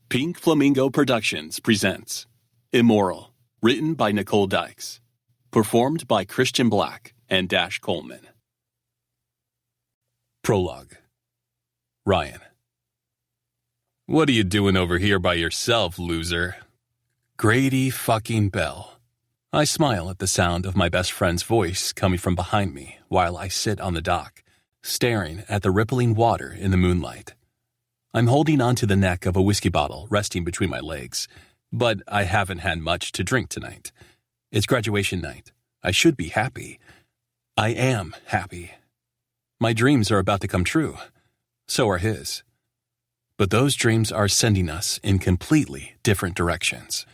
Pink Flamingo Productions presents Immoral, written by Nicole Dykes, performed by Christian Black and Dash Coleman. Prologue. Ryan. What are you doing over here by yourself, loser? Grady fucking Bell. I smile at the sound of my best friend's voice coming from behind me while I sit on the dock, staring at the rippling water in the moonlight. I'm holding onto the neck of a whiskey bottle resting between my legs, but I haven't had much to drink tonight. It's graduation night. I should be happy. I am happy. My dreams are about to come true. So are his. But those dreams are sending us in completely different directions.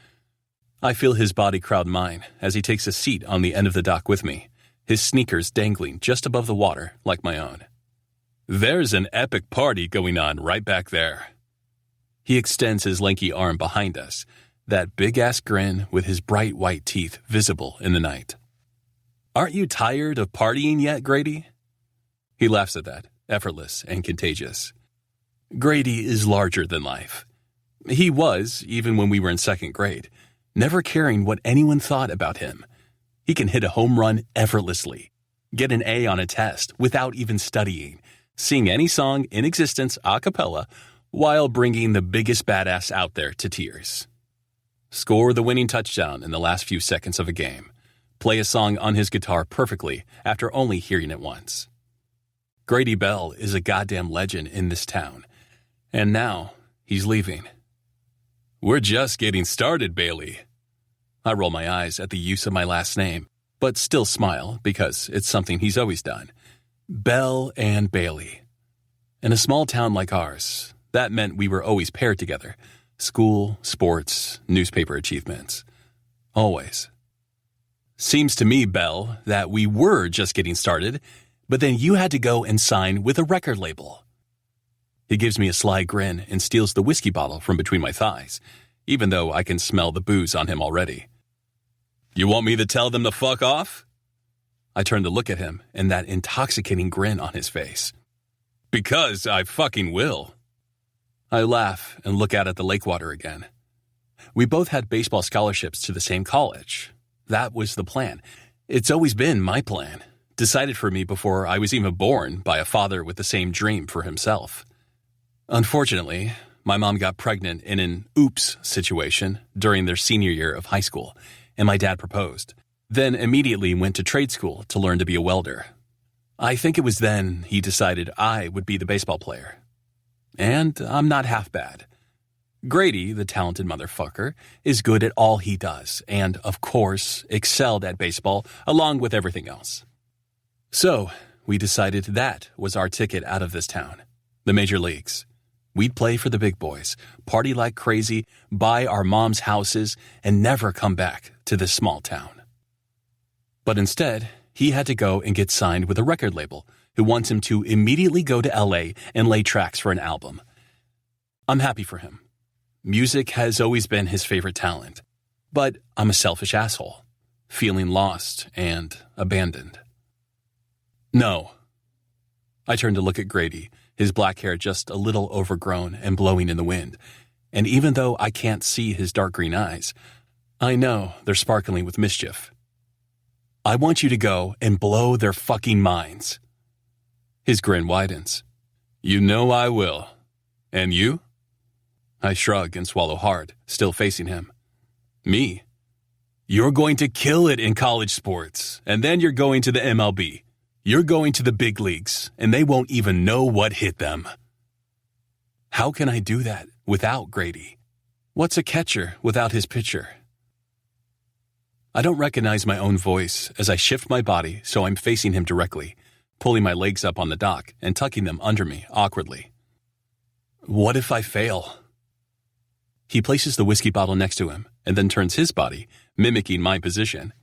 I feel his body crowd mine as he takes a seat on the end of the dock with me, his sneakers dangling just above the water like my own. There's an epic party going on right back there. He extends his lanky arm behind us, that big-ass grin with his bright white teeth visible in the night. Aren't you tired of partying yet, Grady? He laughs at that, effortless and contagious. Grady is larger than life. He was, even when we were in second grade, never caring what anyone thought about him. He can hit a home run effortlessly, get an A on a test without even studying, sing any song in existence a cappella while bringing the biggest badass out there to tears. Score the winning touchdown in the last few seconds of a game. Play a song on his guitar perfectly after only hearing it once. Grady Bell is a goddamn legend in this town, and now he's leaving. We're just getting started, Bailey. I roll my eyes at the use of my last name, but still smile because it's something he's always done. Bell and Bailey. In a small town like ours, that meant we were always paired together. School, sports, newspaper achievements. Always. Seems to me, Bell, that we were just getting started, but then you had to go and sign with a record label. He gives me a sly grin and steals the whiskey bottle from between my thighs, even though I can smell the booze on him already. You want me to tell them to fuck off? I turn to look at him and that intoxicating grin on his face. Because I fucking will. I laugh and look out at the lake water again. We both had baseball scholarships to the same college. That was the plan. It's always been my plan, decided for me before I was even born by a father with the same dream for himself. Unfortunately, my mom got pregnant in an oops situation during their senior year of high school, and my dad proposed. Then immediately went to trade school to learn to be a welder. I think it was then he decided I would be the baseball player. And I'm not half bad. Grady, the talented motherfucker, is good at all he does and, of course, excelled at baseball along with everything else. So, we decided that was our ticket out of this town, the major leagues. We'd play for the big boys, party like crazy, buy our mom's houses, and never come back to this small town. But instead, he had to go and get signed with a record label who wants him to immediately go to LA and lay tracks for an album. I'm happy for him. Music has always been his favorite talent, but I'm a selfish asshole, feeling lost and abandoned. No. I turn to look at Grady, his black hair just a little overgrown and blowing in the wind, and even though I can't see his dark green eyes, I know they're sparkling with mischief. I want you to go and blow their fucking minds. His grin widens. You know I will. And you? I shrug and swallow hard, still facing him. Me? You're going to kill it in college sports, and then you're going to the MLB. You're going to the big leagues, and they won't even know what hit them. How can I do that without Grady? What's a catcher without his pitcher? I don't recognize my own voice as I shift my body so I'm facing him directly, pulling my legs up on the dock and tucking them under me awkwardly. What if I fail? He places the whiskey bottle next to him and then turns his body, mimicking my position.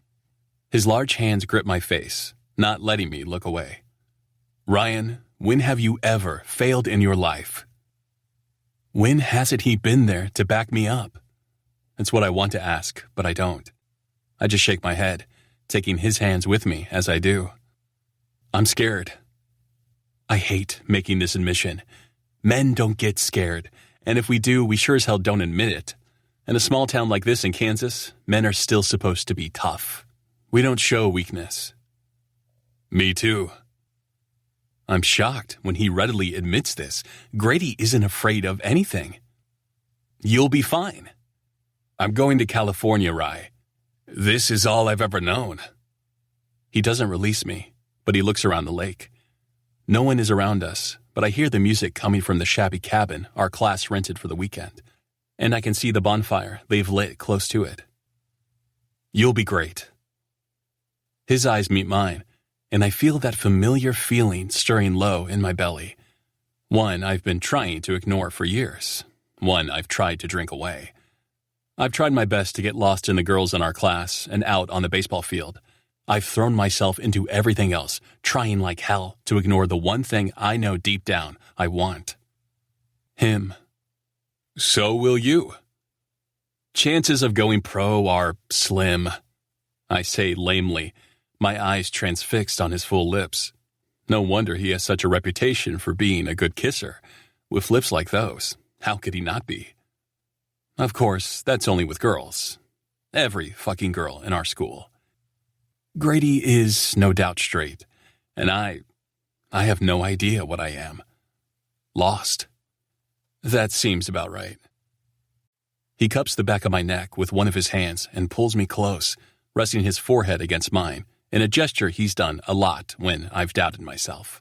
His large hands grip my face, not letting me look away. Ryan, when have you ever failed in your life? When hasn't he been there to back me up? It's what I want to ask, but I don't. I just shake my head, taking his hands with me as I do. I'm scared. I hate making this admission. Men don't get scared, And if we do, we sure as hell don't admit it. In a small town like this in Kansas, men are still supposed to be tough. We don't show weakness. Me too. I'm shocked when he readily admits this. Grady isn't afraid of anything. You'll be fine. I'm going to California, Rye. This is all I've ever known. He doesn't release me, but he looks around the lake. No one is around us, but I hear the music coming from the shabby cabin our class rented for the weekend, and I can see the bonfire they've lit close to it. You'll be great. His eyes meet mine, and I feel that familiar feeling stirring low in my belly. One I've been trying to ignore for years. One I've tried to drink away. I've tried my best to get lost in the girls in our class and out on the baseball field. I've thrown myself into everything else, trying like hell to ignore the one thing I know deep down I want. Him. So will you. Chances of going pro are slim. I say lamely, my eyes transfixed on his full lips. No wonder he has such a reputation for being a good kisser. With lips like those, how could he not be? Of course, that's only with girls. Every fucking girl in our school. Grady is no doubt straight, and I have no idea what I am. Lost. That seems about right. He cups the back of my neck with one of his hands and pulls me close, resting his forehead against mine, in a gesture he's done a lot when I've doubted myself.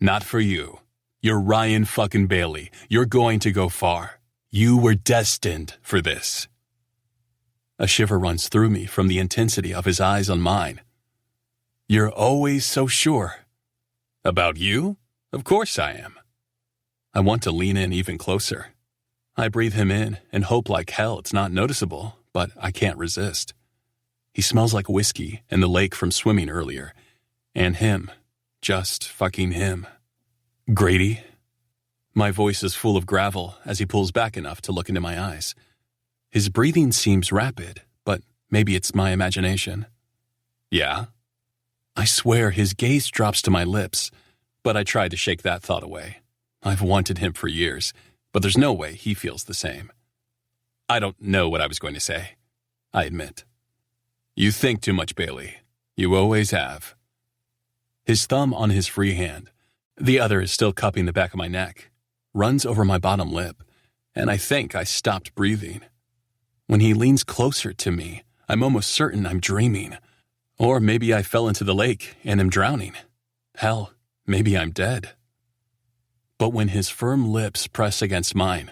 Not for you. You're Ryan fucking Bailey. You're going to go far. You were destined for this. A shiver runs through me from the intensity of his eyes on mine. You're always so sure. About you? Of course I am. I want to lean in even closer. I breathe him in and hope like hell it's not noticeable, but I can't resist. He smells like whiskey and the lake from swimming earlier. And him. Just fucking him. Grady. My voice is full of gravel as he pulls back enough to look into my eyes. His breathing seems rapid, but maybe it's my imagination. Yeah? I swear his gaze drops to my lips, but I try to shake that thought away. I've wanted him for years, but there's no way he feels the same. I don't know what I was going to say, I admit. You think too much, Bailey. You always have. His thumb on his free hand, the other is still cupping the back of my neck, runs over my bottom lip, and I think I stopped breathing. When he leans closer to me, I'm almost certain I'm dreaming. Or maybe I fell into the lake and am drowning. Hell, maybe I'm dead. But when his firm lips press against mine,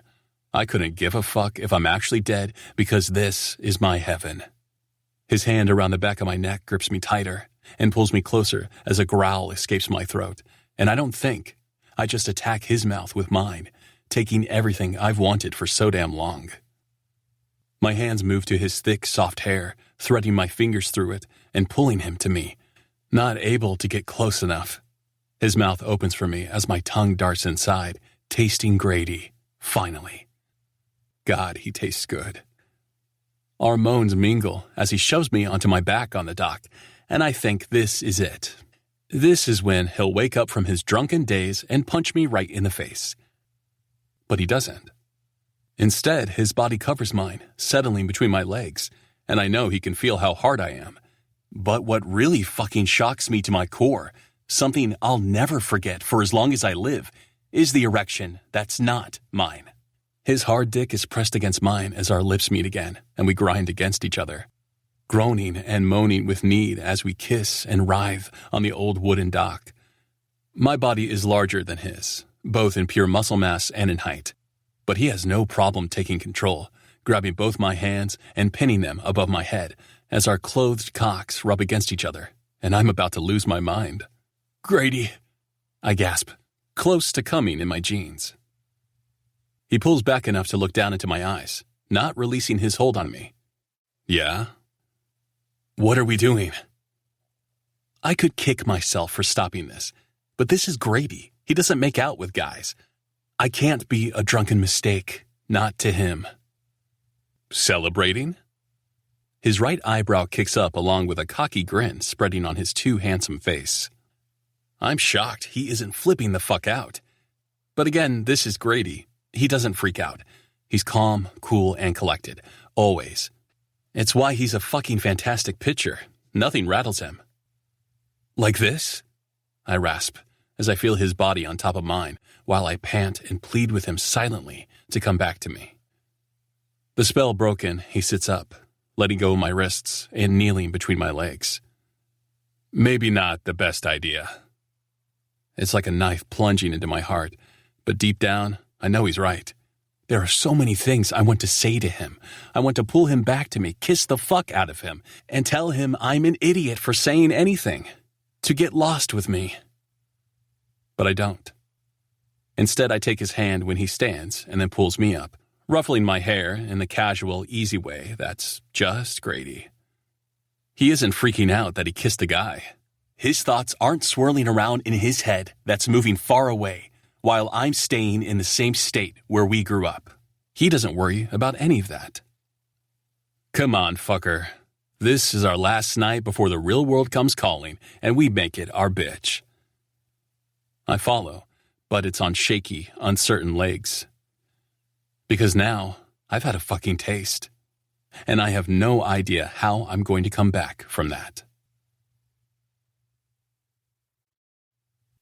I couldn't give a fuck if I'm actually dead because this is my heaven. His hand around the back of my neck grips me tighter and pulls me closer as a growl escapes my throat. And I don't think. I just attack his mouth with mine, taking everything I've wanted for so damn long. My hands move to his thick, soft hair, threading my fingers through it and pulling him to me, not able to get close enough. His mouth opens for me as my tongue darts inside, tasting Grady, finally. God, he tastes good. Our moans mingle as he shoves me onto my back on the dock, and I think this is it. This is when he'll wake up from his drunken daze and punch me right in the face. But he doesn't. Instead, his body covers mine, settling between my legs, and I know he can feel how hard I am. But what really fucking shocks me to my core, something I'll never forget for as long as I live, is the erection that's not mine. His hard dick is pressed against mine as our lips meet again, and we grind against each other, groaning and moaning with need as we kiss and writhe on the old wooden dock. My body is larger than his, both in pure muscle mass and in height. But he has no problem taking control, grabbing both my hands and pinning them above my head as our clothed cocks rub against each other, and I'm about to lose my mind. Grady, I gasp, close to coming in my jeans. He pulls back enough to look down into my eyes, not releasing his hold on me. Yeah? What are we doing? I could kick myself for stopping this, but this is Grady. He doesn't make out with guys. I can't be a drunken mistake, not to him. Celebrating? His right eyebrow kicks up along with a cocky grin spreading on his too handsome face. I'm shocked he isn't flipping the fuck out. But again, this is Grady. He doesn't freak out. He's calm, cool, and collected. Always. It's why he's a fucking fantastic pitcher. Nothing rattles him. Like this? I rasp as I feel his body on top of mine while I pant and plead with him silently to come back to me. The spell broken, he sits up, letting go of my wrists and kneeling between my legs. Maybe not the best idea. It's like a knife plunging into my heart, but deep down, I know he's right. There are so many things I want to say to him. I want to pull him back to me, kiss the fuck out of him, and tell him I'm an idiot for saying anything. To get lost with me. But I don't. Instead, I take his hand when he stands and then pulls me up, ruffling my hair in the casual, easy way that's just Grady. He isn't freaking out that he kissed a guy. His thoughts aren't swirling around in his head that's moving far away, while I'm staying in the same state where we grew up. He doesn't worry about any of that. Come on, fucker. This is our last night before the real world comes calling, and we make it our bitch. I follow, but it's on shaky, uncertain legs. Because now, I've had a fucking taste. And I have no idea how I'm going to come back from that.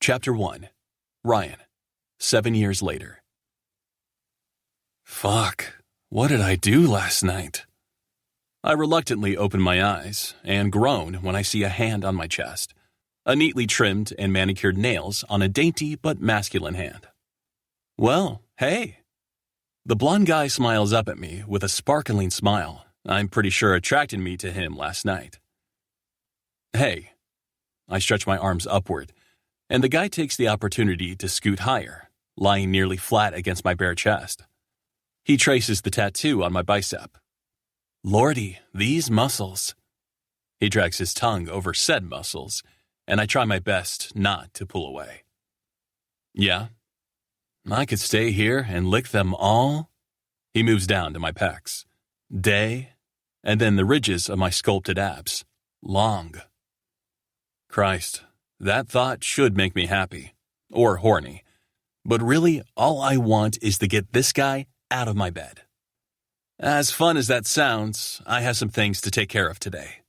Chapter 1. Ryan. 7 years later. Fuck. What did I do last night? I reluctantly open my eyes and groan when I see a hand on my chest, a neatly trimmed and manicured nails on a dainty but masculine hand. Well, hey. The blonde guy smiles up at me with a sparkling smile I'm pretty sure attracted me to him last night. Hey. I stretch my arms upward, and the guy takes the opportunity to scoot higher, lying nearly flat against my bare chest. He traces the tattoo on my bicep. Lordy, these muscles. He drags his tongue over said muscles, and I try my best not to pull away. Yeah, I could stay here and lick them all. He moves down to my pecs. Day, and then the ridges of my sculpted abs. Long. Christ, that thought should make me happy. Or horny. But really, all I want is to get this guy out of my bed. As fun as that sounds, I have some things to take care of today.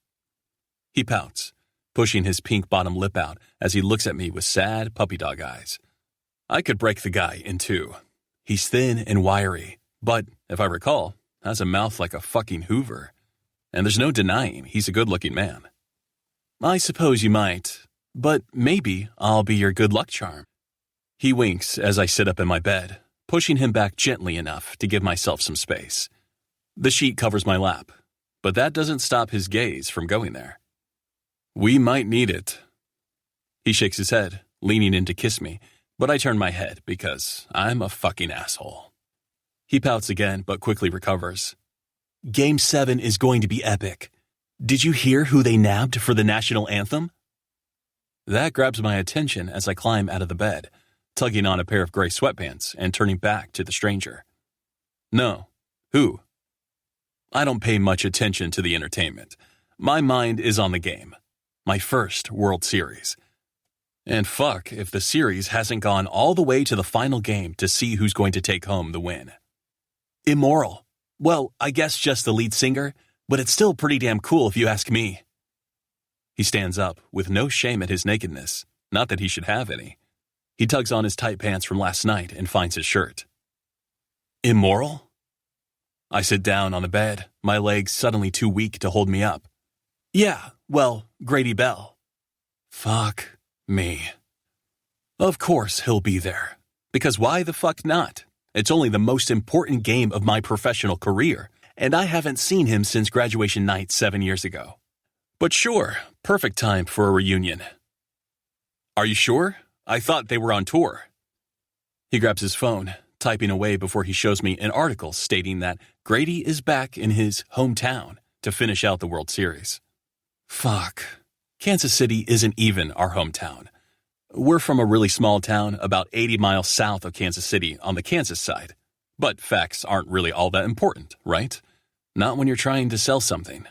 He pouts, pushing his pink bottom lip out as he looks at me with sad puppy dog eyes. I could break the guy in two. He's thin and wiry, but, if I recall, has a mouth like a fucking Hoover. And there's no denying he's a good-looking man. I suppose you might, but maybe I'll be your good luck charm. He winks as I sit up in my bed, pushing him back gently enough to give myself some space. The sheet covers my lap, but that doesn't stop his gaze from going there. We might need it. He shakes his head, leaning in to kiss me, but I turn my head because I'm a fucking asshole. He pouts again, but quickly recovers. Game 7 is going to be epic. Did you hear who they nabbed for the national anthem? That grabs my attention as I climb out of the bed, tugging on a pair of gray sweatpants and turning back to the stranger. No. Who? I don't pay much attention to the entertainment. My mind is on the game. My first World Series. And fuck if the series hasn't gone all the way to the final game to see who's going to take home the win. Immoral. Well, I guess just the lead singer, but it's still pretty damn cool if you ask me. He stands up with no shame at his nakedness, not that he should have any. He tugs on his tight pants from last night and finds his shirt. Immoral? I sit down on the bed, my legs suddenly too weak to hold me up. Yeah, well, Grady Bell. Fuck me. Of course he'll be there. Because why the fuck not? It's only the most important game of my professional career, and I haven't seen him since graduation night 7 years ago. But sure, perfect time for a reunion. Are you sure? I thought they were on tour. He grabs his phone, typing away before he shows me an article stating that Grady is back in his hometown to finish out the World Series. Fuck. Kansas City isn't even our hometown. We're from a really small town about 80 miles south of Kansas City on the Kansas side. But facts aren't really all that important, right? Not when you're trying to sell something.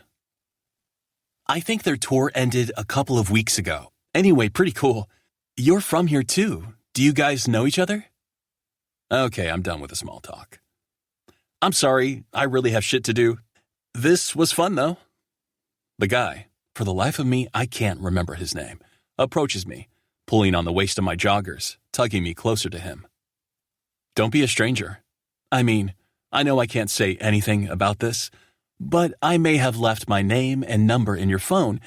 I think their tour ended a couple of weeks ago. Anyway, pretty cool. You're from here too. Do you guys know each other? Okay, I'm done with the small talk. I'm sorry, I really have shit to do. This was fun, though. The guy, for the life of me, I can't remember his name, approaches me, pulling on the waist of my joggers, tugging me closer to him. Don't be a stranger. I mean, I know I can't say anything about this, but I may have left my name and number in your phone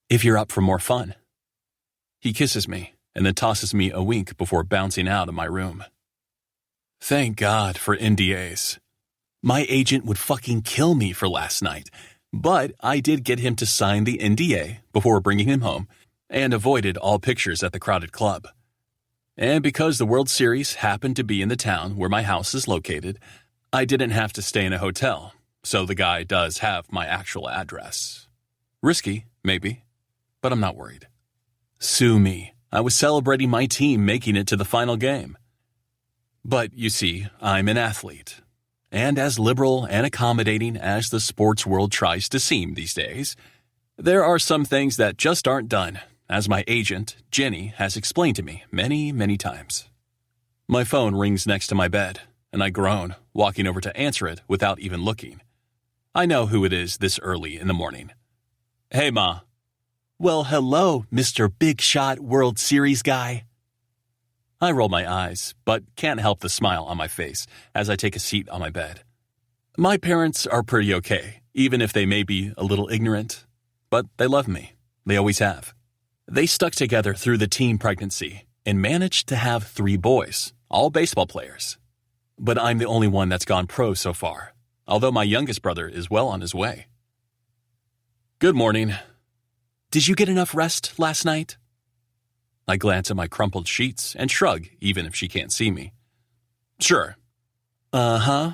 if you're up for more fun. He kisses me and then tosses me a wink before bouncing out of my room. Thank God for NDAs. My agent would fucking kill me for last night, but I did get him to sign the NDA before bringing him home and avoided all pictures at the crowded club. And because the World Series happened to be in the town where my house is located, I didn't have to stay in a hotel, so the guy does have my actual address. Risky, maybe, but I'm not worried. Sue me. I was celebrating my team making it to the final game. But you see, I'm an athlete. And as liberal and accommodating as the sports world tries to seem these days, there are some things that just aren't done, as my agent, Jenny, has explained to me many, many times. My phone rings next to my bed, and I groan, walking over to answer it without even looking. I know who it is this early in the morning. Hey, Ma. Well, hello, Mr. Big Shot World Series guy. I roll my eyes, but can't help the smile on my face as I take a seat on my bed. My parents are pretty okay, even if they may be a little ignorant. But they love me. They always have. They stuck together through the teen pregnancy and managed to have 3 boys, all baseball players. But I'm the only one that's gone pro so far, although my youngest brother is well on his way. Good morning. Did you get enough rest last night? I glance at my crumpled sheets and shrug, even if she can't see me. Sure. Uh-huh.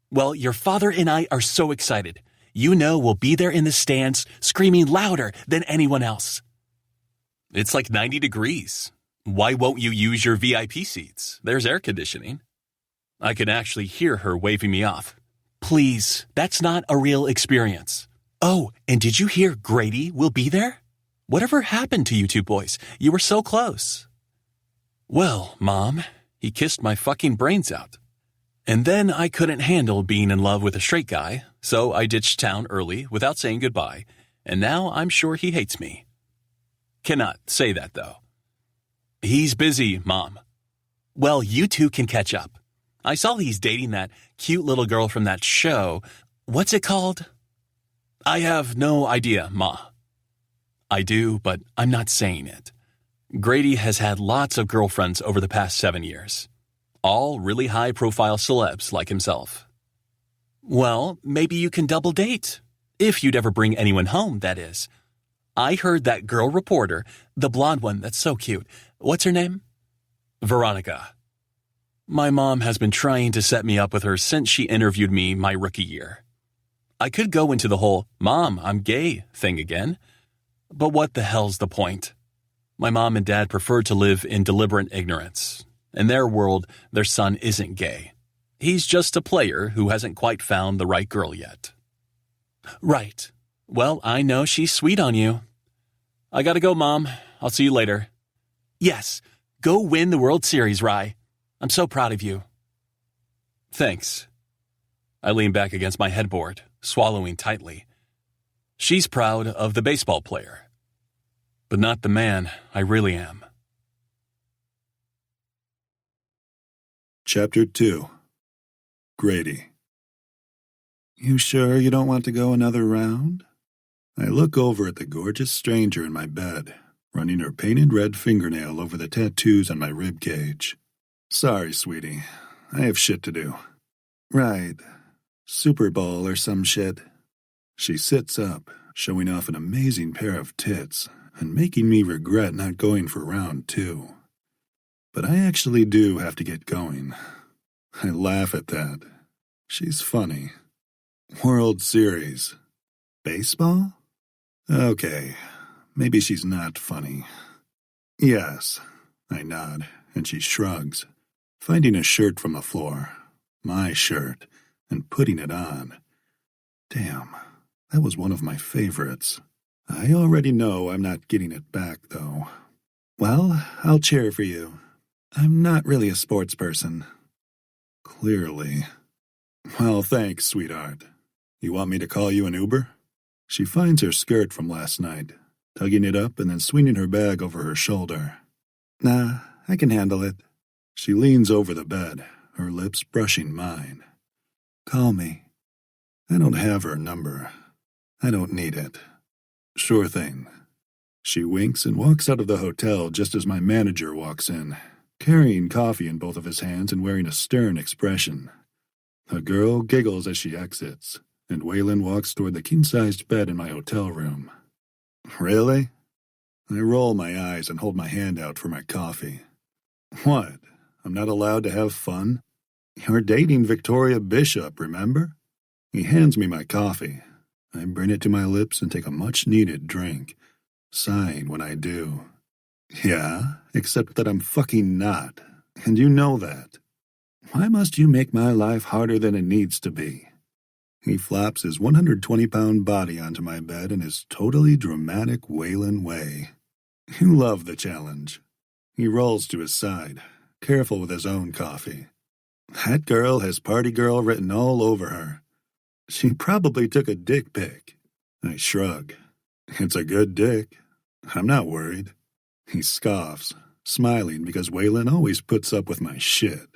Well, your father and I are so excited. You know we'll be there in the stands, screaming louder than anyone else. It's like 90 degrees. Why won't you use your VIP seats? There's air conditioning. I can actually hear her waving me off. Please, that's not a real experience. Oh, and did you hear Grady will be there? Whatever happened to you 2 boys? You were so close. Well, Mom, he kissed my fucking brains out. And then I couldn't handle being in love with a straight guy, so I ditched town early without saying goodbye, and now I'm sure he hates me. Cannot say that, though. He's busy, Mom. Well, you 2 can catch up. I saw he's dating that cute little girl from that show. What's it called? I have no idea, Ma. I do, but I'm not saying it. Grady has had lots of girlfriends over the past 7 years. All really high-profile celebs like himself. Well, maybe you can double date. If you'd ever bring anyone home, that is. I heard that girl reporter, the blonde one that's so cute. What's her name? Veronica. My mom has been trying to set me up with her since she interviewed me my rookie year. I could go into the whole, Mom, I'm gay thing again. But what the hell's the point? My mom and dad prefer to live in deliberate ignorance. In their world, their son isn't gay. He's just a player who hasn't quite found the right girl yet. Right. Well, I know she's sweet on you. I gotta go, Mom. I'll see you later. Yes, go win the World Series, Rye. I'm so proud of you. Thanks. I lean back against my headboard, swallowing tightly. She's proud of the baseball player, but not the man I really am. Chapter 2. Grady. You sure you don't want to go another round? I look over at the gorgeous stranger in my bed, running her painted red fingernail over the tattoos on my rib cage. Sorry, sweetie. I have shit to do. Right. Super Bowl or some shit. She sits up, showing off an amazing pair of tits and making me regret not going for round 2. But I actually do have to get going. I laugh at that. She's funny. World Series. Baseball? Okay, maybe she's not funny. Yes, I nod, and she shrugs, finding a shirt from the floor, my shirt, and putting it on. Damn, that was one of my favorites. I already know I'm not getting it back, though. Well, I'll cheer for you. I'm not really a sports person. Clearly. Well, thanks, sweetheart. You want me to call you an Uber? She finds her skirt from last night, tugging it up and then swinging her bag over her shoulder. Nah, I can handle it. She leans over the bed, her lips brushing mine. Call me. I don't have her number. I don't need it. Sure thing. She winks and walks out of the hotel just as my manager walks in, carrying coffee in both of his hands and wearing a stern expression. The girl giggles as she exits, and Waylon walks toward the king-sized bed in my hotel room. Really? I roll my eyes and hold my hand out for my coffee. What? I'm not allowed to have fun? You're dating Victoria Bishop, remember? He hands me my coffee. I bring it to my lips and take a much-needed drink, sighing when I do. Yeah, except that I'm fucking not, and you know that. Why must you make my life harder than it needs to be? He flops his 120-pound body onto my bed in his totally dramatic Waylon way. You love the challenge. He rolls to his side, careful with his own coffee. That girl has party girl written all over her. She probably took a dick pic. I shrug. It's a good dick. I'm not worried. He scoffs, smiling because Waylon always puts up with my shit.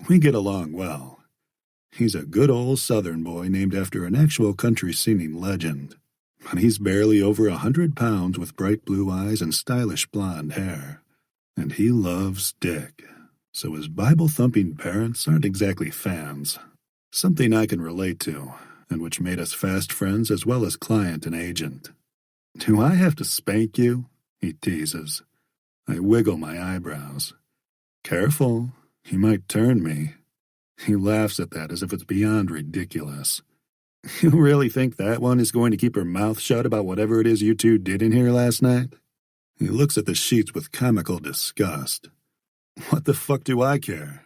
We get along well. He's a good old Southern boy named after an actual country singing legend. But he's barely over 100 pounds with bright blue eyes and stylish blonde hair. And he loves dick. So his Bible-thumping parents aren't exactly fans. Something I can relate to, and which made us fast friends as well as client and agent. Do I have to spank you? He teases. I wiggle my eyebrows. Careful, he might turn me. He laughs at that as if it's beyond ridiculous. You really think that one is going to keep her mouth shut about whatever it is you two did in here last night? He looks at the sheets with comical disgust. What the fuck do I care?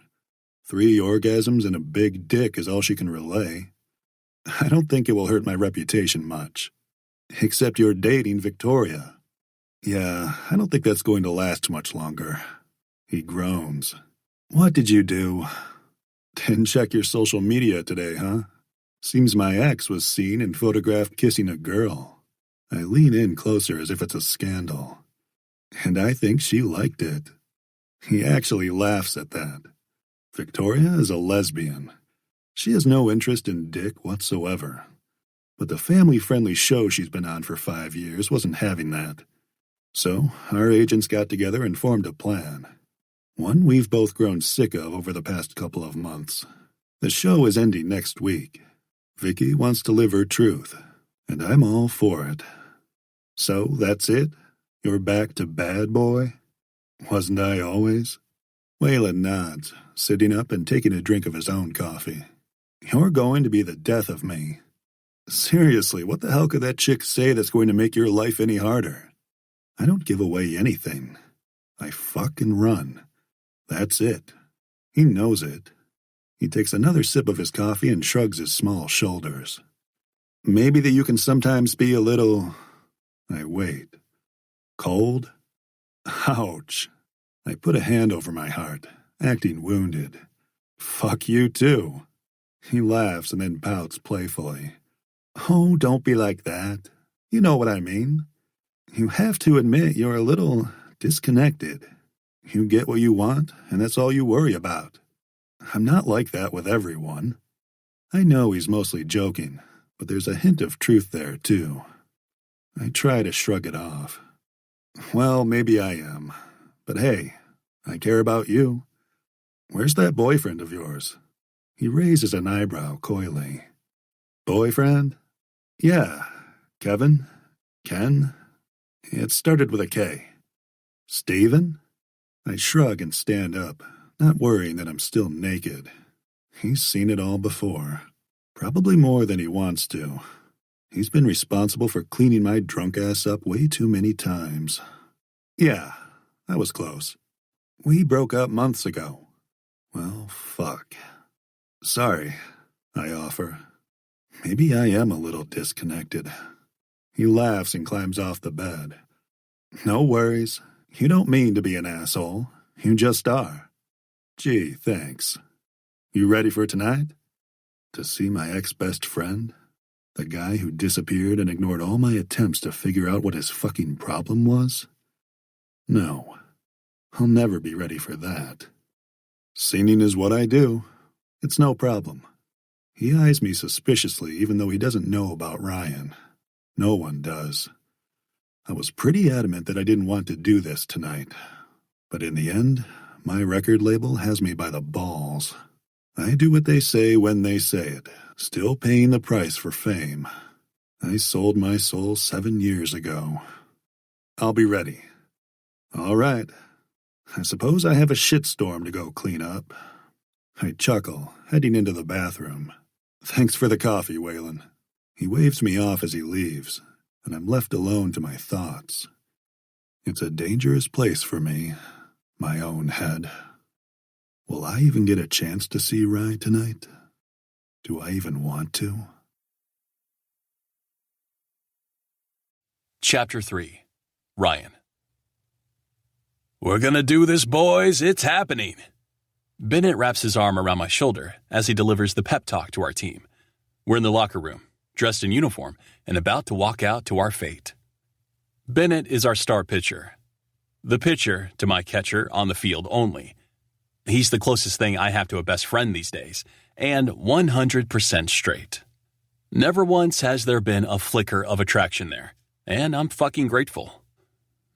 3 orgasms and a big dick is all she can relay. I don't think it will hurt my reputation much. Except you're dating Victoria. Yeah, I don't think that's going to last much longer. He groans. What did you do? Didn't check your social media today, huh? Seems my ex was seen and photographed kissing a girl. I lean in closer as if it's a scandal. And I think she liked it. He actually laughs at that. Victoria is a lesbian. She has no interest in dick whatsoever. But the family-friendly show she's been on for 5 years wasn't having that. So our agents got together and formed a plan. One we've both grown sick of over the past couple of months. The show is ending next week. Vicky wants to live her truth, and I'm all for it. So that's it? You're back to bad boy? Wasn't I always? Waylon nods, sitting up and taking a drink of his own coffee. You're going to be the death of me. Seriously, what the hell could that chick say that's going to make your life any harder? I don't give away anything. I fuck and run. That's it. He knows it. He takes another sip of his coffee and shrugs his small shoulders. Maybe that you can sometimes be a little... I wait. Cold? Ouch. I put a hand over my heart, acting wounded. Fuck you too. He laughs and then pouts playfully. Oh, don't be like that. You know what I mean. You have to admit you're a little disconnected. You get what you want, and that's all you worry about. I'm not like that with everyone. I know he's mostly joking, but there's a hint of truth there, too. I try to shrug it off. Well, maybe I am. But hey, I care about you. Where's that boyfriend of yours? He raises an eyebrow coyly. Boyfriend? Yeah. Kevin? Ken? It started with a K. Steven? I shrug and stand up, not worrying that I'm still naked. He's seen it all before. Probably more than he wants to. He's been responsible for cleaning my drunk ass up way too many times. Yeah, I was close. We broke up months ago. Well, fuck. Sorry, I offer. Maybe I am a little disconnected. He laughs and climbs off the bed. No worries. You don't mean to be an asshole. You just are. Gee, thanks. You ready for tonight? To see my ex-best friend? The guy who disappeared and ignored all my attempts to figure out what his fucking problem was? No, I'll never be ready for that. Singing is what I do. It's no problem. He eyes me suspiciously even though he doesn't know about Ryan. No one does. I was pretty adamant that I didn't want to do this tonight. But in the end, my record label has me by the balls. I do what they say when they say it, still paying the price for fame. I sold my soul 7 years ago. I'll be ready. All right. I suppose I have a shitstorm to go clean up. I chuckle, heading into the bathroom. Thanks for the coffee, Waylon. He waves me off as he leaves, and I'm left alone to my thoughts. It's a dangerous place for me, my own head. Will I even get a chance to see Rye tonight? Do I even want to? Chapter 3. Ryan. We're gonna do this, boys. It's happening. Bennett wraps his arm around my shoulder as he delivers the pep talk to our team. We're in the locker room, dressed in uniform, and about to walk out to our fate. Bennett is our star pitcher. The pitcher to my catcher on the field only. He's the closest thing I have to a best friend these days, and 100% straight. Never once has there been a flicker of attraction there, and I'm fucking grateful.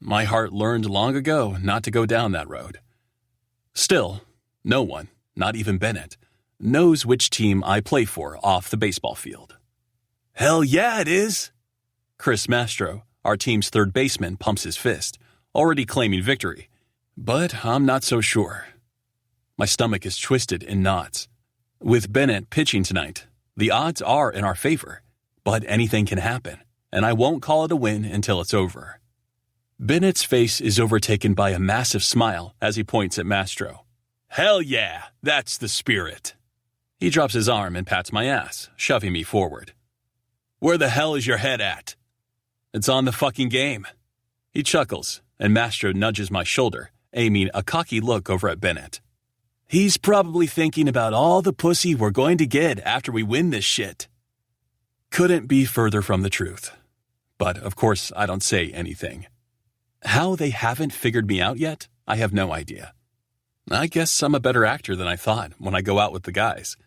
My heart learned long ago not to go down that road. Still, no one, not even Bennett, knows which team I play for off the baseball field. Hell yeah, it is! Chris Mastro, our team's third baseman, pumps his fist, already claiming victory. But I'm not so sure. My stomach is twisted in knots. With Bennett pitching tonight, the odds are in our favor, but anything can happen, and I won't call it a win until it's over. Bennett's face is overtaken by a massive smile as he points at Mastro. Hell yeah, that's the spirit. He drops his arm and pats my ass, shoving me forward. Where the hell is your head at? It's on the fucking game. He chuckles, and Mastro nudges my shoulder, aiming a cocky look over at Bennett. He's probably thinking about all the pussy we're going to get after we win this shit. Couldn't be further from the truth. But, of course, I don't say anything. How they haven't figured me out yet, I have no idea. I guess I'm a better actor than I thought when I go out with the guys.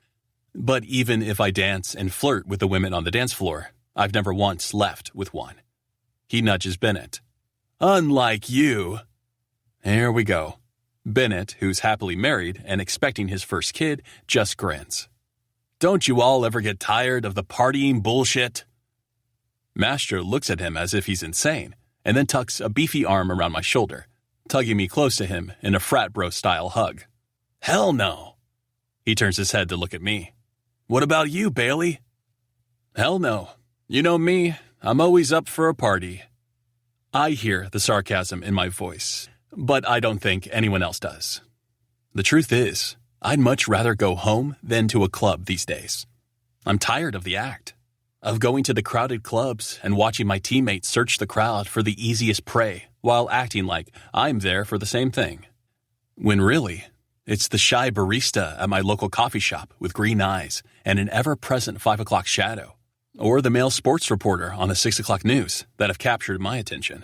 But even if I dance and flirt with the women on the dance floor, I've never once left with one. He nudges Bennett. Unlike you. Here we go. Bennett, who's happily married and expecting his first kid, just grins. Don't you all ever get tired of the partying bullshit? Mastro looks at him as if he's insane, and then tucks a beefy arm around my shoulder, tugging me close to him in a frat bro-style hug. Hell no. He turns his head to look at me. What about you, Bailey? Hell no. You know me, I'm always up for a party. I hear the sarcasm in my voice, but I don't think anyone else does. The truth is, I'd much rather go home than to a club these days. I'm tired of the act, of going to the crowded clubs and watching my teammates search the crowd for the easiest prey while acting like I'm there for the same thing. When really, it's the shy barista at my local coffee shop with green eyes and an ever-present 5 o'clock shadow, or the male sports reporter on the 6 o'clock news that have captured my attention.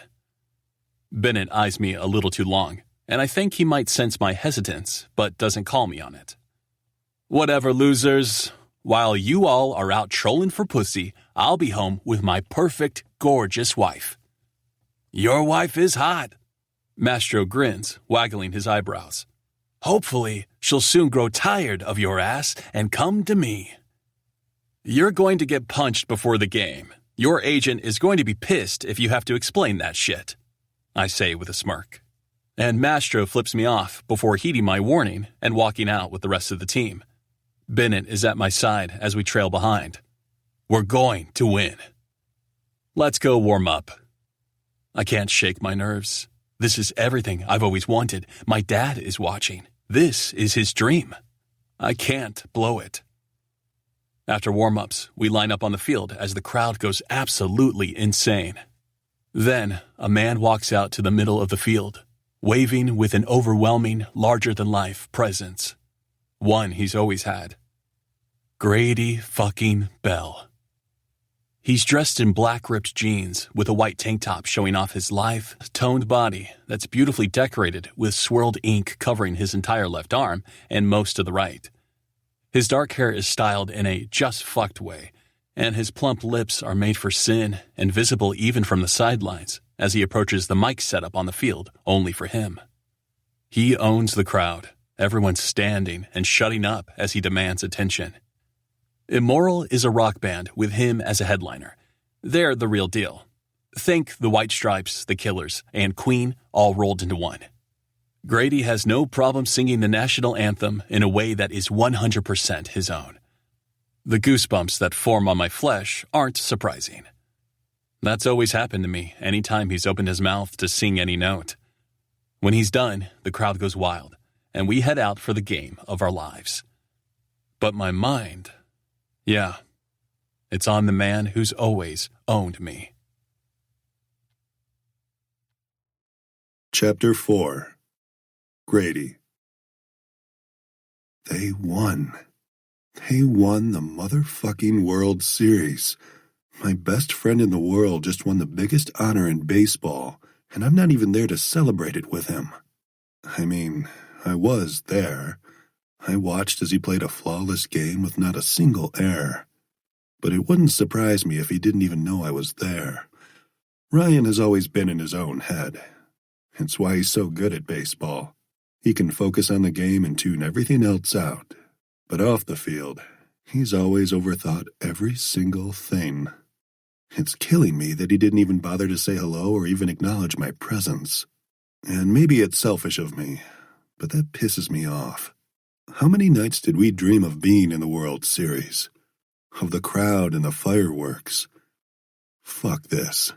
Bennett eyes me a little too long, and I think he might sense my hesitance, but doesn't call me on it. Whatever, losers. While you all are out trolling for pussy, I'll be home with my perfect, gorgeous wife. Your wife is hot. Mastro grins, waggling his eyebrows. Hopefully, she'll soon grow tired of your ass and come to me. You're going to get punched before the game. Your agent is going to be pissed if you have to explain that shit, I say with a smirk. And Mastro flips me off before heeding my warning and walking out with the rest of the team. Bennett is at my side as we trail behind. We're going to win. Let's go warm up. I can't shake my nerves. This is everything I've always wanted. My dad is watching. This is his dream. I can't blow it. After warm-ups, we line up on the field as the crowd goes absolutely insane. Then, a man walks out to the middle of the field, waving with an overwhelming, larger-than-life presence. One he's always had. Grady fucking Bell. He's dressed in black ripped jeans with a white tank top showing off his lithe, toned body that's beautifully decorated with swirled ink covering his entire left arm and most of the right. His dark hair is styled in a just fucked way, and his plump lips are made for sin and visible even from the sidelines as he approaches the mic setup on the field only for him. He owns the crowd, everyone standing and shutting up as he demands attention. Immoral is a rock band with him as a headliner. They're the real deal. Think the White Stripes, the Killers, and Queen all rolled into one. Grady has no problem singing the national anthem in a way that is 100% his own. The goosebumps that form on my flesh aren't surprising. That's always happened to me anytime he's opened his mouth to sing any note. When he's done, the crowd goes wild, and we head out for the game of our lives. But my mind, yeah, it's on the man who's always owned me. Chapter 4. Grady. They won. They won the motherfucking World Series. My best friend in the world just won the biggest honor in baseball, and I'm not even there to celebrate it with him. I mean, I was there. I watched as he played a flawless game with not a single error. But it wouldn't surprise me if he didn't even know I was there. Ryan has always been in his own head. It's why he's so good at baseball. He can focus on the game and tune everything else out. But off the field, he's always overthought every single thing. It's killing me that he didn't even bother to say hello or even acknowledge my presence. And maybe it's selfish of me, but that pisses me off. How many nights did we dream of being in the World Series? Of the crowd and the fireworks? Fuck this.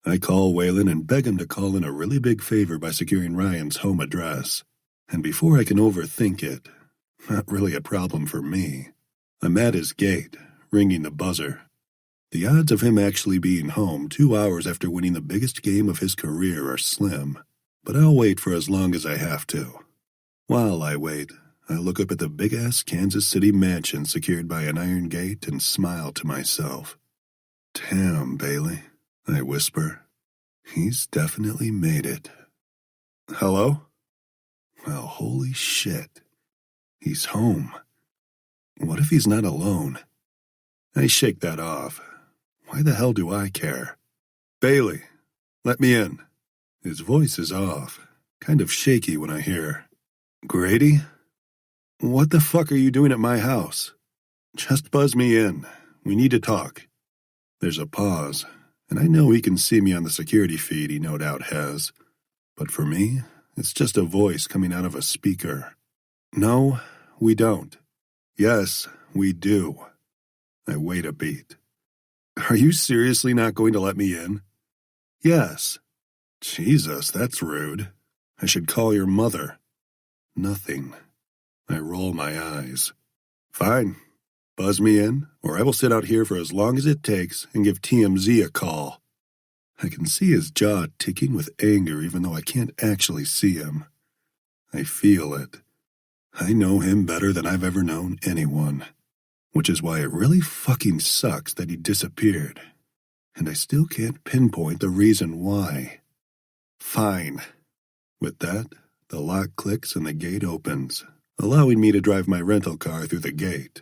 I call Waylon and beg him to call in a really big favor by securing Ryan's home address. And before I can overthink it, not really a problem for me, I'm at his gate, ringing the buzzer. The odds of him actually being home 2 hours after winning the biggest game of his career are slim, but I'll wait for as long as I have to. While I wait, I look up at the big-ass Kansas City mansion secured by an iron gate and smile to myself. Damn, Bailey, I whisper. He's definitely made it. Hello? Well, holy shit. He's home. What if he's not alone? I shake that off. Why the hell do I care? Bailey, let me in. His voice is off, kind of shaky when I hear, Grady? What the fuck are you doing at my house? Just buzz me in. We need to talk. There's a pause, and I know he can see me on the security feed he no doubt has. But for me, it's just a voice coming out of a speaker. No, we don't. Yes, we do. I wait a beat. Are you seriously not going to let me in? Yes. Jesus, that's rude. I should call your mother. Nothing. I roll my eyes. Fine. Buzz me in, or I will sit out here for as long as it takes and give TMZ a call. I can see his jaw ticking with anger even though I can't actually see him. I feel it. I know him better than I've ever known anyone. Which is why it really fucking sucks that he disappeared. And I still can't pinpoint the reason why. Fine. With that, the lock clicks and the gate opens, allowing me to drive my rental car through the gate.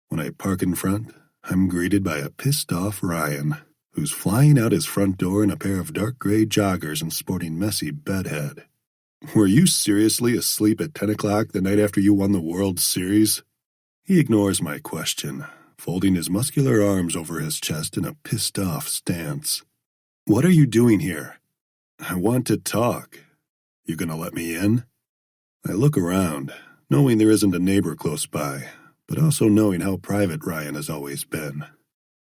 When I park in front, I'm greeted by a pissed-off Ryan, who's flying out his front door in a pair of dark gray joggers and sporting messy bedhead. Were you seriously asleep at 10 o'clock the night after you won the World Series? He ignores my question, folding his muscular arms over his chest in a pissed-off stance. What are you doing here? I want to talk. You gonna let me in? I look around, knowing there isn't a neighbor close by, but also knowing how private Ryan has always been.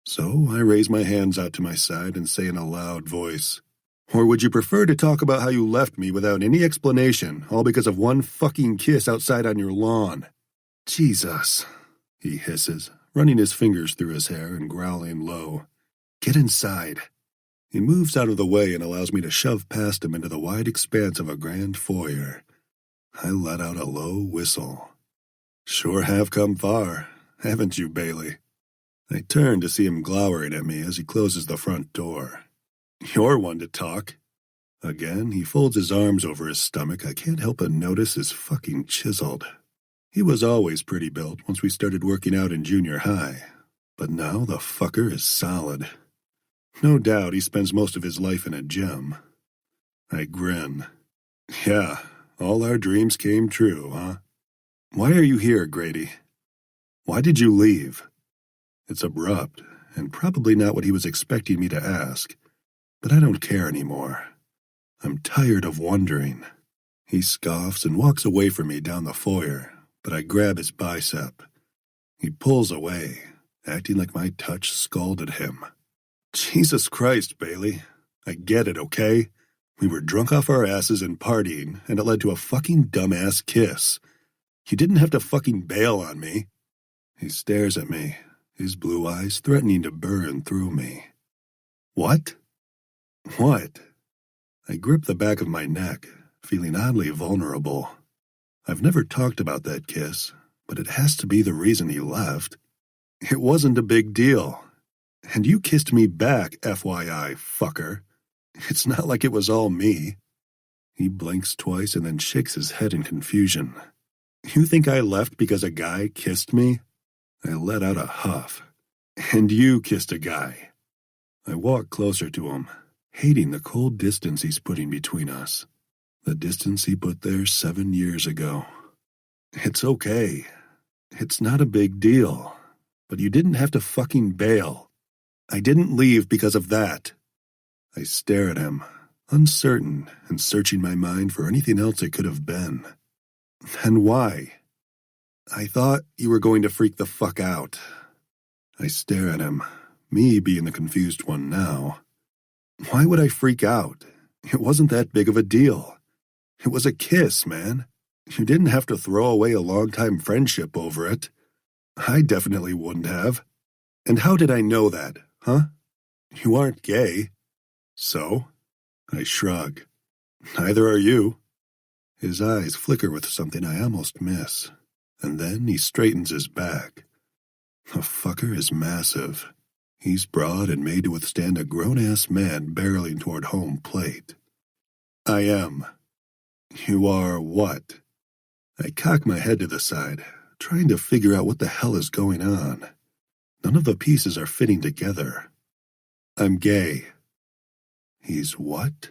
So I raise my hands out to my side and say in a loud voice, Or would you prefer to talk about how you left me without any explanation, all because of one fucking kiss outside on your lawn? Jesus, he hisses, running his fingers through his hair and growling low. Get inside. He moves out of the way and allows me to shove past him into the wide expanse of a grand foyer. I let out a low whistle. Sure have come far, haven't you, Bailey? I turn to see him glowering at me as he closes the front door. You're one to talk. Again, he folds his arms over his stomach. I can't help but notice his fucking chiseled. He was always pretty built once we started working out in junior high, but now the fucker is solid. No doubt he spends most of his life in a gym. I grin. Yeah, all our dreams came true, huh? Why are you here, Grady? Why did you leave? It's abrupt, and probably not what he was expecting me to ask, but I don't care anymore. I'm tired of wondering. He scoffs and walks away from me down the foyer, but I grab his bicep. He pulls away, acting like my touch scalded him. Jesus Christ, Bailey. I get it, okay? We were drunk off our asses and partying, and it led to a fucking dumbass kiss. You didn't have to fucking bail on me. He stares at me, his blue eyes threatening to burn through me. What? What? I grip the back of my neck, feeling oddly vulnerable. I've never talked about that kiss, but it has to be the reason he left. It wasn't a big deal. And you kissed me back, FYI, fucker. It's not like it was all me. He blinks twice and then shakes his head in confusion. You think I left because a guy kissed me? I let out a huff. And you kissed a guy. I walk closer to him, hating the cold distance he's putting between us. The distance he put there 7 years ago. It's okay. It's not a big deal. But you didn't have to fucking bail. I didn't leave because of that. I stare at him, uncertain and searching my mind for anything else it could have been. Then why? I thought you were going to freak the fuck out. I stare at him, me being the confused one now. Why would I freak out? It wasn't that big of a deal. It was a kiss, man. You didn't have to throw away a long-time friendship over it. I definitely wouldn't have. And how did I know that, huh? You aren't gay. So? I shrug. Neither are you. His eyes flicker with something I almost miss, and then he straightens his back. The fucker is massive. He's broad and made to withstand a grown-ass man barreling toward home plate. I am. You are what? I cock my head to the side, trying to figure out what the hell is going on. None of the pieces are fitting together. I'm gay. He's what?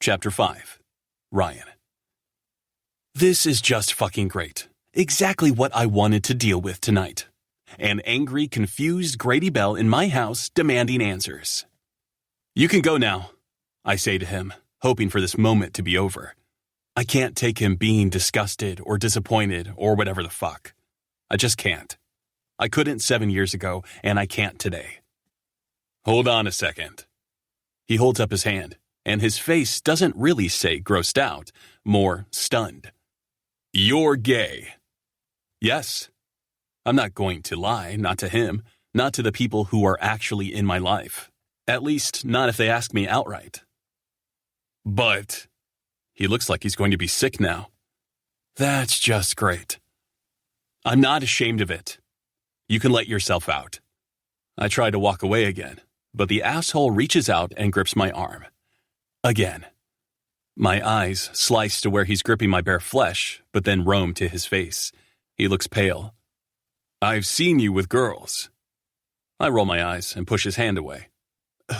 Chapter 5. Ryan. This is just fucking great. Exactly what I wanted to deal with tonight. An angry, confused Grady Bell in my house demanding answers. You can go now, I say to him, hoping for this moment to be over. I can't take him being disgusted or disappointed or whatever the fuck. I just can't. I couldn't 7 years ago, and I can't today. Hold on a second. He holds up his hand, and his face doesn't really say grossed out, more stunned. You're gay. Yes. I'm not going to lie, not to him, not to the people who are actually in my life. At least, not if they ask me outright. But he looks like he's going to be sick now. That's just great. I'm not ashamed of it. You can let yourself out. I try to walk away again, but the asshole reaches out and grips my arm. Again. My eyes slice to where he's gripping my bare flesh, but then roam to his face. He looks pale. I've seen you with girls. I roll my eyes and push his hand away.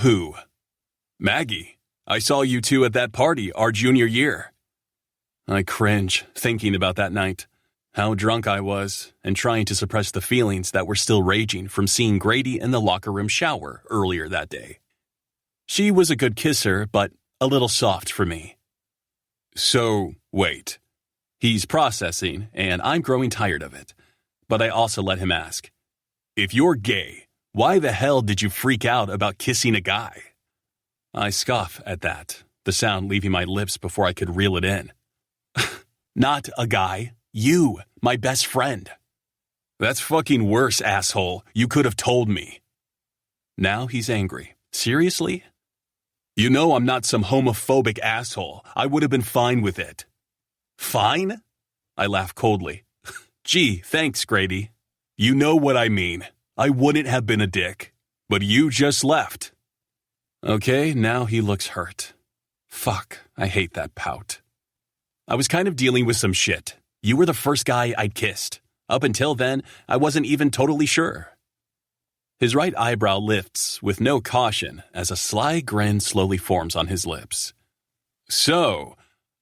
Who? Maggie. I saw you two at that party our junior year. I cringe, thinking about that night. How drunk I was, and trying to suppress the feelings that were still raging from seeing Grady in the locker room shower earlier that day. She was a good kisser, but a little soft for me. So, wait. He's processing, and I'm growing tired of it. But I also let him ask, if you're gay, why the hell did you freak out about kissing a guy? I scoff at that, the sound leaving my lips before I could reel it in. Not a guy. You, my best friend. That's fucking worse, asshole. You could have told me. Now he's angry. Seriously? You know I'm not some homophobic asshole. I would have been fine with it. Fine? I laugh coldly. Gee, thanks, Grady. You know what I mean. I wouldn't have been a dick. But you just left. Okay, now he looks hurt. Fuck, I hate that pout. I was kind of dealing with some shit. You were the first guy I'd kissed. Up until then, I wasn't even totally sure. His right eyebrow lifts with no caution as a sly grin slowly forms on his lips. So,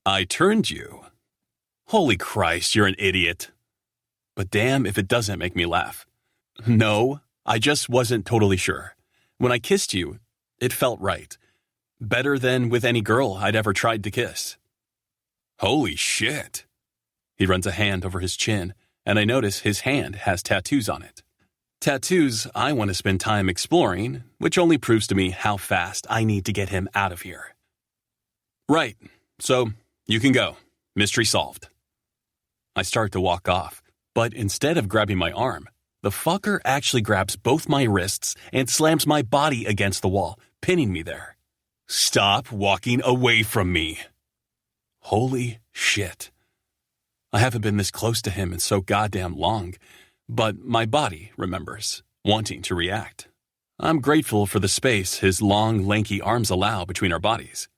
I turned you. Holy Christ, you're an idiot. But damn if it doesn't make me laugh. No, I just wasn't totally sure. When I kissed you, it felt right. Better than with any girl I'd ever tried to kiss. Holy shit. He runs a hand over his chin, and I notice his hand has tattoos on it. Tattoos I want to spend time exploring, which only proves to me how fast I need to get him out of here. Right, so you can go. Mystery solved. I start to walk off, but instead of grabbing my arm, the fucker actually grabs both my wrists and slams my body against the wall, pinning me there. Stop walking away from me. Holy shit. I haven't been this close to him in so goddamn long, but my body remembers, wanting to react. I'm grateful for the space his long, lanky arms allow between our bodies.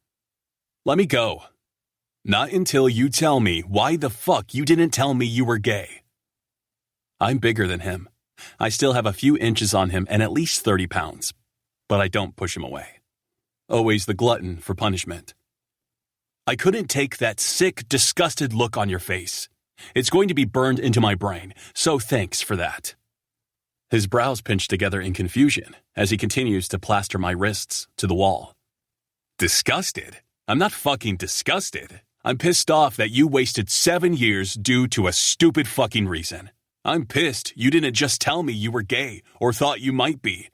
Let me go. Not until you tell me why the fuck you didn't tell me you were gay. I'm bigger than him. I still have a few inches on him and at least 30 pounds, but I don't push him away. Always the glutton for punishment. I couldn't take that sick, disgusted look on your face. It's going to be burned into my brain, so thanks for that. His brows pinch together in confusion as he continues to plaster my wrists to the wall. Disgusted? I'm not fucking disgusted. I'm pissed off that you wasted 7 years due to a stupid fucking reason. I'm pissed you didn't just tell me you were gay or thought you might be.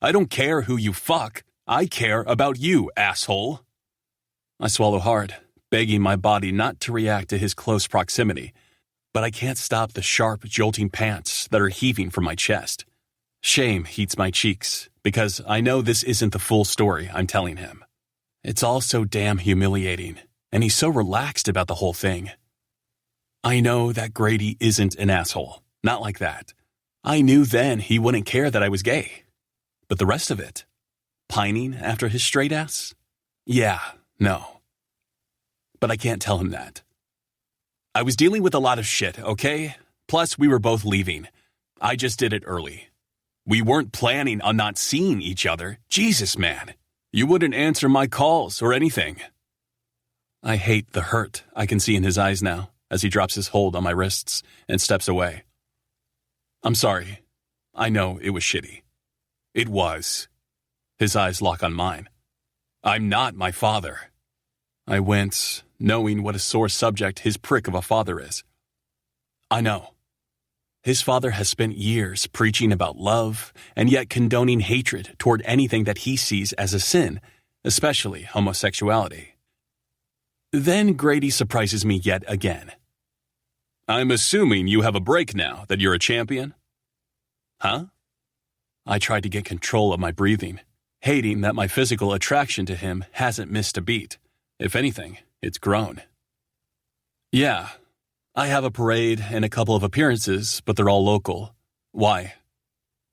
I don't care who you fuck. I care about you, asshole. I swallow hard, begging my body not to react to his close proximity, but I can't stop the sharp, jolting pants that are heaving from my chest. Shame heats my cheeks because I know this isn't the full story I'm telling him. It's all so damn humiliating, and he's so relaxed about the whole thing. I know that Grady isn't an asshole. Not like that. I knew then he wouldn't care that I was gay. But the rest of it? Pining after his straight ass? Yeah, no. But I can't tell him that. I was dealing with a lot of shit, okay? Plus, we were both leaving. I just did it early. We weren't planning on not seeing each other. Jesus, man. You wouldn't answer my calls or anything. I hate the hurt I can see in his eyes now as he drops his hold on my wrists and steps away. I'm sorry. I know it was shitty. It was. His eyes lock on mine. I'm not my father. I wince, knowing what a sore subject his prick of a father is. I know. His father has spent years preaching about love and yet condoning hatred toward anything that he sees as a sin, especially homosexuality. Then Grady surprises me yet again. I'm assuming you have a break now that you're a champion? Huh? I tried to get control of my breathing, hating that my physical attraction to him hasn't missed a beat. If anything, it's grown. Yeah, I have a parade and a couple of appearances, but they're all local. Why?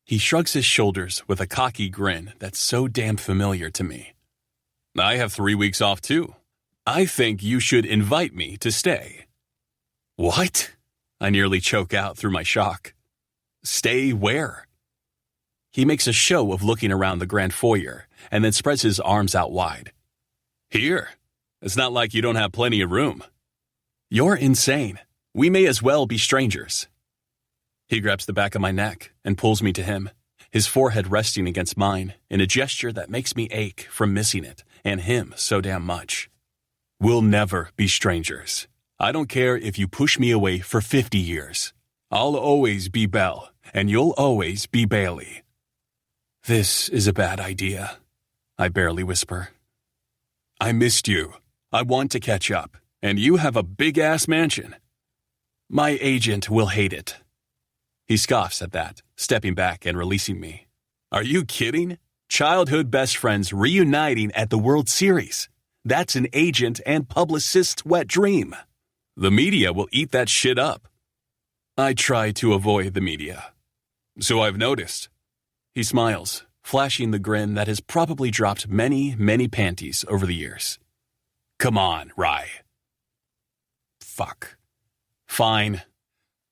He shrugs his shoulders with a cocky grin that's so damn familiar to me. I have 3 weeks off too. I think you should invite me to stay. What? I nearly choke out through my shock. Stay where? He makes a show of looking around the grand foyer and then spreads his arms out wide. Here. It's not like you don't have plenty of room. You're insane. We may as well be strangers. He grabs the back of my neck and pulls me to him, his forehead resting against mine in a gesture that makes me ache from missing it and him so damn much. We'll never be strangers. I don't care if you push me away for 50 years. I'll always be Belle, and you'll always be Bailey. This is a bad idea, I barely whisper. I missed you. I want to catch up, and you have a big-ass mansion. My agent will hate it. He scoffs at that, stepping back and releasing me. Are you kidding? Childhood best friends reuniting at the World Series. That's an agent and publicist's wet dream. The media will eat that shit up. I try to avoid the media. So I've noticed. He smiles, flashing the grin that has probably dropped many, many panties over the years. Come on, Rye. Fuck. Fine.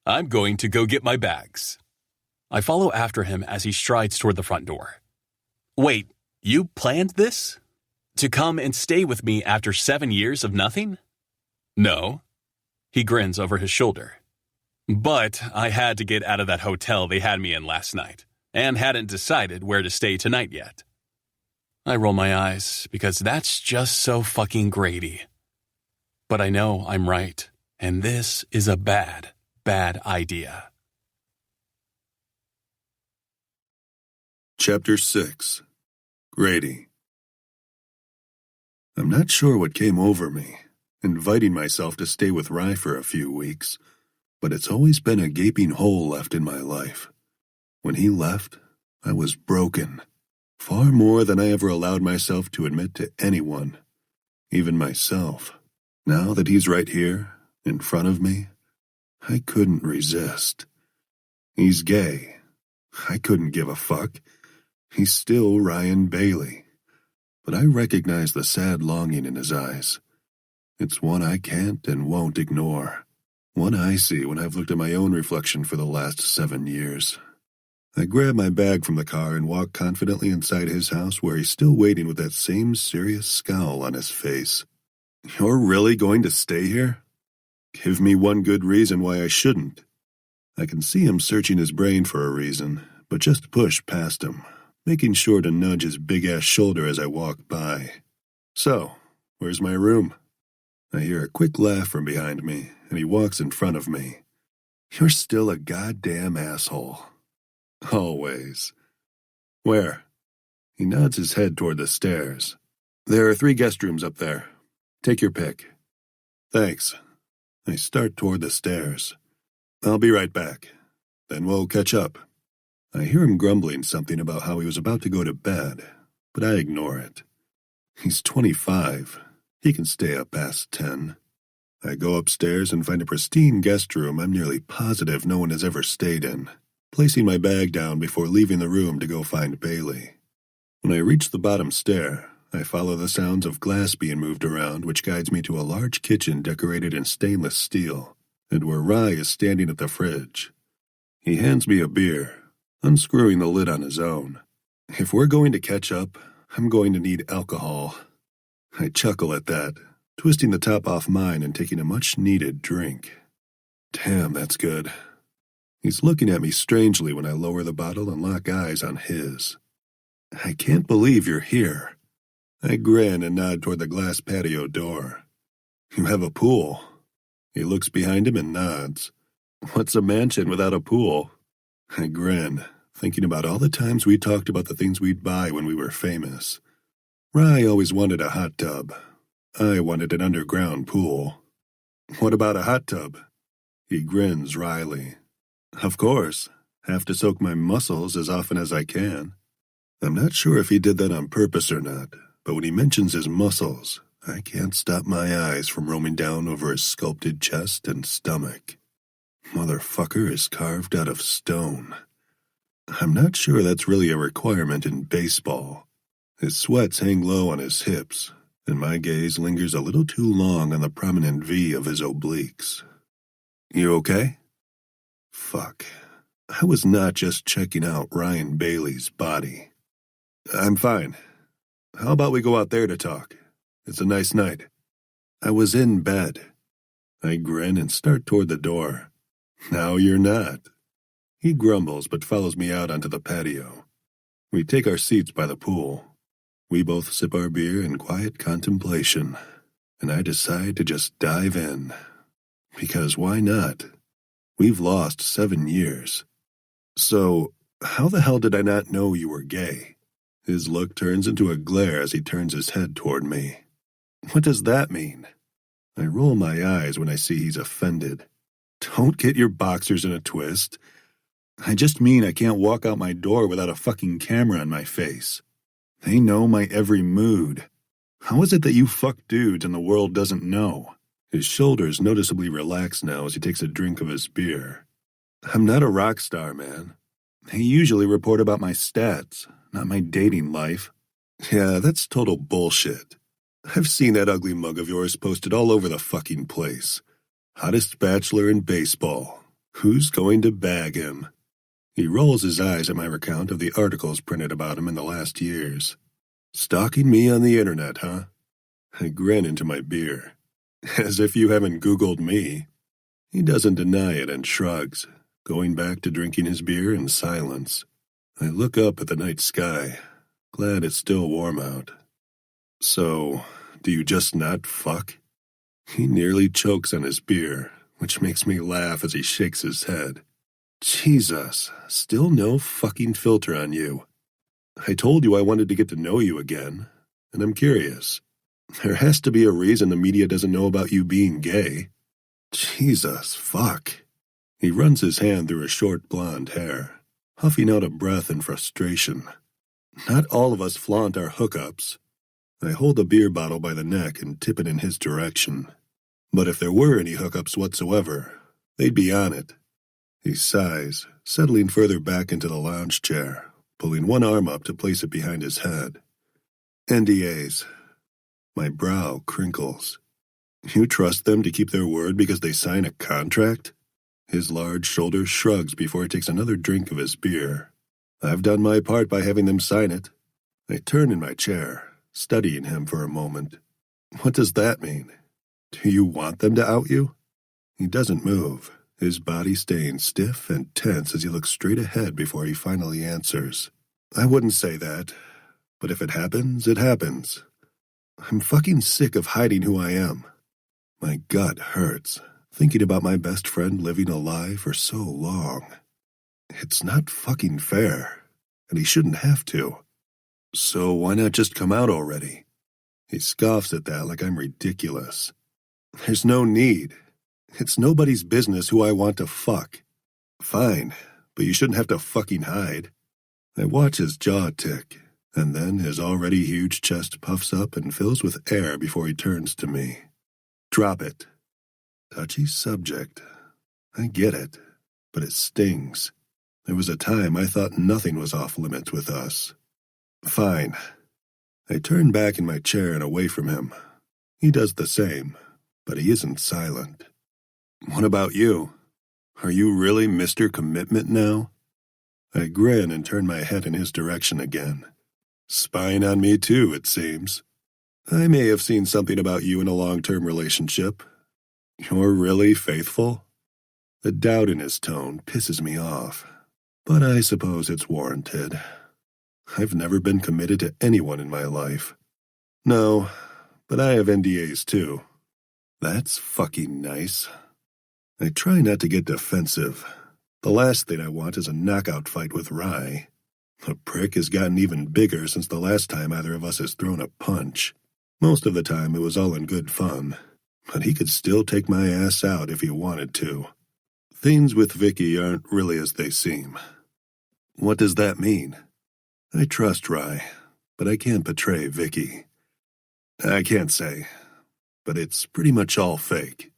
I'm going to go get my bags. I follow after him as he strides toward the front door. Wait, you planned this? To come and stay with me after 7 years of nothing? No. He grins over his shoulder. But I had to get out of that hotel they had me in last night, and hadn't decided where to stay tonight yet. I roll my eyes, because that's just so fucking Grady. But I know I'm right, and this is a bad, bad idea. Chapter 6. Grady. I'm not sure what came over me, inviting myself to stay with Rye for a few weeks, but it's always been a gaping hole left in my life. When he left, I was broken, far more than I ever allowed myself to admit to anyone, even myself. Now that he's right here, in front of me, I couldn't resist. He's gay. I couldn't give a fuck. He's still Ryan Bailey. But I recognize the sad longing in his eyes. It's one I can't and won't ignore. One I see when I've looked at my own reflection for the last 7 years. I grab my bag from the car and walk confidently inside his house where he's still waiting with that same serious scowl on his face. You're really going to stay here? Give me one good reason why I shouldn't. I can see him searching his brain for a reason, but just push past him, making sure to nudge his big-ass shoulder as I walk by. So, where's my room? I hear a quick laugh from behind me, and he walks in front of me. You're still a goddamn asshole. Always. Where? He nods his head toward the stairs. There are 3 guest rooms up there. Take your pick. Thanks. I start toward the stairs. I'll be right back. Then we'll catch up. I hear him grumbling something about how he was about to go to bed, but I ignore it. He's 25. He can stay up past 10. I go upstairs and find a pristine guest room I'm nearly positive no one has ever stayed in, placing my bag down before leaving the room to go find Bailey. When I reach the bottom stair, I follow the sounds of glass being moved around, which guides me to a large kitchen decorated in stainless steel, and where Rye is standing at the fridge. He hands me a beer, unscrewing the lid on his own. If we're going to catch up, I'm going to need alcohol. I chuckle at that, twisting the top off mine and taking a much-needed drink. Damn, that's good. He's looking at me strangely when I lower the bottle and lock eyes on his. I can't believe you're here. I grin and nod toward the glass patio door. You have a pool. He looks behind him and nods. What's a mansion without a pool? I grin, thinking about all the times we talked about the things we'd buy when we were famous. Rye always wanted a hot tub. I wanted an underground pool. What about a hot tub? He grins wryly. Of course. Have to soak my muscles as often as I can. I'm not sure if he did that on purpose or not, but when he mentions his muscles, I can't stop my eyes from roaming down over his sculpted chest and stomach. Motherfucker is carved out of stone. I'm not sure that's really a requirement in baseball. His sweats hang low on his hips, and my gaze lingers a little too long on the prominent V of his obliques. You okay? Fuck. I was not just checking out Ryan Bailey's body. I'm fine. How about we go out there to talk? It's a nice night. I was in bed. I grin and start toward the door. Now you're not. He grumbles but follows me out onto the patio. We take our seats by the pool. We both sip our beer in quiet contemplation, and I decide to just dive in. Because why not? We've lost 7 years. So, how the hell did I not know you were gay? His look turns into a glare as he turns his head toward me. What does that mean? I roll my eyes when I see he's offended. Don't get your boxers in a twist. I just mean I can't walk out my door without a fucking camera on my face. They know my every mood. How is it that you fuck dudes and the world doesn't know? His shoulders noticeably relax now as he takes a drink of his beer. I'm not a rock star, man. They usually report about my stats, not my dating life. Yeah, that's total bullshit. I've seen that ugly mug of yours posted all over the fucking place. Hottest bachelor in baseball. Who's going to bag him? He rolls his eyes at my recount of the articles printed about him in the last years. Stalking me on the internet, huh? I grin into my beer. As if you haven't Googled me. He doesn't deny it and shrugs, going back to drinking his beer in silence. I look up at the night sky, glad it's still warm out. So, do you just not fuck? He nearly chokes on his beer, which makes me laugh as he shakes his head. Jesus, still no fucking filter on you. I told you I wanted to get to know you again, and I'm curious. There has to be a reason the media doesn't know about you being gay. Jesus, fuck. He runs his hand through his short blonde hair, huffing out a breath in frustration. Not all of us flaunt our hookups. I hold the beer bottle by the neck and tip it in his direction. But if there were any hookups whatsoever, they'd be on it. He sighs, settling further back into the lounge chair, pulling one arm up to place it behind his head. NDAs. My brow crinkles. You trust them to keep their word because they sign a contract? His large shoulders shrugs before he takes another drink of his beer. I've done my part by having them sign it. I turn in my chair, studying him for a moment. What does that mean? Do you want them to out you? He doesn't move, his body staying stiff and tense as he looks straight ahead before he finally answers. I wouldn't say that, but if it happens, it happens. I'm fucking sick of hiding who I am. My gut hurts, thinking about my best friend living a lie for so long. It's not fucking fair, and he shouldn't have to. So why not just come out already? He scoffs at that like I'm ridiculous. There's no need. It's nobody's business who I want to fuck. Fine, but you shouldn't have to fucking hide. I watch his jaw tick, and then his already huge chest puffs up and fills with air before he turns to me. Drop it. Touchy subject. I get it, but it stings. There was a time I thought nothing was off limits with us. Fine. I turn back in my chair and away from him. He does the same, but he isn't silent. What about you? Are you really Mr. Commitment now? I grin and turn my head in his direction again. Spying on me too, it seems. I may have seen something about you in a long-term relationship. You're really faithful? The doubt in his tone pisses me off, but I suppose it's warranted. I've never been committed to anyone in my life. No, but I have NDAs too. That's fucking nice. I try not to get defensive. The last thing I want is a knockout fight with Rye. The prick has gotten even bigger since the last time either of us has thrown a punch. Most of the time it was all in good fun, but he could still take my ass out if he wanted to. Things with Vicky aren't really as they seem. What does that mean? I trust Rye, but I can't betray Vicky. I can't say, but it's pretty much all fake.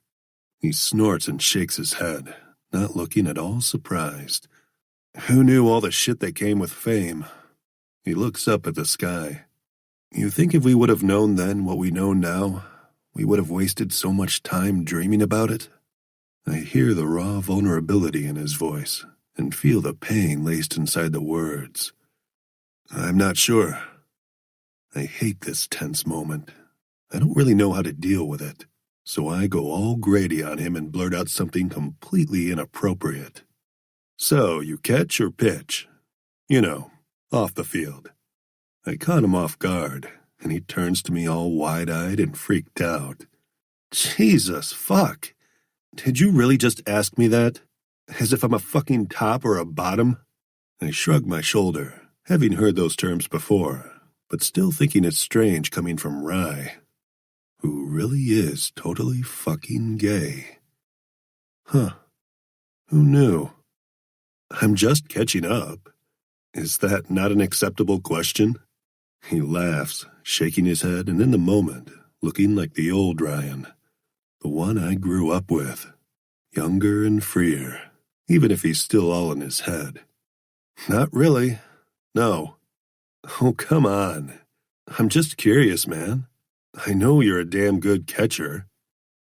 He snorts and shakes his head, not looking at all surprised. Who knew all the shit that came with fame? He looks up at the sky. You think if we would have known then what we know now, we would have wasted so much time dreaming about it? I hear the raw vulnerability in his voice and feel the pain laced inside the words. I'm not sure. I hate this tense moment. I don't really know how to deal with it, so I go all Grady on him and blurt out something completely inappropriate. So, you catch or pitch? You know, off the field. I caught him off guard, and he turns to me all wide-eyed and freaked out. Jesus, fuck. Did you really just ask me that? As if I'm a fucking top or a bottom? I shrug my shoulder, having heard those terms before, but still thinking it's strange coming from Rye, who really is totally fucking gay. Huh. Who knew? I'm just catching up. Is that not an acceptable question? He laughs, shaking his head and in the moment, looking like the old Ryan. The one I grew up with. Younger and freer, even if he's still all in his head. Not really. No. Oh, come on. I'm just curious, man. I know you're a damn good catcher.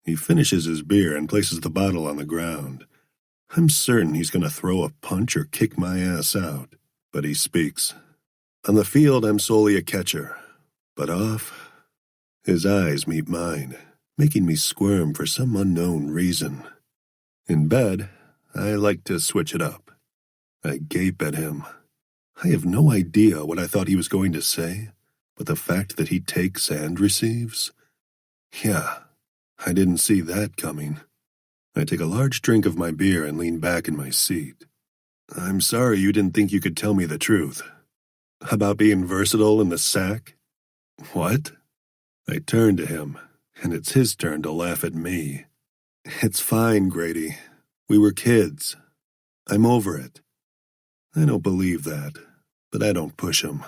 He finishes his beer and places the bottle on the ground. I'm certain he's going to throw a punch or kick my ass out. But he speaks. On the field, I'm solely a catcher. But off, his eyes meet mine, making me squirm for some unknown reason. In bed, I like to switch it up. I gape at him. I have no idea what I thought he was going to say, but the fact that he takes and receives? Yeah, I didn't see that coming. I take a large drink of my beer and lean back in my seat. I'm sorry you didn't think you could tell me the truth. About being versatile in the sack? What? I turn to him, and it's his turn to laugh at me. It's fine, Grady. We were kids. I'm over it. I don't believe that, but I don't push him.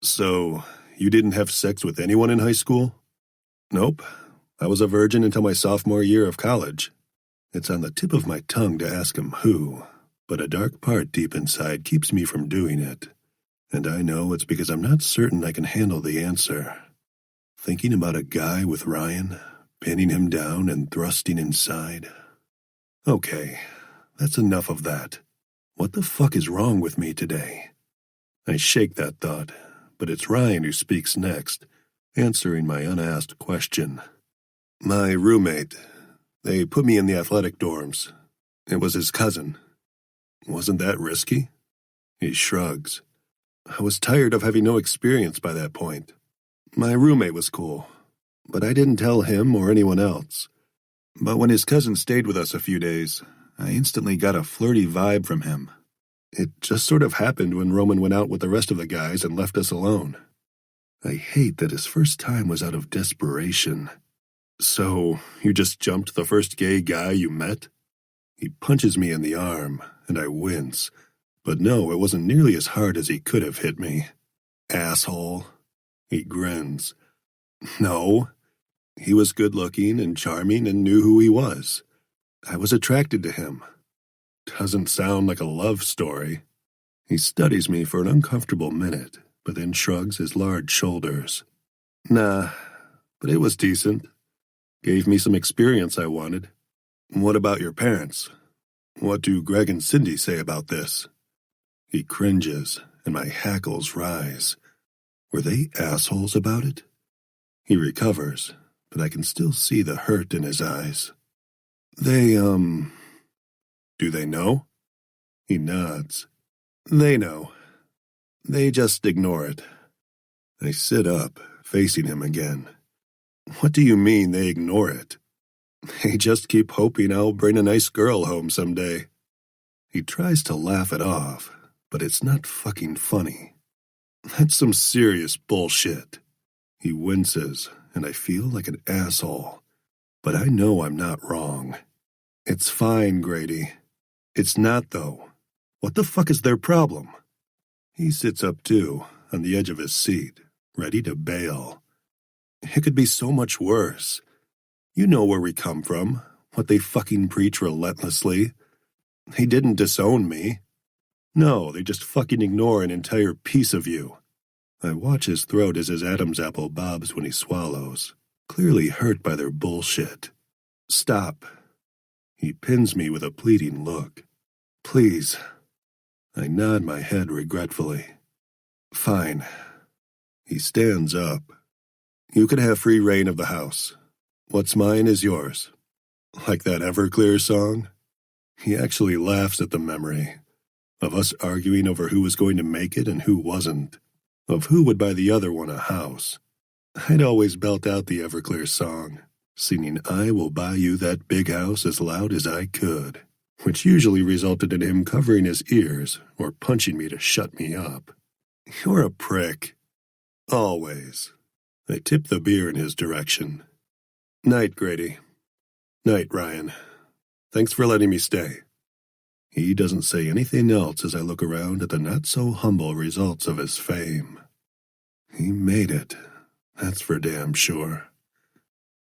So, you didn't have sex with anyone in high school? Nope. I was a virgin until my sophomore year of college. It's on the tip of my tongue to ask him who, but a dark part deep inside keeps me from doing it. And I know it's because I'm not certain I can handle the answer. Thinking about a guy with Ryan, pinning him down and thrusting inside. Okay, that's enough of that. What the fuck is wrong with me today? I shake that thought, but it's Ryan who speaks next, answering my unasked question. My roommate, they put me in the athletic dorms. It was his cousin. Wasn't that risky? He shrugs. I was tired of having no experience by that point. My roommate was cool, but I didn't tell him or anyone else. But when his cousin stayed with us a few days, I instantly got a flirty vibe from him. It just sort of happened when Roman went out with the rest of the guys and left us alone. I hate that his first time was out of desperation. So, you just jumped the first gay guy you met? He punches me in the arm, and I wince. But no, it wasn't nearly as hard as he could have hit me. Asshole. He grins. No. He was good-looking and charming and knew who he was. I was attracted to him. Doesn't sound like a love story. He studies me for an uncomfortable minute, but then shrugs his large shoulders. Nah, but it was decent. Gave me some experience I wanted. What about your parents? What do Greg and Cindy say about this? He cringes, and my hackles rise. Were they assholes about it? He recovers, but I can still see the hurt in his eyes. Do they know? He nods. They know. They just ignore it. I sit up, facing him again. What do you mean they ignore it? They just keep hoping I'll bring a nice girl home someday. He tries to laugh it off, but it's not fucking funny. That's some serious bullshit. He winces, and I feel like an asshole. But I know I'm not wrong. It's fine, Grady. It's not, though. What the fuck is their problem? He sits up too, on the edge of his seat, ready to bail. It could be so much worse. You know where we come from, what they fucking preach relentlessly. They didn't disown me. No, they just fucking ignore an entire piece of you. I watch his throat as his Adam's apple bobs when he swallows, clearly hurt by their bullshit. Stop. He pins me with a pleading look. Please. I nod my head regretfully. Fine. He stands up. You can have free reign of the house. What's mine is yours. Like that Everclear song? He actually laughs at the memory of us arguing over who was going to make it and who wasn't, of who would buy the other one a house. I'd always belt out the Everclear song, singing I Will Buy You That Big House as loud as I could, which usually resulted in him covering his ears or punching me to shut me up. You're a prick. Always. I tip the beer in his direction. Night, Grady. Night, Ryan. Thanks for letting me stay. He doesn't say anything else as I look around at the not-so-humble results of his fame. He made it, that's for damn sure.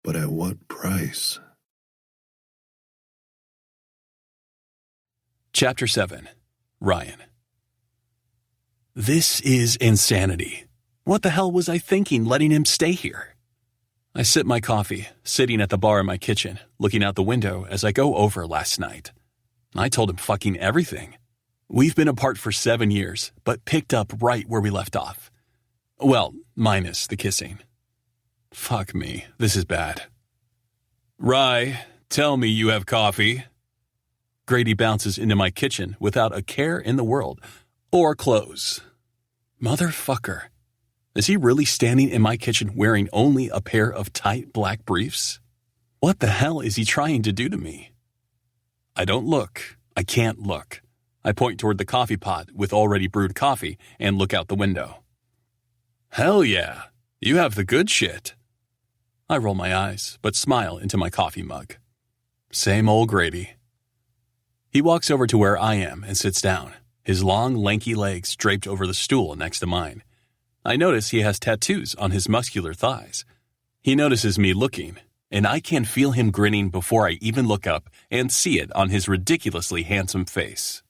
But at what price? Chapter 7. Ryan. This is insanity. What the hell was I thinking letting him stay here? I sip my coffee, sitting at the bar in my kitchen, looking out the window as I go over last night. I told him fucking everything. We've been apart for 7 years, but picked up right where we left off. Well, minus the kissing. Fuck me, this is bad. Rye, tell me you have coffee. Grady bounces into my kitchen without a care in the world. Or clothes. Motherfucker. Is he really standing in my kitchen wearing only a pair of tight black briefs? What the hell is he trying to do to me? I don't look. I can't look. I point toward the coffee pot with already brewed coffee and look out the window. Hell yeah, you have the good shit. I roll my eyes, but smile into my coffee mug. Same old Grady. He walks over to where I am and sits down, his long, lanky legs draped over the stool next to mine. I notice he has tattoos on his muscular thighs. He notices me looking, and I can feel him grinning before I even look up and see it on his ridiculously handsome face.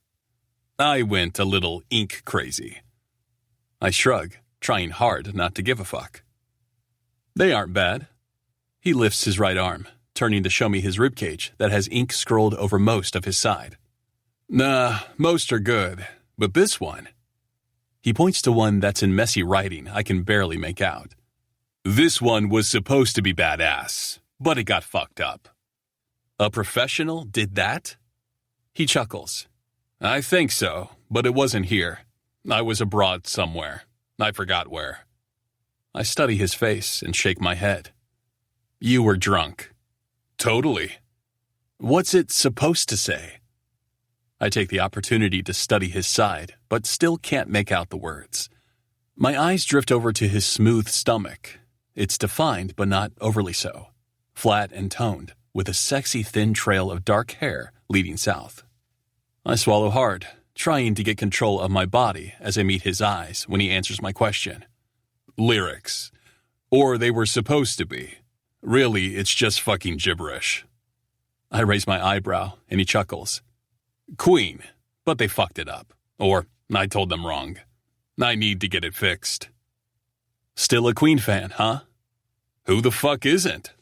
I went a little ink crazy. I shrug, trying hard not to give a fuck. They aren't bad. He lifts his right arm, turning to show me his ribcage that has ink scrolled over most of his side. Nah, most are good, but this one... He points to one that's in messy writing I can barely make out. This one was supposed to be badass, but it got fucked up. A professional did that? He chuckles. I think so, but it wasn't here. I was abroad somewhere. I forgot where. I study his face and shake my head. You were drunk. Totally. What's it supposed to say? I take the opportunity to study his side, but still can't make out the words. My eyes drift over to his smooth stomach. It's defined, but not overly so. Flat and toned, with a sexy thin trail of dark hair leading south. I swallow hard, trying to get control of my body as I meet his eyes when he answers my question. Lyrics. Or they were supposed to be. Really, it's just fucking gibberish. I raise my eyebrow, and he chuckles. Queen, but they fucked it up. Or, I told them wrong. I need to get it fixed. Still a Queen fan, huh? Who the fuck isn't?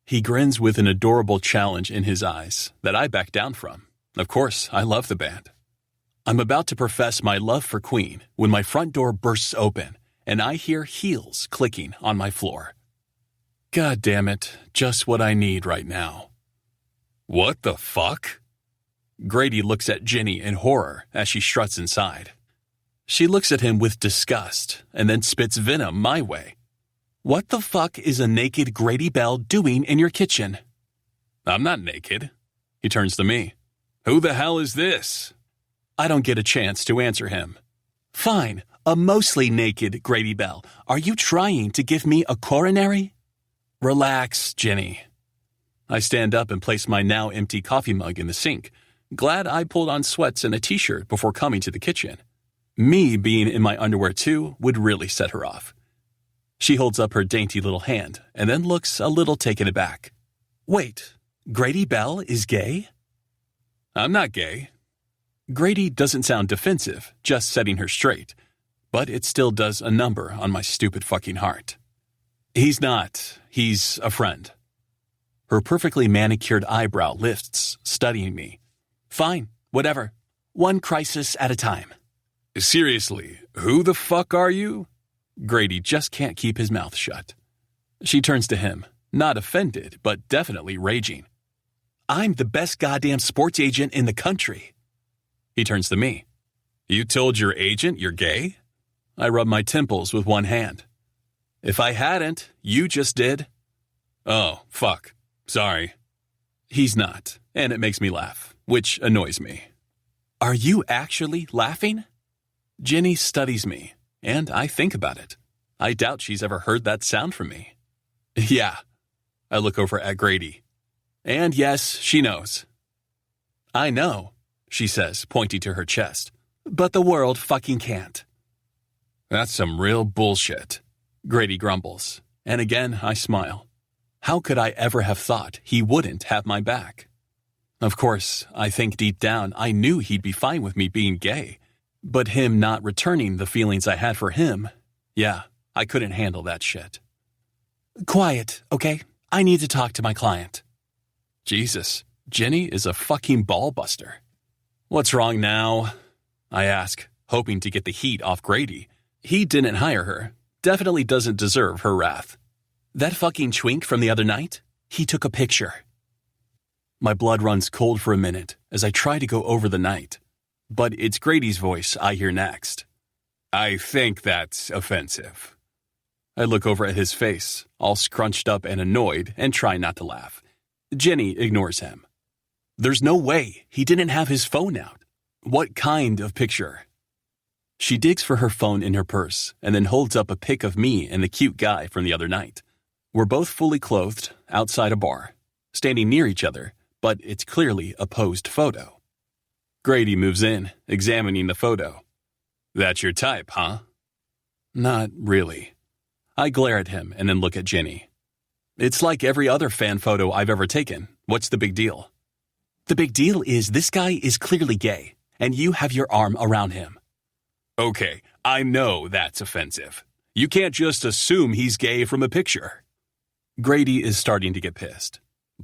He grins with an adorable challenge in his eyes that I back down from. Of course, I love the band. I'm about to profess my love for Queen when my front door bursts open and I hear heels clicking on my floor. God damn it, just what I need right now. What the fuck? Grady looks at Ginny in horror as she struts inside. She looks at him with disgust and then spits venom my way. What the fuck is a naked Grady Bell doing in your kitchen? I'm not naked. He turns to me. Who the hell is this? I don't get a chance to answer him. Fine, a mostly naked Grady Bell. Are you trying to give me a coronary? Relax, Ginny. I stand up and place my now empty coffee mug in the sink. Glad I pulled on sweats and a t-shirt before coming to the kitchen. Me being in my underwear too would really set her off. She holds up her dainty little hand and then looks a little taken aback. Wait, Grady Bell is gay? I'm not gay. Grady doesn't sound defensive, just setting her straight, but it still does a number on my stupid fucking heart. He's not. He's a friend. Her perfectly manicured eyebrow lifts, studying me. Fine, whatever. One crisis at a time. Seriously, who the fuck are you? Grady just can't keep his mouth shut. She turns to him, not offended, but definitely raging. I'm the best goddamn sports agent in the country. He turns to me. You told your agent you're gay? I rub my temples with one hand. If I hadn't, you just did. Oh, fuck. Sorry. He's not, and it makes me laugh, which annoys me. Are you actually laughing? Ginny studies me, and I think about it. I doubt she's ever heard that sound from me. Yeah. I look over at Grady. And yes, she knows. I know, she says, pointing to her chest. But the world fucking can't. That's some real bullshit, Grady grumbles. And again, I smile. How could I ever have thought he wouldn't have my back? Of course, I think deep down I knew he'd be fine with me being gay. But him not returning the feelings I had for him, yeah, I couldn't handle that shit. Quiet, okay? I need to talk to my client. Jesus, Jenny is a fucking ball-buster. What's wrong now? I ask, hoping to get the heat off Grady. He didn't hire her. Definitely doesn't deserve her wrath. That fucking twink from the other night? He took a picture. My blood runs cold for a minute as I try to go over the night. But it's Grady's voice I hear next. I think that's offensive. I look over at his face, all scrunched up and annoyed, and try not to laugh. Jenny ignores him. There's no way he didn't have his phone out. What kind of picture? She digs for her phone in her purse and then holds up a pic of me and the cute guy from the other night. We're both fully clothed, outside a bar, standing near each other, but it's clearly a posed photo. Grady moves in, examining the photo. That's your type, huh? Not really. I glare at him and then look at Jenny. It's like every other fan photo I've ever taken. What's the big deal? The big deal is this guy is clearly gay, and you have your arm around him. Okay, I know that's offensive. You can't just assume he's gay from a picture. Grady is starting to get pissed,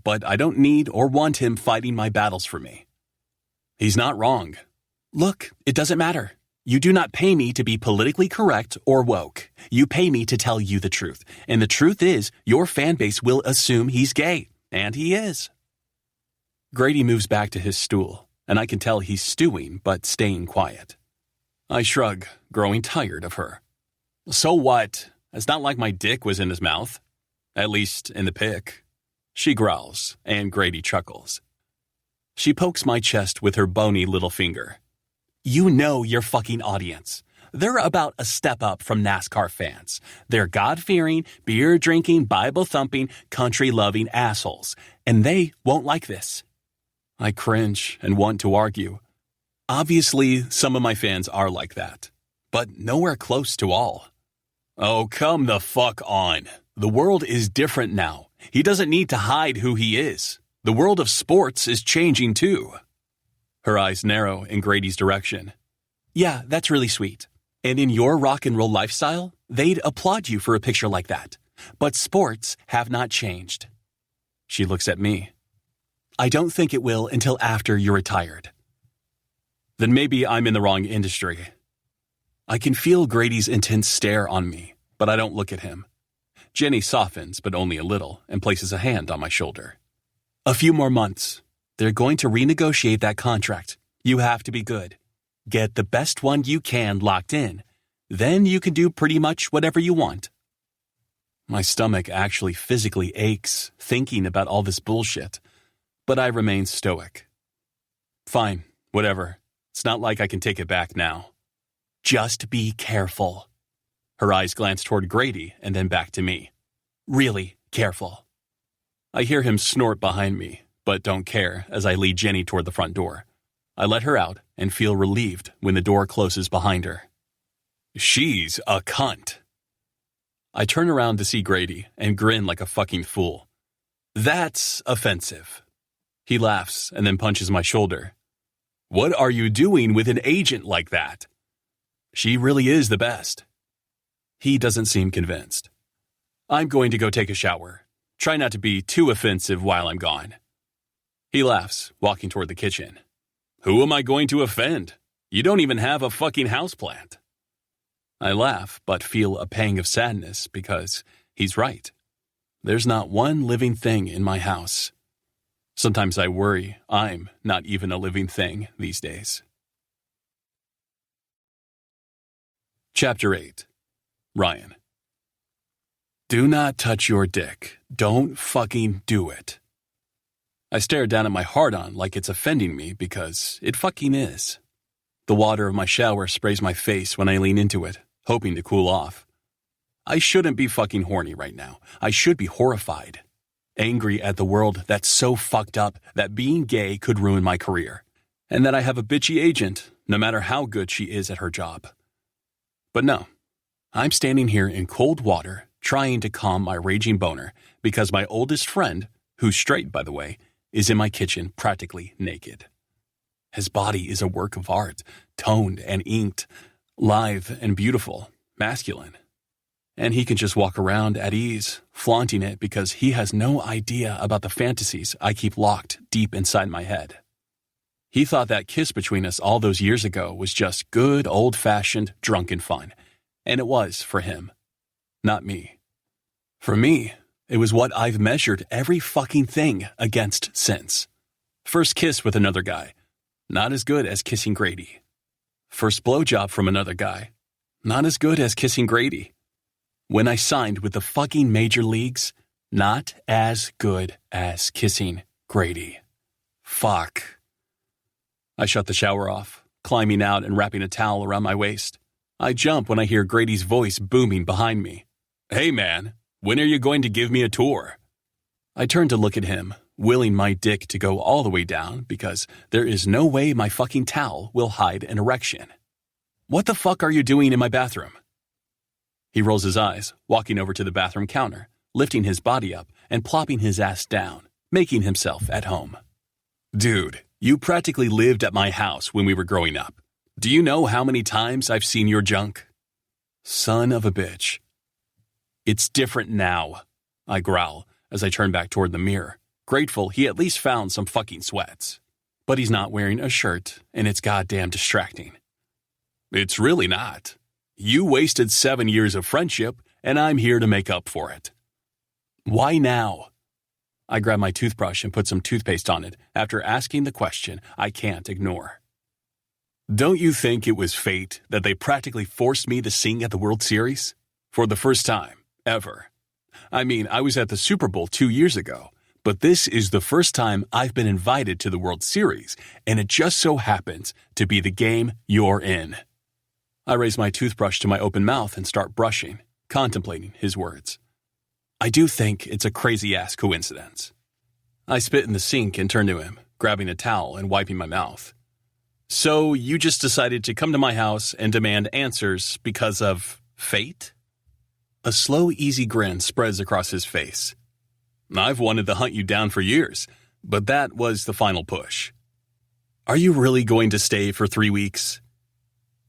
but I don't need or want him fighting my battles for me. He's not wrong. Look, it doesn't matter. You do not pay me to be politically correct or woke. You pay me to tell you the truth. And the truth is, your fan base will assume he's gay. And he is. Grady moves back to his stool, and I can tell he's stewing but staying quiet. I shrug, growing tired of her. So what? It's not like my dick was in his mouth. At least in the pic. She growls, and Grady chuckles. She pokes my chest with her bony little finger. You know your fucking audience. They're about a step up from NASCAR fans. They're God-fearing, beer-drinking, Bible-thumping, country-loving assholes. And they won't like this. I cringe and want to argue. Obviously, some of my fans are like that. But nowhere close to all. Oh, come the fuck on. The world is different now. He doesn't need to hide who he is. The world of sports is changing too. Her eyes narrow in Grady's direction. Yeah, that's really sweet. And in your rock and roll lifestyle, they'd applaud you for a picture like that. But sports have not changed. She looks at me. I don't think it will until after you're retired. Then maybe I'm in the wrong industry. I can feel Grady's intense stare on me, but I don't look at him. Jenny softens, but only a little, and places a hand on my shoulder. A few more months. They're going to renegotiate that contract. You have to be good. Get the best one you can locked in. Then you can do pretty much whatever you want. My stomach actually physically aches thinking about all this bullshit, but I remain stoic. Fine, whatever. It's not like I can take it back now. Just be careful. Her eyes glance toward Grady and then back to me. Really careful. I hear him snort behind me, but don't care as I lead Jenny toward the front door. I let her out and feel relieved when the door closes behind her. She's a cunt. I turn around to see Grady and grin like a fucking fool. That's offensive. He laughs and then punches my shoulder. What are you doing with an agent like that? She really is the best. He doesn't seem convinced. I'm going to go take a shower. Try not to be too offensive while I'm gone. He laughs, walking toward the kitchen. Who am I going to offend? You don't even have a fucking houseplant. I laugh, but feel a pang of sadness because he's right. There's not one living thing in my house. Sometimes I worry I'm not even a living thing these days. Chapter 8. Ryan. Do not touch your dick. Don't fucking do it. I stare down at my hard-on like it's offending me because it fucking is. The water of my shower sprays my face when I lean into it, hoping to cool off. I shouldn't be fucking horny right now. I should be horrified. Angry at the world that's so fucked up that being gay could ruin my career. And that I have a bitchy agent, no matter how good she is at her job. But no, I'm standing here in cold water trying to calm my raging boner because my oldest friend, who's straight by the way, is in my kitchen practically naked. His body is a work of art, toned and inked, lithe and beautiful, masculine. And he can just walk around at ease, flaunting it because he has no idea about the fantasies I keep locked deep inside my head. He thought that kiss between us all those years ago was just good old-fashioned drunken fun, and it was for him, not me. For me, it was what I've measured every fucking thing against since. First kiss with another guy, not as good as kissing Grady. First blowjob from another guy, not as good as kissing Grady. When I signed with the fucking major leagues, not as good as kissing Grady. Fuck. I shut the shower off, climbing out and wrapping a towel around my waist. I jump when I hear Grady's voice booming behind me. Hey man, when are you going to give me a tour? I turn to look at him, willing my dick to go all the way down because there is no way my fucking towel will hide an erection. What the fuck are you doing in my bathroom? He rolls his eyes, walking over to the bathroom counter, lifting his body up and plopping his ass down, making himself at home. Dude, you practically lived at my house when we were growing up. Do you know how many times I've seen your junk? Son of a bitch. It's different now, I growl as I turn back toward the mirror, grateful he at least found some fucking sweats. But he's not wearing a shirt, and it's goddamn distracting. It's really not. You wasted 7 years of friendship, and I'm here to make up for it. Why now? I grab my toothbrush and put some toothpaste on it after asking the question I can't ignore. Don't you think it was fate that they practically forced me to sing at the World Series? For the first time, ever. I mean, I was at the Super Bowl 2 years ago, but this is the first time I've been invited to the World Series, and it just so happens to be the game you're in. I raise my toothbrush to my open mouth and start brushing, contemplating his words. I do think it's a crazy-ass coincidence. I spit in the sink and turn to him, grabbing a towel and wiping my mouth. So you just decided to come to my house and demand answers because of fate? A slow, easy grin spreads across his face. I've wanted to hunt you down for years, but that was the final push. Are you really going to stay for 3 weeks?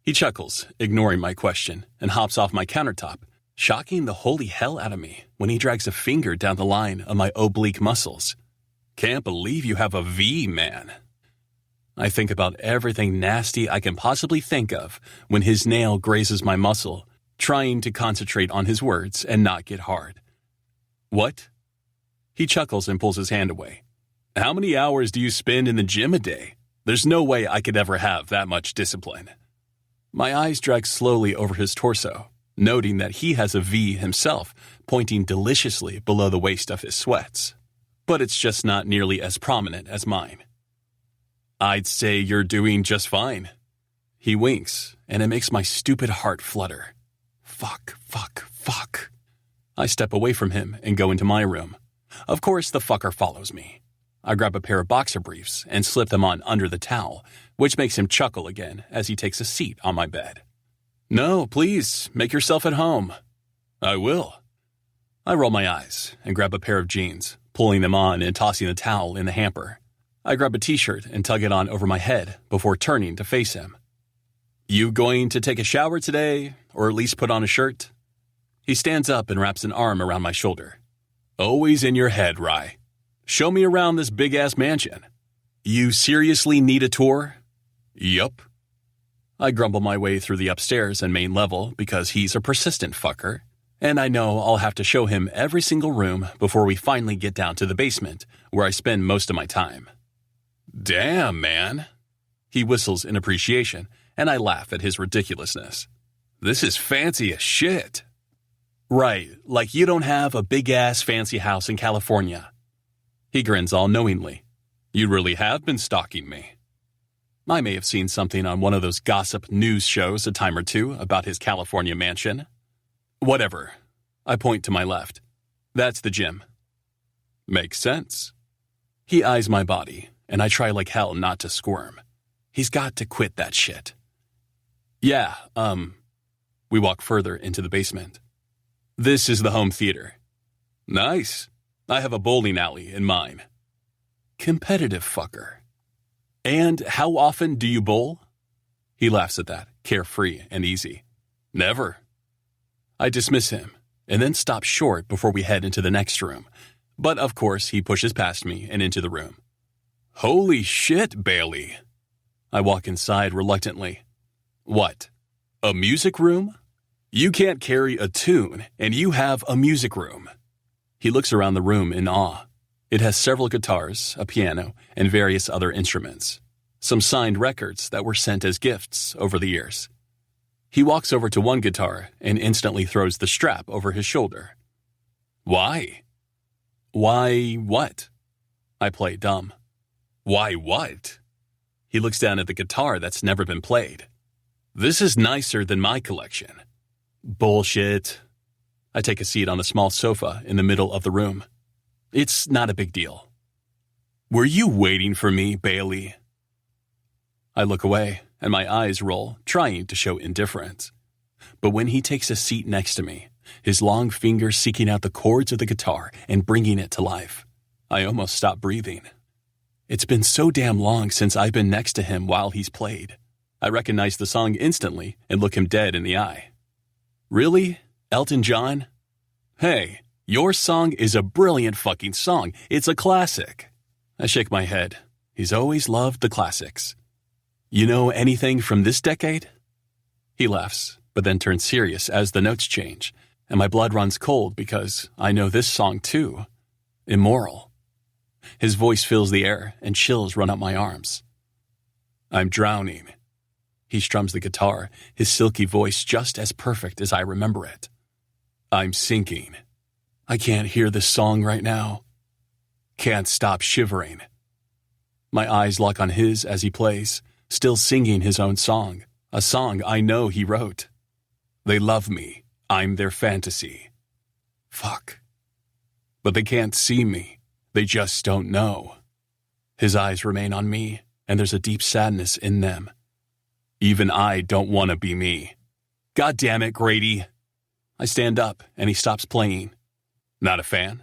He chuckles, ignoring my question, and hops off my countertop, shocking the holy hell out of me when he drags a finger down the line of my oblique muscles. Can't believe you have a V, man. I think about everything nasty I can possibly think of when his nail grazes my muscle, trying to concentrate on his words and not get hard. What? He chuckles and pulls his hand away. How many hours do you spend in the gym a day? There's no way I could ever have that much discipline. My eyes drag slowly over his torso, noting that he has a V himself, pointing deliciously below the waist of his sweats. But it's just not nearly as prominent as mine. I'd say you're doing just fine. He winks, and it makes my stupid heart flutter. Fuck. I step away from him and go into my room. Of course, the fucker follows me. I grab a pair of boxer briefs and slip them on under the towel, which makes him chuckle again as he takes a seat on my bed. No, please, make yourself at home. I will. I roll my eyes and grab a pair of jeans, pulling them on and tossing the towel in the hamper. I grab a t-shirt and tug it on over my head before turning to face him. You going to take a shower today, or at least put on a shirt? He stands up and wraps an arm around my shoulder. Always in your head, Rye. Show me around this big-ass mansion. You seriously need a tour? Yup. I grumble my way through the upstairs and main level because he's a persistent fucker, and I know I'll have to show him every single room before we finally get down to the basement, where I spend most of my time. Damn, man. He whistles in appreciation, and I laugh at his ridiculousness. This is fancy as shit. Right, like you don't have a big-ass fancy house in California. He grins all knowingly. You really have been stalking me. I may have seen something on one of those gossip news shows a time or two about his California mansion. Whatever. I point to my left. That's the gym. Makes sense. He eyes my body, and I try like hell not to squirm. He's got to quit that shit. Yeah, We walk further into the basement. This is the home theater. Nice. I have a bowling alley in mine. competitive fucker. And how often do you bowl? He laughs at that, carefree and easy. Never. I dismiss him, and then stop short before we head into the next room. But of course, he pushes past me and into the room. Holy shit, Bailey. I walk inside reluctantly. What? A music room? You can't carry a tune, and you have a music room. He looks around the room in awe. It has several guitars, a piano, and various other instruments. Some signed records that were sent as gifts over the years. He walks over to one guitar and instantly throws the strap over his shoulder. Why? Why what? I play dumb. Why what? He looks down at the guitar that's never been played. This is nicer than my collection. Bullshit. I take a seat on a small sofa in the middle of the room. It's not a big deal. Were you waiting for me, Bailey? I look away, and my eyes roll, trying to show indifference. But when he takes a seat next to me, his long fingers seeking out the chords of the guitar and bringing it to life, I almost stop breathing. It's been so damn long since I've been next to him while he's played. I recognize the song instantly and look him dead in the eye. Really? Elton John? Hey, your song is a brilliant fucking song. It's a classic. I shake my head. He's always loved the classics. You know anything from this decade? He laughs, but then turns serious as the notes change, and my blood runs cold because I know this song too. Immoral. His voice fills the air, and chills run up my arms. I'm drowning. He strums the guitar, his silky voice just as perfect as I remember it. I'm sinking. I can't hear this song right now. Can't stop shivering. My eyes lock on his as he plays, still singing his own song, a song I know he wrote. They love me. I'm their fantasy. Fuck. But they can't see me. They just don't know. His eyes remain on me, and there's a deep sadness in them. Even I don't want to be me. God damn it, Grady. I stand up, and he stops playing. Not a fan?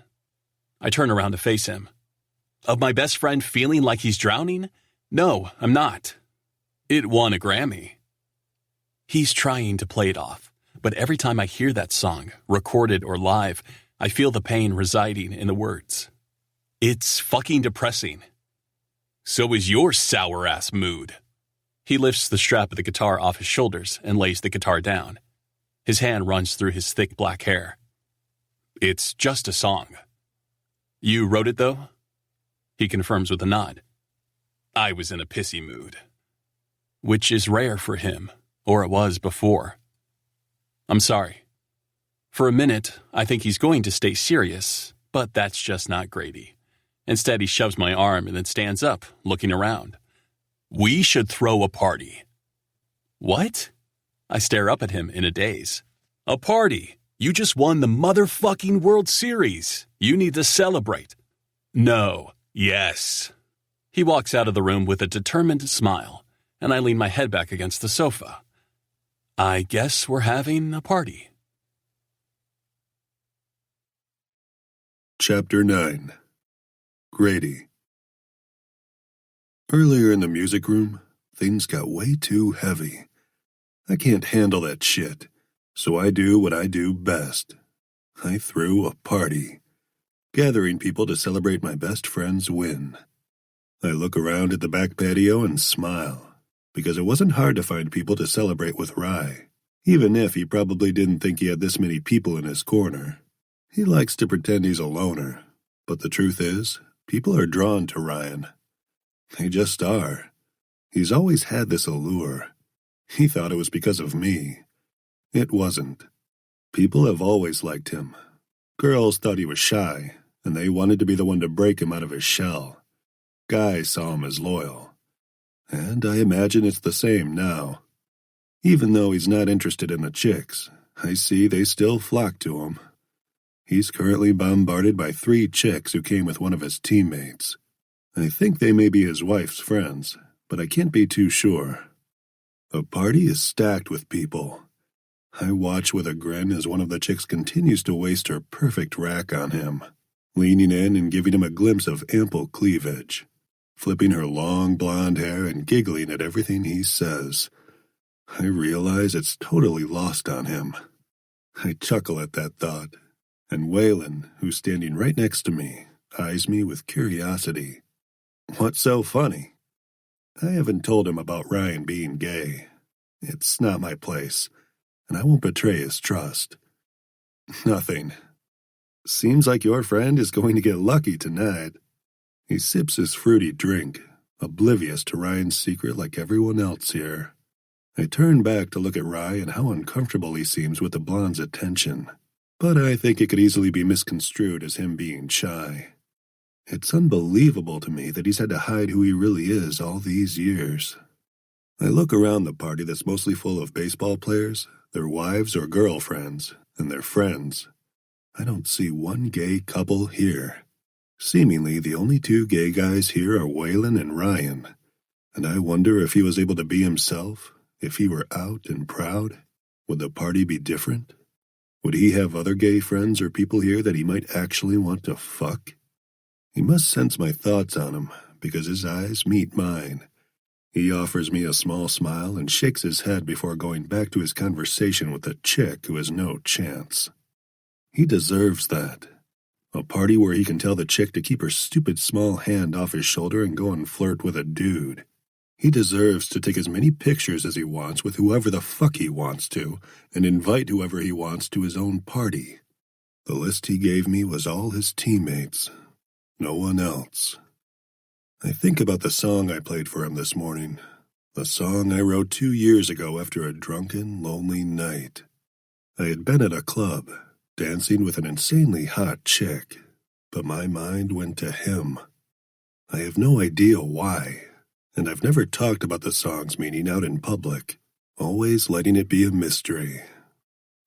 I turn around to face him. Of my best friend feeling like he's drowning? No, I'm not. It won a Grammy. He's trying to play it off, but every time I hear that song, recorded or live, I feel the pain residing in the words. It's fucking depressing. So is your sour-ass mood. He lifts the strap of the guitar off his shoulders and lays the guitar down. His hand runs through his thick black hair. It's just a song. You wrote it, though? He confirms with a nod. I was in a pissy mood. Which is rare for him, or it was before. I'm sorry. For a minute, I think he's going to stay serious, but that's just not Grady. Instead, he shoves my arm and then stands up, looking around. We should throw a party. What? I stare up at him in a daze. A party? You just won the motherfucking World Series. You need to celebrate. No. Yes. He walks out of the room with a determined smile, and I lean my head back against the sofa. I guess we're having a party. Chapter 9. Grady. Earlier in the music room, things got way too heavy. I can't handle that shit, so I do what I do best. I threw a party, gathering people to celebrate my best friend's win. I look around at the back patio and smile, because it wasn't hard to find people to celebrate with Rye, even if he probably didn't think he had this many people in his corner. He likes to pretend he's a loner, but the truth is, people are drawn to Ryan. They just are. He's always had this allure. He thought it was because of me. It wasn't. People have always liked him. Girls thought he was shy, and they wanted to be the one to break him out of his shell. Guys saw him as loyal. And I imagine it's the same now. Even though he's not interested in the chicks, I see they still flock to him. He's currently bombarded by 3 chicks who came with one of his teammates. I think they may be his wife's friends, but I can't be too sure. The party is stacked with people. I watch with a grin as one of the chicks continues to waste her perfect rack on him. leaning in and giving him a glimpse of ample cleavage, flipping her long blonde hair and giggling at everything he says. I realize it's totally lost on him. I chuckle at that thought, and Waylon, who's standing right next to me, eyes me with curiosity. What's so funny? I haven't told him about Ryan being gay. It's not my place, and I won't betray his trust. Nothing. Seems like your friend is going to get lucky tonight. He sips his fruity drink, oblivious to Ryan's secret like everyone else here. I turn back to look at Ryan and how uncomfortable he seems with the blonde's attention, but I think it could easily be misconstrued as him being shy. It's unbelievable to me that he's had to hide who he really is all these years. I look around the party that's mostly full of baseball players, their wives or girlfriends, and their friends. I don't see one gay couple here. Seemingly, the only two gay guys here are Waylon and Ryan, and I wonder if he was able to be himself, if he were out and proud. Would the party be different? Would he have other gay friends or people here that he might actually want to fuck? He must sense my thoughts on him, because his eyes meet mine. He offers me a small smile and shakes his head before going back to his conversation with a chick who has no chance. He deserves that. A party where he can tell the chick to keep her stupid small hand off his shoulder and go and flirt with a dude. He deserves to take as many pictures as he wants with whoever the fuck he wants to, and invite whoever he wants to his own party. The list he gave me was all his teammates. No one else. I think about the song I played for him this morning. The song I wrote 2 years ago after a drunken, lonely night. I had been at a club, dancing with an insanely hot chick, but my mind went to him. I have no idea why, and I've never talked about the song's meaning out in public, always letting it be a mystery.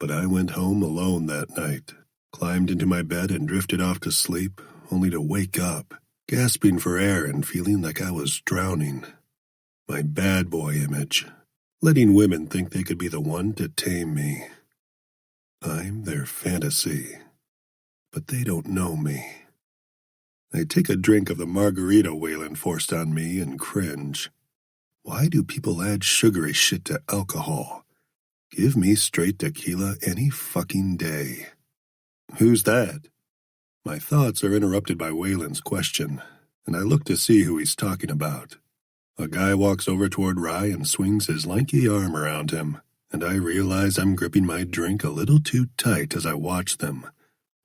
But I went home alone that night, climbed into my bed and drifted off to sleep, only to wake up, gasping for air and feeling like I was drowning. My bad boy image, letting women think they could be the one to tame me. I'm their fantasy, but they don't know me. I take a drink of the margarita Waylon forced on me and cringe. Why do people add sugary shit to alcohol? Give me straight tequila any fucking day. Who's that? My thoughts are interrupted by Waylon's question, and I look to see who he's talking about. A guy walks over toward Rye and swings his lanky arm around him, and I realize I'm gripping my drink a little too tight as I watch them,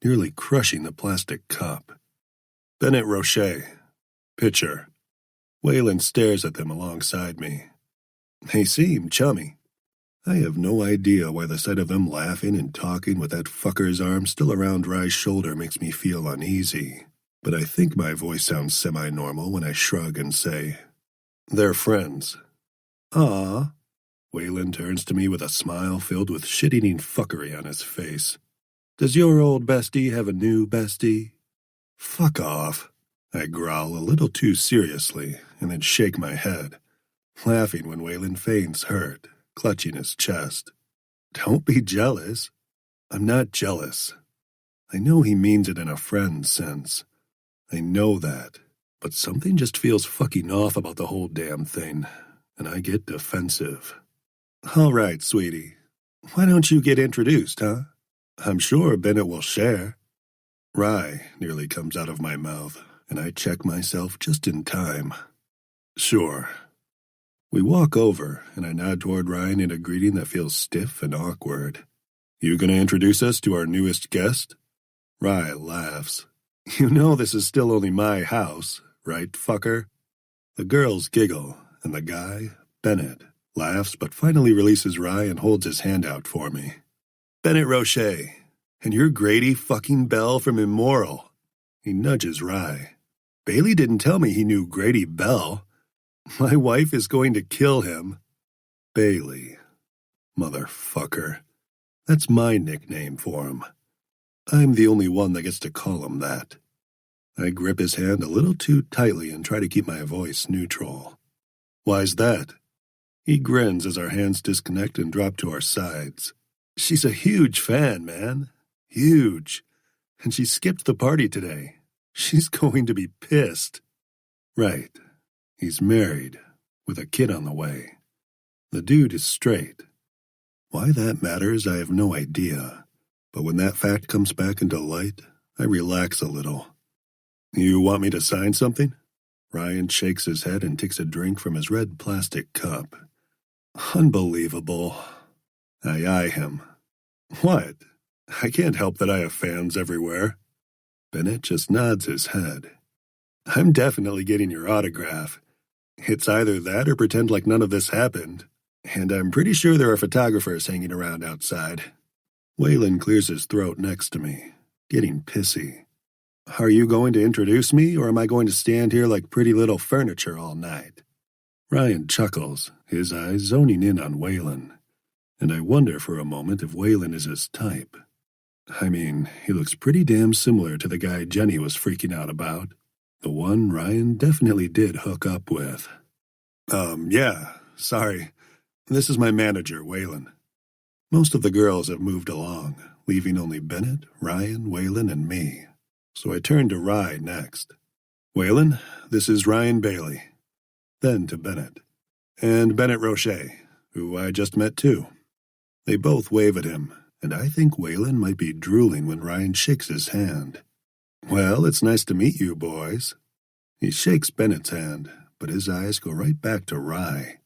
nearly crushing the plastic cup. Bennett Rocher, pitcher. Waylon stares at them alongside me. They seem chummy. I have no idea why the sight of them laughing and talking with that fucker's arm still around Rye's shoulder makes me feel uneasy, but I think my voice sounds semi-normal when I shrug and say, they're friends. Ah. Waylon turns to me with a smile filled with shit-eating fuckery on his face. Does your old bestie have a new bestie? Fuck off. I growl a little too seriously and then shake my head, laughing when Waylon feigns hurt, clutching his chest. Don't be jealous. I'm not jealous. I know he means it in a friend sense. I know that, but something just feels fucking off about the whole damn thing, and I get defensive. All right, sweetie. Why don't you get introduced, huh? I'm sure Bennett will share. Rye nearly comes out of my mouth, and I check myself just in time. Sure. We walk over, and I nod toward Ryan in a greeting that feels stiff and awkward. You gonna introduce us to our newest guest? Rye laughs. You know this is still only my house, right, fucker? The girls giggle, and the guy, Bennett, laughs but finally releases Rye and holds his hand out for me. Bennett Rocher, and you're Grady fucking Bell from Immoral. He nudges Rye. Bailey didn't tell me he knew Grady Bell. My wife is going to kill him. Bailey. Motherfucker. That's my nickname for him. I'm the only one that gets to call him that. I grip his hand a little too tightly and try to keep my voice neutral. Why's that? He grins as our hands disconnect and drop to our sides. She's a huge fan, man. Huge. And she skipped the party today. She's going to be pissed. Right. He's married, with a kid on the way. The dude is straight. Why that matters, I have no idea. But when that fact comes back into light, I relax a little. You want me to sign something? Ryan shakes his head and takes a drink from his red plastic cup. Unbelievable. I eye him. What? I can't help that I have fans everywhere. Bennett just nods his head. I'm definitely getting your autograph. It's either that or pretend like none of this happened. And I'm pretty sure there are photographers hanging around outside. Waylon clears his throat next to me, getting pissy. Are you going to introduce me, or am I going to stand here like pretty little furniture all night? Ryan chuckles, his eyes zoning in on Waylon. And I wonder for a moment if Waylon is his type. I mean, he looks pretty damn similar to the guy Jenny was freaking out about. The one Ryan definitely did hook up with. Yeah, sorry. This is my manager, Waylon. Most of the girls have moved along, leaving only Bennett, Ryan, Waylon, and me. So I turned to Rye next. Waylon, this is Ryan Bailey. Then to Bennett. And Bennett Roche, who I just met too. They both wave at him, and I think Waylon might be drooling when Ryan shakes his hand. Well, it's nice to meet you, boys. He shakes Bennett's hand, but his eyes go right back to Rye.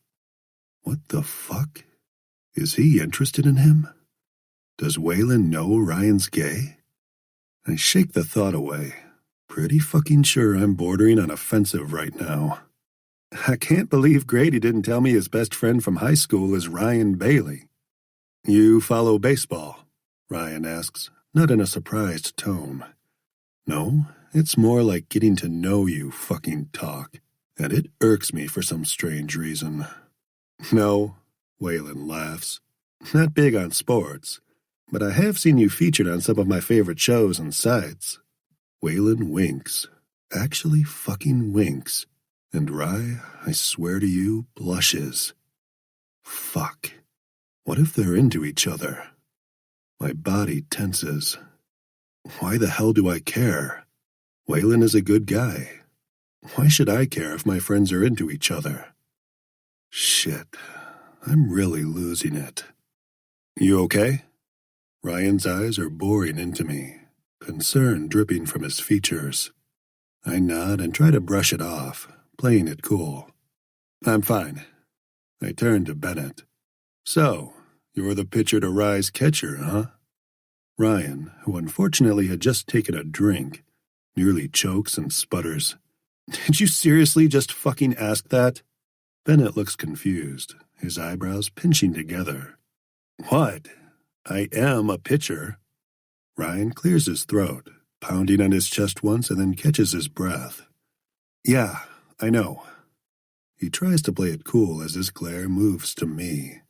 What the fuck? Is he interested in him? Does Waylon know Ryan's gay? I shake the thought away. Pretty fucking sure I'm bordering on offensive right now. I can't believe Grady didn't tell me his best friend from high school is Ryan Bailey. You follow baseball? Ryan asks, not in a surprised tone. No, it's more like getting to know you fucking talk, and it irks me for some strange reason. No, Waylon laughs. Not big on sports, but I have seen you featured on some of my favorite shows and sites. Waylon winks. Actually fucking winks. And Rye, I swear to you, blushes. Fuck. What if they're into each other? My body tenses. Why the hell do I care? Waylon is a good guy. Why should I care if my friends are into each other? Shit. I'm really losing it. You okay? Ryan's eyes are boring into me, concern dripping from his features. I nod and try to brush it off, playing it cool. I'm fine. I turn to Bennett. So, you're the pitcher to Rye's catcher, huh? Ryan, who unfortunately had just taken a drink, nearly chokes and sputters. Did you seriously just fucking ask that? Bennett looks confused, his eyebrows pinching together. What? I am a pitcher. Ryan clears his throat, pounding on his chest once and then catches his breath. Yeah, I know. He tries to play it cool as his glare moves to me.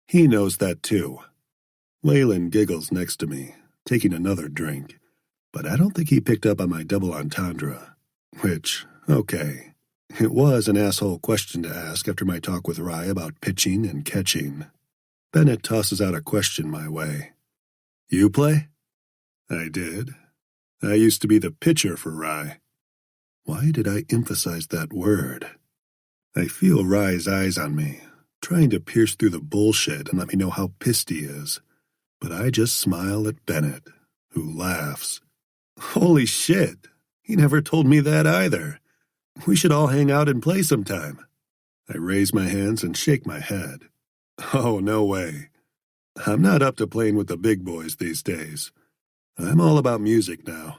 He knows that too. Waylon giggles next to me, taking another drink, but I don't think he picked up on my double entendre, which, okay. It was an asshole question to ask after my talk with Rye about pitching and catching. Bennett tosses out a question my way. You play? I did. I used to be the pitcher for Rye. Why did I emphasize that word? I feel Rye's eyes on me, trying to pierce through the bullshit and let me know how pissed he is. But I just smile at Bennett, who laughs. Holy shit! He never told me that either. We should all hang out and play sometime. I raise my hands and shake my head. Oh, no way. I'm not up to playing with the big boys these days. I'm all about music now.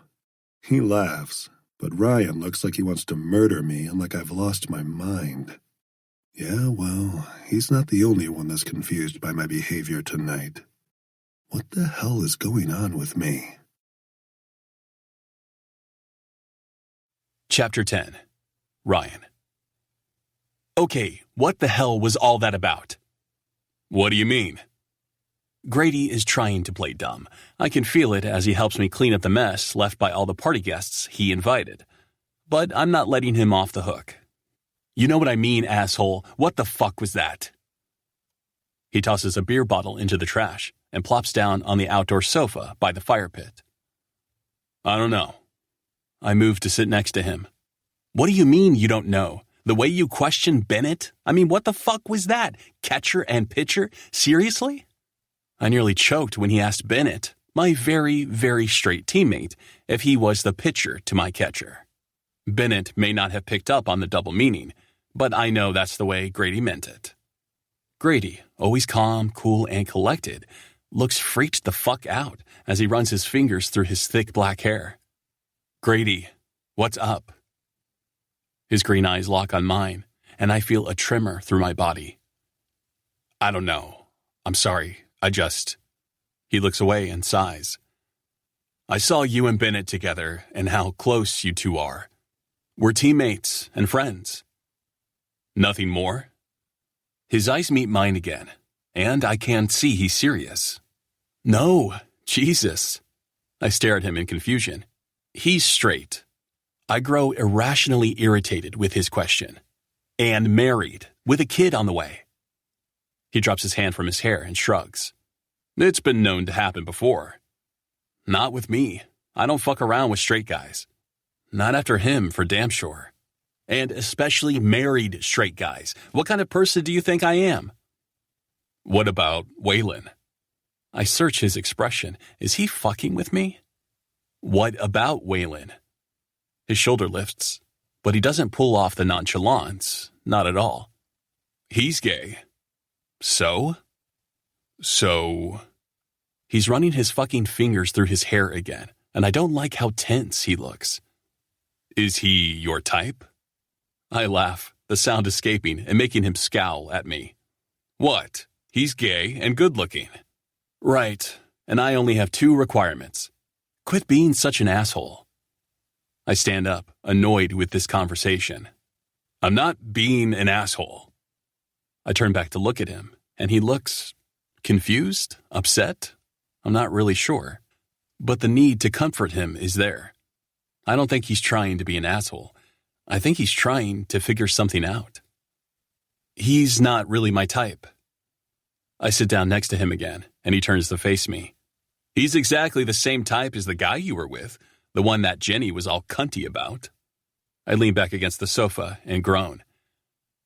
He laughs, but Ryan looks like he wants to murder me and like I've lost my mind. Yeah, well, he's not the only one that's confused by my behavior tonight. What the hell is going on with me? Chapter 10. Ryan. Okay, what the hell was all that about? What do you mean? Grady is trying to play dumb. I can feel it as he helps me clean up the mess left by all the party guests he invited. But I'm not letting him off the hook. You know what I mean, asshole. What the fuck was that? He tosses a beer bottle into the trash and plops down on the outdoor sofa by the fire pit. I don't know. I move to sit next to him. What do you mean you don't know? The way you question Bennett? I mean, what the fuck was that? Catcher and pitcher? Seriously? I nearly choked when he asked Bennett, my very, very straight teammate, if he was the pitcher to my catcher. Bennett may not have picked up on the double meaning, but I know that's the way Grady meant it. Grady, always calm, cool, and collected, looks freaked the fuck out as he runs his fingers through his thick black hair. Grady, what's up? His green eyes lock on mine, and I feel a tremor through my body. I don't know. I'm sorry. He looks away and sighs. I saw you and Bennett together and how close you two are. We're teammates and friends. Nothing more? His eyes meet mine again, and I can see he's serious. No, Jesus. I stare at him in confusion. He's straight. I grow irrationally irritated with his question. And married, with a kid on the way. He drops his hand from his hair and shrugs. It's been known to happen before. Not with me. I don't fuck around with straight guys. Not after him, for damn sure. And especially married straight guys. What kind of person do you think I am? What about Waylon? I search his expression. Is he fucking with me? What about Waylon? His shoulder lifts, but he doesn't pull off the nonchalance. Not at all. He's gay. So? He's running his fucking fingers through his hair again, and I don't like how tense he looks. Is he your type? I laugh, the sound escaping and making him scowl at me. What? He's gay and good-looking. Right, and I only have 2 requirements. Quit being such an asshole. I stand up, annoyed with this conversation. I'm not being an asshole. I turn back to look at him, and he looks confused, upset. I'm not really sure, but the need to comfort him is there. I don't think he's trying to be an asshole. I think he's trying to figure something out. He's not really my type. I sit down next to him again, and he turns to face me. He's exactly the same type as the guy you were with, the one that Jenny was all cunty about. I lean back against the sofa and groan.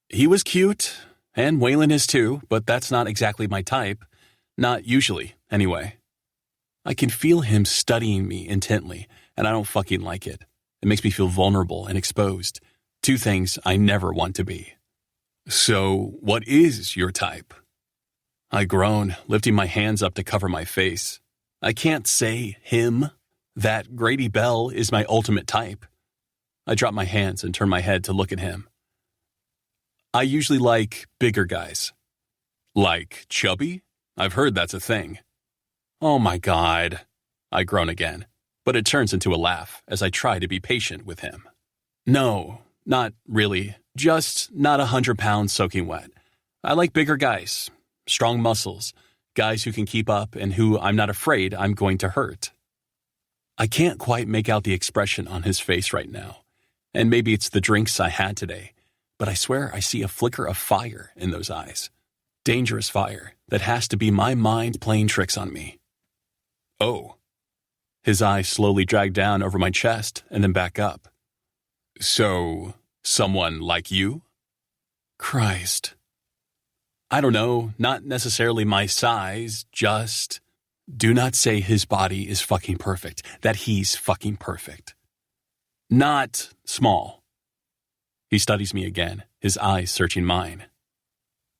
He was cute, and Waylon is too, but that's not exactly my type. Not usually, anyway. I can feel him studying me intently, and I don't fucking like it. It makes me feel vulnerable and exposed. 2 things I never want to be. So, what is your type? I groan, lifting my hands up to cover my face. I can't say him. That Grady Bell is my ultimate type. I drop my hands and turn my head to look at him. I usually like bigger guys. Like chubby? I've heard that's a thing. Oh my God. I groan again, but it turns into a laugh as I try to be patient with him. No, not really. Just not 100 pounds soaking wet. I like bigger guys, strong muscles, guys who can keep up and who I'm not afraid I'm going to hurt. I can't quite make out the expression on his face right now, and maybe it's the drinks I had today, but I swear I see a flicker of fire in those eyes. Dangerous fire that has to be my mind playing tricks on me. Oh. His eyes slowly drag down over my chest and then back up. So, someone like you? Christ. I don't know, not necessarily my size, just... Do not say his body is fucking perfect, that he's fucking perfect. Not small. He studies me again, his eyes searching mine.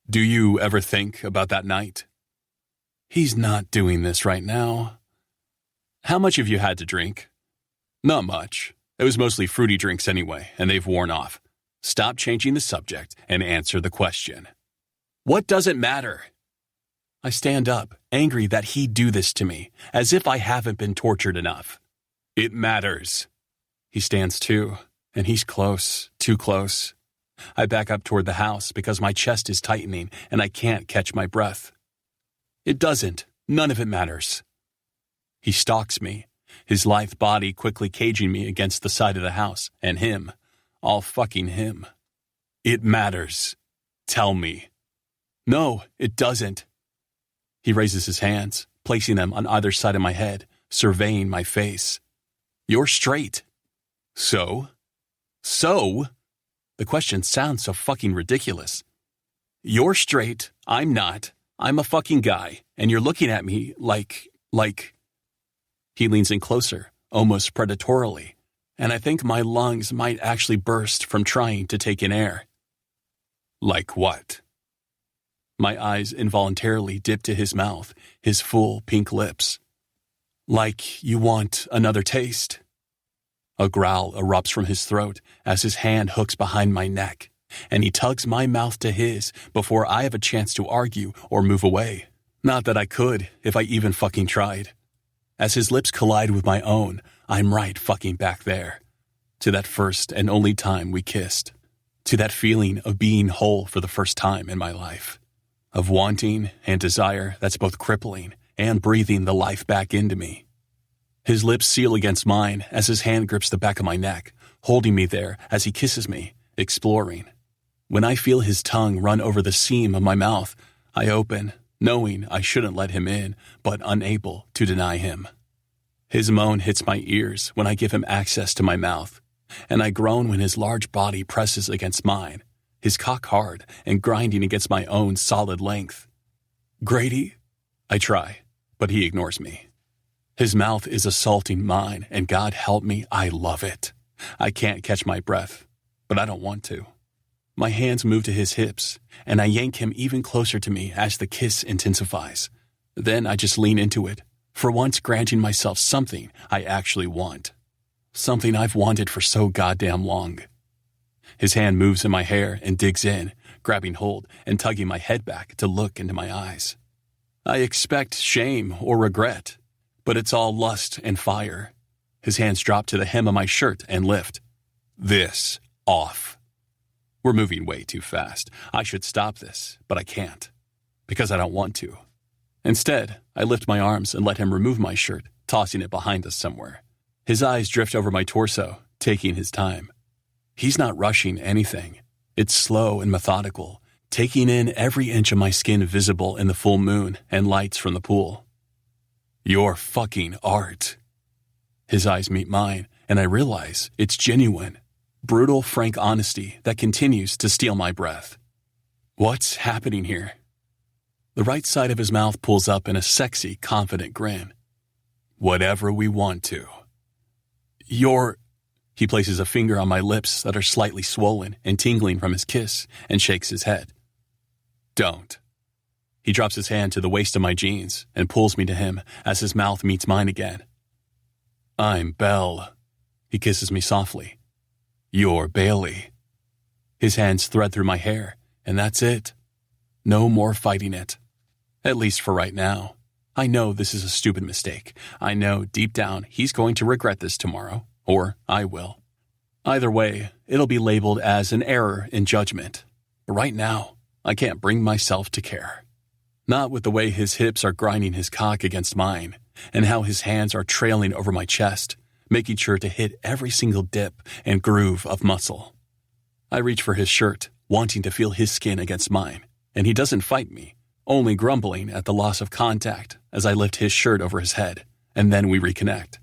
Do you ever think about that night? He's not doing this right now. How much have you had to drink? Not much. It was mostly fruity drinks anyway, and they've worn off. Stop changing the subject and answer the question. What does it matter? I stand up, angry that he'd do this to me, as if I haven't been tortured enough. It matters. He stands too, and he's close, too close. I back up toward the house because my chest is tightening and I can't catch my breath. It doesn't. None of it matters. He stalks me, his lithe body quickly caging me against the side of the house, and him, all fucking him. It matters. Tell me. No, it doesn't. He raises his hands, placing them on either side of my head, surveying my face. You're straight. So? So? The question sounds so fucking ridiculous. You're straight, I'm not. I'm a fucking guy, and you're looking at me like... He leans in closer, almost predatorily, and I think my lungs might actually burst from trying to take in air. Like what? My eyes involuntarily dip to his mouth, his full pink lips. Like you want another taste? A growl erupts from his throat as his hand hooks behind my neck, and he tugs my mouth to his before I have a chance to argue or move away. Not that I could, if I even fucking tried. As his lips collide with my own, I'm right fucking back there. To that first and only time we kissed. To that feeling of being whole for the first time in my life. Of wanting and desire that's both crippling and breathing the life back into me. His lips seal against mine as his hand grips the back of my neck, holding me there as he kisses me, exploring. When I feel his tongue run over the seam of my mouth, I open, knowing I shouldn't let him in, but unable to deny him. His moan hits my ears when I give him access to my mouth, and I groan when his large body presses against mine, his cock hard and grinding against my own solid length. Grady? I try, but he ignores me. His mouth is assaulting mine, and God help me, I love it. I can't catch my breath, but I don't want to. My hands move to his hips, and I yank him even closer to me as the kiss intensifies. Then I just lean into it, for once granting myself something I actually want. Something I've wanted for so goddamn long. His hand moves in my hair and digs in, grabbing hold and tugging my head back to look into my eyes. I expect shame or regret, but it's all lust and fire. His hands drop to the hem of my shirt and lift. This off. We're moving way too fast. I should stop this, but I can't. Because I don't want to. Instead, I lift my arms and let him remove my shirt, tossing it behind us somewhere. His eyes drift over my torso, taking his time. He's not rushing anything. It's slow and methodical, taking in every inch of my skin visible in the full moon and lights from the pool. You're fucking art. His eyes meet mine, and I realize it's genuine. Brutal, frank honesty that continues to steal my breath. What's happening here? The right side of his mouth pulls up in a sexy, confident grin. Whatever we want to. He places a finger on my lips that are slightly swollen and tingling from his kiss and shakes his head. Don't. He drops his hand to the waist of my jeans and pulls me to him as his mouth meets mine again. I'm Belle. He kisses me softly. You're Bailey. His hands thread through my hair, and that's it. No more fighting it. At least for right now. I know this is a stupid mistake. I know deep down he's going to regret this tomorrow, or I will. Either way, it'll be labeled as an error in judgment. But right now, I can't bring myself to care. Not with the way his hips are grinding his cock against mine, and how his hands are trailing over my chest, making sure to hit every single dip and groove of muscle. I reach for his shirt, wanting to feel his skin against mine, and he doesn't fight me, only grumbling at the loss of contact as I lift his shirt over his head, and then we reconnect.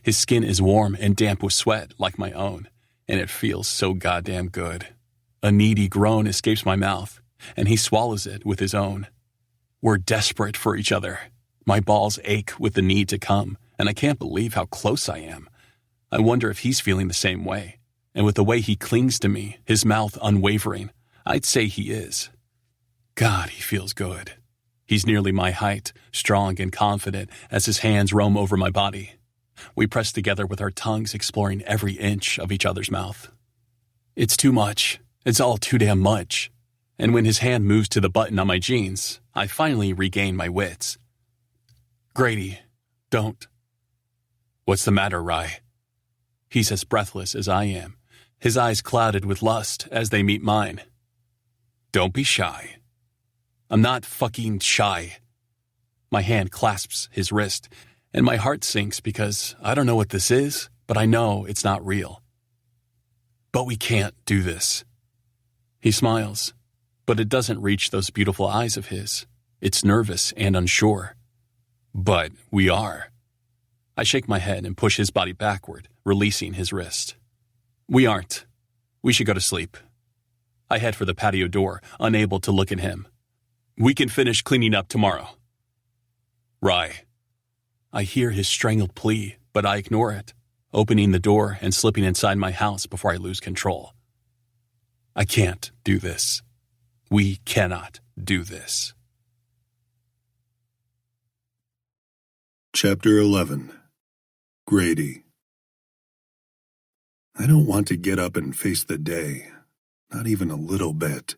His skin is warm and damp with sweat like my own, and it feels so goddamn good. A needy groan escapes my mouth, and he swallows it with his own. We're desperate for each other. My balls ache with the need to come, and I can't believe how close I am. I wonder if he's feeling the same way, and with the way he clings to me, his mouth unwavering, I'd say he is. God, he feels good. He's nearly my height, strong and confident as his hands roam over my body. We press together with our tongues exploring every inch of each other's mouth. It's too much. It's all too damn much. And when his hand moves to the button on my jeans, I finally regain my wits. Grady, don't. What's the matter, Rye? He's as breathless as I am, his eyes clouded with lust as they meet mine. Don't be shy. I'm not fucking shy. My hand clasps his wrist, and my heart sinks because I don't know what this is, but I know it's not real. But we can't do this. He smiles, but it doesn't reach those beautiful eyes of his. It's nervous and unsure. But we are. I shake my head and push his body backward, releasing his wrist. We aren't. We should go to sleep. I head for the patio door, unable to look at him. We can finish cleaning up tomorrow. Rye. I hear his strangled plea, but I ignore it, opening the door and slipping inside my house before I lose control. I can't do this. We cannot do this. Chapter 11. Grady. I don't want to get up and face the day, not even a little bit.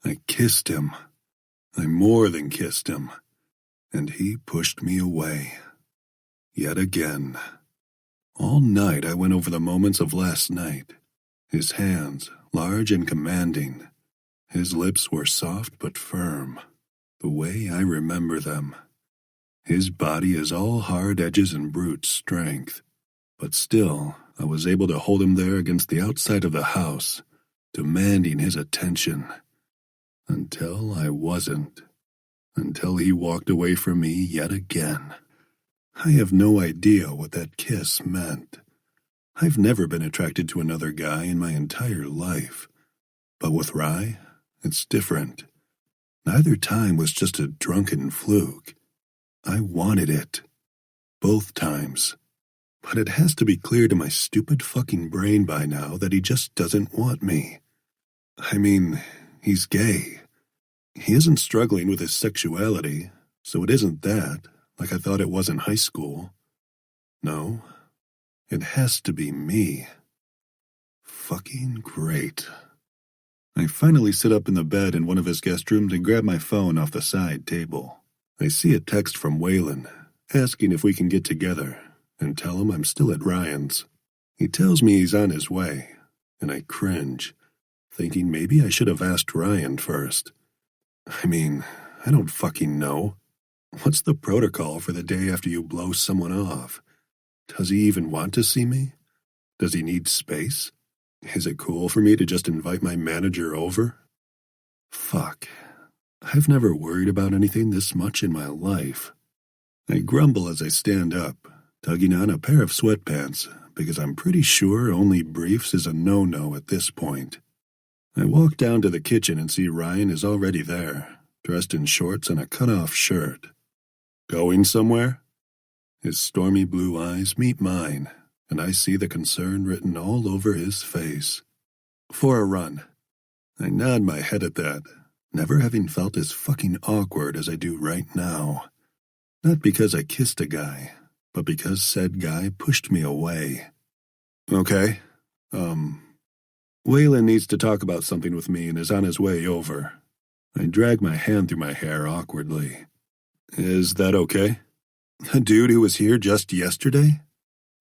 I kissed him. I more than kissed him, and he pushed me away. Yet again. All night I went over the moments of last night. His hands, large and commanding. His lips were soft but firm, the way I remember them. His body is all hard edges and brute strength, but still I was able to hold him there against the outside of the house, demanding his attention. Until I wasn't. Until he walked away from me yet again. I have no idea what that kiss meant. I've never been attracted to another guy in my entire life. But with Rye, it's different. Neither time was just a drunken fluke. I wanted it. Both times. But it has to be clear to my stupid fucking brain by now that he just doesn't want me. I mean, he's gay. He isn't struggling with his sexuality, so it isn't that, like I thought it was in high school. No, it has to be me. Fucking great. I finally sit up in the bed in one of his guest rooms and grab my phone off the side table. I see a text from Waylon, asking if we can get together, and tell him I'm still at Ryan's. He tells me he's on his way, and I cringe, thinking maybe I should have asked Ryan first. I mean, I don't fucking know. What's the protocol for the day after you blow someone off? Does he even want to see me? Does he need space? Is it cool for me to just invite my manager over? Fuck. I've never worried about anything this much in my life. I grumble as I stand up, tugging on a pair of sweatpants, because I'm pretty sure only briefs is a no-no at this point. I walk down to the kitchen and see Ryan is already there, dressed in shorts and a cut-off shirt. Going somewhere? His stormy blue eyes meet mine, and I see the concern written all over his face. For a run. I nod my head at that, never having felt as fucking awkward as I do right now. Not because I kissed a guy, but because said guy pushed me away. Okay, Waylon needs to talk about something with me and is on his way over. I drag my hand through my hair awkwardly. Is that okay? The dude who was here just yesterday?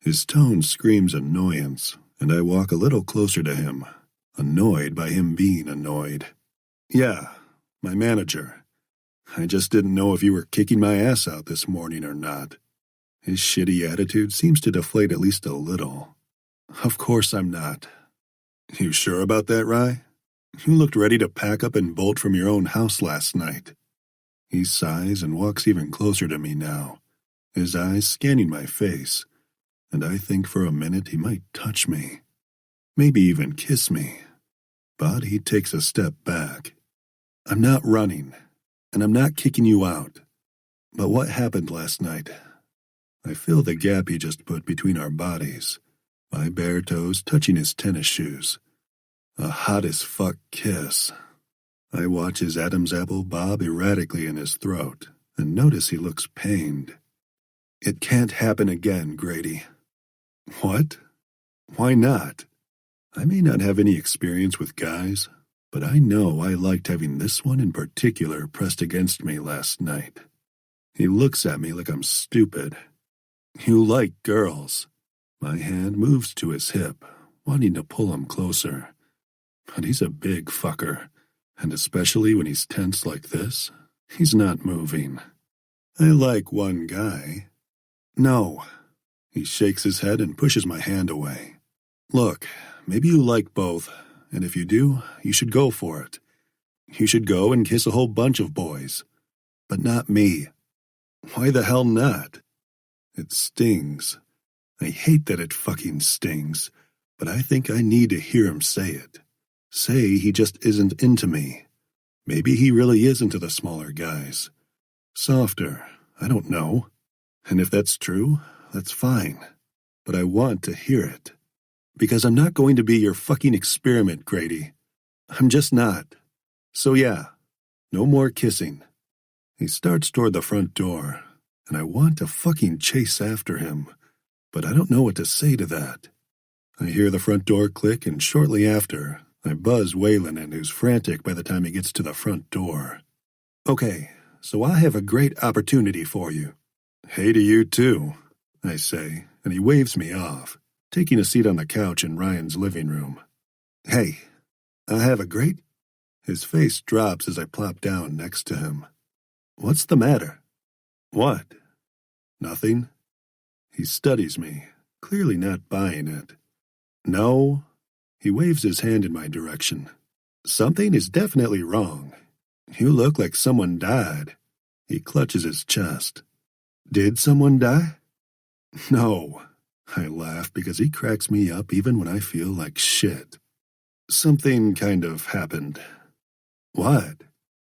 His tone screams annoyance, and I walk a little closer to him, annoyed by him being annoyed. Yeah, my manager. I just didn't know if you were kicking my ass out this morning or not. His shitty attitude seems to deflate at least a little. Of course I'm not. You sure about that, Rye? You looked ready to pack up and bolt from your own house last night. He sighs and walks even closer to me now, his eyes scanning my face, and I think for a minute he might touch me, maybe even kiss me. But he takes a step back. I'm not running, and I'm not kicking you out. But what happened last night? I feel the gap he just put between our bodies, my bare toes touching his tennis shoes. A hot-as-fuck kiss. I watch his Adam's apple bob erratically in his throat and notice he looks pained. It can't happen again, Grady. What? Why not? I may not have any experience with guys, but I know I liked having this one in particular pressed against me last night. He looks at me like I'm stupid. You like girls. My hand moves to his hip, wanting to pull him closer. But he's a big fucker, and especially when he's tense like this, he's not moving. I like one guy. No. He shakes his head and pushes my hand away. Look, maybe you like both, and if you do, you should go for it. You should go and kiss a whole bunch of boys. But not me. Why the hell not? It stings. I hate that it fucking stings, but I think I need to hear him say it. Say he just isn't into me. Maybe he really is into the smaller guys. Softer, I don't know. And if that's true, that's fine. But I want to hear it. Because I'm not going to be your fucking experiment, Grady. I'm just not. So yeah, no more kissing. He starts toward the front door, and I want to fucking chase after him, but I don't know what to say to that. I hear the front door click, and shortly after, I buzz Waylon in, who's frantic by the time he gets to the front door. Okay, so I have a great opportunity for you. Hey to you too, I say, and he waves me off, taking a seat on the couch in Ryan's living room. Hey, I have a great... His face drops as I plop down next to him. What's the matter? What? Nothing? He studies me, clearly not buying it. No. He waves his hand in my direction. Something is definitely wrong. You look like someone died. He clutches his chest. Did someone die? No. I laugh because he cracks me up even when I feel like shit. Something kind of happened. What?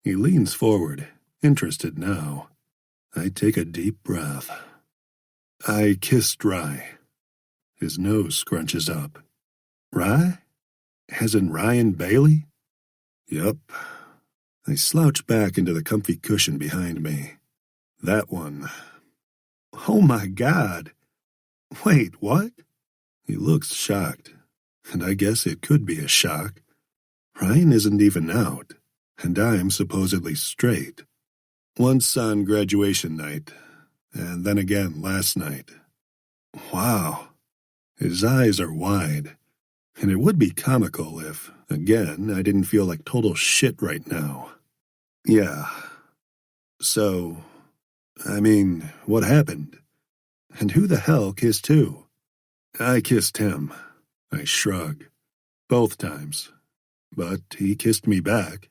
He leans forward, interested now. I take a deep breath. I kissed Rye. His nose scrunches up. Rye? As in Ryan Bailey? Yup. I slouch back into the comfy cushion behind me. That one. Oh my God. Wait, what? He looks shocked, and I guess it could be a shock. Ryan isn't even out, and I'm supposedly straight. Once on graduation night, and then again last night. Wow. His eyes are wide, and it would be comical if, again, I didn't feel like total shit right now. Yeah. So, what happened? And who the hell kissed who? I kissed him. I shrug. Both times. But he kissed me back.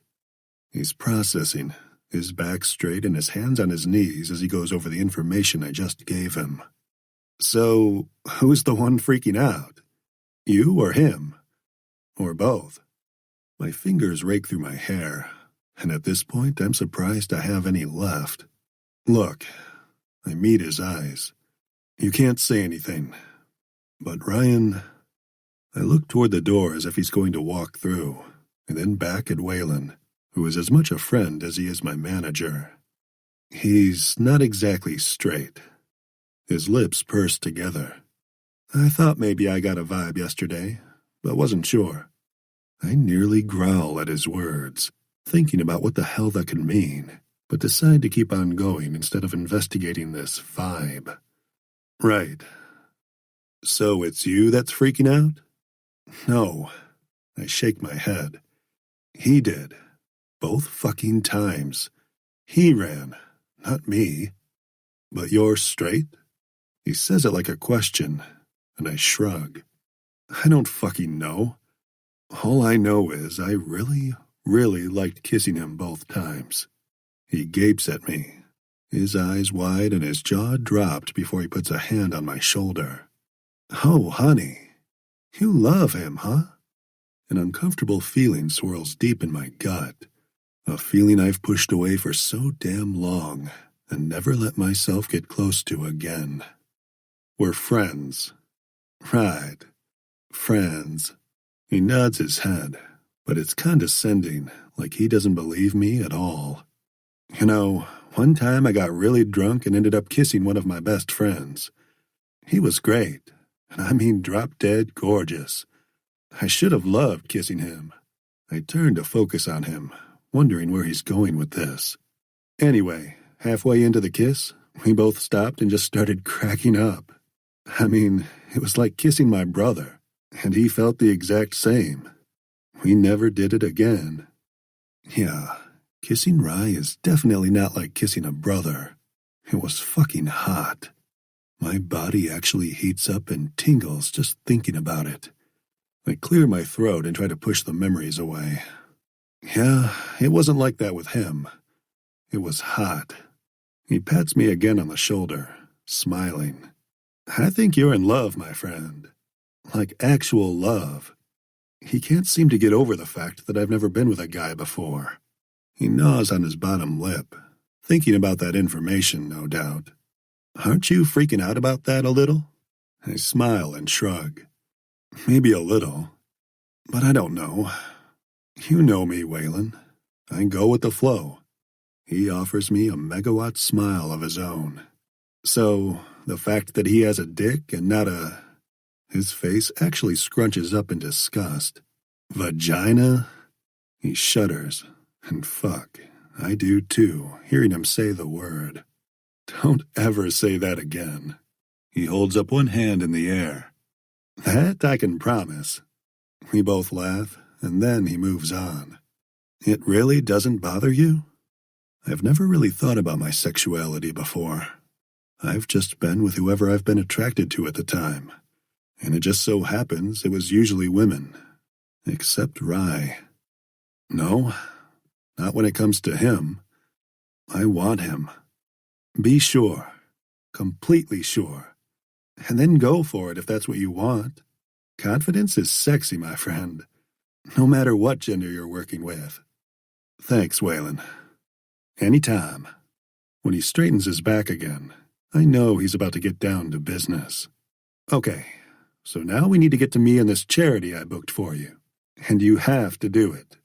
He's processing, his back straight and his hands on his knees as he goes over the information I just gave him. So, who's the one freaking out? You or him? Or both? My fingers rake through my hair, and at this point I'm surprised I have any left. Look, I meet his eyes. You can't say anything. But Ryan... I look toward the door as if he's going to walk through, and then back at Waylon, who is as much a friend as he is my manager. He's not exactly straight. His lips pursed together. I thought maybe I got a vibe yesterday, but wasn't sure. I nearly growl at his words, thinking about what the hell that could mean, but decide to keep on going instead of investigating this vibe. Right. So it's you that's freaking out? No. I shake my head. He did. Both fucking times. He ran, not me. But you're straight? He says it like a question, and I shrug. I don't fucking know. All I know is I really, really liked kissing him both times. He gapes at me, his eyes wide and his jaw dropped before he puts a hand on my shoulder. Oh, honey, you love him, huh? An uncomfortable feeling swirls deep in my gut, a feeling I've pushed away for so damn long and never let myself get close to again. We're friends. Right. Friends. He nods his head, but it's condescending, like he doesn't believe me at all. You know, one time I got really drunk and ended up kissing one of my best friends. He was great, and I mean drop-dead gorgeous. I should have loved kissing him. I turned to focus on him, wondering where he's going with this. Anyway, halfway into the kiss, we both stopped and just started cracking up. It was like kissing my brother, and he felt the exact same. We never did it again. Yeah, kissing Rye is definitely not like kissing a brother. It was fucking hot. My body actually heats up and tingles just thinking about it. I clear my throat and try to push the memories away. Yeah, it wasn't like that with him. It was hot. He pats me again on the shoulder, smiling. I think you're in love, my friend. Like actual love. He can't seem to get over the fact that I've never been with a guy before. He gnaws on his bottom lip, thinking about that information, no doubt. Aren't you freaking out about that a little? I smile and shrug. Maybe a little, but I don't know. You know me, Waylon. I go with the flow. He offers me a megawatt smile of his own. So, the fact that he has a dick and not a... His face actually scrunches up in disgust. Vagina? He shudders. And fuck, I do too, hearing him say the word. Don't ever say that again. He holds up one hand in the air. That I can promise. We both laugh, and then he moves on. It really doesn't bother you? I've never really thought about my sexuality before. I've just been with whoever I've been attracted to at the time. And it just so happens it was usually women. Except Rye. No, not when it comes to him. I want him. Be sure. Completely sure. And then go for it if that's what you want. Confidence is sexy, my friend. No matter what gender you're working with. Thanks, Waylon. Anytime. When he straightens his back again, I know he's about to get down to business. Okay, so now we need to get to me and this charity I booked for you. And you have to do it.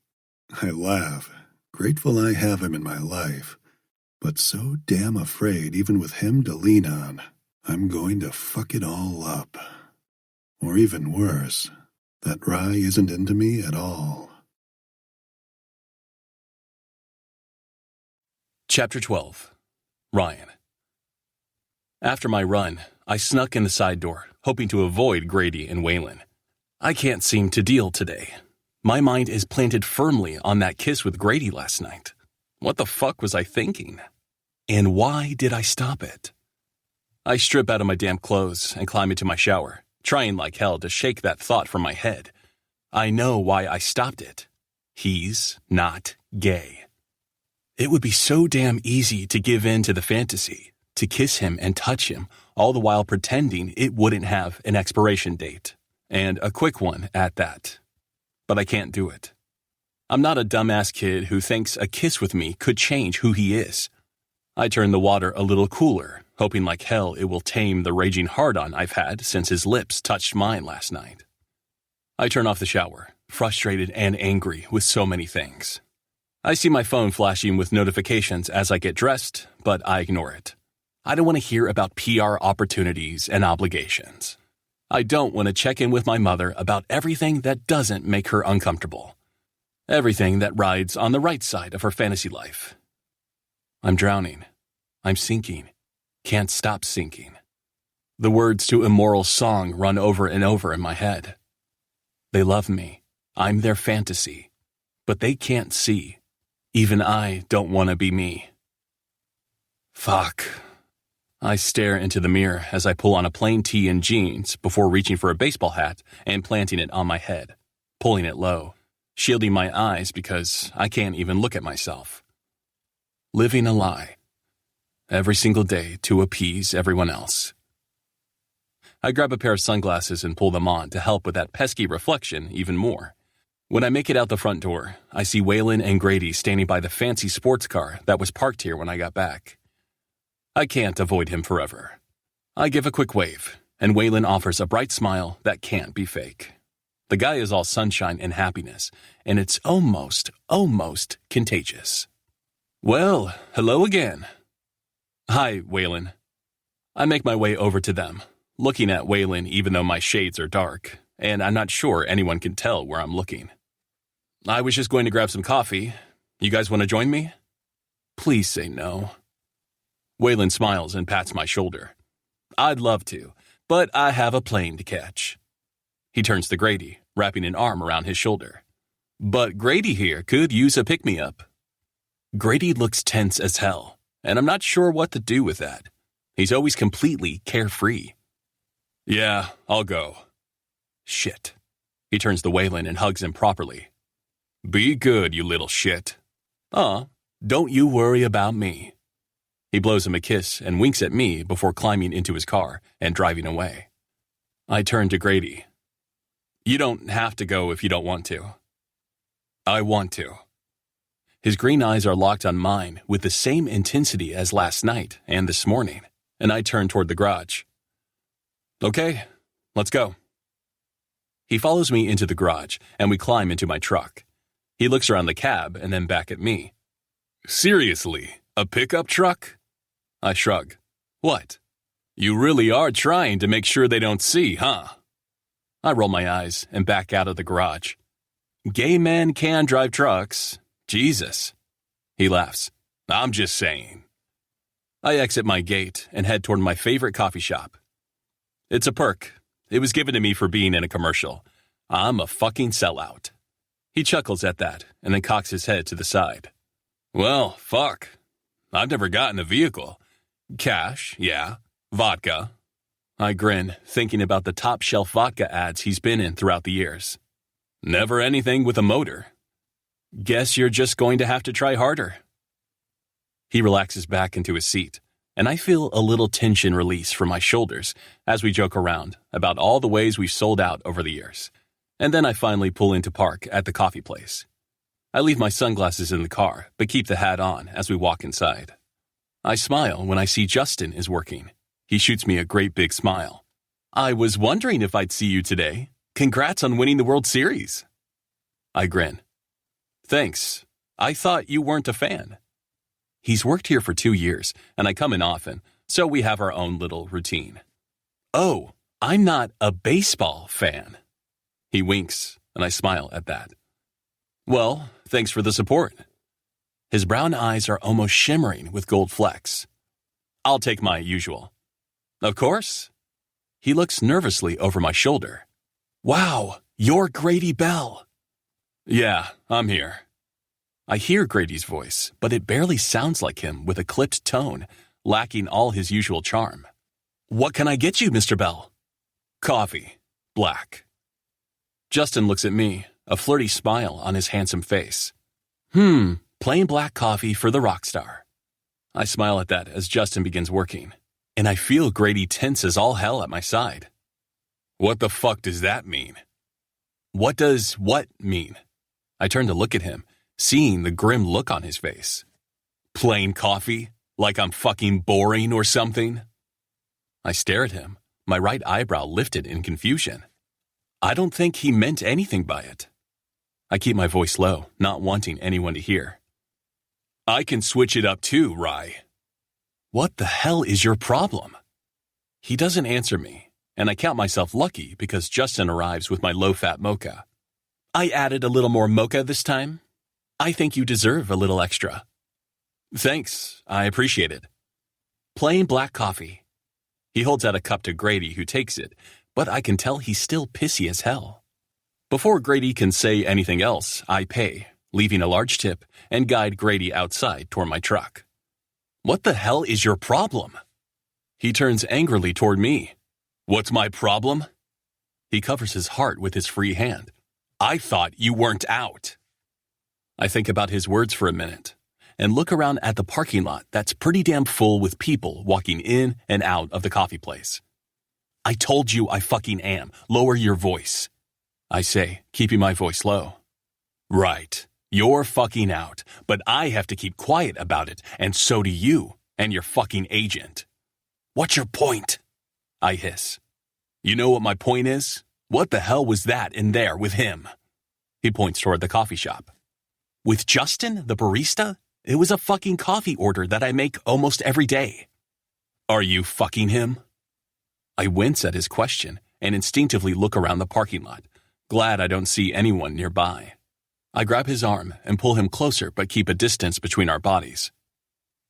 I laugh, grateful I have him in my life, but so damn afraid even with him to lean on, I'm going to fuck it all up. Or even worse, that Rye isn't into me at all. Chapter 12. Ryan. After my run, I snuck in the side door, hoping to avoid Grady and Waylon. I can't seem to deal today. My mind is planted firmly on that kiss with Grady last night. What the fuck was I thinking? And why did I stop it? I strip out of my damp clothes and climb into my shower, trying like hell to shake that thought from my head. I know why I stopped it. He's not gay. It would be so damn easy to give in to the fantasy, to kiss him and touch him, all the while pretending it wouldn't have an expiration date, and a quick one at that. But I can't do it. I'm not a dumbass kid who thinks a kiss with me could change who he is. I turn the water a little cooler, hoping like hell it will tame the raging hard-on I've had since his lips touched mine last night. I turn off the shower, frustrated and angry with so many things. I see my phone flashing with notifications as I get dressed, but I ignore it. I don't want to hear about PR opportunities and obligations. I don't want to check in with my mother about everything that doesn't make her uncomfortable. Everything that rides on the right side of her fantasy life. I'm drowning. I'm sinking. Can't stop sinking. The words to Immoral's song run over and over in my head. They love me. I'm their fantasy. But they can't see. Even I don't want to be me. Fuck. I stare into the mirror as I pull on a plain tee and jeans before reaching for a baseball hat and planting it on my head, pulling it low, shielding my eyes because I can't even look at myself. Living a lie. Every single day to appease everyone else. I grab a pair of sunglasses and pull them on to help with that pesky reflection even more. When I make it out the front door, I see Waylon and Grady standing by the fancy sports car that was parked here when I got back. I can't avoid him forever. I give a quick wave, and Waylon offers a bright smile that can't be fake. The guy is all sunshine and happiness, and it's almost contagious. Well, hello again. Hi, Waylon. I make my way over to them, looking at Waylon even though my shades are dark, and I'm not sure anyone can tell where I'm looking. I was just going to grab some coffee. You guys want to join me? Please say no. Waylon smiles and pats my shoulder. I'd love to, but I have a plane to catch. He turns to Grady, wrapping an arm around his shoulder. But Grady here could use a pick-me-up. Grady looks tense as hell, and I'm not sure what to do with that. He's always completely carefree. Yeah, I'll go. Shit. He turns to Waylon and hugs him properly. Be good, you little shit. Don't you worry about me. He blows him a kiss and winks at me before climbing into his car and driving away. I turn to Grady. You don't have to go if you don't want to. I want to. His green eyes are locked on mine with the same intensity as last night and this morning, and I turn toward the garage. Okay, let's go. He follows me into the garage, and we climb into my truck. He looks around the cab and then back at me. Seriously, a pickup truck? I shrug. What? You really are trying to make sure they don't see, huh? I roll my eyes and back out of the garage. Gay men can drive trucks. Jesus. He laughs. I'm just saying. I exit my gate and head toward my favorite coffee shop. It's a perk. It was given to me for being in a commercial. I'm a fucking sellout. He chuckles at that and then cocks his head to the side. Well, fuck. I've never gotten a vehicle. Cash, yeah. Vodka. I grin, thinking about the top-shelf vodka ads he's been in throughout the years. Never anything with a motor. Guess you're just going to have to try harder. He relaxes back into his seat, and I feel a little tension release from my shoulders as we joke around about all the ways we've sold out over the years. And then I finally pull into park at the coffee place. I leave my sunglasses in the car, but keep the hat on as we walk inside. I smile when I see Justin is working. He shoots me a great big smile. I was wondering if I'd see you today. Congrats on winning the World Series. I grin. Thanks. I thought you weren't a fan. He's worked here for 2 years, and I come in often, so we have our own little routine. Oh, I'm not a baseball fan. He winks, and I smile at that. Well, thanks for the support. His brown eyes are almost shimmering with gold flecks. I'll take my usual. Of course. He looks nervously over my shoulder. Wow, you're Grady Bell. Yeah, I'm here. I hear Grady's voice, but it barely sounds like him with a clipped tone, lacking all his usual charm. What can I get you, Mr. Bell? Coffee. Black. Justin looks at me, a flirty smile on his handsome face. Plain black coffee for the rock star. I smile at that as Justin begins working, and I feel Grady tense as all hell at my side. What the fuck does that mean? What does what mean? I turn to look at him, seeing the grim look on his face. Plain coffee? Like I'm fucking boring or something? I stare at him, my right eyebrow lifted in confusion. I don't think he meant anything by it. I keep my voice low, not wanting anyone to hear. I can switch it up too, Rye. What the hell is your problem? He doesn't answer me, and I count myself lucky because Justin arrives with my low-fat mocha. I added a little more mocha this time. I think you deserve a little extra. Thanks, I appreciate it. Plain black coffee. He holds out a cup to Grady, who takes it, but I can tell he's still pissy as hell. Before Grady can say anything else, I pay, leaving a large tip, and guide Grady outside toward my truck. What the hell is your problem? He turns angrily toward me. What's my problem? He covers his heart with his free hand. I thought you weren't out. I think about his words for a minute, and look around at the parking lot that's pretty damn full with people walking in and out of the coffee place. I told you I fucking am. Lower your voice. I say, keeping my voice low. Right. You're fucking out, but I have to keep quiet about it, and so do you and your fucking agent. What's your point? I hiss. You know what my point is? What the hell was that in there with him? He points toward the coffee shop. With Justin, the barista? It was a fucking coffee order that I make almost every day. Are you fucking him? I wince at his question and instinctively look around the parking lot, glad I don't see anyone nearby. I grab his arm and pull him closer but keep a distance between our bodies.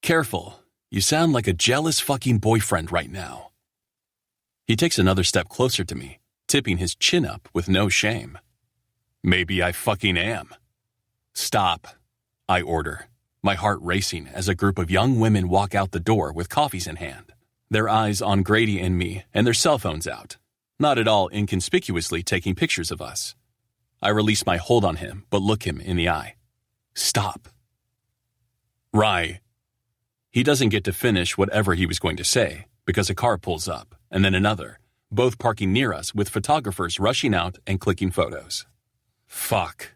Careful, you sound like a jealous fucking boyfriend right now. He takes another step closer to me, tipping his chin up with no shame. Maybe I fucking am. Stop, I order, my heart racing as a group of young women walk out the door with coffees in hand, their eyes on Grady and me and their cell phones out, not at all inconspicuously taking pictures of us. I release my hold on him, but look him in the eye. Stop. Rye. He doesn't get to finish whatever he was going to say, because a car pulls up, and then another, both parking near us with photographers rushing out and clicking photos. Fuck.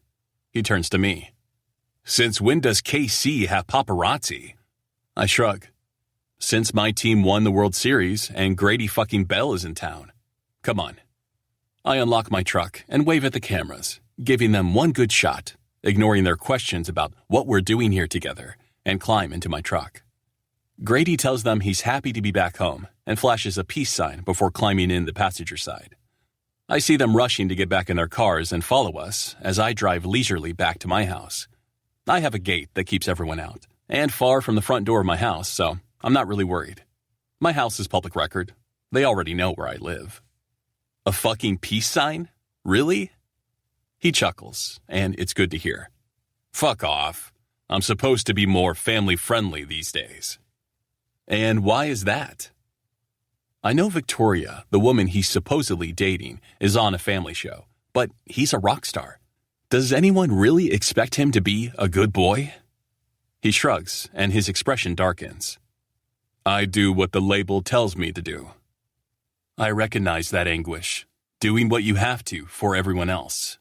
He turns to me. Since when does KC have paparazzi? I shrug. Since my team won the World Series and Grady fucking Bell is in town. Come on. I unlock my truck and wave at the cameras, giving them one good shot, ignoring their questions about what we're doing here together, and climb into my truck. Grady tells them he's happy to be back home and flashes a peace sign before climbing in the passenger side. I see them rushing to get back in their cars and follow us as I drive leisurely back to my house. I have a gate that keeps everyone out, and far from the front door of my house, so I'm not really worried. My house is public record. They already know where I live. A fucking peace sign? Really? He chuckles, and it's good to hear. Fuck off. I'm supposed to be more family-friendly these days. And why is that? I know Victoria, the woman he's supposedly dating, is on a family show, but he's a rock star. Does anyone really expect him to be a good boy? He shrugs, and his expression darkens. I do what the label tells me to do. I recognize that anguish, doing what you have to for everyone else.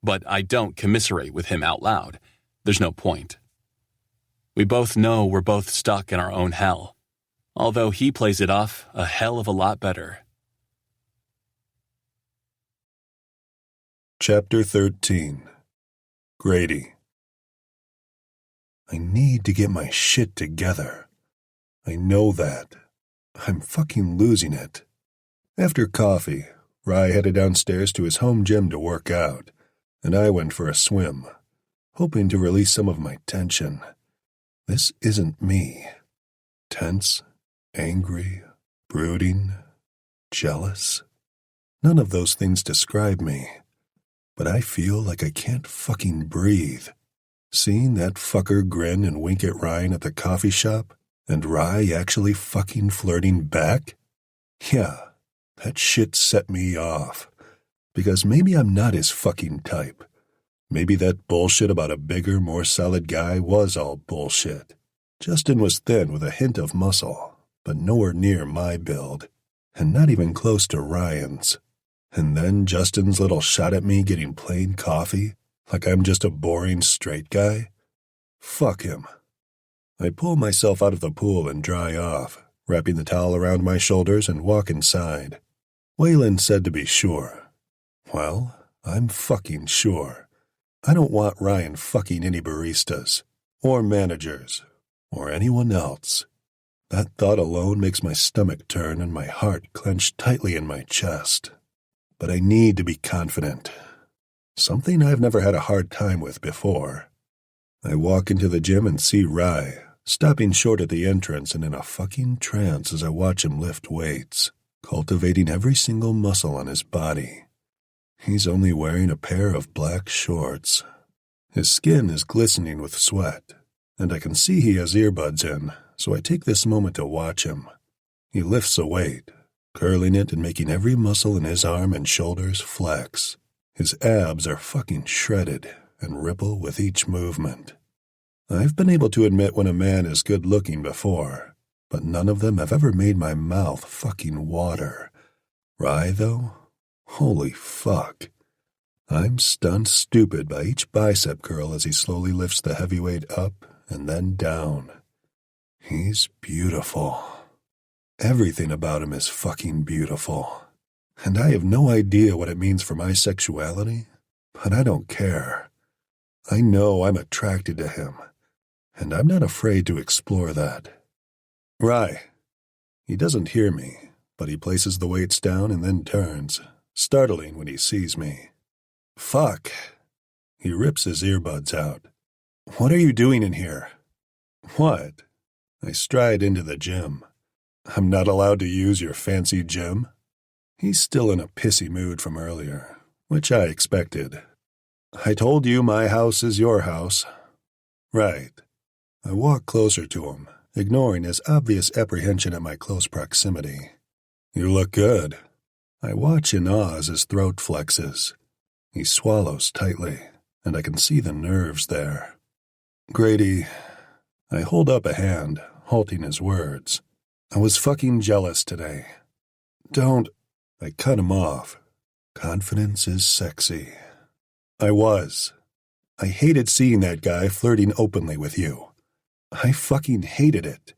But I don't commiserate with him out loud. There's no point. We both know we're both stuck in our own hell, although he plays it off a hell of a lot better. Chapter 13. Grady. I need to get my shit together. I know that. I'm fucking losing it. After coffee, Rye headed downstairs to his home gym to work out, and I went for a swim, hoping to release some of my tension. This isn't me. Tense, angry, brooding, jealous. None of those things describe me. But I feel like I can't fucking breathe. Seeing that fucker grin and wink at Ryan at the coffee shop, and Rye actually fucking flirting back? Yeah, that shit set me off. Because maybe I'm not his fucking type. Maybe that bullshit about a bigger, more solid guy was all bullshit. Justin was thin with a hint of muscle, but nowhere near my build, and not even close to Ryan's. And then Justin's little shot at me getting plain coffee, like I'm just a boring straight guy? Fuck him. I pull myself out of the pool and dry off, wrapping the towel around my shoulders and walk inside. Waylon said to be sure. Well, I'm fucking sure. I don't want Ryan fucking any baristas, or managers, or anyone else. That thought alone makes my stomach turn and my heart clench tightly in my chest. But I need to be confident. Something I've never had a hard time with before. I walk into the gym and see Rye, stopping short at the entrance and in a fucking trance as I watch him lift weights, cultivating every single muscle on his body. He's only wearing a pair of black shorts. His skin is glistening with sweat, and I can see he has earbuds in, so I take this moment to watch him. He lifts a weight, curling it and making every muscle in his arm and shoulders flex. His abs are fucking shredded and ripple with each movement. I've been able to admit when a man is good-looking before, but none of them have ever made my mouth fucking water. Rye, though? Holy fuck. I'm stunned stupid by each bicep curl as he slowly lifts the heavyweight up and then down. He's beautiful. Everything about him is fucking beautiful. And I have no idea what it means for my sexuality, but I don't care. I know I'm attracted to him, and I'm not afraid to explore that. Rye. He doesn't hear me, but he places the weights down and then turns, startling when he sees me. Fuck. He rips his earbuds out. What are you doing in here? What? I stride into the gym. I'm not allowed to use your fancy gym? He's still in a pissy mood from earlier, which I expected. I told you my house is your house. Right. I walk closer to him, ignoring his obvious apprehension at my close proximity. You look good. I watch in awe as his throat flexes. He swallows tightly, and I can see the nerves there. Grady, I hold up a hand, halting his words. I was fucking jealous today. Don't. I cut him off. Confidence is sexy. I was. I hated seeing that guy flirting openly with you. I fucking hated it.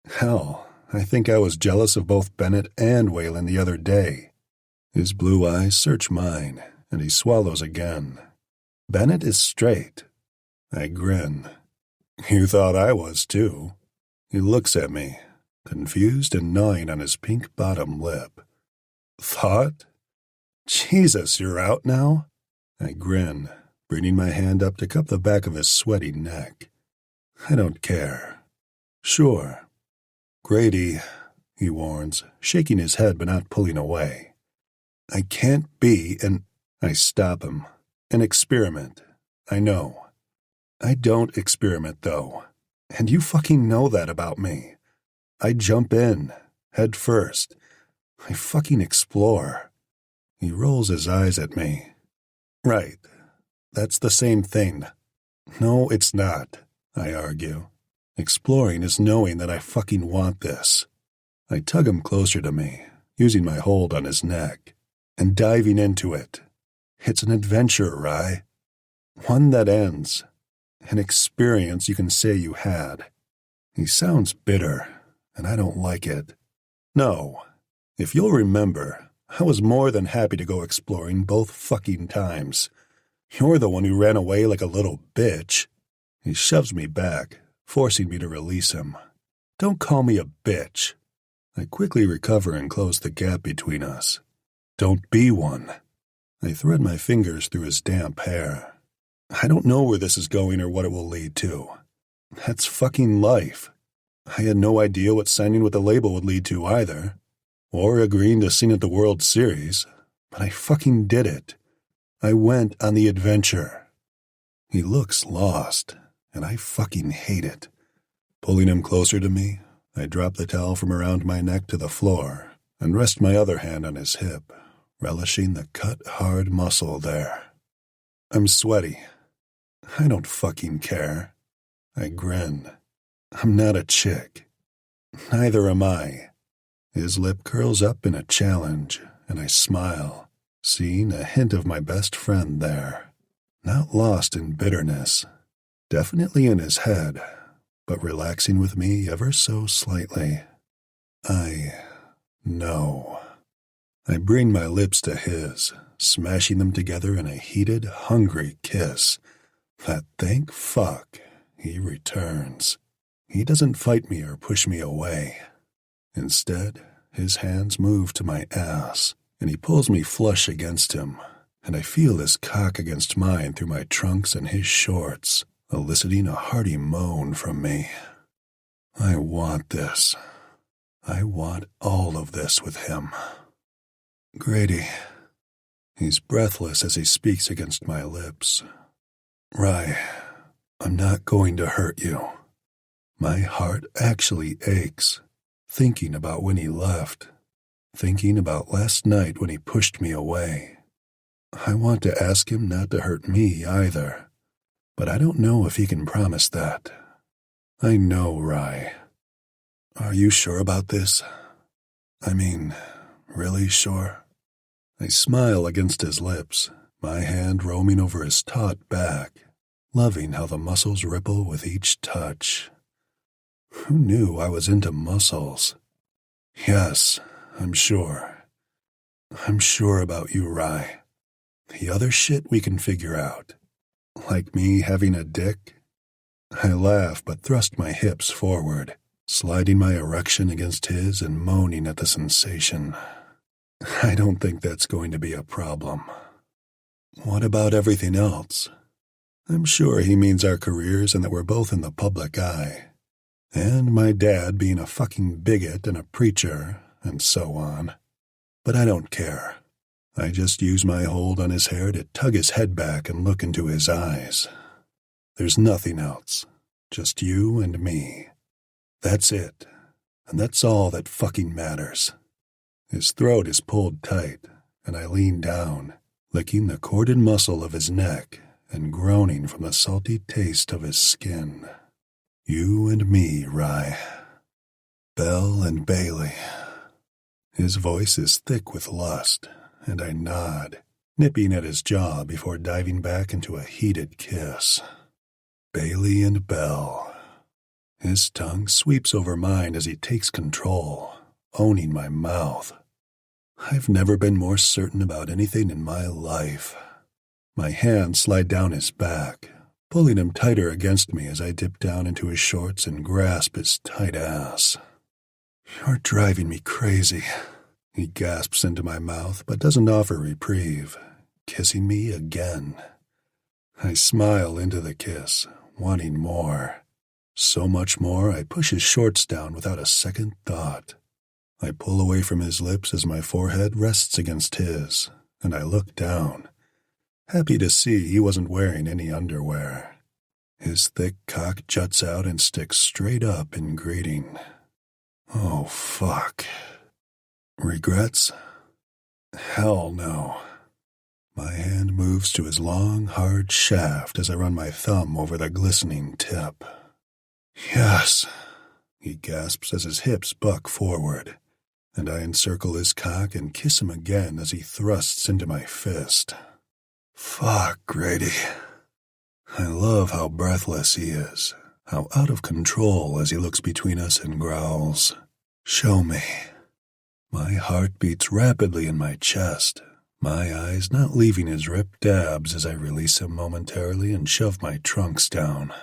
Hell, I think I was jealous of both Bennett and Waylon the other day. His blue eyes search mine, and he swallows again. Bennett is straight. I grin. You thought I was, too. He looks at me, confused and gnawing on his pink bottom lip. Thought? Jesus, you're out now? I grin, bringing my hand up to cup the back of his sweaty neck. I don't care. Sure. Grady, he warns, shaking his head but not pulling away. I can't be I stop him. An experiment. I know. I don't experiment, though. And you fucking know that about me. I jump in, head first. I fucking explore. He rolls his eyes at me. Right. That's the same thing. No, it's not, I argue. Exploring is knowing that I fucking want this. I tug him closer to me, using my hold on his neck, and diving into it. It's an adventure, Rye. One that ends. An experience you can say you had. He sounds bitter, and I don't like it. No. If you'll remember, I was more than happy to go exploring both fucking times. You're the one who ran away like a little bitch. He shoves me back, forcing me to release him. Don't call me a bitch. I quickly recover and close the gap between us. Don't be one. I thread my fingers through his damp hair. I don't know where this is going or what it will lead to. That's fucking life. I had no idea what signing with the label would lead to either, or agreeing to sing at the World Series, but I fucking did it. I went on the adventure. He looks lost, and I fucking hate it. Pulling him closer to me, I drop the towel from around my neck to the floor and rest my other hand on his hip, relishing the cut-hard muscle there. I'm sweaty. I don't fucking care. I grin. I'm not a chick. Neither am I. His lip curls up in a challenge, and I smile, seeing a hint of my best friend there. Not lost in bitterness. Definitely in his head, but relaxing with me ever so slightly. I know. I bring my lips to his, smashing them together in a heated, hungry kiss. That thank fuck he returns. He doesn't fight me or push me away. Instead, his hands move to my ass, and he pulls me flush against him, and I feel his cock against mine through my trunks and his shorts, eliciting a hearty moan from me. I want this. I want all of this with him. Grady. He's breathless as he speaks against my lips. Rye, I'm not going to hurt you. My heart actually aches, thinking about when he left, thinking about last night when he pushed me away. I want to ask him not to hurt me either, but I don't know if he can promise that. I know, Rye. Are you sure about this? I mean, really sure? I smile against his lips, my hand roaming over his taut back, loving how the muscles ripple with each touch. Who knew I was into muscles? Yes, I'm sure. I'm sure about you, Rye. The other shit we can figure out. Like me having a dick? I laugh but thrust my hips forward, sliding my erection against his and moaning at the sensation. I don't think that's going to be a problem. What about everything else? I'm sure he means our careers and that we're both in the public eye. And my dad being a fucking bigot and a preacher, and so on. But I don't care. I just use my hold on his hair to tug his head back and look into his eyes. There's nothing else. Just you and me. That's it. And that's all that fucking matters. His throat is pulled tight, and I lean down, licking the corded muscle of his neck and groaning from the salty taste of his skin. You and me, Rye. Bell and Bailey. His voice is thick with lust, and I nod, nipping at his jaw before diving back into a heated kiss. Bailey and Bell. His tongue sweeps over mine as he takes control, owning my mouth. I've never been more certain about anything in my life. My hands slide down his back, pulling him tighter against me as I dip down into his shorts and grasp his tight ass. "You're driving me crazy," he gasps into my mouth but doesn't offer reprieve, kissing me again. I smile into the kiss, wanting more. So much more, I push his shorts down without a second thought. I pull away from his lips as my forehead rests against his, and I look down, happy to see he wasn't wearing any underwear. His thick cock juts out and sticks straight up in greeting. Oh, fuck. Regrets? Hell no. My hand moves to his long, hard shaft as I run my thumb over the glistening tip. "Yes," he gasps as his hips buck forward, and I encircle his cock and kiss him again as he thrusts into my fist. Fuck, Grady. I love how breathless he is, how out of control as he looks between us and growls, "Show me." My heart beats rapidly in my chest, my eyes not leaving his ripped abs as I release him momentarily and shove my trunks down.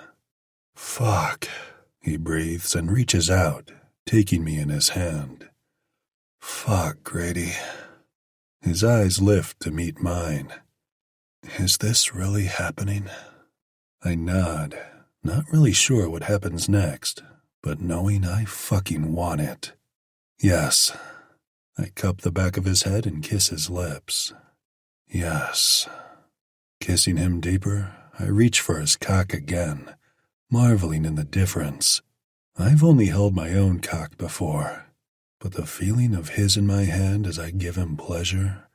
"Fuck," he breathes and reaches out, taking me in his hand. "Fuck, Grady." His eyes lift to meet mine. Is this really happening? I nod, not really sure what happens next, but knowing I fucking want it. Yes. I cup the back of his head and kiss his lips. Yes. Kissing him deeper, I reach for his cock again, marveling in the difference. I've only held my own cock before, but the feeling of his in my hand as I give him pleasure,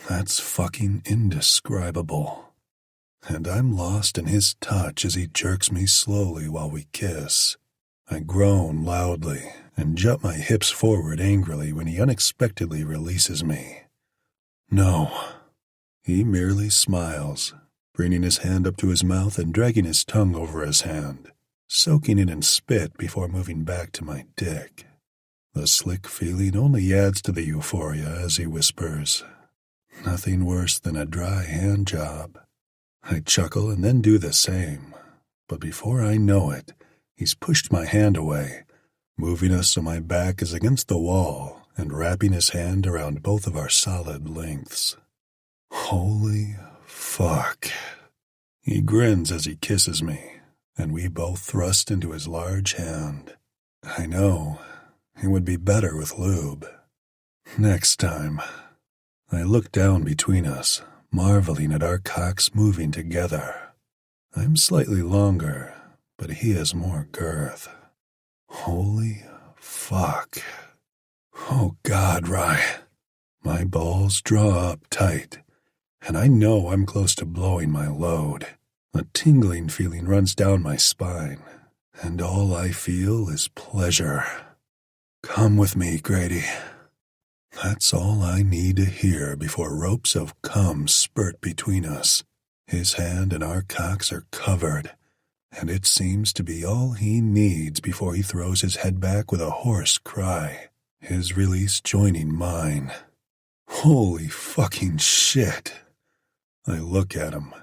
that's fucking indescribable. And I'm lost in his touch as he jerks me slowly while we kiss. I groan loudly and jut my hips forward angrily when he unexpectedly releases me. No. He merely smiles, bringing his hand up to his mouth and dragging his tongue over his hand, soaking it in spit before moving back to my dick. The slick feeling only adds to the euphoria as he whispers, "Nothing worse than a dry hand job." I chuckle and then do the same, but before I know it, he's pushed my hand away, moving us so my back is against the wall and wrapping his hand around both of our solid lengths. Holy fuck. He grins as he kisses me, and we both thrust into his large hand. I know, it would be better with lube. Next time. I look down between us, marveling at our cocks moving together. I'm slightly longer, but he has more girth. Holy fuck. Oh God, Rye. My balls draw up tight, and I know I'm close to blowing my load. A tingling feeling runs down my spine, and all I feel is pleasure. Come with me, Grady. That's all I need to hear before ropes of cum spurt between us. His hand and our cocks are covered, and it seems to be all he needs before he throws his head back with a hoarse cry, his release joining mine. Holy fucking shit. I look at him.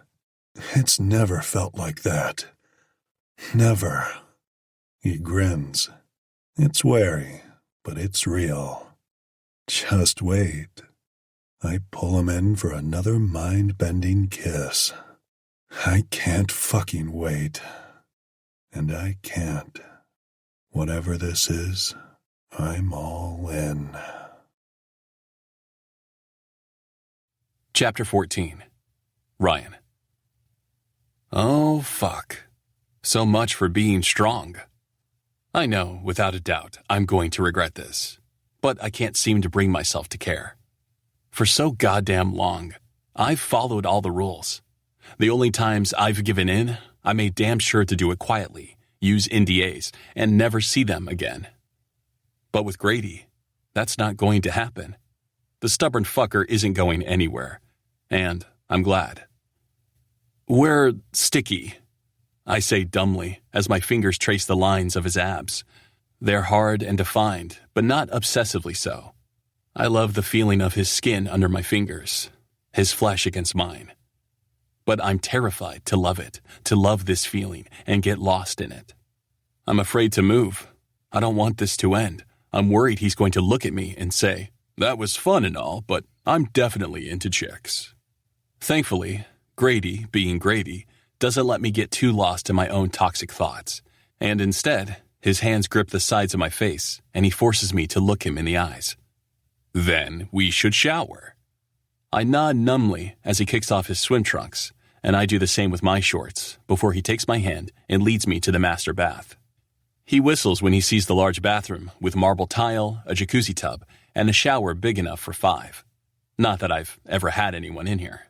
It's never felt like that. Never. He grins. It's wary, but it's real. Just wait. I pull him in for another mind-bending kiss. I can't fucking wait. And I can't. Whatever this is, I'm all in. Chapter 14. Ryan. Oh, fuck. So much for being strong. I know, without a doubt, I'm going to regret this, but I can't seem to bring myself to care. For so goddamn long, I've followed all the rules. The only times I've given in, I made damn sure to do it quietly, use NDAs, and never see them again. But with Grady, That's not going to happen. The stubborn fucker isn't going anywhere. And I'm glad. We're sticky, I say dumbly as my fingers trace the lines of his abs. They're hard and defined, but not obsessively so. I love the feeling of his skin under my fingers, his flesh against mine. But I'm terrified to love it, to love this feeling and get lost in it. I'm afraid to move. I don't want this to end. I'm worried he's going to look at me and say, "That was fun and all, but I'm definitely into chicks." Thankfully, Grady, being Grady, doesn't let me get too lost in my own toxic thoughts, and instead, his hands grip the sides of my face, and he forces me to look him in the eyes. "Then we should shower." I nod numbly as he kicks off his swim trunks, and I do the same with my shorts before he takes my hand and leads me to the master bath. He whistles when he sees the large bathroom with marble tile, a jacuzzi tub, and a shower big enough for 5. Not that I've ever had anyone in here.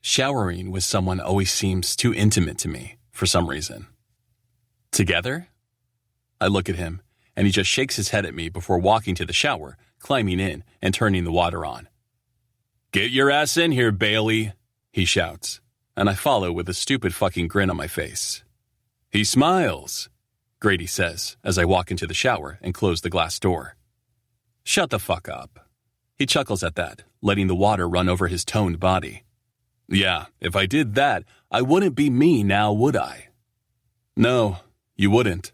Showering with someone always seems too intimate to me, for some reason. Together? I look at him, and he just shakes his head at me before walking to the shower, climbing in, and turning the water on. "Get your ass in here, Bailey," he shouts, and I follow with a stupid fucking grin on my face. "He smiles," Grady says as I walk into the shower and close the glass door. "Shut the fuck up." He chuckles at that, letting the water run over his toned body. "Yeah, if I did that, I wouldn't be me now, would I?" "No, you wouldn't."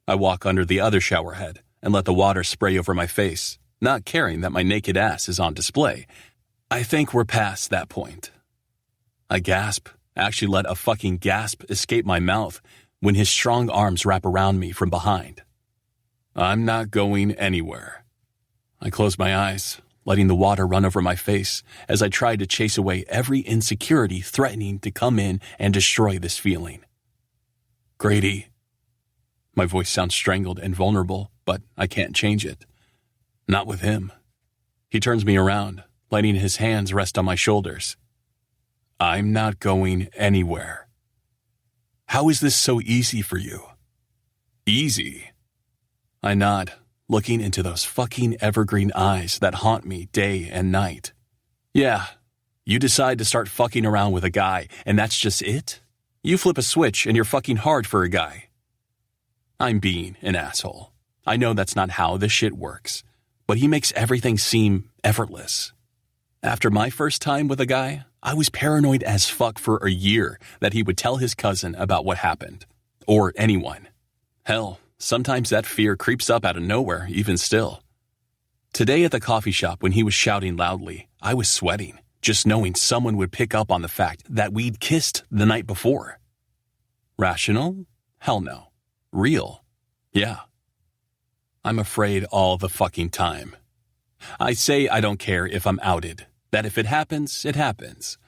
I walk under the other shower head and let the water spray over my face, not caring that my naked ass is on display. I think we're past that point. I gasp, actually let a fucking gasp escape my mouth when his strong arms wrap around me from behind. "I'm not going anywhere." I close my eyes, letting the water run over my face as I try to chase away every insecurity threatening to come in and destroy this feeling. "Grady." My voice sounds strangled and vulnerable, but I can't change it. Not with him. He turns me around, letting his hands rest on my shoulders. "I'm not going anywhere." "How is this so easy for you?" "Easy?" I nod, looking into those fucking evergreen eyes that haunt me day and night. "Yeah, you decide to start fucking around with a guy, and that's just it? You flip a switch and you're fucking hard for a guy." I'm being an asshole. I know that's not how this shit works, but he makes everything seem effortless. After my first time with a guy, I was paranoid as fuck for a year that he would tell his cousin about what happened. Or anyone. Hell, sometimes that fear creeps up out of nowhere, even still. Today at the coffee shop when he was shouting loudly, I was sweating, just knowing someone would pick up on the fact that we'd kissed the night before. Rational? Hell no. Real? Yeah. I'm afraid all the fucking time. I say I don't care if I'm outed, that if it happens, it happens.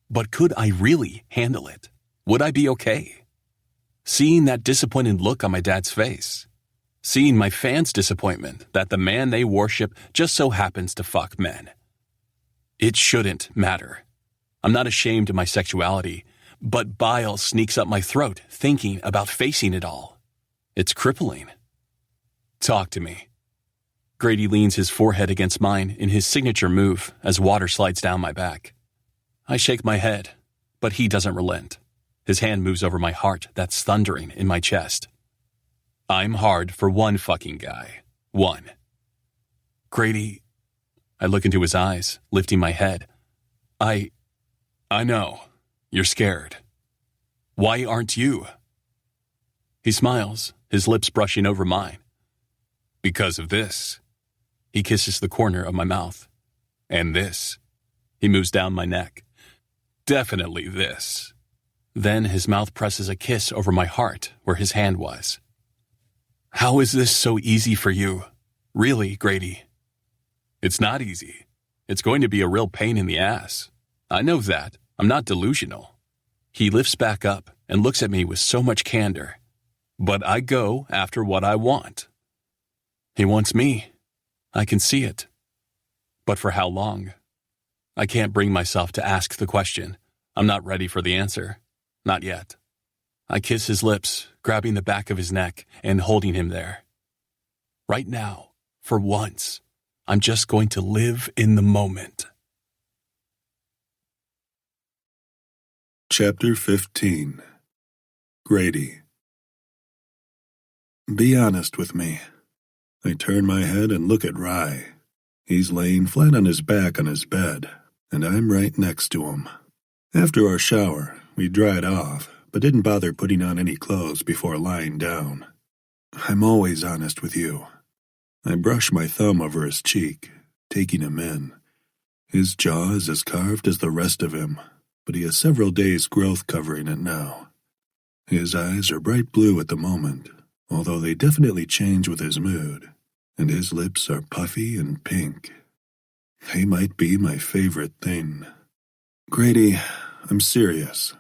But could I really handle it? Would I be okay? Seeing that disappointed look on my dad's face. Seeing my fans' disappointment that the man they worship just so happens to fuck men. It shouldn't matter. I'm not ashamed of my sexuality, but bile sneaks up my throat thinking about facing it all. It's crippling. "Talk to me." Grady leans his forehead against mine in his signature move as water slides down my back. I shake my head, but he doesn't relent. His hand moves over my heart that's thundering in my chest. "I'm hard for one fucking guy. One." "Grady," I look into his eyes, lifting my head. I know. You're scared. Why aren't you?" He smiles, his lips brushing over mine. "Because of this." He kisses the corner of my mouth. "And this." He moves down my neck. "Definitely this." Then his mouth presses a kiss over my heart where his hand was. "How is this so easy for you? Really, Grady?" "It's not easy. It's going to be a real pain in the ass. I know that. I'm not delusional." He lifts back up and looks at me with so much candor. "But I go after what I want." He wants me. I can see it. But for how long? I can't bring myself to ask the question. I'm not ready for the answer. Not yet. I kiss his lips, grabbing the back of his neck and holding him there. Right now, For once, I'm just going to live in the moment. Chapter 15. Grady. Be honest with me. I turn my head and look at Rye. He's laying flat on his back on his bed, and I'm right next to him. After our shower, we dried off, but didn't bother putting on any clothes before lying down. I'm always honest with you. I brush my thumb over his cheek, taking him in. His jaw is as carved as the rest of him, but he has several days' growth covering it now. His eyes are bright blue at the moment, although they definitely change with his mood, and his lips are puffy and pink. They might be my favorite thing. Grady, I'm serious.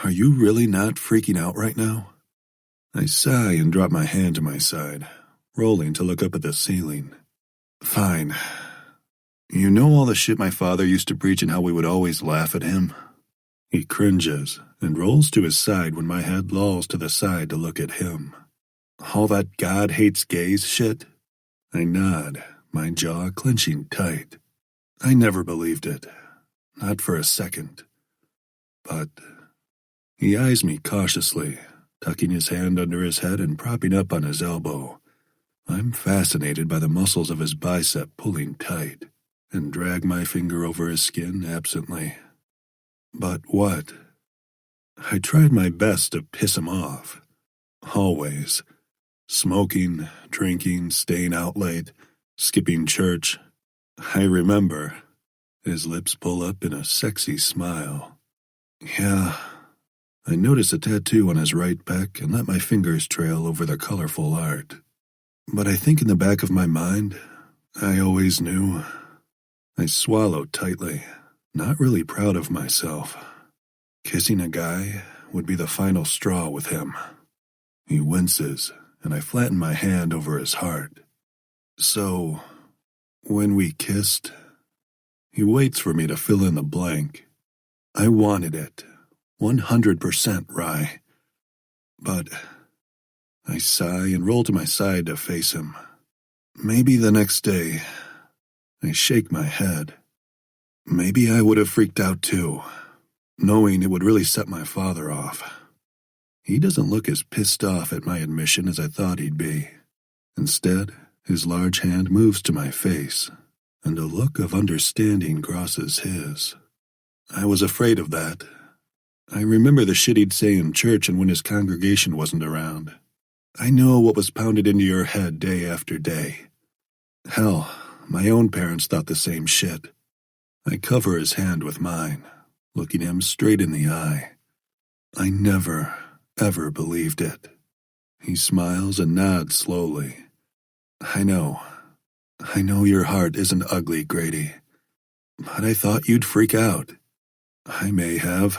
Are you really not freaking out right now? I sigh and drop my hand to my side, rolling to look up at the ceiling. Fine. You know all the shit my father used to preach and how we would always laugh at him? He cringes and rolls to his side when my head lolls to the side to look at him. All that God hates gays shit? I nod, my jaw clenching tight. I never believed it. Not for a second. But he eyes me cautiously, tucking his hand under his head and propping up on his elbow. I'm fascinated by the muscles of his bicep pulling tight, and drag my finger over his skin absently. But what? I tried my best to piss him off. Always. Smoking, drinking, staying out late, skipping church. I remember. His lips pull up in a sexy smile. Yeah. I notice a tattoo on his right pec and let my fingers trail over the colorful art. But I think in the back of my mind, I always knew. I swallowed tightly, not really proud of myself. Kissing a guy would be the final straw with him. He winces, and I flatten my hand over his heart. So, when we kissed, he waits for me to fill in the blank. I wanted it, 100% Rye. But I sigh and roll to my side to face him. Maybe the next day, I shake my head. Maybe I would have freaked out too, knowing it would really set my father off. He doesn't look as pissed off at my admission as I thought he'd be. Instead, his large hand moves to my face, and a look of understanding crosses his. I was afraid of that. I remember the shit he'd say in church and when his congregation wasn't around. I know what was pounded into your head day after day. Hell, my own parents thought the same shit. I cover his hand with mine, looking him straight in the eye. I never, ever believed it. He smiles and nods slowly. I know your heart isn't ugly, Grady. But I thought you'd freak out. I may have,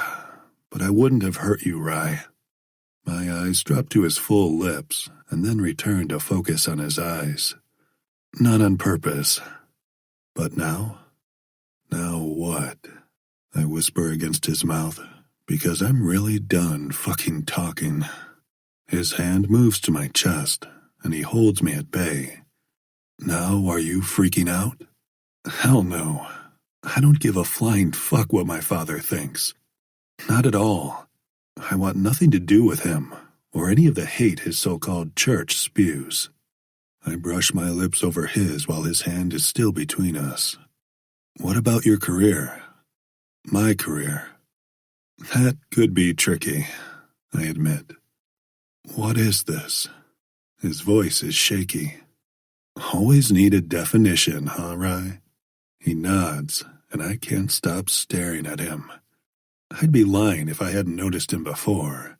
but I wouldn't have hurt you, Rye. My eyes drop to his full lips and then return to focus on his eyes. Not on purpose. But now? Now what? I whisper against his mouth, because I'm really done fucking talking. His hand moves to my chest, and he holds me at bay. Now are you freaking out? Hell no. I don't give a flying fuck what my father thinks. Not at all. I want nothing to do with him, or any of the hate his so-called church spews. I brush my lips over his while his hand is still between us. What about your career? My career? That could be tricky, I admit. What is this? His voice is shaky. Always need a definition, huh, Rye? He nods, and I can't stop staring at him. I'd be lying if I hadn't noticed him before,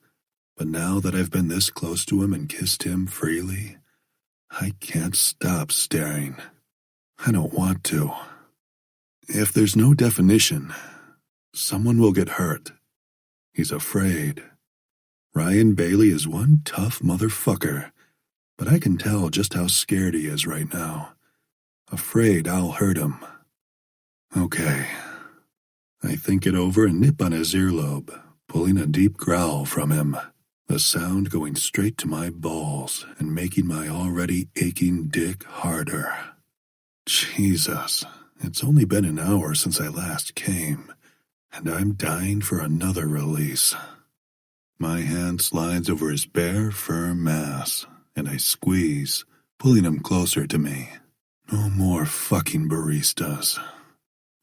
but now that I've been this close to him and kissed him freely, I can't stop staring. I don't want to. If there's no definition, someone will get hurt. He's afraid. Ryan Bailey is one tough motherfucker, but I can tell just how scared he is right now. Afraid I'll hurt him. Okay. I think it over and nip on his earlobe, pulling a deep growl from him. the sound going straight to my balls and making my already aching dick harder. Jesus, it's only been an hour since I last came, and I'm dying for another release. My hand slides over his bare, firm mass, and I squeeze, pulling him closer to me. No more fucking baristas.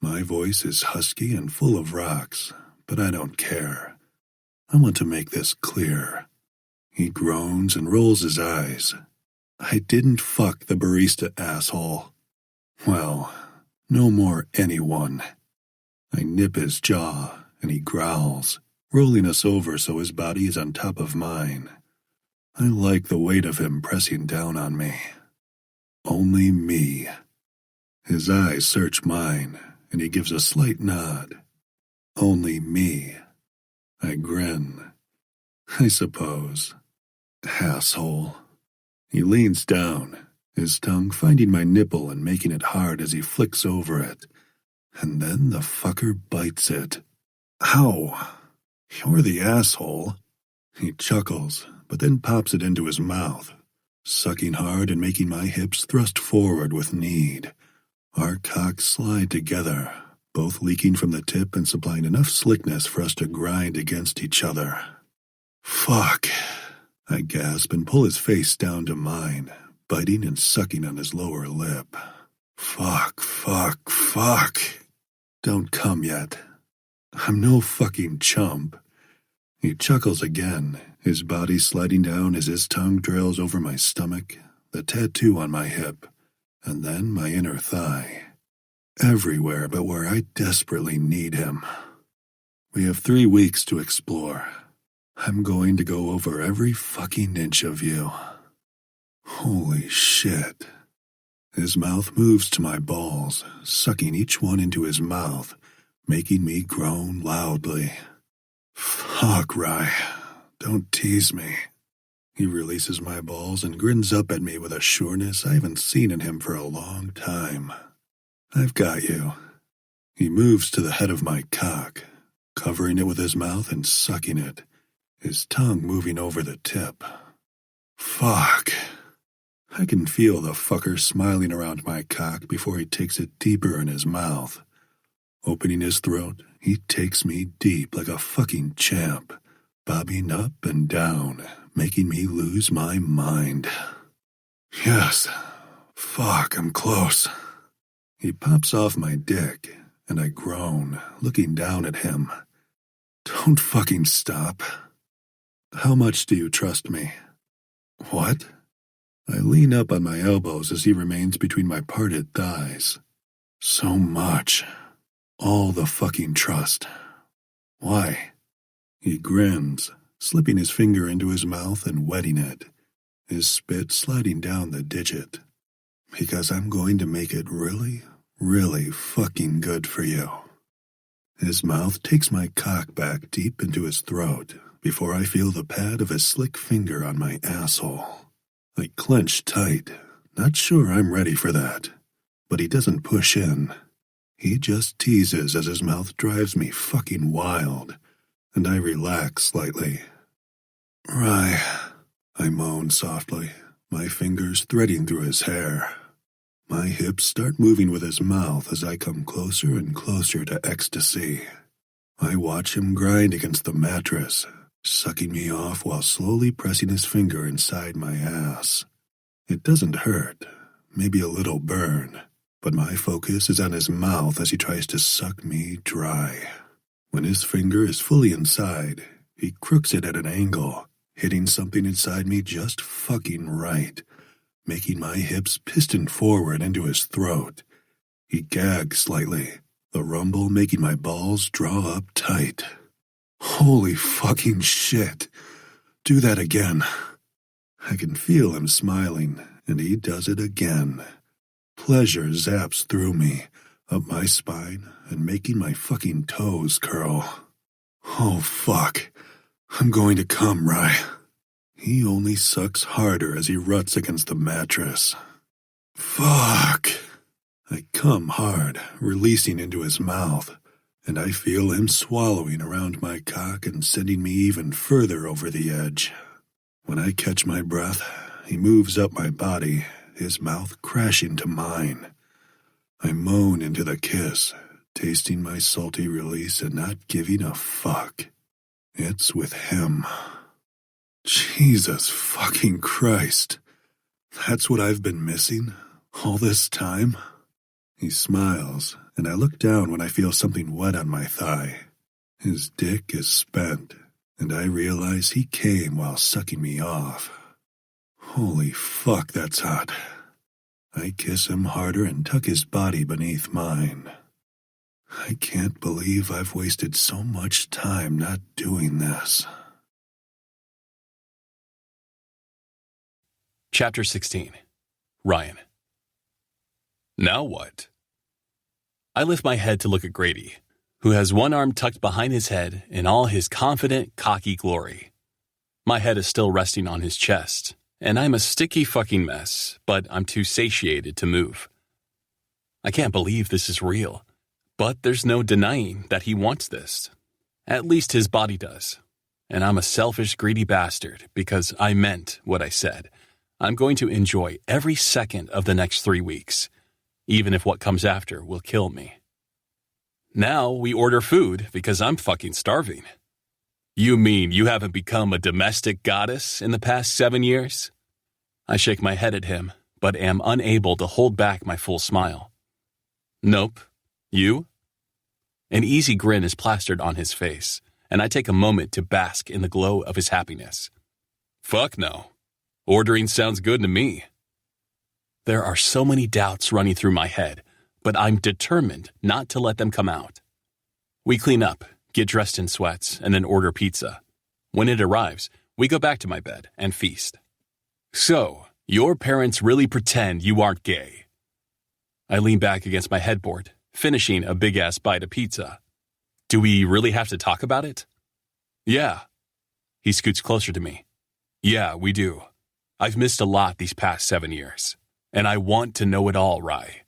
My voice is husky and full of rocks, but I don't care. I want to make this clear. He groans and rolls his eyes. I didn't fuck the barista, asshole. Well, no more anyone. I nip his jaw, and he growls, rolling us over so his body is on top of mine. I like the weight of him pressing down on me. Only me. His eyes search mine, and he gives a slight nod. Only me. I grin. I suppose. Asshole. He leans down, his tongue finding my nipple and making it hard as he flicks over it. And then the fucker bites it. Ow! You're the asshole. He chuckles, but then pops it into his mouth, sucking hard and making my hips thrust forward with need. Our cocks slide together, both leaking from the tip and supplying enough slickness for us to grind against each other. Fuck! I gasp and pull his face down to mine, biting and sucking on his lower lip. Fuck, fuck, fuck! Don't come yet. I'm no fucking chump. He chuckles again, his body sliding down as his tongue trails over my stomach, the tattoo on my hip, and then my inner thigh. Everywhere but where I desperately need him. We have 3 weeks to explore. I'm going to go over every fucking inch of you. Holy shit. His mouth moves to my balls, sucking each one into his mouth, making me groan loudly. Fuck, Rye. Don't tease me. He releases my balls and grins up at me with a sureness I haven't seen in him for a long time. I've got you. He moves to the head of my cock, covering it with his mouth and sucking it, his tongue moving over the tip. Fuck. I can feel the fucker smiling around my cock before he takes it deeper in his mouth. Opening his throat, he takes me deep like a fucking champ, bobbing up and down, making me lose my mind. Yes. Fuck, I'm close. He pops off my dick, and I groan, looking down at him. Don't fucking stop. How much do you trust me? What? I lean up on my elbows as he remains between my parted thighs. So much. All the fucking trust. Why? He grins, slipping his finger into his mouth and wetting it, his spit sliding down the digit. Because I'm going to make it really, really fucking good for you. His mouth takes my cock back deep into his throat before I feel the pad of his slick finger on my asshole. I clench tight, not sure I'm ready for that, but he doesn't push in. He just teases as his mouth drives me fucking wild, and I relax slightly. Rye, I moan softly, my fingers threading through his hair. My hips start moving with his mouth as I come closer and closer to ecstasy. I watch him grind against the mattress, sucking me off while slowly pressing his finger inside my ass. It doesn't hurt, maybe a little burn, but my focus is on his mouth as he tries to suck me dry. When his finger is fully inside, he crooks it at an angle, hitting something inside me just fucking right, making my hips piston forward into his throat. He gags slightly, the rumble making my balls draw up tight. Holy fucking shit. Do that again. I can feel him smiling, and he does it again. Pleasure zaps through me, up my spine, and making my fucking toes curl. Oh fuck. I'm going to come, Rye. He only sucks harder as he ruts against the mattress. Fuck. I come hard, releasing into his mouth, and I feel him swallowing around my cock and sending me even further over the edge. When I catch my breath, he moves up my body, his mouth crashing to mine. I moan into the kiss, tasting my salty release and not giving a fuck. It's with him. Jesus fucking Christ. That's what I've been missing all this time? He smiles, and I look down when I feel something wet on my thigh. His dick is spent, and I realize he came while sucking me off. Holy fuck, that's hot. I kiss him harder and tuck his body beneath mine. I can't believe I've wasted so much time not doing this. Chapter 16. Ryan. Now what? I lift my head to look at Grady, who has one arm tucked behind his head in all his confident, cocky glory. My head is still resting on his chest, and I'm a sticky fucking mess, but I'm too satiated to move. I can't believe this is real, but there's no denying that he wants this. At least his body does. And I'm a selfish, greedy bastard because I meant what I said. I'm going to enjoy every second of the next 3 weeks, even if what comes after will kill me. Now we order food because I'm fucking starving. You mean you haven't become a domestic goddess in the past 7 years? I shake my head at him, but am unable to hold back my full smile. Nope. You? An easy grin is plastered on his face, and I take a moment to bask in the glow of his happiness. Fuck no. Ordering sounds good to me. There are so many doubts running through my head, but I'm determined not to let them come out. We clean up, get dressed in sweats, and then order pizza. When it arrives, we go back to my bed and feast. So, your parents really pretend you aren't gay. I lean back against my headboard, finishing a big-ass bite of pizza. Do we really have to talk about it? Yeah. He scoots closer to me. Yeah, we do. I've missed a lot these past 7 years, and I want to know it all, Rye.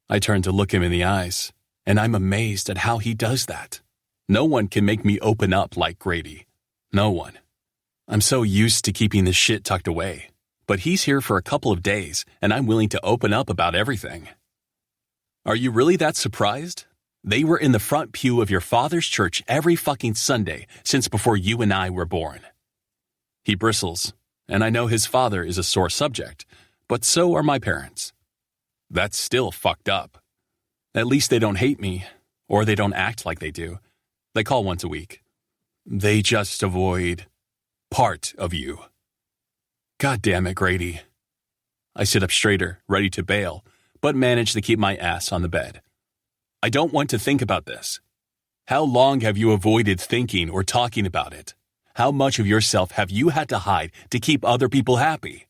I turn to look him in the eyes, and I'm amazed at how he does that. No one can make me open up like Grady. No one. I'm so used to keeping this shit tucked away, but he's here for a couple of days, and I'm willing to open up about everything. Are you really that surprised? They were in the front pew of your father's church every fucking Sunday since before you and I were born. He bristles, and I know his father is a sore subject, but so are my parents. That's still fucked up. At least they don't hate me, or they don't act like they do. They call once a week. They just avoid part of you. God damn it, Grady. I sit up straighter, ready to bail, but manage to keep my ass on the bed. I don't want to think about this. How long have you avoided thinking or talking about it? How much of yourself have you had to hide to keep other people happy?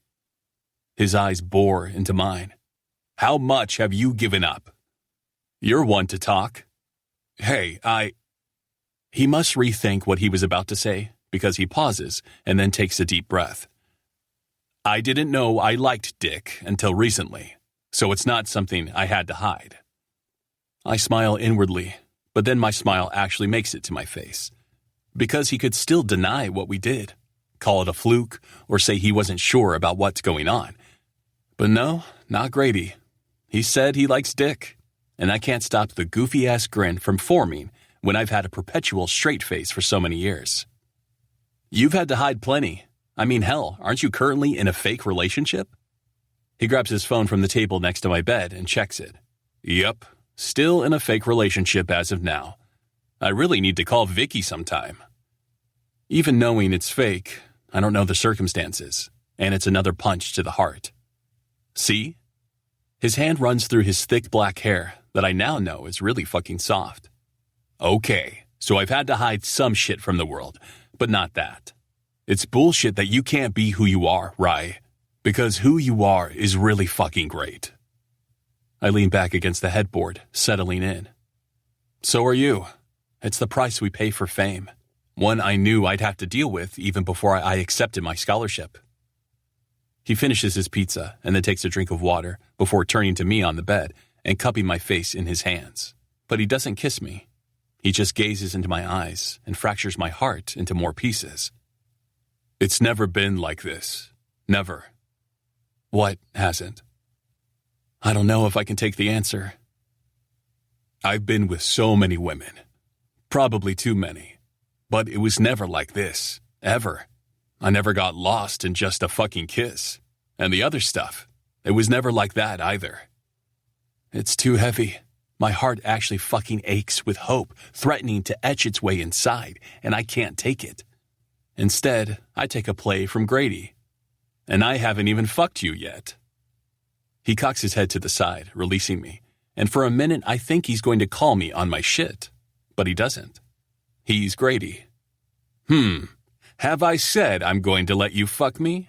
His eyes bore into mine. How much have you given up? You're one to talk. Hey, He must rethink what he was about to say because he pauses and then takes a deep breath. I didn't know I liked Dick until recently, so it's not something I had to hide. I smile inwardly, but then my smile actually makes it to my face. Because he could still deny what we did, call it a fluke, or say he wasn't sure about what's going on. But no, not Grady. He said he likes Dick, and I can't stop the goofy-ass grin from forming when I've had a perpetual straight face for so many years. You've had to hide plenty. I mean, hell, aren't you currently in a fake relationship? He grabs his phone from the table next to my bed and checks it. Yup, still in a fake relationship as of now. I really need to call Vicky sometime. Even knowing it's fake, I don't know the circumstances, and it's another punch to the heart. See? His hand runs through his thick black hair that I now know is really fucking soft. Okay, so I've had to hide some shit from the world, but not that. It's bullshit that you can't be who you are, Rye, because who you are is really fucking great. I lean back against the headboard, settling in. So are you. It's the price we pay for fame, one I knew I'd have to deal with even before I accepted my scholarship. He finishes his pizza and then takes a drink of water before turning to me on the bed and cupping my face in his hands. But he doesn't kiss me. He just gazes into my eyes and fractures my heart into more pieces. It's never been like this. Never. What hasn't? I don't know if I can take the answer. I've been with so many women. Probably too many. But it was never like this. Ever. I never got lost in just a fucking kiss. And the other stuff, it was never like that either. It's too heavy. My heart actually fucking aches with hope, threatening to etch its way inside, and I can't take it. Instead, I take a play from Grady. And I haven't even fucked you yet. He cocks his head to the side, releasing me, and for a minute I think he's going to call me on my shit. But he doesn't. He's Grady. Have I said I'm going to let you fuck me?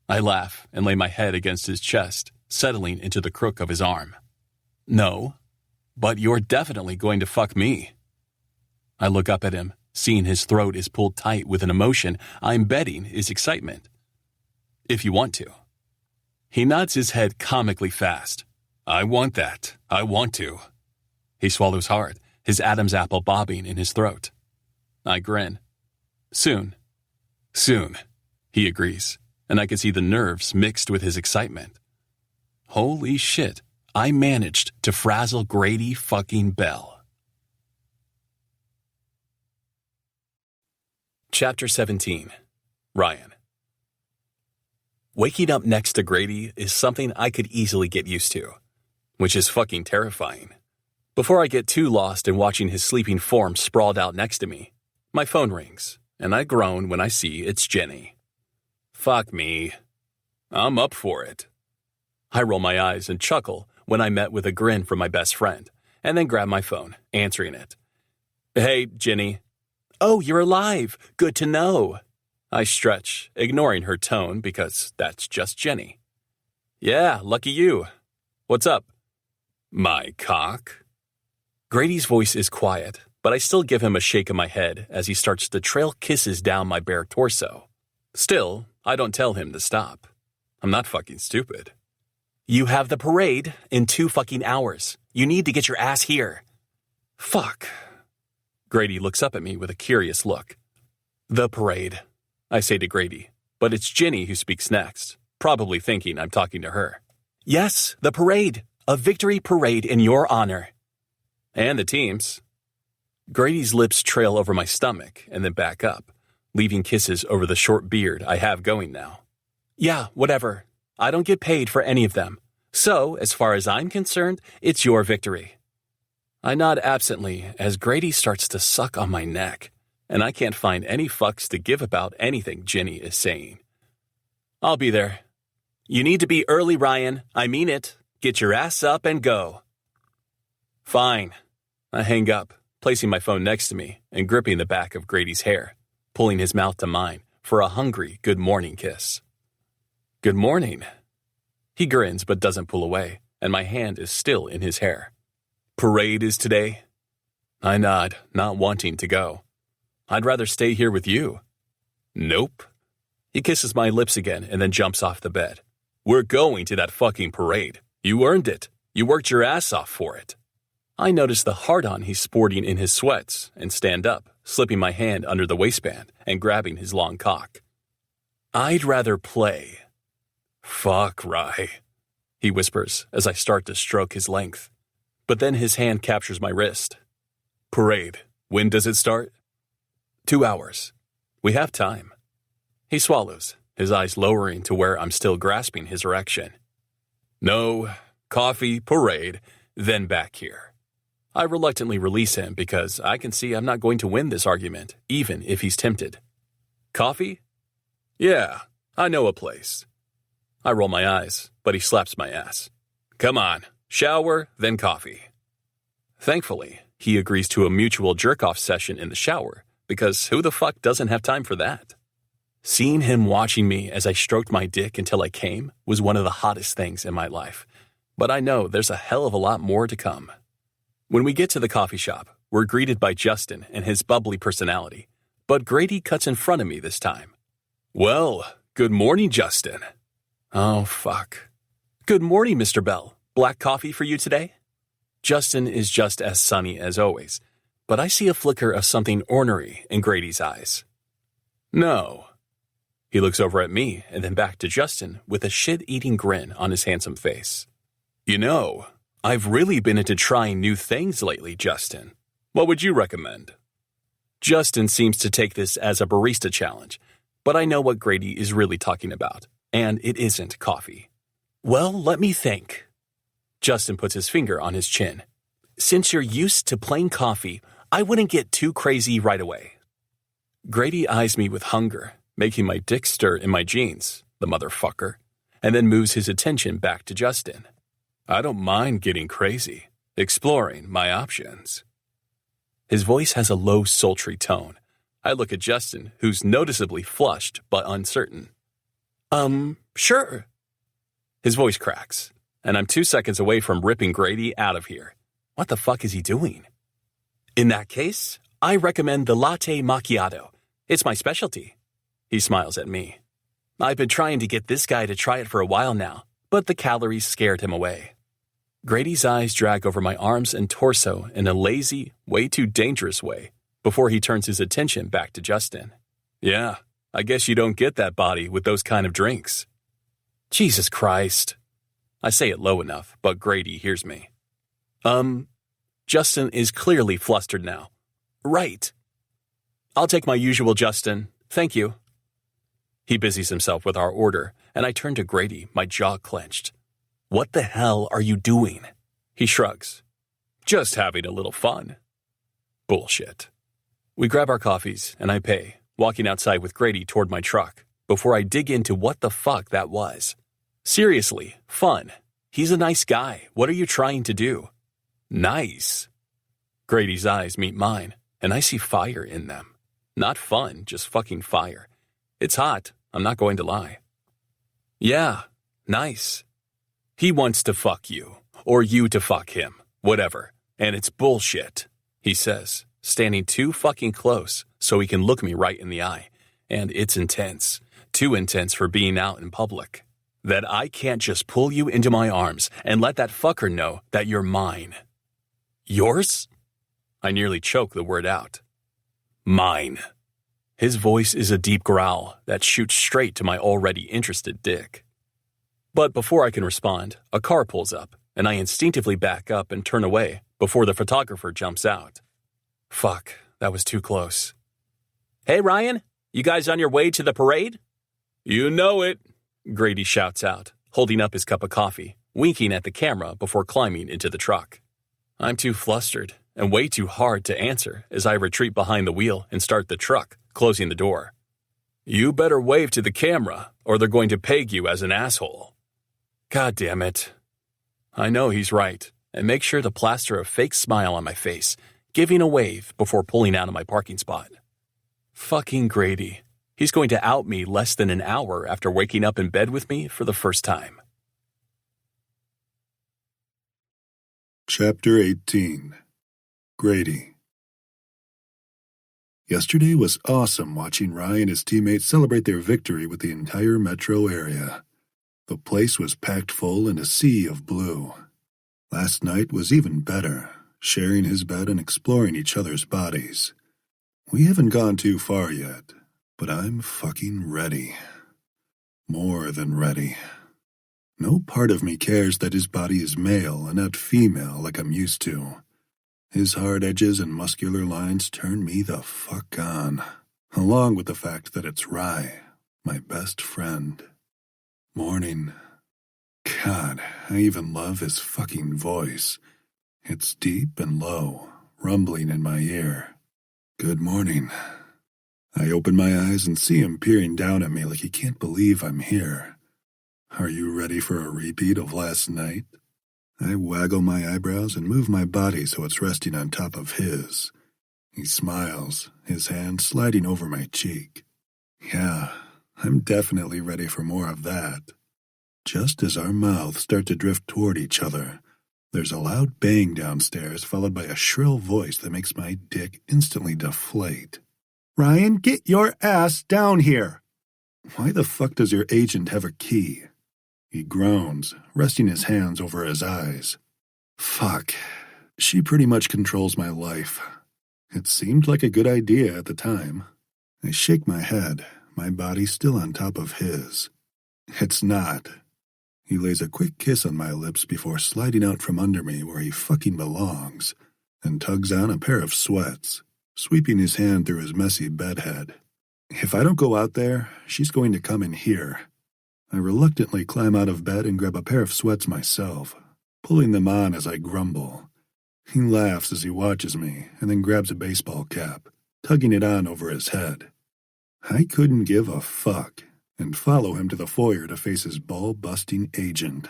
I laugh and lay my head against his chest, settling into the crook of his arm. No, but you're definitely going to fuck me. I look up at him, seeing his throat is pulled tight with an emotion I'm betting is excitement. If you want to. He nods his head comically fast. I want that. I want to. He swallows hard, his Adam's apple bobbing in his throat. I grin. Soon. Soon, he agrees, and I can see the nerves mixed with his excitement. Holy shit, I managed to frazzle Grady fucking Bell. Chapter 17. Ryan. Waking up next to Grady is something I could easily get used to, which is fucking terrifying. Before I get too lost in watching his sleeping form sprawled out next to me, my phone rings, and I groan when I see it's Jenny. Fuck me. I'm up for it. I roll my eyes and chuckle when I met with a grin from my best friend, and then grab my phone, answering it. Hey, Jenny. Oh, you're alive. Good to know. I stretch, ignoring her tone because that's just Jenny. Yeah, lucky you. What's up? My cock? Grady's voice is quiet, but I still give him a shake of my head as he starts to trail kisses down my bare torso. Still, I don't tell him to stop. I'm not fucking stupid. You have the parade in 2 fucking hours. You need to get your ass here. Fuck. Grady looks up at me with a curious look. The parade, I say to Grady, but it's Jenny who speaks next, probably thinking I'm talking to her. Yes, the parade. A victory parade in your honor. And the team's. Grady's lips trail over my stomach and then back up, leaving kisses over the short beard I have going now. Yeah, whatever. I don't get paid for any of them. So, as far as I'm concerned, it's your victory. I nod absently as Grady starts to suck on my neck, and I can't find any fucks to give about anything Jenny is saying. I'll be there. You need to be early, Ryan. I mean it. Get your ass up and go. Fine. I hang up, placing my phone next to me and gripping the back of Grady's hair, pulling his mouth to mine for a hungry good morning kiss. Good morning. He grins but doesn't pull away, and my hand is still in his hair. Parade is today? I nod, not wanting to go. I'd rather stay here with you. Nope. He kisses my lips again and then jumps off the bed. We're going to that fucking parade. You earned it. You worked your ass off for it. I notice the hard-on he's sporting in his sweats and stand up, slipping my hand under the waistband and grabbing his long cock. I'd rather play. Fuck, Rye, he whispers as I start to stroke his length. But then his hand captures my wrist. Parade. When does it start? 2 hours. We have time. He swallows, his eyes lowering to where I'm still grasping his erection. No, coffee, parade, then back here. I reluctantly release him because I can see I'm not going to win this argument, even if he's tempted. Coffee? Yeah, I know a place. I roll my eyes, but he slaps my ass. Come on, shower, then coffee. Thankfully, he agrees to a mutual jerk-off session in the shower, because who the fuck doesn't have time for that? Seeing him watching me as I stroked my dick until I came was one of the hottest things in my life, but I know there's a hell of a lot more to come. When we get to the coffee shop, we're greeted by Justin and his bubbly personality, but Grady cuts in front of me this time. Well, good morning, Justin. Oh, fuck. Good morning, Mr. Bell. Black coffee for you today? Justin is just as sunny as always, but I see a flicker of something ornery in Grady's eyes. No. He looks over at me and then back to Justin with a shit-eating grin on his handsome face. You know, I've really been into trying new things lately, Justin. What would you recommend? Justin seems to take this as a barista challenge, but I know what Grady is really talking about, and it isn't coffee. Well, let me think. Justin puts his finger on his chin. Since you're used to plain coffee, I wouldn't get too crazy right away. Grady eyes me with hunger, making my dick stir in my jeans, the motherfucker, and then moves his attention back to Justin. I don't mind getting crazy, exploring my options. His voice has a low, sultry tone. I look at Justin, who's noticeably flushed but uncertain. Sure. His voice cracks, and I'm 2 seconds away from ripping Grady out of here. What the fuck is he doing? In that case, I recommend the latte macchiato. It's my specialty. He smiles at me. I've been trying to get this guy to try it for a while now, but the calories scared him away. Grady's eyes drag over my arms and torso in a lazy, way too dangerous way before he turns his attention back to Justin. Yeah, I guess you don't get that body with those kind of drinks. Jesus Christ. I say it low enough, but Grady hears me. Justin is clearly flustered now. Right. I'll take my usual, Justin. Thank you. He busies himself with our order, and I turn to Grady, my jaw clenched. What the hell are you doing? He shrugs. Just having a little fun. Bullshit. We grab our coffees, and I pay, walking outside with Grady toward my truck, before I dig into what the fuck that was. Seriously, fun. He's a nice guy. What are you trying to do? Nice. Grady's eyes meet mine, and I see fire in them. Not fun, just fucking fire. It's hot, I'm not going to lie. Yeah, nice. He wants to fuck you, or you to fuck him, whatever, and it's bullshit, he says, standing too fucking close so he can look me right in the eye, and it's intense, too intense for being out in public. That I can't just pull you into my arms and let that fucker know that you're mine. Yours? I nearly choke the word out. Mine. His voice is a deep growl that shoots straight to my already interested dick. But before I can respond, a car pulls up, and I instinctively back up and turn away before the photographer jumps out. Fuck, that was too close. Hey, Ryan, you guys on your way to the parade? You know it, Grady shouts out, holding up his cup of coffee, winking at the camera before climbing into the truck. I'm too flustered and way too hard to answer as I retreat behind the wheel and start the truck, closing the door. You better wave to the camera, or they're going to peg you as an asshole. God damn it. I know he's right, and make sure to plaster a fake smile on my face, giving a wave before pulling out of my parking spot. Fucking Grady. He's going to out me less than an hour after waking up in bed with me for the first time. Chapter 18. Grady. Yesterday was awesome watching Ryan and his teammates celebrate their victory with the entire metro area. The place was packed full in a sea of blue. Last night was even better, sharing his bed and exploring each other's bodies. We haven't gone too far yet, but I'm fucking ready. More than ready. No part of me cares that his body is male and not female like I'm used to. His hard edges and muscular lines turn me the fuck on, along with the fact that it's Rye, my best friend. Morning. God, I even love his fucking voice. It's deep and low, rumbling in my ear. Good morning. I open my eyes and see him peering down at me like he can't believe I'm here. Are you ready for a repeat of last night? I waggle my eyebrows and move my body so it's resting on top of his. He smiles, his hand sliding over my cheek. Yeah, I'm definitely ready for more of that. Just as our mouths start to drift toward each other, there's a loud bang downstairs followed by a shrill voice that makes my dick instantly deflate. Ryan, get your ass down here! Why the fuck does your agent have a key? He groans, resting his hands over his eyes. Fuck. She pretty much controls my life. It seemed like a good idea at the time. I shake my head, my body still on top of his. It's not. He lays a quick kiss on my lips before sliding out from under me where he fucking belongs, and tugs on a pair of sweats, sweeping his hand through his messy bedhead. If I don't go out there, she's going to come in here. I reluctantly climb out of bed and grab a pair of sweats myself, pulling them on as I grumble. He laughs as he watches me and then grabs a baseball cap, tugging it on over his head. I couldn't give a fuck and follow him to the foyer to face his ball-busting agent.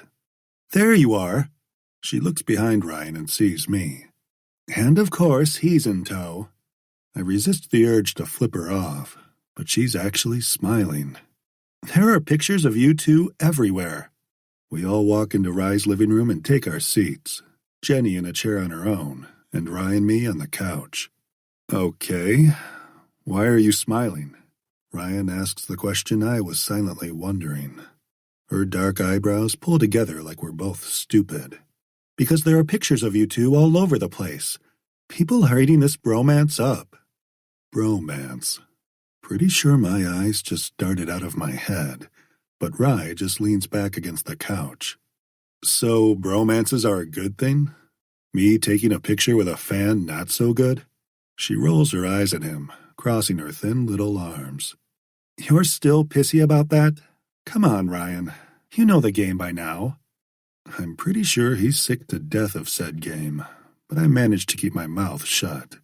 There you are. She looks behind Ryan and sees me. And of course, he's in tow. I resist the urge to flip her off, but she's actually smiling. There are pictures of you two everywhere. We all walk into Rye's living room and take our seats, Jenny in a chair on her own, and Ryan and me on the couch. Okay, why are you smiling? Ryan asks the question I was silently wondering. Her dark eyebrows pull together like we're both stupid. Because there are pictures of you two all over the place. People are eating this bromance up. Bromance. Pretty sure my eyes just started out of my head, but Rye just leans back against the couch. So bromances are a good thing? Me taking a picture with a fan not so good? She rolls her eyes at him, crossing her thin little arms. You're still pissy about that? Come on, Ryan. You know the game by now. I'm pretty sure he's sick to death of said game, but I managed to keep my mouth shut.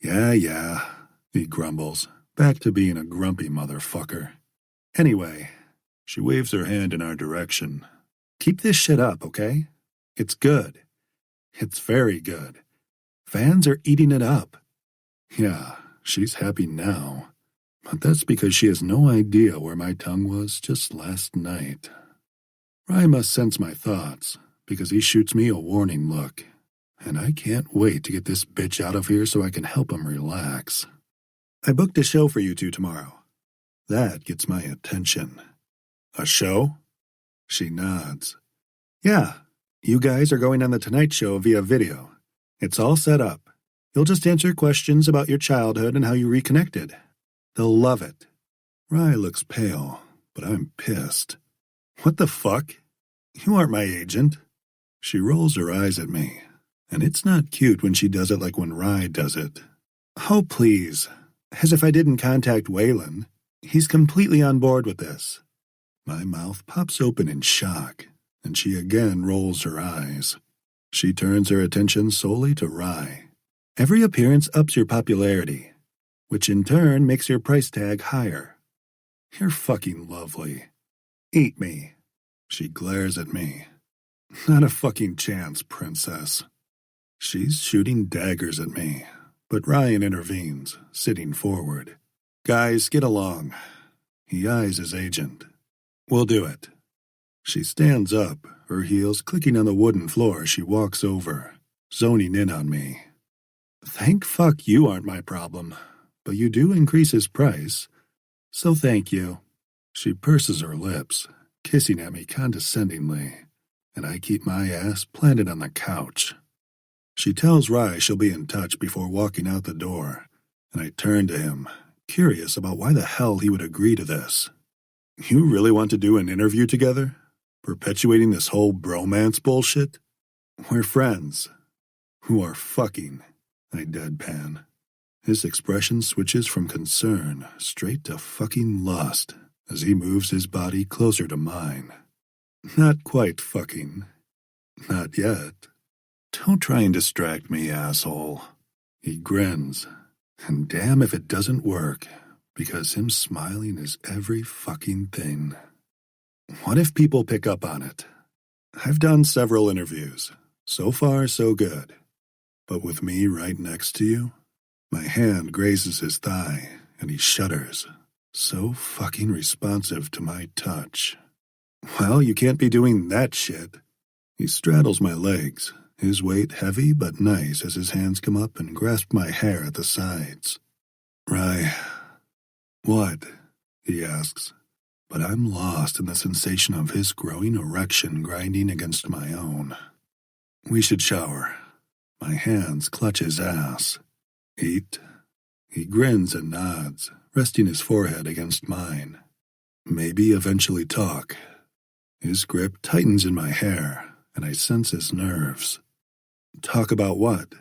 Yeah, he grumbles, back to being a grumpy motherfucker. Anyway, she waves her hand in our direction. Keep this shit up, okay? It's good. It's very good. Fans are eating it up. Yeah, she's happy now. But that's because she has no idea where my tongue was just last night. Rye must sense my thoughts, because he shoots me a warning look. And I can't wait to get this bitch out of here so I can help him relax. I booked a show for you two tomorrow. That gets my attention. A show? She nods. Yeah, you guys are going on The Tonight Show via video. It's all set up. You'll just answer questions about your childhood and how you reconnected. They'll love it. Rye looks pale, but I'm pissed. What the fuck? You aren't my agent. She rolls her eyes at me, and it's not cute when she does it like when Rye does it. Oh, please. As if I didn't contact Waylon. He's completely on board with this. My mouth pops open in shock, and she again rolls her eyes. She turns her attention solely to Rye. Every appearance ups your popularity, which in turn makes your price tag higher. You're fucking lovely. Eat me. She glares at me. Not a fucking chance, princess. She's shooting daggers at me, but Ryan intervenes, sitting forward. Guys, get along. He eyes his agent. We'll do it. She stands up, her heels clicking on the wooden floor as she walks over, zoning in on me. Thank fuck you aren't my problem, but you do increase his price, so thank you. She purses her lips, kissing at me condescendingly, and I keep my ass planted on the couch. She tells Rye she'll be in touch before walking out the door, and I turn to him, curious about why the hell he would agree to this. You really want to do an interview together? Perpetuating this whole bromance bullshit? We're friends. Who are fucking, I deadpan. His expression switches from concern straight to fucking lust as he moves his body closer to mine. Not quite fucking. Not yet. Don't try and distract me, asshole. He grins, and damn if it doesn't work, because him smiling is every fucking thing. What if people pick up on it? I've done several interviews. So far, so good. But with me right next to you, my hand grazes his thigh, and he shudders, so fucking responsive to my touch. Well, you can't be doing that shit. He straddles my legs, his weight heavy but nice as his hands come up and grasp my hair at the sides. Rye, what? He asks, but I'm lost in the sensation of his growing erection grinding against my own. We should shower. My hands clutch his ass. Eat? He grins and nods, resting his forehead against mine. Maybe eventually talk. His grip tightens in my hair, and I sense his nerves. Talk about what?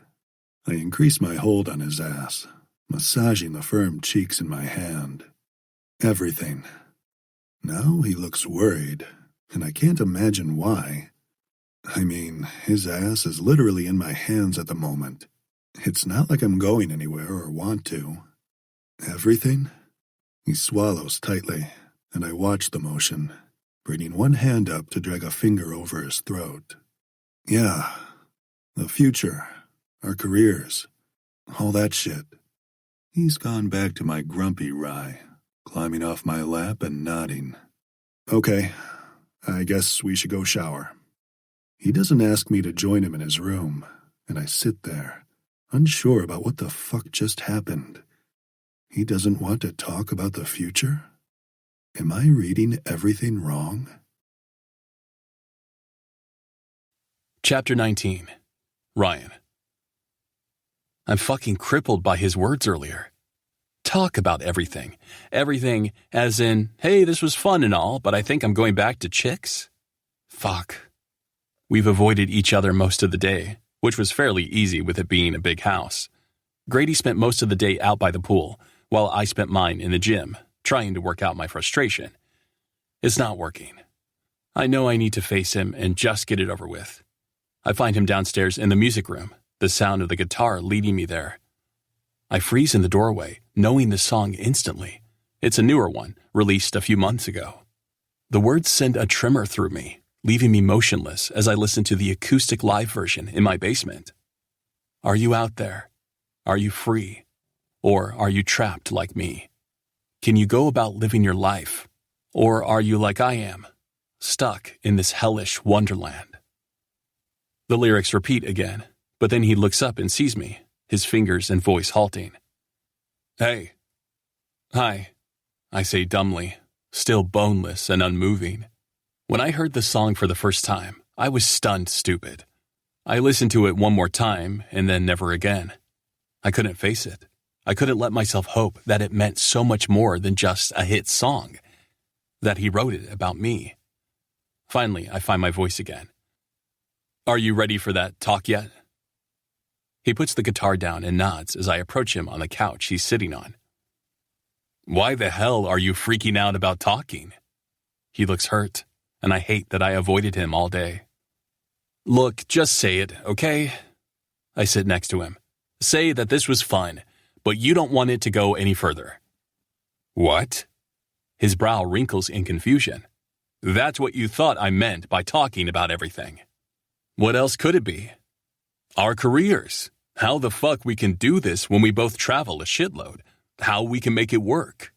I increase my hold on his ass, massaging the firm cheeks in my hand. Everything. Now he looks worried, and I can't imagine why. I mean, his ass is literally in my hands at the moment. It's not like I'm going anywhere or want to. Everything? He swallows tightly, and I watch the motion, bringing one hand up to drag a finger over his throat. Yeah, the future, our careers, all that shit. He's gone back to my grumpy Rye, climbing off my lap and nodding. Okay, I guess we should go shower. He doesn't ask me to join him in his room, and I sit there, unsure about what the fuck just happened. He doesn't want to talk about the future? Am I reading everything wrong? Chapter 19. Ryan. I'm fucking crippled by his words earlier. Talk about everything. Everything as in, hey, this was fun and all, but I think I'm going back to chicks? Fuck. We've avoided each other most of the day, which was fairly easy with it being a big house. Grady spent most of the day out by the pool, while I spent mine in the gym, trying to work out my frustration. It's not working. I know I need to face him and just get it over with. I find him downstairs in the music room, the sound of the guitar leading me there. I freeze in the doorway, knowing the song instantly. It's a newer one, released a few months ago. The words send a tremor through me, leaving me motionless as I listen to the acoustic live version in my basement. Are you out there? Are you free? Or are you trapped like me? Can you go about living your life? Or are you like I am, stuck in this hellish wonderland? The lyrics repeat again, but then he looks up and sees me, his fingers and voice halting. Hey. Hi, I say dumbly, still boneless and unmoving. When I heard the song for the first time, I was stunned stupid. I listened to it one more time and then never again. I couldn't face it. I couldn't let myself hope that it meant so much more than just a hit song, that he wrote it about me. Finally, I find my voice again. Are you ready for that talk yet? He puts the guitar down and nods as I approach him on the couch he's sitting on. Why the hell are you freaking out about talking? He looks hurt, and I hate that I avoided him all day. Look, just say it, okay? I sit next to him. Say that this was fun, but you don't want it to go any further. What? His brow wrinkles in confusion. That's what you thought I meant by talking about everything. What else could it be? Our careers. How the fuck we can do this when we both travel a shitload. How we can make it work.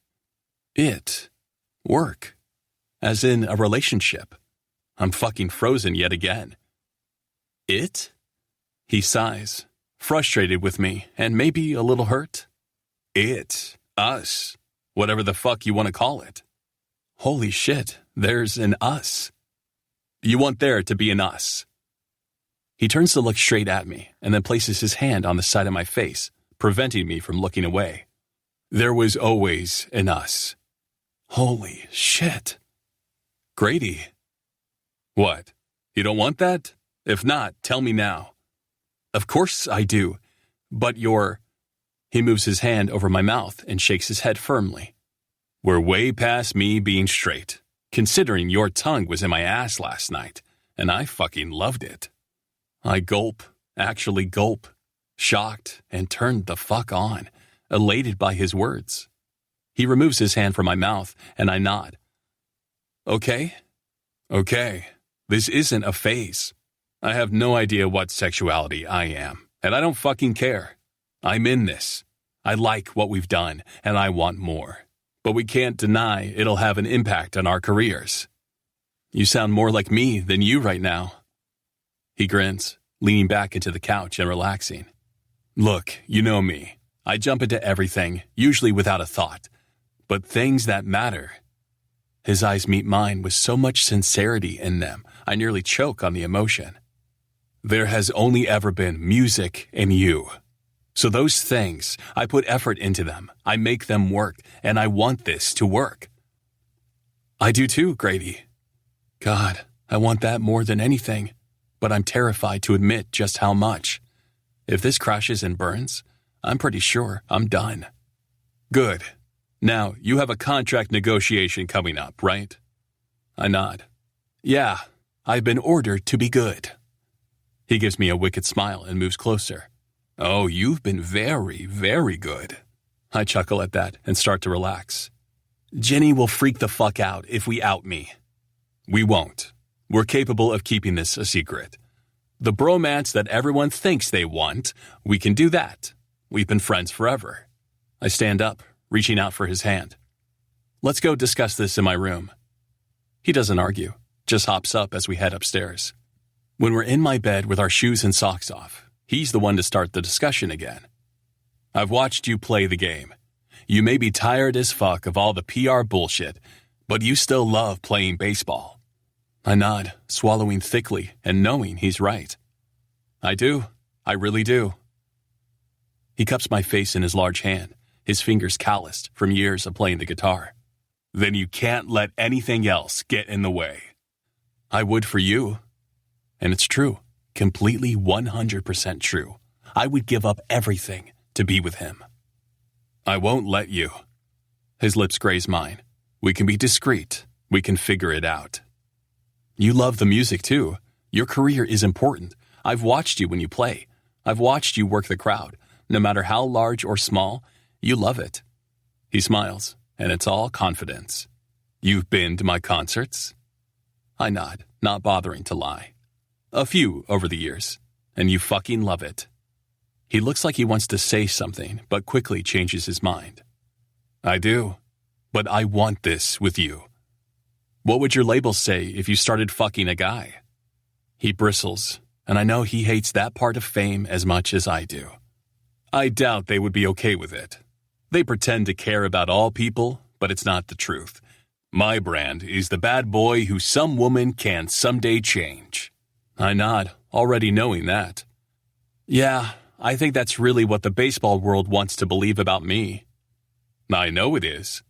Work. As in a relationship. I'm fucking frozen yet again. It? He sighs, frustrated with me and maybe a little hurt. It. Us. Whatever the fuck you want to call it. Holy shit, there's an us. You want there to be an us. He turns to look straight at me and then places his hand on the side of my face, preventing me from looking away. There was always an us. Holy shit. Grady. What? You don't want that? If not, tell me now. Of course I do, but you're... He moves his hand over my mouth and shakes his head firmly. We're way past me being straight, considering your tongue was in my ass last night, and I fucking loved it. I gulp, actually gulp, shocked, and turned the fuck on, elated by his words. He removes his hand from my mouth, and I nod. Okay, this isn't a phase. I have no idea what sexuality I am, and I don't fucking care. I'm in this. I like what we've done, and I want more. But we can't deny it'll have an impact on our careers. You sound more like me than you right now. He grins, leaning back into the couch and relaxing. Look, you know me. I jump into everything, usually without a thought. But things that matter. His eyes meet mine with so much sincerity in them, I nearly choke on the emotion. There has only ever been music and you. So those things, I put effort into them, I make them work, and I want this to work. I do too, Grady. God, I want that more than anything, but I'm terrified to admit just how much. If this crashes and burns, I'm pretty sure I'm done. Good. Now, you have a contract negotiation coming up, right? I nod. Yeah, I've been ordered to be good. He gives me a wicked smile and moves closer. Oh, you've been very, very good. I chuckle at that and start to relax. Jenny will freak the fuck out if we out me. We won't. We're capable of keeping this a secret. The bromance that everyone thinks they want, we can do that. We've been friends forever. I stand up, reaching out for his hand. Let's go discuss this in my room. He doesn't argue, just hops up as we head upstairs. When we're in my bed with our shoes and socks off, he's the one to start the discussion again. I've watched you play the game. You may be tired as fuck of all the PR bullshit, but you still love playing baseball. I nod, swallowing thickly and knowing he's right. I do. I really do. He cups my face in his large hand, his fingers calloused from years of playing the guitar. Then you can't let anything else get in the way. I would for you. And it's true, completely 100% true. I would give up everything to be with him. I won't let you. His lips graze mine. We can be discreet. We can figure it out. You love the music too. Your career is important. I've watched you when you play. I've watched you work the crowd. No matter how large or small, you love it. He smiles, and it's all confidence. You've been to my concerts? I nod, not bothering to lie. A few over the years, and you fucking love it. He looks like he wants to say something, but quickly changes his mind. I do, but I want this with you. What would your label say if you started fucking a guy? He bristles, and I know he hates that part of fame as much as I do. I doubt they would be okay with it. They pretend to care about all people, but it's not the truth. My brand is the bad boy who some woman can someday change. I nod, already knowing that. Yeah, I think that's really what the baseball world wants to believe about me. I know it is.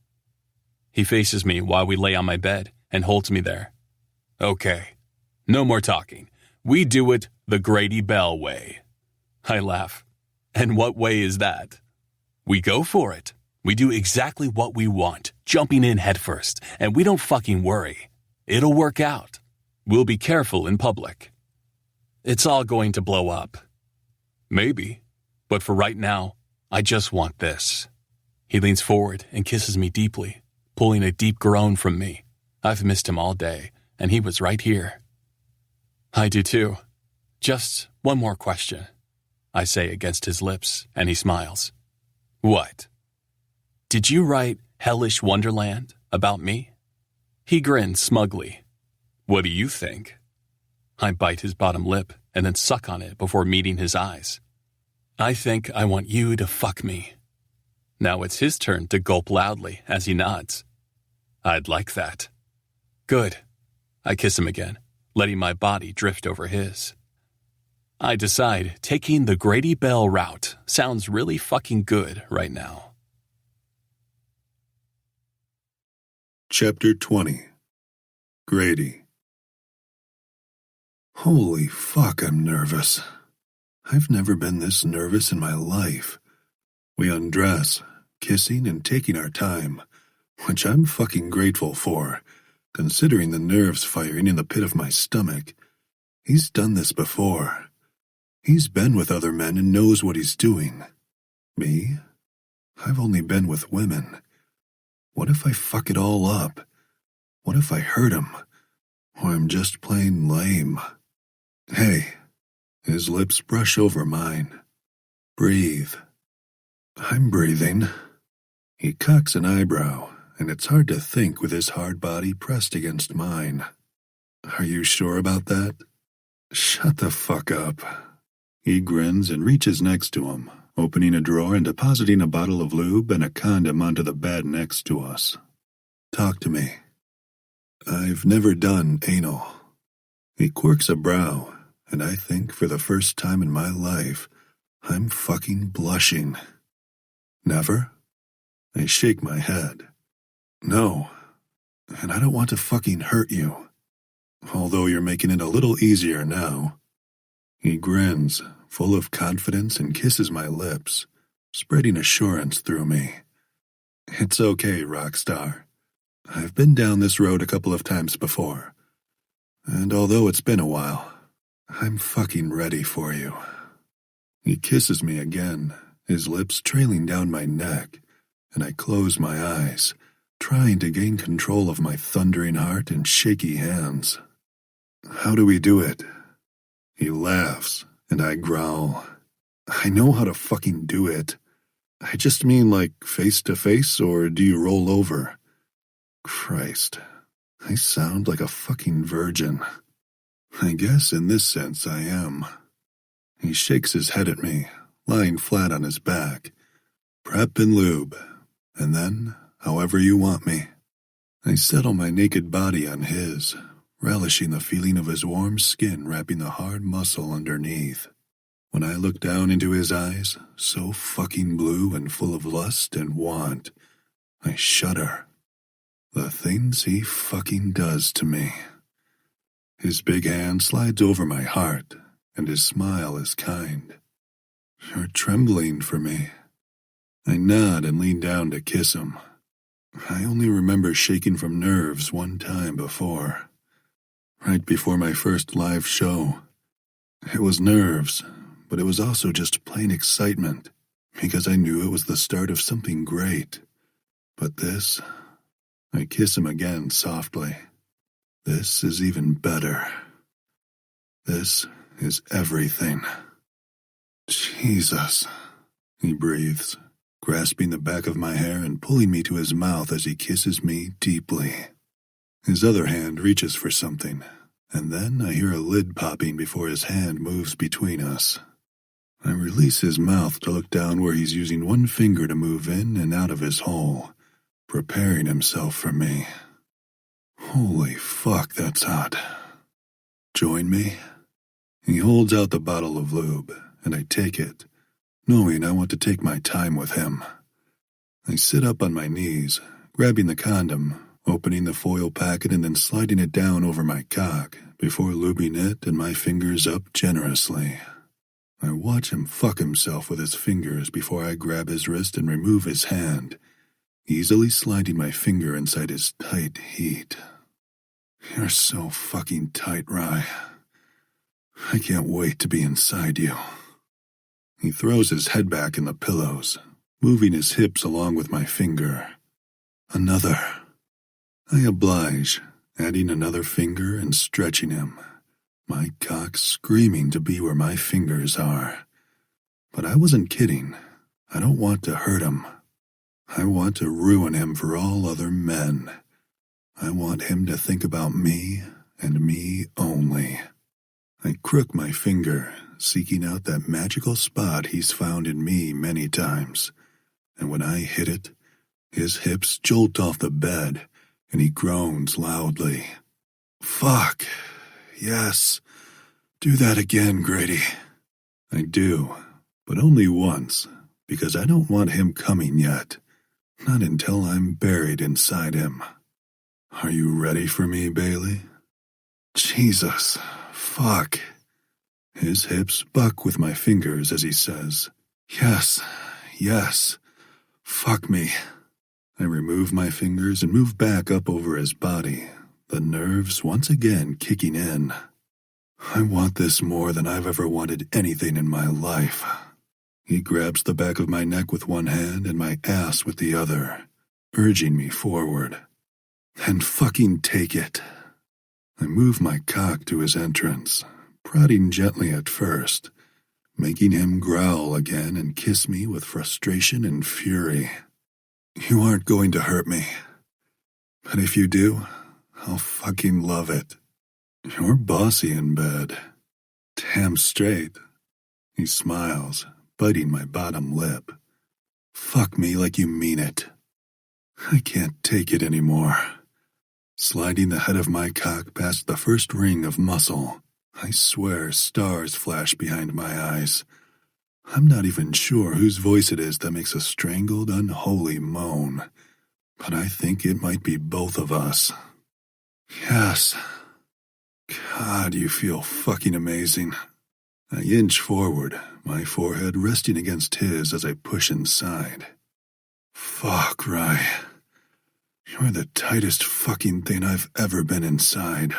He faces me while we lay on my bed and holds me there. Okay, no more talking. We do it the Grady Bell way. I laugh. And what way is that? We go for it. We do exactly what we want, jumping in headfirst, and we don't fucking worry. It'll work out. We'll be careful in public. It's all going to blow up. Maybe, but for right now, I just want this. He leans forward and kisses me deeply, pulling a deep groan from me. I've missed him all day, and he was right here. I do too. Just one more question, I say against his lips, and he smiles. What? Did you write Hellish Wonderland about me? He grins smugly. What do you think? I bite his bottom lip and then suck on it before meeting his eyes. I think I want you to fuck me. Now it's his turn to gulp loudly as he nods. I'd like that. Good. I kiss him again, letting my body drift over his. I decide taking the Grady Bell route sounds really fucking good right now. Chapter 20. Grady. Holy fuck, I'm nervous. I've never been this nervous in my life. We undress, kissing and taking our time, which I'm fucking grateful for, considering the nerves firing in the pit of my stomach. He's done this before. He's been with other men and knows what he's doing. Me? I've only been with women. What if I fuck it all up? What if I hurt him? Or I'm just plain lame? Hey. His lips brush over mine. Breathe. I'm breathing. He cocks an eyebrow, and it's hard to think with his hard body pressed against mine. Are you sure about that? Shut the fuck up. He grins and reaches next to him, opening a drawer and depositing a bottle of lube and a condom onto the bed next to us. Talk to me. I've never done anal. He quirks a brow, and I think for the first time in my life, I'm fucking blushing. Never? I shake my head. No, and I don't want to fucking hurt you. Although you're making it a little easier now. He grins, full of confidence, and kisses my lips, spreading assurance through me. It's okay, Rockstar. I've been down this road a couple of times before. And although it's been a while, I'm fucking ready for you. He kisses me again, his lips trailing down my neck, and I close my eyes, trying to gain control of my thundering heart and shaky hands. How do we do it? He laughs, and I growl. I know how to fucking do it. I just mean like face to face, or do you roll over? Christ, I sound like a fucking virgin. I guess in this sense I am. He shakes his head at me, lying flat on his back. Prep and lube, and then however you want me. I settle my naked body on his, relishing the feeling of his warm skin wrapping the hard muscle underneath. When I look down into his eyes, so fucking blue and full of lust and want, I shudder. The things he fucking does to me. His big hand slides over my heart, and his smile is kind. You're trembling for me. I nod and lean down to kiss him. I only remember shaking from nerves one time before. Right before my first live show. It was nerves, but it was also just plain excitement, because I knew it was the start of something great. But this, I kiss him again softly. This is even better. This is everything. Jesus, he breathes, grasping the back of my hair and pulling me to his mouth as he kisses me deeply. His other hand reaches for something, and then I hear a lid popping before his hand moves between us. I release his mouth to look down where he's using one finger to move in and out of his hole, preparing himself for me. Holy fuck, that's hot. Join me? He holds out the bottle of lube, and I take it, knowing I want to take my time with him. I sit up on my knees, grabbing the condom, opening the foil packet and then sliding it down over my cock before lubing it and my fingers up generously. I watch him fuck himself with his fingers before I grab his wrist and remove his hand, easily sliding my finger inside his tight heat. You're so fucking tight, Rye. I can't wait to be inside you. He throws his head back in the pillows, moving his hips along with my finger. Another. I oblige, adding another finger and stretching him, my cock screaming to be where my fingers are. But I wasn't kidding. I don't want to hurt him. I want to ruin him for all other men. I want him to think about me and me only. I crook my finger, seeking out that magical spot he's found in me many times, and when I hit it, his hips jolt off the bed, and he groans loudly. Fuck. Yes. Do that again, Grady. I do, but only once, because I don't want him coming yet. Not until I'm buried inside him. Are you ready for me, Bailey? Jesus. Fuck. His hips buck with my fingers as he says, Yes, yes. Fuck me. I remove my fingers and move back up over his body, the nerves once again kicking in. I want this more than I've ever wanted anything in my life. He grabs the back of my neck with one hand and my ass with the other, urging me forward. And fucking take it. I move my cock to his entrance, prodding gently at first, making him growl again and kiss me with frustration and fury. You aren't going to hurt me. But if you do, I'll fucking love it. You're bossy in bed. Damn straight. He smiles, biting my bottom lip. Fuck me like you mean it. I can't take it anymore. Sliding the head of my cock past the first ring of muscle, I swear stars flash behind my eyes. I'm not even sure whose voice it is that makes a strangled, unholy moan, but I think it might be both of us. Yes. God, you feel fucking amazing. I inch forward, my forehead resting against his as I push inside. Fuck, Rye. You're the tightest fucking thing I've ever been inside.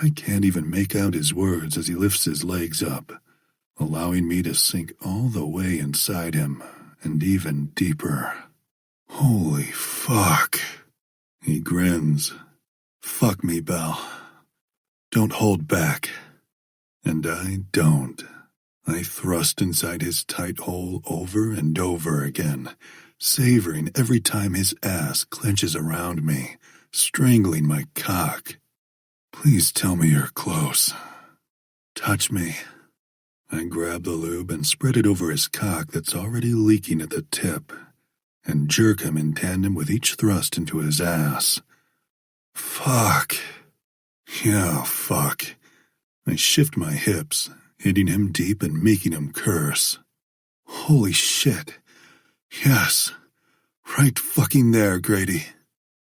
I can't even make out his words as he lifts his legs up, allowing me to sink all the way inside him, and even deeper. Holy fuck. He grins. Fuck me, Belle. Don't hold back. And I don't. I thrust inside his tight hole over and over again, savoring every time his ass clenches around me, strangling my cock. Please tell me you're close. Touch me. I grab the lube and spread it over his cock that's already leaking at the tip, and jerk him in tandem with each thrust into his ass. Fuck. Yeah, fuck. I shift my hips, hitting him deep and making him curse. Holy shit. Yes. Right fucking there, Grady.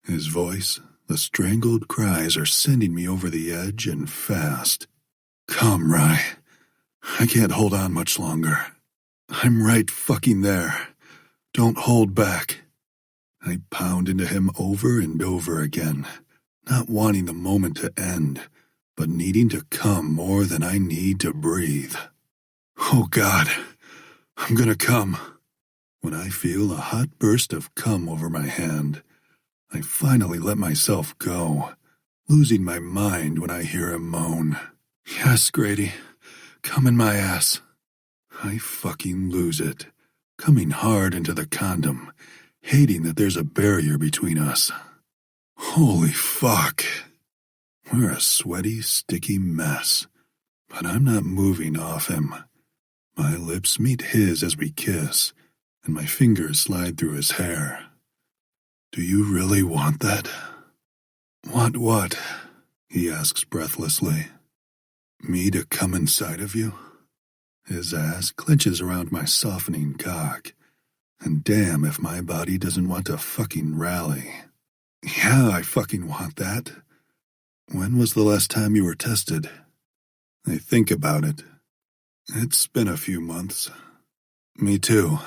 His voice, the strangled cries are sending me over the edge and fast. Come, Rye. I can't hold on much longer. I'm right fucking there. Don't hold back. I pound into him over and over again, not wanting the moment to end, but needing to come more than I need to breathe. Oh God, I'm gonna come. When I feel a hot burst of cum over my hand, I finally let myself go, losing my mind when I hear him moan. Yes, Grady, come in my ass. I fucking lose it, coming hard into the condom, hating that there's a barrier between us. Holy fuck. We're a sweaty, sticky mess, but I'm not moving off him. My lips meet his as we kiss, and my fingers slide through his hair. Do you really want that? Want what? He asks breathlessly. Me to come inside of you? His ass clenches around my softening cock, and damn if my body doesn't want to fucking rally. Yeah, I fucking want that. When was the last time you were tested? I think about it. It's been a few months. Me too.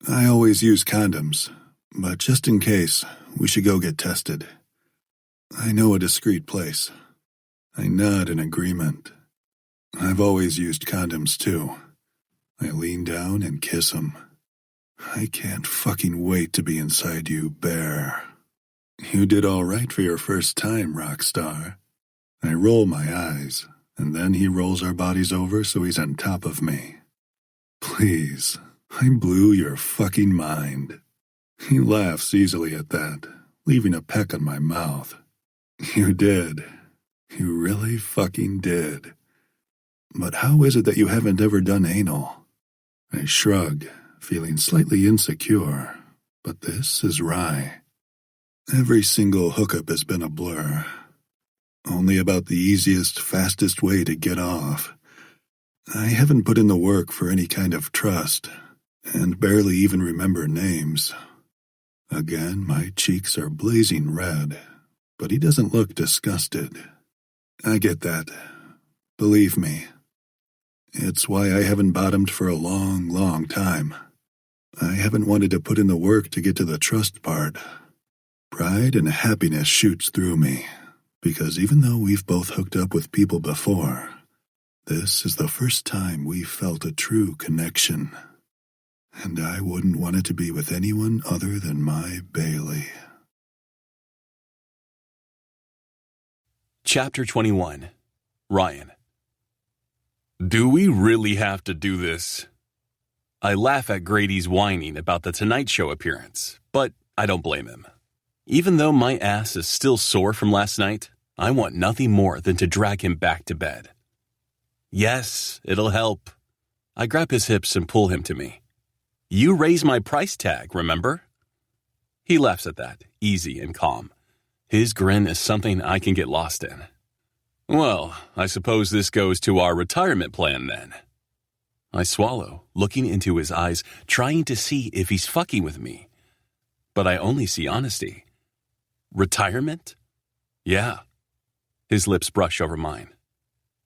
I always use condoms, but just in case, we should go get tested. I know a discreet place. I nod in agreement. I've always used condoms too. I lean down and kiss him. I can't fucking wait to be inside you, Bear. You did all right for your first time, rock star. I roll my eyes, and then he rolls our bodies over so he's on top of me. Please, I blew your fucking mind. He laughs easily at that, leaving a peck on my mouth. You did. You really fucking did. But how is it that you haven't ever done anal? I shrug, feeling slightly insecure, but this is Rye. Every single hookup has been a blur. Only about the easiest, fastest way to get off. I haven't put in the work for any kind of trust, and barely even remember names. Again, my cheeks are blazing red, but he doesn't look disgusted. I get that. Believe me. It's why I haven't bottomed for a long, long time. I haven't wanted to put in the work to get to the trust part. Pride and happiness shoots through me, because even though we've both hooked up with people before, this is the first time we've felt a true connection. And I wouldn't want it to be with anyone other than my Bailey. Chapter 21. Ryan. Do we really have to do this? I laugh at Grady's whining about the Tonight Show appearance, but I don't blame him. Even though my ass is still sore from last night, I want nothing more than to drag him back to bed. Yes, it'll help. I grab his hips and pull him to me. You raised my price tag, remember? He laughs at that, easy and calm. His grin is something I can get lost in. Well, I suppose this goes to our retirement plan then. I swallow, looking into his eyes, trying to see if he's fucking with me. But I only see honesty. Retirement? Yeah. His lips brush over mine.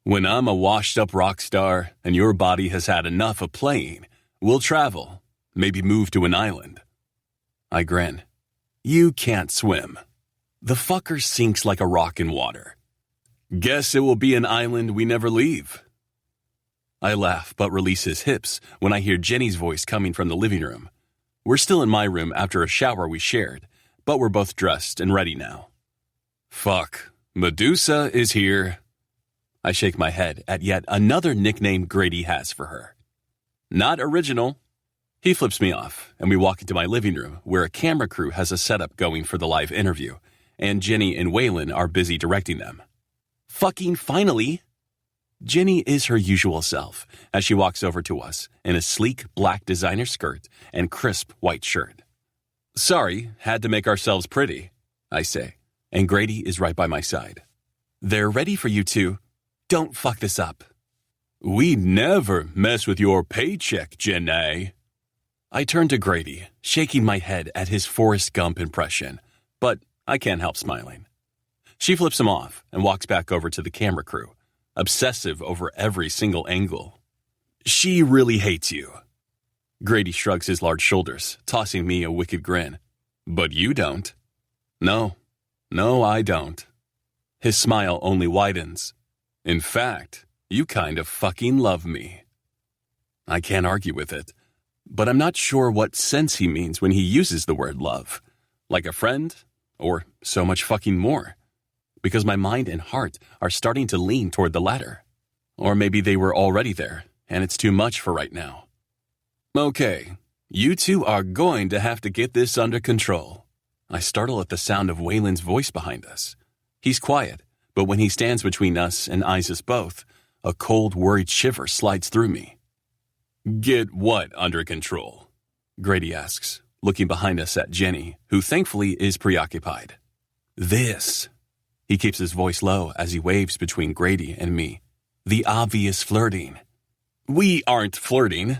When I'm a washed-up rock star and your body has had enough of playing, we'll travel, maybe move to an island. I grin. You can't swim. The fucker sinks like a rock in water. Guess it will be an island we never leave. I laugh but release his hips when I hear Jenny's voice coming from the living room. We're still in my room after a shower we shared, but we're both dressed and ready now. Fuck, Medusa is here. I shake my head at yet another nickname Grady has for her. Not original. He flips me off, and we walk into my living room where a camera crew has a setup going for the live interview, and Jenny and Waylon are busy directing them. Fucking finally! Jenny is her usual self as she walks over to us in a sleek black designer skirt and crisp white shirt. Sorry, had to make ourselves pretty, I say, and Grady is right by my side. They're ready for you two. Don't fuck this up. We never mess with your paycheck, Jenny. I turn to Grady, shaking my head at his Forrest Gump impression, but I can't help smiling. She flips him off and walks back over to the camera crew, obsessive over every single angle. She really hates you. Grady shrugs his large shoulders, tossing me a wicked grin. But you don't. No, I don't. His smile only widens. In fact, you kind of fucking love me. I can't argue with it, but I'm not sure what sense he means when he uses the word love. Like a friend, or so much fucking more. Because my mind and heart are starting to lean toward the latter. Or maybe they were already there, and it's too much for right now. Okay, you two are going to have to get this under control. I startle at the sound of Waylon's voice behind us. He's quiet, but when he stands between us and eyes us both, a cold, worried shiver slides through me. Get what under control? Grady asks, looking behind us at Jenny, who thankfully is preoccupied. This. He keeps his voice low as he waves between Grady and me. The obvious flirting. We aren't flirting,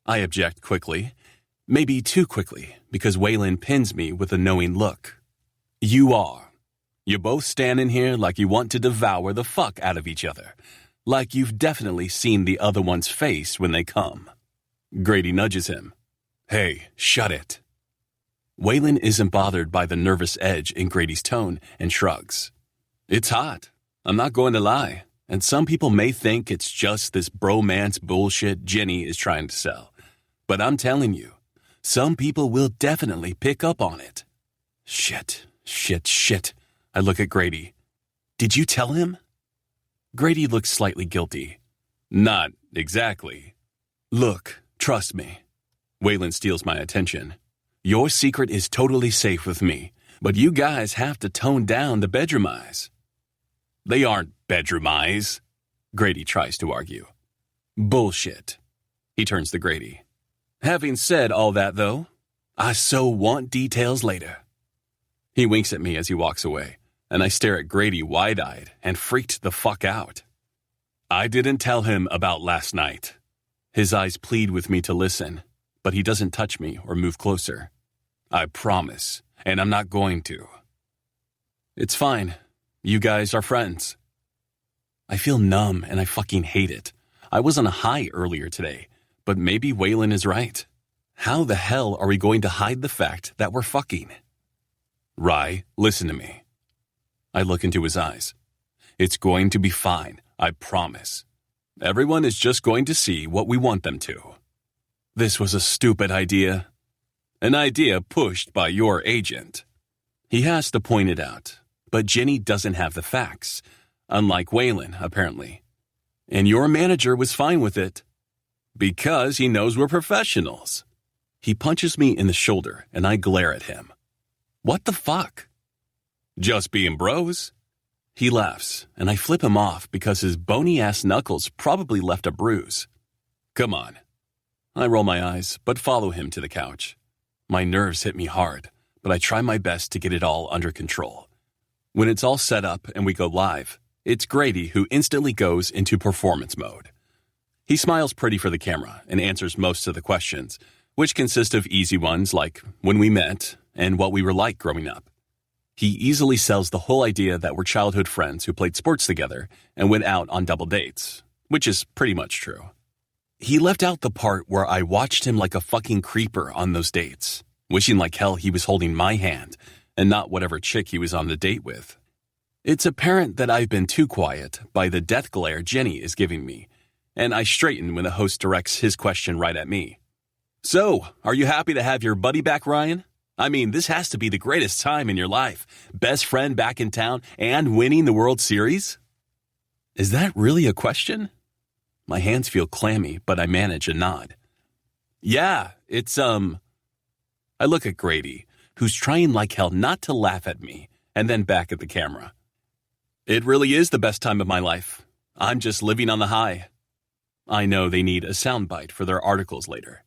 I object quickly. Maybe too quickly, because Waylon pins me with a knowing look. You are. You're both standing here like you want to devour the fuck out of each other. Like you've definitely seen the other one's face when they come. Grady nudges him. Hey, shut it. Waylon isn't bothered by the nervous edge in Grady's tone and shrugs. It's hot. I'm not going to lie. And some people may think it's just this bromance bullshit Jenny is trying to sell. But I'm telling you, some people will definitely pick up on it. Shit. I look at Grady. Did you tell him? Grady looks slightly guilty. Not exactly. Look, trust me. Waylon steals my attention. Your secret is totally safe with me, but you guys have to tone down the bedroom eyes. They aren't bedroom eyes, Grady tries to argue. Bullshit. He turns to Grady. Having said all that, though, I so want details later. He winks at me as he walks away, and I stare at Grady wide-eyed and freaked the fuck out. I didn't tell him about last night. His eyes plead with me to listen, but he doesn't touch me or move closer. I promise, and I'm not going to. It's fine. You guys are friends. I feel numb and I fucking hate it. I was on a high earlier today, but maybe Waylon is right. How the hell are we going to hide the fact that we're fucking? Rye, listen to me. I look into his eyes. It's going to be fine, I promise. Everyone is just going to see what we want them to. This was a stupid idea. An idea pushed by your agent. He has to point it out, but Jenny doesn't have the facts, unlike Waylon, apparently. And your manager was fine with it. Because he knows we're professionals. He punches me in the shoulder, and I glare at him. What the fuck? Just being bros. He laughs, and I flip him off because his bony-ass knuckles probably left a bruise. Come on. I roll my eyes, but follow him to the couch. My nerves hit me hard, but I try my best to get it all under control. When it's all set up and we go live, it's Grady who instantly goes into performance mode. He smiles pretty for the camera and answers most of the questions, which consist of easy ones like when we met and what we were like growing up. He easily sells the whole idea that we're childhood friends who played sports together and went out on double dates, which is pretty much true. He left out the part where I watched him like a fucking creeper on those dates, wishing like hell he was holding my hand and not whatever chick he was on the date with. It's apparent that I've been too quiet by the death glare Jenny is giving me, and I straighten when the host directs his question right at me. So, are you happy to have your buddy back, Ryan? I mean, this has to be the greatest time in your life. Best friend back in town and winning the World Series? Is that really a question? My hands feel clammy, but I manage a nod. Yeah, it's, I look at Grady, who's trying like hell not to laugh at me, and then back at the camera. It really is the best time of my life. I'm just living on the high. I know they need a soundbite for their articles later.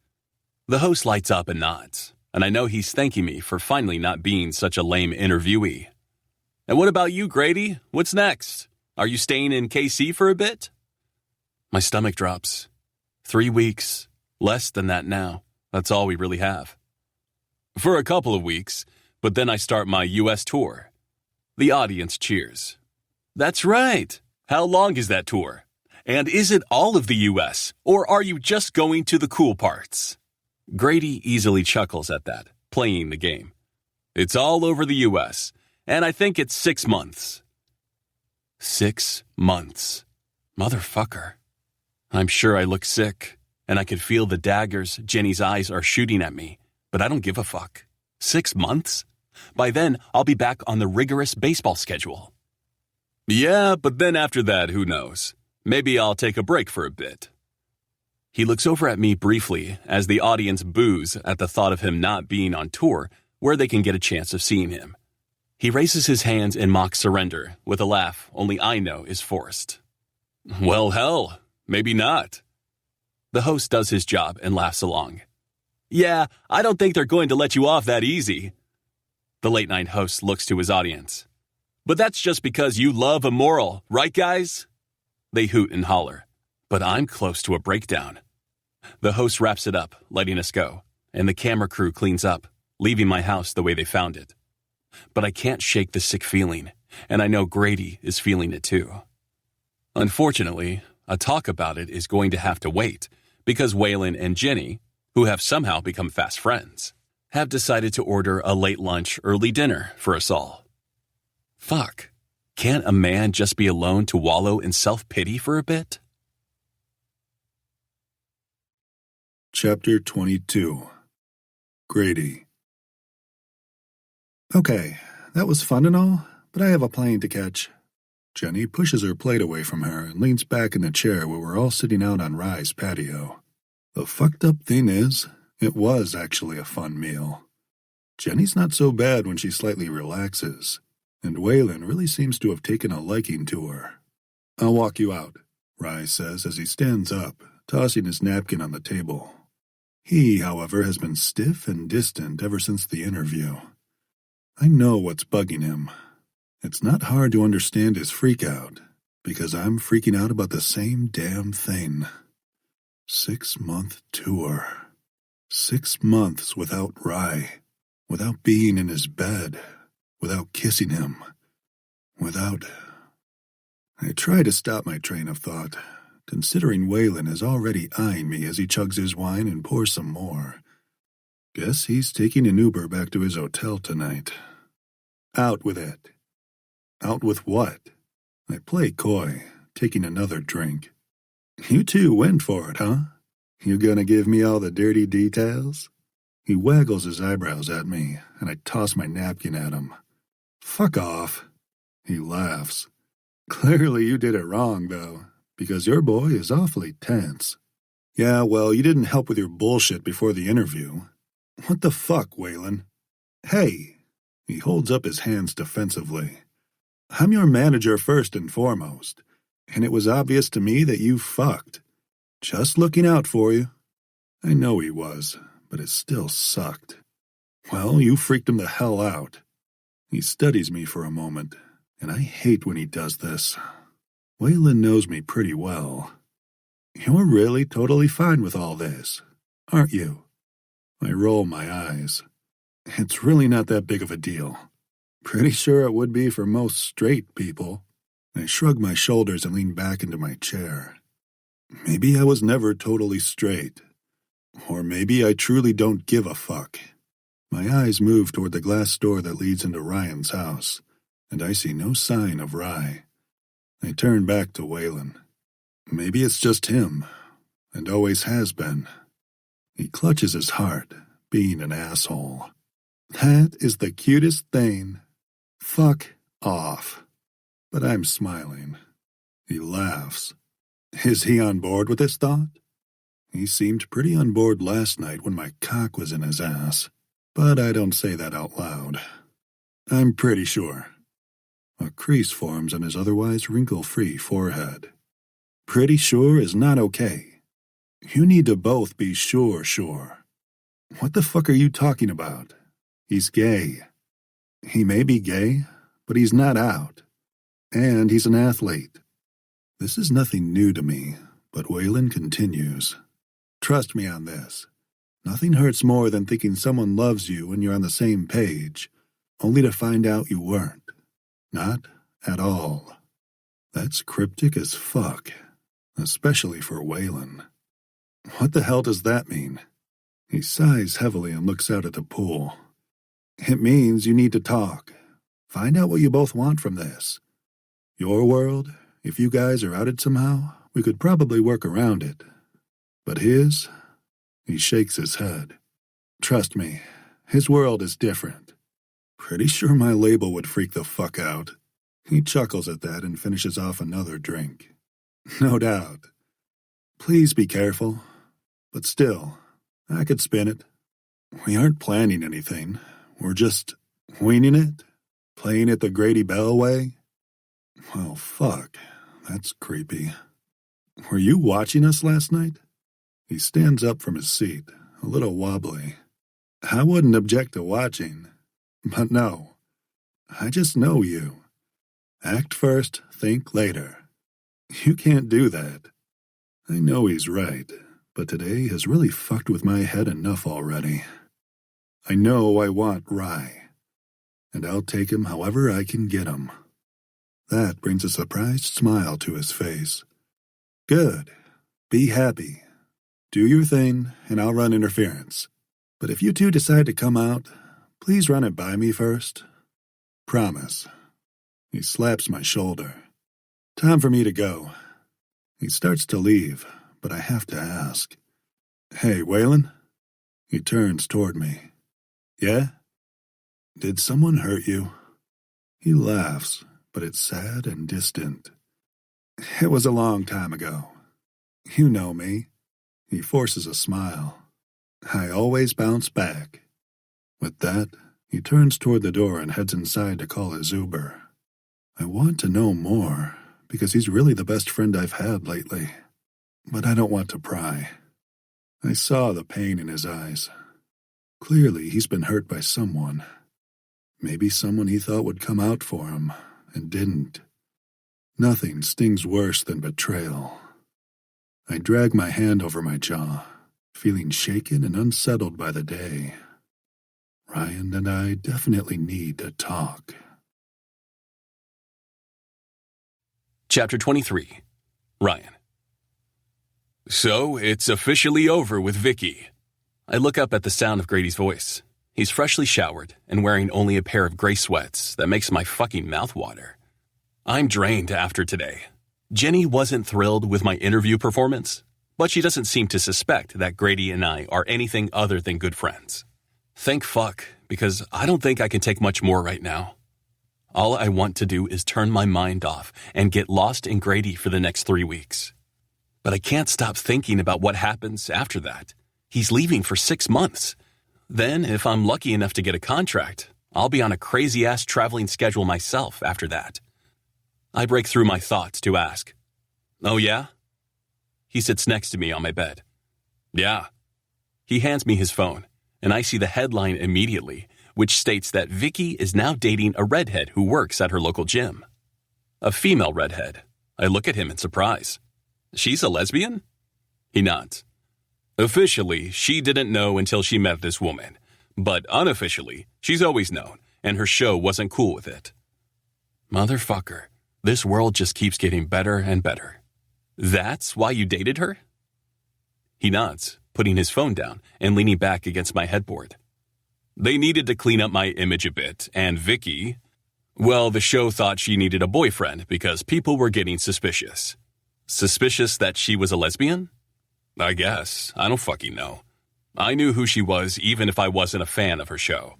The host lights up and nods, and I know he's thanking me for finally not being such a lame interviewee. And what about you, Grady? What's next? Are you staying in KC for a bit? My stomach drops. 3 weeks. Less than that now. That's all we really have. For a couple of weeks, but then I start my U.S. tour. The audience cheers. That's right. How long is that tour? And is it all of the U.S., or are you just going to the cool parts? Grady easily chuckles at that, playing the game. It's all over the U.S., and I think it's 6 months. 6 months. Motherfucker. I'm sure I look sick, and I could feel the daggers Jenny's eyes are shooting at me, but I don't give a fuck. 6 months? By then, I'll be back on the rigorous baseball schedule. Yeah, but then after that, who knows? Maybe I'll take a break for a bit. He looks over at me briefly as the audience boos at the thought of him not being on tour where they can get a chance of seeing him. He raises his hands in mock surrender with a laugh only I know is forced. Well, hell, maybe not. The host does his job and laughs along. Yeah, I don't think they're going to let you off that easy. The late-night host looks to his audience. But that's just because you love a moral, right, guys? They hoot and holler, but I'm close to a breakdown. The host wraps it up, letting us go, and the camera crew cleans up, leaving my house the way they found it. But I can't shake the sick feeling, and I know Grady is feeling it too. Unfortunately, a talk about it is going to have to wait, because Waylon and Jenny, who have somehow become fast friends, have decided to order a late lunch, early dinner for us all. Fuck. Can't a man just be alone to wallow in self-pity for a bit? Chapter 22. Grady. Okay, that was fun and all, but I have a plane to catch. Jenny pushes her plate away from her and leans back in the chair where we're all sitting out on Rye's patio. The fucked up thing is, it was actually a fun meal. Jenny's not so bad when she slightly relaxes, and Waylon really seems to have taken a liking to her. I'll walk you out, Rye says as he stands up, tossing his napkin on the table. He, however, has been stiff and distant ever since the interview. I know what's bugging him. It's not hard to understand his freak-out, because I'm freaking out about the same damn thing. 6-month tour. 6 months without Rye, without being in his bed, without kissing him, without... I try to stop my train of thought, considering Waylon is already eyeing me as he chugs his wine and pours some more. Guess he's taking an Uber back to his hotel tonight. Out with it. Out with what? I play coy, taking another drink. You two went for it, huh? You gonna give me all the dirty details? He waggles his eyebrows at me, and I toss my napkin at him. Fuck off. He laughs. Clearly you did it wrong, though, because your boy is awfully tense. Yeah, well, you didn't help with your bullshit before the interview. What the fuck, Waylon? Hey! He holds up his hands defensively. I'm your manager first and foremost, and it was obvious to me that you fucked. Just looking out for you. I know he was, but it still sucked. Well, you freaked him the hell out. He studies me for a moment, and I hate when he does this. Waylon knows me pretty well. You're really totally fine with all this, aren't you? I roll my eyes. It's really not that big of a deal. Pretty sure it would be for most straight people. I shrug my shoulders and lean back into my chair. Maybe I was never totally straight. Or maybe I truly don't give a fuck. My eyes move toward the glass door that leads into Ryan's house, and I see no sign of Rye. I turn back to Waylon. Maybe it's just him, and always has been. He clutches his heart, being an asshole. That is the cutest thing. Fuck off. But I'm smiling. He laughs. Is he on board with this thought? He seemed pretty on board last night when my cock was in his ass, but I don't say that out loud. I'm pretty sure. A crease forms on his otherwise wrinkle-free forehead. Pretty sure is not okay. You need to both be sure. What the fuck are you talking about? He's gay. He may be gay, but he's not out. And he's an athlete. This is nothing new to me, but Waylon continues. Trust me on this. Nothing hurts more than thinking someone loves you when you're on the same page, only to find out you weren't. Not at all. That's cryptic as fuck, especially for Waylon. What the hell does that mean? He sighs heavily and looks out at the pool. It means you need to talk. Find out what you both want from this. Your world, if you guys are outed somehow, we could probably work around it. But his? He shakes his head. Trust me, his world is different. Pretty sure my label would freak the fuck out. He chuckles at that and finishes off another drink. No doubt. Please be careful. But still, I could spin it. We aren't planning anything. We're just winging it, playing it the Grady Bell way. Well, fuck, that's creepy. Were you watching us last night? He stands up from his seat, a little wobbly. I wouldn't object to watching, but no. I just know you. Act first, think later. You can't do that. I know he's right, but today has really fucked with my head enough already. I know I want Rye, and I'll take him however I can get him. That brings a surprised smile to his face. Good. Be happy. Do your thing, and I'll run interference. But if you two decide to come out, please run it by me first. Promise. He slaps my shoulder. Time for me to go. He starts to leave, but I have to ask. Hey, Waylon? He turns toward me. Yeah? Did someone hurt you? He laughs, but it's sad and distant. It was a long time ago. You know me. He forces a smile. I always bounce back. With that, he turns toward the door and heads inside to call his Uber. I want to know more, because he's really the best friend I've had lately. But I don't want to pry. I saw the pain in his eyes. Clearly, he's been hurt by someone. Maybe someone he thought would come out for him, and didn't. Nothing stings worse than betrayal. I drag my hand over my jaw, feeling shaken and unsettled by the day. Ryan and I definitely need to talk. Chapter 23. Ryan. So, it's officially over with Vicky. I look up at the sound of Grady's voice. He's freshly showered and wearing only a pair of gray sweats that makes my fucking mouth water. I'm drained after today. Jenny wasn't thrilled with my interview performance, but she doesn't seem to suspect that Grady and I are anything other than good friends. Thank fuck, because I don't think I can take much more right now. All I want to do is turn my mind off and get lost in Grady for the next 3 weeks. But I can't stop thinking about what happens after that. He's leaving for 6 months. Then, if I'm lucky enough to get a contract, I'll be on a crazy-ass traveling schedule myself after that. I break through my thoughts to ask, "Oh yeah?" He sits next to me on my bed. "Yeah." He hands me his phone, and I see the headline immediately, which states that Vicky is now dating a redhead who works at her local gym. A female redhead. I look at him in surprise. She's a lesbian? He nods. Officially, she didn't know until she met this woman. But unofficially, she's always known, and her show wasn't cool with it. Motherfucker, this world just keeps getting better and better. That's why you dated her? He nods, putting his phone down and leaning back against my headboard. They needed to clean up my image a bit, and Vicky, well, the show thought she needed a boyfriend because people were getting suspicious. Suspicious that she was a lesbian? I guess. I don't fucking know. I knew who she was even if I wasn't a fan of her show.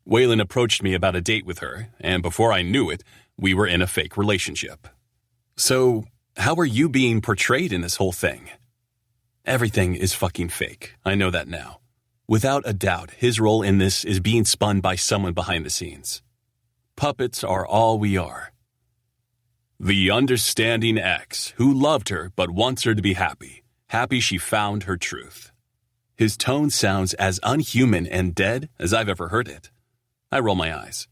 Waylon approached me about a date with her, and before I knew it, we were in a fake relationship. So, how are you being portrayed in this whole thing? Everything is fucking fake. I know that now. Without a doubt, his role in this is being spun by someone behind the scenes. Puppets are all we are. The understanding ex who loved her but wants her to be happy. Happy she found her truth. His tone sounds as unhuman and dead as I've ever heard it. I roll my eyes.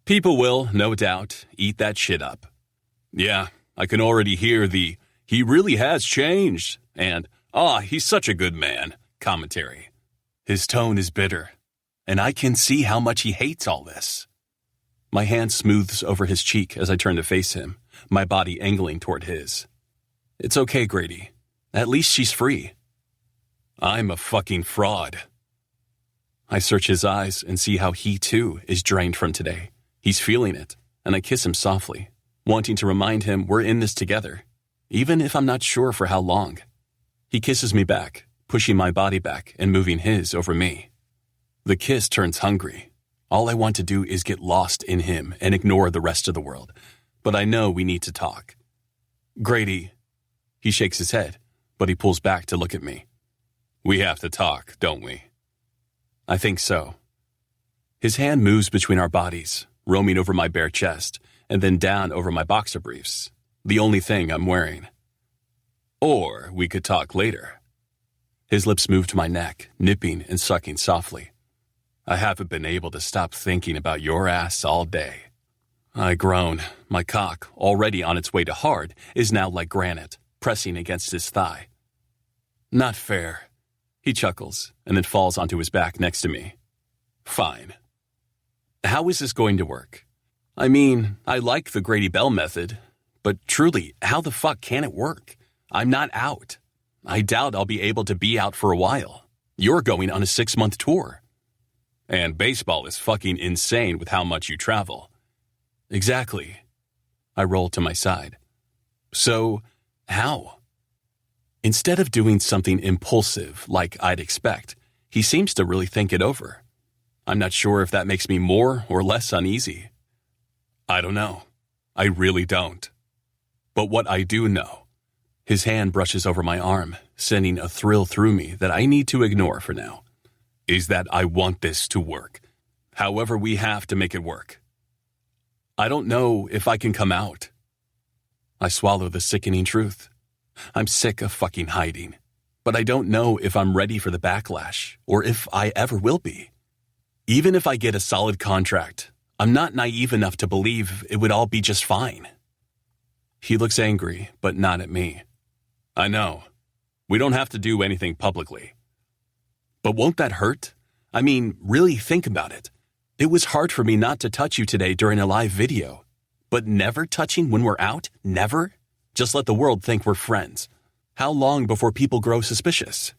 People will, no doubt, eat that shit up. Yeah, I can already hear the, "he really has changed," and, "he's such a good man," commentary. His tone is bitter, and I can see how much he hates all this. My hand smooths over his cheek as I turn to face him, my body angling toward his. It's okay, Grady. At least she's free. I'm a fucking fraud. I search his eyes and see how he, too, is drained from today. He's feeling it, and I kiss him softly, wanting to remind him we're in this together, even if I'm not sure for how long. He kisses me back, pushing my body back and moving his over me. The kiss turns hungry. All I want to do is get lost in him and ignore the rest of the world, but I know we need to talk. Grady, he shakes his head, but he pulls back to look at me. We have to talk, don't we? I think so. His hand moves between our bodies, roaming over my bare chest, and then down over my boxer briefs, the only thing I'm wearing. Or we could talk later. His lips move to my neck, nipping and sucking softly. I haven't been able to stop thinking about your ass all day. I groan. My cock, already on its way to hard, is now like granite, pressing against his thigh. Not fair. He chuckles, and then falls onto his back next to me. Fine. How is this going to work? I mean, I like the Grady Bell method, but truly, how the fuck can it work? I'm not out. I doubt I'll be able to be out for a while. You're going on a 6-month tour. And baseball is fucking insane with how much you travel. Exactly. I roll to my side. So, how? Instead of doing something impulsive like I'd expect, he seems to really think it over. I'm not sure if that makes me more or less uneasy. I don't know. I really don't. But what I do know, his hand brushes over my arm, sending a thrill through me that I need to ignore for now, is that I want this to work. However we have to make it work. I don't know if I can come out. I swallow the sickening truth. I'm sick of fucking hiding, but I don't know if I'm ready for the backlash or if I ever will be. Even if I get a solid contract, I'm not naive enough to believe it would all be just fine. He looks angry, but not at me. I know. We don't have to do anything publicly. But won't that hurt? I mean, really think about it. It was hard for me not to touch you today during a live video. But never touching when we're out? Never? Just let the world think we're friends. How long before people grow suspicious?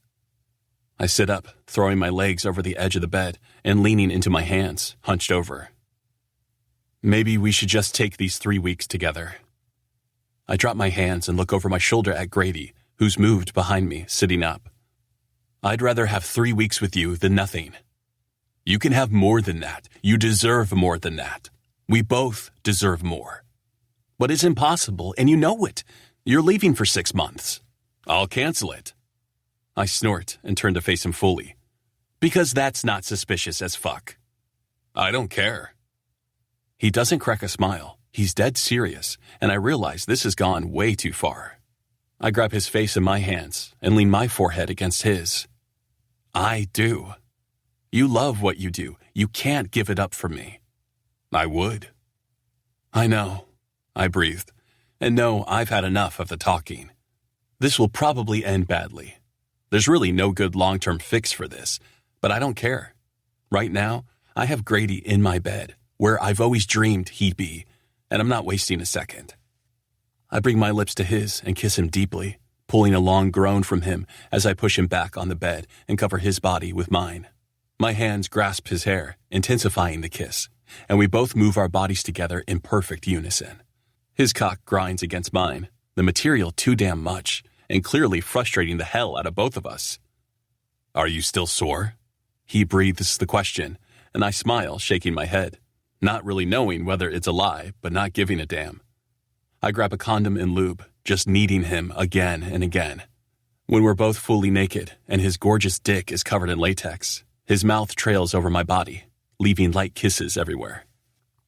I sit up, throwing my legs over the edge of the bed and leaning into my hands, hunched over. Maybe we should just take these 3 weeks together. I drop my hands and look over my shoulder at Grady, who's moved behind me, sitting up. I'd rather have 3 weeks with you than nothing. You can have more than that. You deserve more than that. We both deserve more. But it's impossible, and you know it. You're leaving for 6 months. I'll cancel it. I snort and turn to face him fully. Because that's not suspicious as fuck. I don't care. He doesn't crack a smile. He's dead serious, and I realize this has gone way too far. I grab his face in my hands and lean my forehead against his. I do. You love what you do. You can't give it up for me. I would. I know. I breathed. And no, I've had enough of the talking. This will probably end badly. There's really no good long-term fix for this, but I don't care. Right now, I have Grady in my bed, where I've always dreamed he'd be, and I'm not wasting a second. I bring my lips to his and kiss him deeply, pulling a long groan from him as I push him back on the bed and cover his body with mine. My hands grasp his hair, intensifying the kiss, and we both move our bodies together in perfect unison. His cock grinds against mine, the material too damn much, and clearly frustrating the hell out of both of us. "Are you still sore?" He breathes the question, and I smile, shaking my head, not really knowing whether it's a lie, but not giving a damn. I grab a condom and lube, just kneading him again and again. When we're both fully naked and his gorgeous dick is covered in latex, his mouth trails over my body, leaving light kisses everywhere.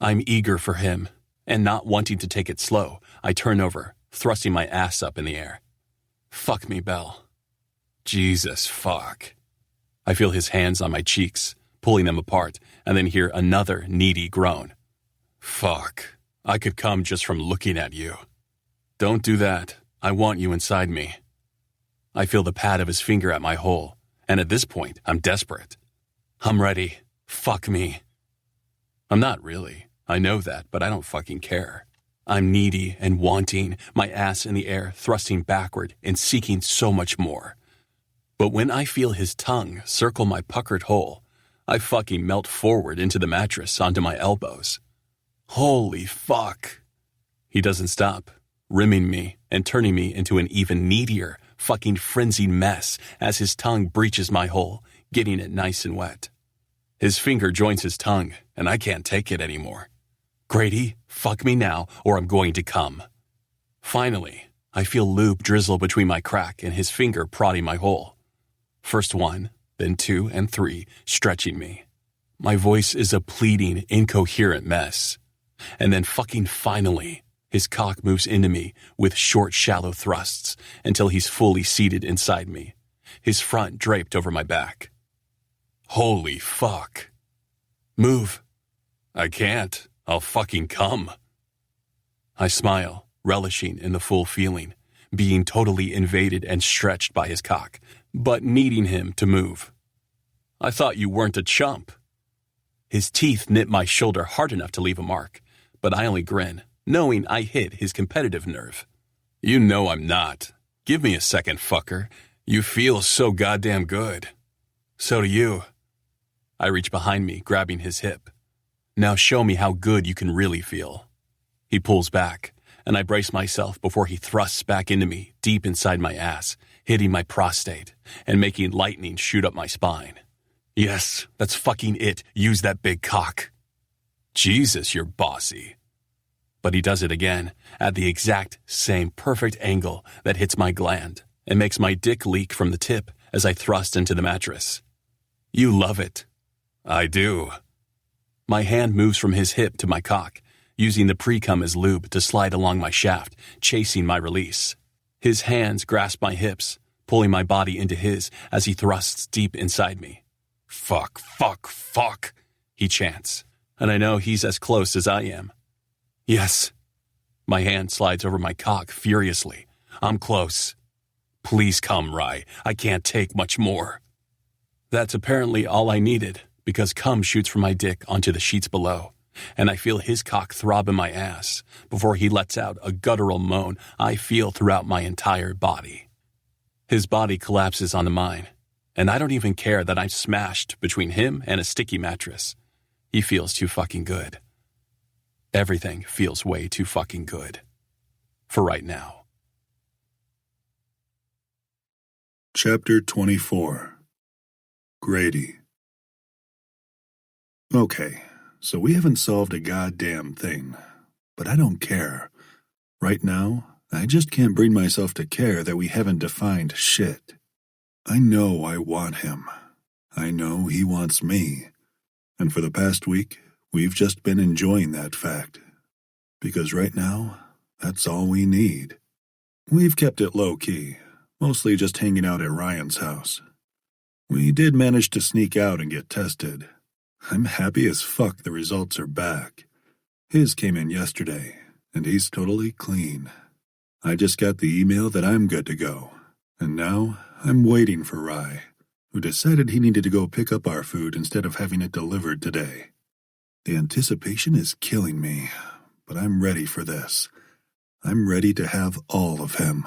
I'm eager for him, and not wanting to take it slow, I turn over, thrusting my ass up in the air. "Fuck me, Belle." Jesus, fuck. I feel his hands on my cheeks, pulling them apart, and then hear another needy groan. "Fuck. I could come just from looking at you." "Don't do that. I want you inside me." I feel the pad of his finger at my hole, and at this point, I'm desperate. I'm ready. Fuck me. I'm not really. I know that, but I don't fucking care. I'm needy and wanting, my ass in the air, thrusting backward and seeking so much more. But when I feel his tongue circle my puckered hole, I fucking melt forward into the mattress onto my elbows. Holy fuck. He doesn't stop, rimming me and turning me into an even needier, fucking frenzied mess as his tongue breaches my hole, getting it nice and wet. His finger joins his tongue, and I can't take it anymore. "Grady, fuck me now, or I'm going to come." Finally, I feel lube drizzle between my crack and his finger prodding my hole. First one, then two and three, stretching me. My voice is a pleading, incoherent mess. And then fucking finally, his cock moves into me with short, shallow thrusts until he's fully seated inside me, his front draped over my back. Holy fuck. "Move." "I can't. I'll fucking come." I smile, relishing in the full feeling, being totally invaded and stretched by his cock, but needing him to move. "I thought you weren't a chump." His teeth nip my shoulder hard enough to leave a mark, but I only grin, knowing I hit his competitive nerve. "You know I'm not. Give me a second, fucker. You feel so goddamn good." "So do you." I reach behind me, grabbing his hip. "Now show me how good you can really feel." He pulls back, and I brace myself before he thrusts back into me, deep inside my ass, hitting my prostate, and making lightning shoot up my spine. "Yes, that's fucking it. Use that big cock." "Jesus, you're bossy." But he does it again, at the exact same perfect angle that hits my gland, and makes my dick leak from the tip as I thrust into the mattress. "You love it." "I do." My hand moves from his hip to my cock, using the pre-cum as lube to slide along my shaft, chasing my release. His hands grasp my hips, pulling my body into his as he thrusts deep inside me. "Fuck, fuck, fuck," he chants, and I know he's as close as I am. "Yes." My hand slides over my cock furiously. "I'm close." "Please come, Rye. I can't take much more." That's apparently all I needed, because cum shoots from my dick onto the sheets below, and I feel his cock throb in my ass before he lets out a guttural moan I feel throughout my entire body. His body collapses onto mine, and I don't even care that I'm smashed between him and a sticky mattress. He feels too fucking good. Everything feels way too fucking good. For right now. Chapter 24. Grady. Okay, so we haven't solved a goddamn thing, but I don't care. Right now, I just can't bring myself to care that we haven't defined shit. I know I want him. I know he wants me. And for the past week, we've just been enjoying that fact. Because right now, that's all we need. We've kept it low-key, mostly just hanging out at Ryan's house. We did manage to sneak out and get tested. I'm happy as fuck the results are back. His came in yesterday, and he's totally clean. I just got the email that I'm good to go, and now I'm waiting for Rye, who decided he needed to go pick up our food instead of having it delivered today. The anticipation is killing me, but I'm ready for this. I'm ready to have all of him.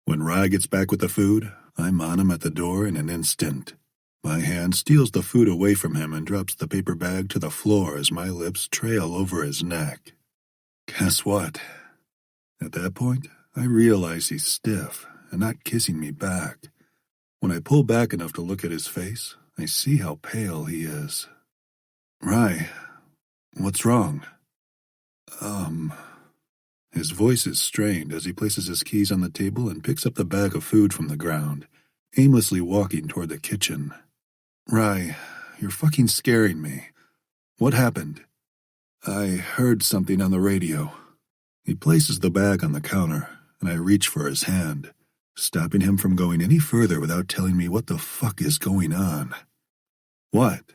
When Rye gets back with the food, I'm on him at the door in an instant. My hand steals the food away from him and drops the paper bag to the floor as my lips trail over his neck. Guess what? At that point, I realize he's stiff and not kissing me back. When I pull back enough to look at his face, I see how pale he is. Rye, what's wrong? His voice is strained as he places his keys on the table and picks up the bag of food from the ground, aimlessly walking toward the kitchen. Rye, you're fucking scaring me. What happened? I heard something on the radio. He places the bag on the counter, and I reach for his hand, stopping him from going any further without telling me what the fuck is going on. What?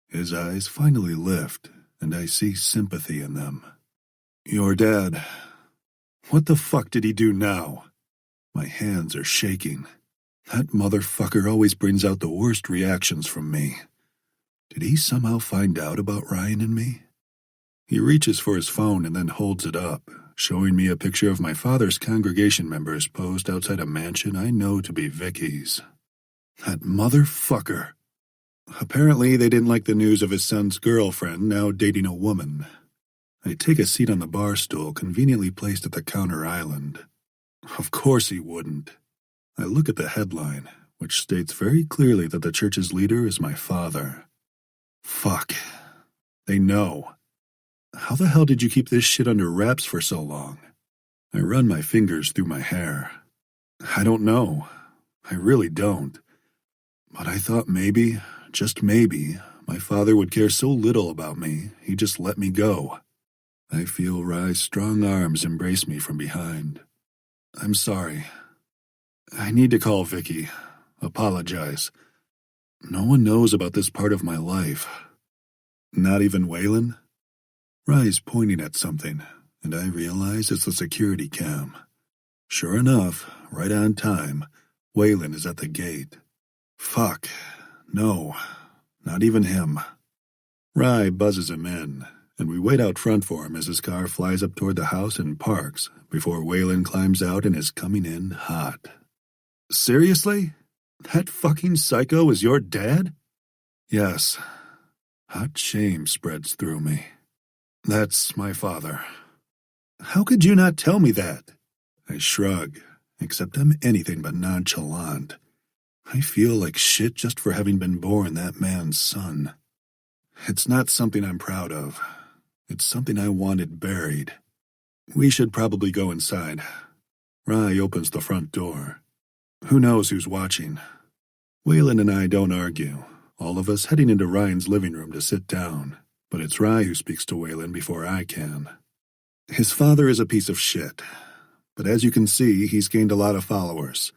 His eyes finally lift, and I see sympathy in them. Your dad. What the fuck did he do now? My hands are shaking. That motherfucker always brings out the worst reactions from me. Did he somehow find out about Ryan and me? He reaches for his phone and then holds it up, showing me a picture of my father's congregation members posed outside a mansion I know to be Vicky's. That motherfucker. Apparently they didn't like the news of his son's girlfriend now dating a woman. I take a seat on the bar stool conveniently placed at the counter island. Of course he wouldn't. I look at the headline, which states very clearly that the church's leader is my father. Fuck. They know. How the hell did you keep this shit under wraps for so long? I run my fingers through my hair. I don't know. I really don't. But I thought maybe, just maybe, my father would care so little about me, he'd just let me go. I feel Rye's strong arms embrace me from behind. I'm sorry. I need to call Vicky. Apologize. No one knows about this part of my life. Not even Waylon? Rye's pointing at something, and I realize it's the security cam. Sure enough, right on time, Waylon is at the gate. Fuck. No, not even him. Rye buzzes him in, and we wait out front for him as his car flies up toward the house and parks before Waylon climbs out and is coming in hot. Seriously? That fucking psycho is your dad? Yes. Hot shame spreads through me. That's my father. How could you not tell me that? I shrug, except I'm anything but nonchalant. I feel like shit just for having been born that man's son. It's not something I'm proud of. It's something I wanted buried. We should probably go inside. Rye opens the front door. Who knows who's watching? Waylon and I don't argue, all of us heading into Ryan's living room to sit down, but it's Rye who speaks to Waylon before I can. His father is a piece of shit, but as you can see, he's gained a lot of followers,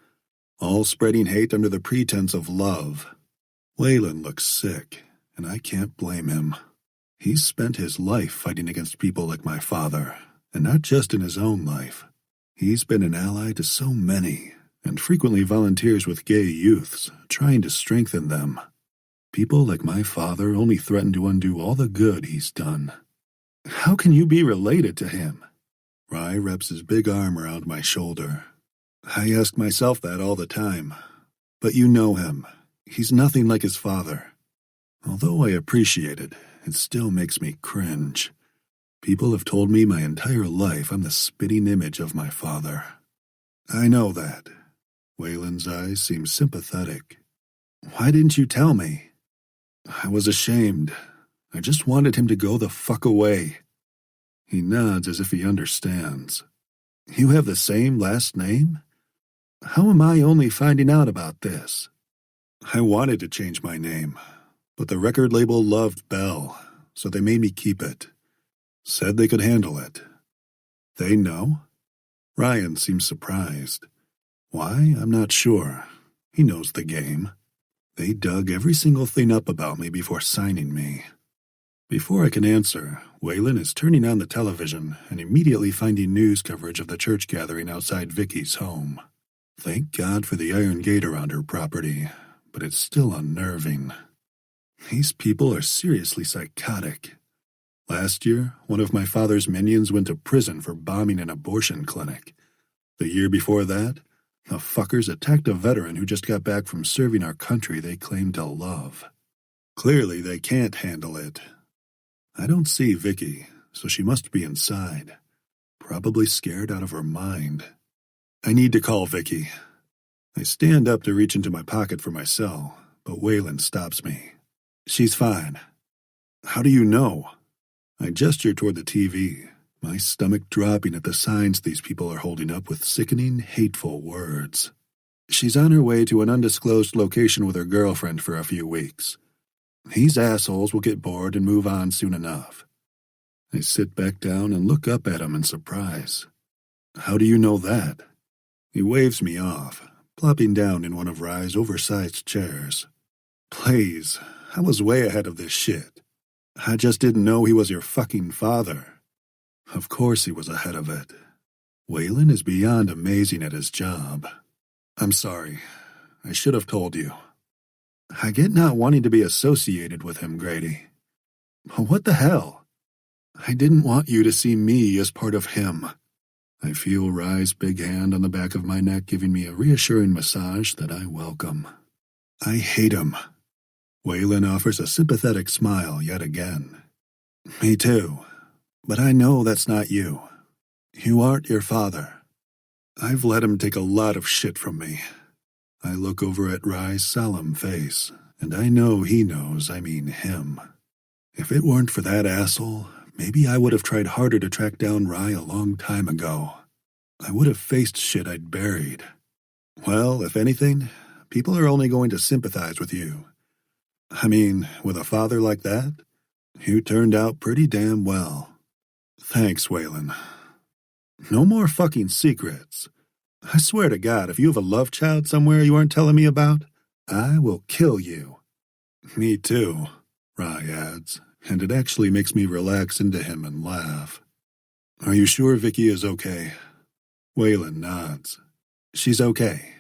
all spreading hate under the pretense of love. Waylon looks sick, and I can't blame him. He's spent his life fighting against people like my father, and not just in his own life. He's been an ally to so many, and frequently volunteers with gay youths, trying to strengthen them. People like my father only threaten to undo all the good he's done. How can you be related to him? Rye wraps his big arm around my shoulder. I ask myself that all the time. But you know him. He's nothing like his father. Although I appreciate it, it still makes me cringe. People have told me my entire life I'm the spitting image of my father. I know that. Waylon's eyes seem sympathetic. Why didn't you tell me? I was ashamed. I just wanted him to go the fuck away. He nods as if he understands. You have the same last name? How am I only finding out about this? I wanted to change my name, but the record label loved Bell, so they made me keep it. Said they could handle it. They know? Ryan seems surprised. Why, I'm not sure. He knows the game. They dug every single thing up about me before signing me. Before I can answer, Waylon is turning on the television and immediately finding news coverage of the church gathering outside Vicky's home. Thank God for the iron gate around her property, but it's still unnerving. These people are seriously psychotic. Last year, one of my father's minions went to prison for bombing an abortion clinic. The year before that, the fuckers attacked a veteran who just got back from serving our country they claimed to love. Clearly, they can't handle it. I don't see Vicky, so she must be inside. Probably scared out of her mind. I need to call Vicky. I stand up to reach into my pocket for my cell, but Waylon stops me. She's fine. How do you know? I gesture toward the TV, my stomach dropping at the signs these people are holding up with sickening, hateful words. She's on her way to an undisclosed location with her girlfriend for a few weeks. These assholes will get bored and move on soon enough. I sit back down and look up at him in surprise. How do you know that? He waves me off, plopping down in one of Rye's oversized chairs. Please, I was way ahead of this shit. I just didn't know he was your fucking father. Of course he was ahead of it. Waylon is beyond amazing at his job. I'm sorry. I should have told you. I get not wanting to be associated with him, Grady. What the hell? I didn't want you to see me as part of him. I feel Rye's big hand on the back of my neck giving me a reassuring massage that I welcome. I hate him. Waylon offers a sympathetic smile yet again. Me too. But I know that's not you. You aren't your father. I've let him take a lot of shit from me. I look over at Rye's solemn face, and I know he knows I mean him. If it weren't for that asshole, maybe I would have tried harder to track down Rye a long time ago. I would have faced shit I'd buried. Well, if anything, people are only going to sympathize with you. I mean, with a father like that, you turned out pretty damn well. Thanks, Waylon. No more fucking secrets. I swear to God, if you have a love child somewhere you aren't telling me about, I will kill you. Me too, Rye adds, and it actually makes me relax into him and laugh. Are you sure Vicky is okay? Waylon nods. She's okay.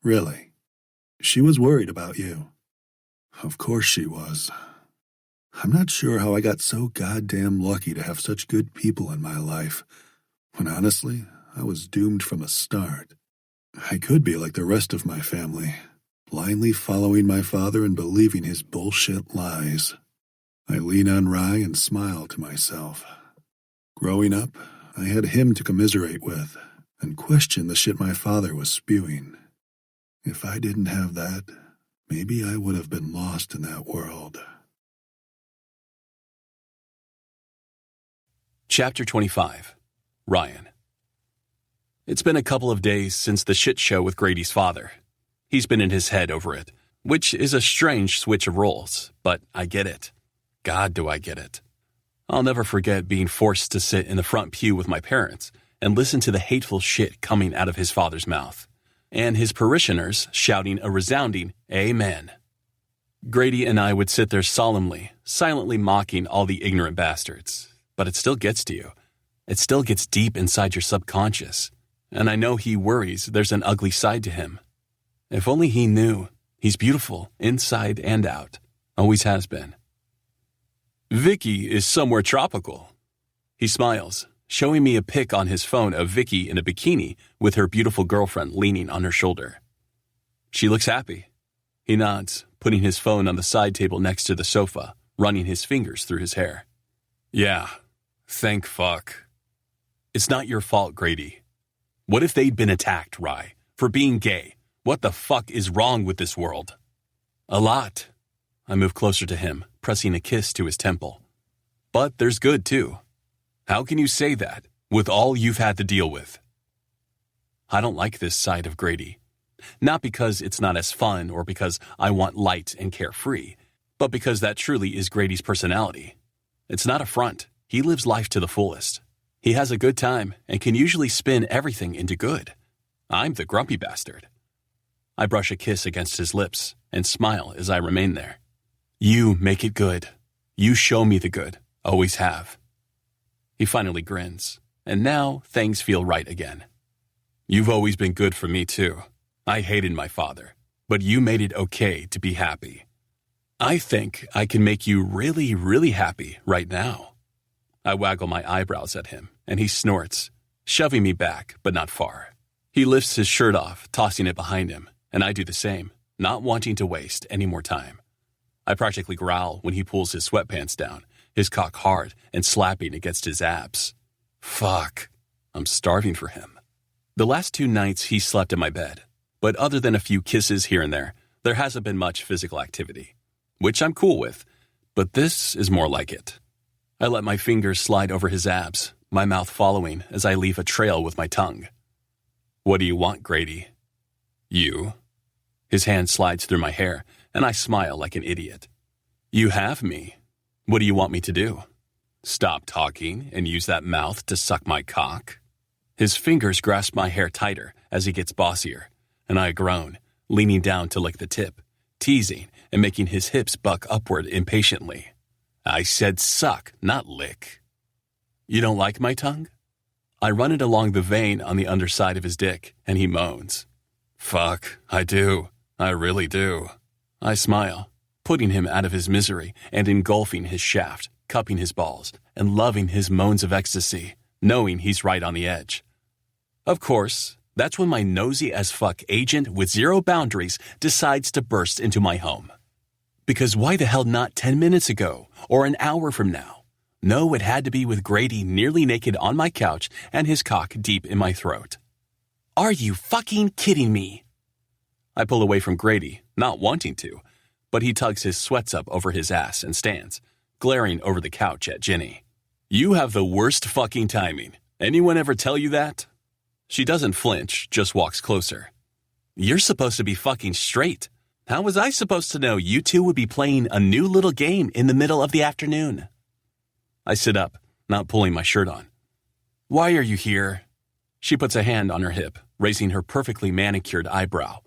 Really. She was worried about you. Of course she was. I'm not sure how I got so goddamn lucky to have such good people in my life, when honestly, I was doomed from the start. I could be like the rest of my family, blindly following my father and believing his bullshit lies. I lean on Rye and smile to myself. Growing up, I had him to commiserate with and question the shit my father was spewing. If I didn't have that, maybe I would have been lost in that world. Chapter 25. Ryan. It's been a couple of days since the shit show with Grady's father. He's been in his head over it, which is a strange switch of roles, but I get it. God, do I get it. I'll never forget being forced to sit in the front pew with my parents and listen to the hateful shit coming out of his father's mouth, and his parishioners shouting a resounding amen. Grady and I would sit there solemnly, silently mocking all the ignorant bastards, but it still gets to you. It still gets deep inside your subconscious. And I know he worries there's an ugly side to him. If only he knew. He's beautiful, inside and out. Always has been. Vicky is somewhere tropical. He smiles, showing me a pic on his phone of Vicky in a bikini with her beautiful girlfriend leaning on her shoulder. She looks happy. He nods, putting his phone on the side table next to the sofa, running his fingers through his hair. Yeah, thank fuck. It's not your fault, Grady. What if they'd been attacked, Rye, for being gay? What the fuck is wrong with this world? A lot. I move closer to him, pressing a kiss to his temple. But there's good, too. How can you say that, with all you've had to deal with? I don't like this side of Grady. Not because it's not as fun or because I want light and carefree, but because that truly is Grady's personality. It's not a front. He lives life to the fullest. He has a good time and can usually spin everything into good. I'm the grumpy bastard. I brush a kiss against his lips and smile as I remain there. You make it good. You show me the good, always have. He finally grins, and now things feel right again. You've always been good for me too. I hated my father, but you made it okay to be happy. I think I can make you really, really happy right now. I waggle my eyebrows at him, and he snorts, shoving me back, but not far. He lifts his shirt off, tossing it behind him, and I do the same, not wanting to waste any more time. I practically growl when he pulls his sweatpants down, his cock hard and slapping against his abs. Fuck, I'm starving for him. The last 2 nights he slept in my bed, but other than a few kisses here and there hasn't been much physical activity, which I'm cool with, but this is more like it. I let my fingers slide over his abs, my mouth following as I leave a trail with my tongue. What do you want, Grady? You? His hand slides through my hair, and I smile like an idiot. You have me. What do you want me to do? Stop talking and use that mouth to suck my cock? His fingers grasp my hair tighter as he gets bossier, and I groan, leaning down to lick the tip, teasing and making his hips buck upward impatiently. I said suck, not lick. You don't like my tongue? I run it along the vein on the underside of his dick, and he moans. Fuck, I do. I really do. I smile, putting him out of his misery and engulfing his shaft, cupping his balls, and loving his moans of ecstasy, knowing he's right on the edge. Of course, that's when my nosy-as-fuck agent with zero boundaries decides to burst into my home. Because why the hell not 10 minutes ago or an hour from now? No, it had to be with Grady nearly naked on my couch and his cock deep in my throat. Are you fucking kidding me? I pull away from Grady, not wanting to, but he tugs his sweats up over his ass and stands, glaring over the couch at Ginny. You have the worst fucking timing. Anyone ever tell you that? She doesn't flinch, just walks closer. You're supposed to be fucking straight. How was I supposed to know you two would be playing a new little game in the middle of the afternoon? I sit up, not pulling my shirt on. Why are you here? She puts a hand on her hip, raising her perfectly manicured eyebrow.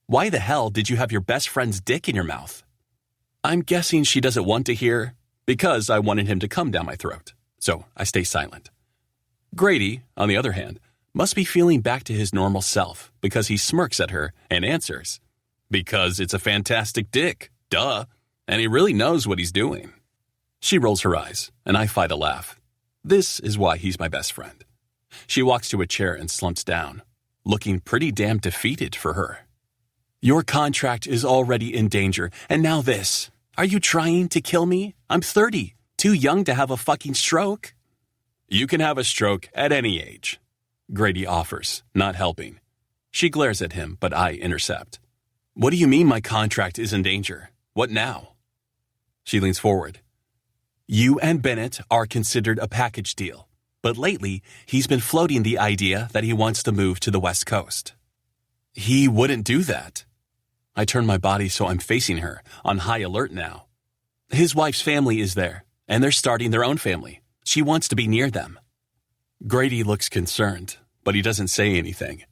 Why the hell did you have your best friend's dick in your mouth? I'm guessing she doesn't want to hear, because I wanted him to come down my throat, so I stay silent. Grady, on the other hand, must be feeling back to his normal self because he smirks at her and answers. Because it's a fantastic dick, duh, and he really knows what he's doing. She rolls her eyes, and I fight a laugh. This is why he's my best friend. She walks to a chair and slumps down, looking pretty damn defeated for her. Your contract is already in danger, and now this. Are you trying to kill me? I'm 30, too young to have a fucking stroke. You can have a stroke at any age, Grady offers, not helping. She glares at him, but I intercept. What do you mean my contract is in danger? What now? She leans forward. You and Bennett are considered a package deal, but lately he's been floating the idea that he wants to move to the West Coast. He wouldn't do that. I turn my body so I'm facing her, on high alert now. His wife's family is there, and they're starting their own family. She wants to be near them. Grady looks concerned, but he doesn't say anything.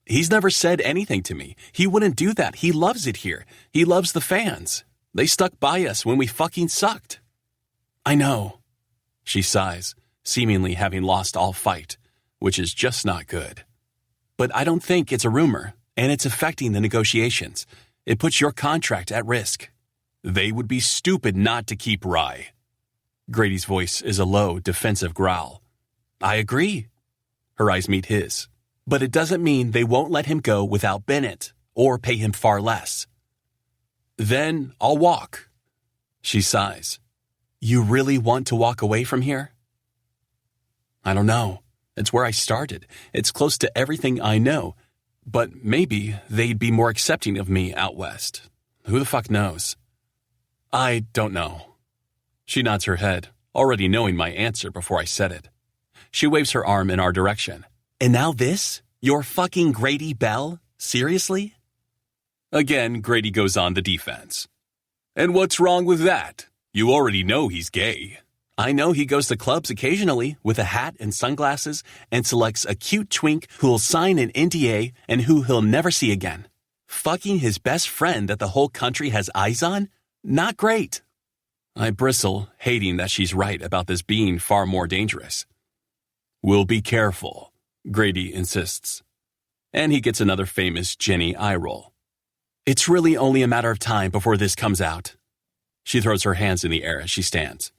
He's never said anything to me. He wouldn't do that. He loves it here. He loves the fans. They stuck by us when we fucking sucked. I know. She sighs, seemingly having lost all fight, which is just not good. But I don't think it's a rumor, and it's affecting the negotiations. It puts your contract at risk. They would be stupid not to keep Rye. Grady's voice is a low, defensive growl. I agree. Her eyes meet his. But it doesn't mean they won't let him go without Bennett, or pay him far less. Then I'll walk. She sighs. You really want to walk away from here? I don't know. It's where I started. It's close to everything I know. But maybe they'd be more accepting of me out west. Who the fuck knows? I don't know. She nods her head, already knowing my answer before I said it. She waves her arm in our direction. And now this? You're fucking Grady Bell? Seriously? Again, Grady goes on the defense. And what's wrong with that? You already know he's gay. I know he goes to clubs occasionally with a hat and sunglasses and selects a cute twink who'll sign an NDA and who he'll never see again. Fucking his best friend that the whole country has eyes on? Not great. I bristle, hating that she's right about this being far more dangerous. "We'll be careful," Grady insists. And he gets another famous Jenny eye roll. "It's really only a matter of time before this comes out." She throws her hands in the air as she stands.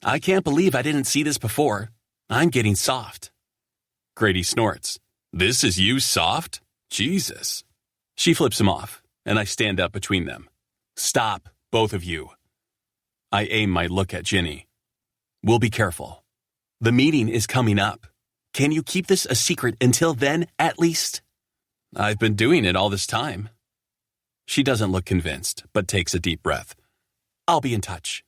"I can't believe I didn't see this before. I'm getting soft." Grady snorts. "This is you soft? Jesus." She flips him off, and I stand up between them. "Stop, both of you." I aim my look at Jenny. "We'll be careful. The meeting is coming up. Can you keep this a secret until then, at least?" "I've been doing it all this time." She doesn't look convinced, but takes a deep breath. "I'll be in touch."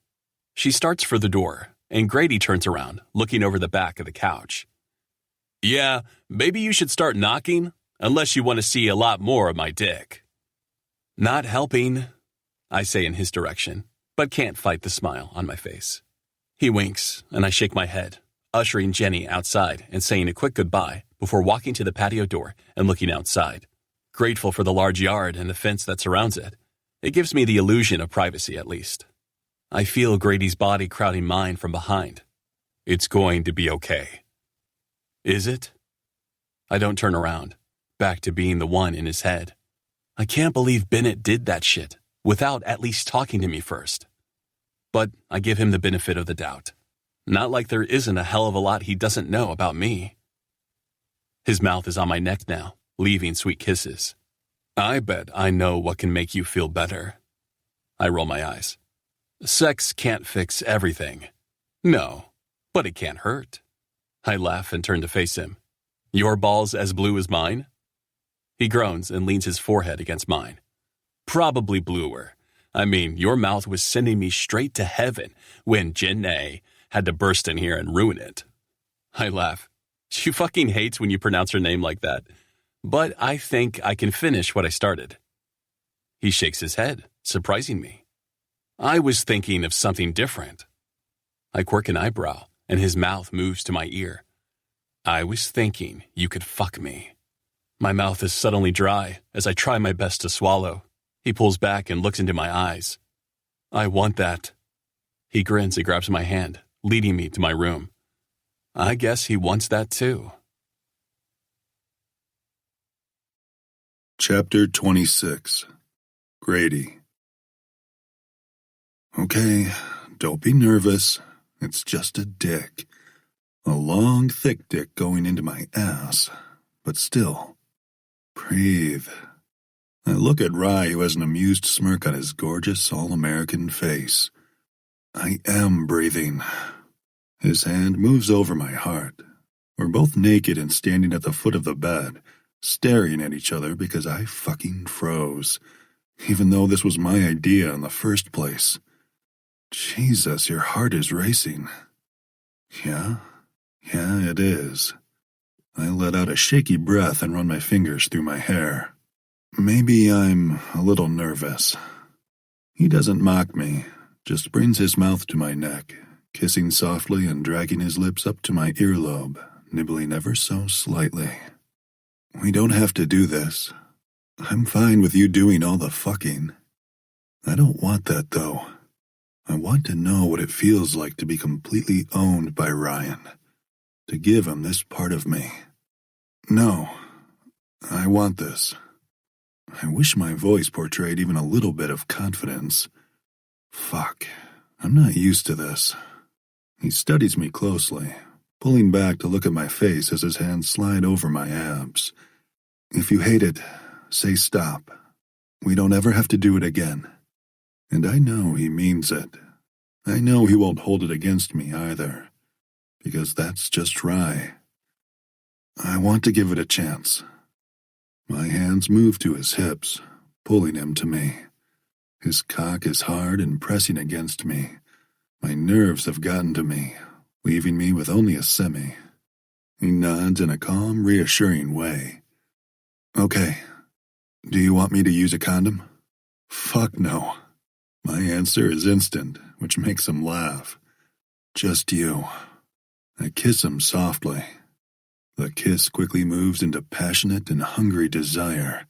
She starts for the door, and Grady turns around, looking over the back of the couch. "Yeah, maybe you should start knocking, unless you want to see a lot more of my dick." "Not helping," I say in his direction, but can't fight the smile on my face. He winks, and I shake my head, ushering Jenny outside and saying a quick goodbye before walking to the patio door and looking outside. Grateful for the large yard and the fence that surrounds it. It gives me the illusion of privacy, at least. I feel Grady's body crowding mine from behind. "It's going to be okay." Is it? I don't turn around, back to being the one in his head. I can't believe Bennett did that shit without at least talking to me first. But I give him the benefit of the doubt. Not like there isn't a hell of a lot he doesn't know about me. His mouth is on my neck now, leaving sweet kisses. "I bet I know what can make you feel better." I roll my eyes. "Sex can't fix everything." "No, but it can't hurt." I laugh and turn to face him. "Your balls as blue as mine?" He groans and leans his forehead against mine. "Probably bluer. I mean, your mouth was sending me straight to heaven when Jenny had to burst in here and ruin it." I laugh. She fucking hates when you pronounce her name like that. But I think I can finish what I started. He shakes his head, surprising me. "I was thinking of something different." I quirk an eyebrow, and his mouth moves to my ear. "I was thinking you could fuck me." My mouth is suddenly dry as I try my best to swallow. He pulls back and looks into my eyes. "I want that." He grins and grabs my hand, leading me to my room. I guess he wants that too. Chapter 26. Grady. Okay, don't be nervous. It's just a dick. A long, thick dick going into my ass. But still, breathe. I look at Rye, who has an amused smirk on his gorgeous, all-American face. I am breathing. His hand moves over my heart. We're both naked and standing at the foot of the bed, staring at each other because I fucking froze, even though this was my idea in the first place. Jesus, your heart is racing. Yeah, it is. I let out a shaky breath and run my fingers through my hair. Maybe I'm a little nervous. He doesn't mock me, just brings his mouth to my neck, kissing softly and dragging his lips up to my earlobe, nibbling ever so slightly. We don't have to do this. I'm fine with you doing all the fucking. I don't want that, though. I want to know what it feels like to be completely owned by Ryan, to give him this part of me. No, I want this. I wish my voice portrayed even a little bit of confidence. Fuck, I'm not used to this. He studies me closely, pulling back to look at my face as his hands slide over my abs. If you hate it, say stop. We don't ever have to do it again. And I know he means it. I know he won't hold it against me either, because that's just Rye. I want to give it a chance. My hands move to his hips, pulling him to me. His cock is hard and pressing against me. My nerves have gotten to me, leaving me with only a semi. He nods in a calm, reassuring way. Okay, do you want me to use a condom? Fuck no. My answer is instant, which makes him laugh. Just you. I kiss him softly. The kiss quickly moves into passionate and hungry desire,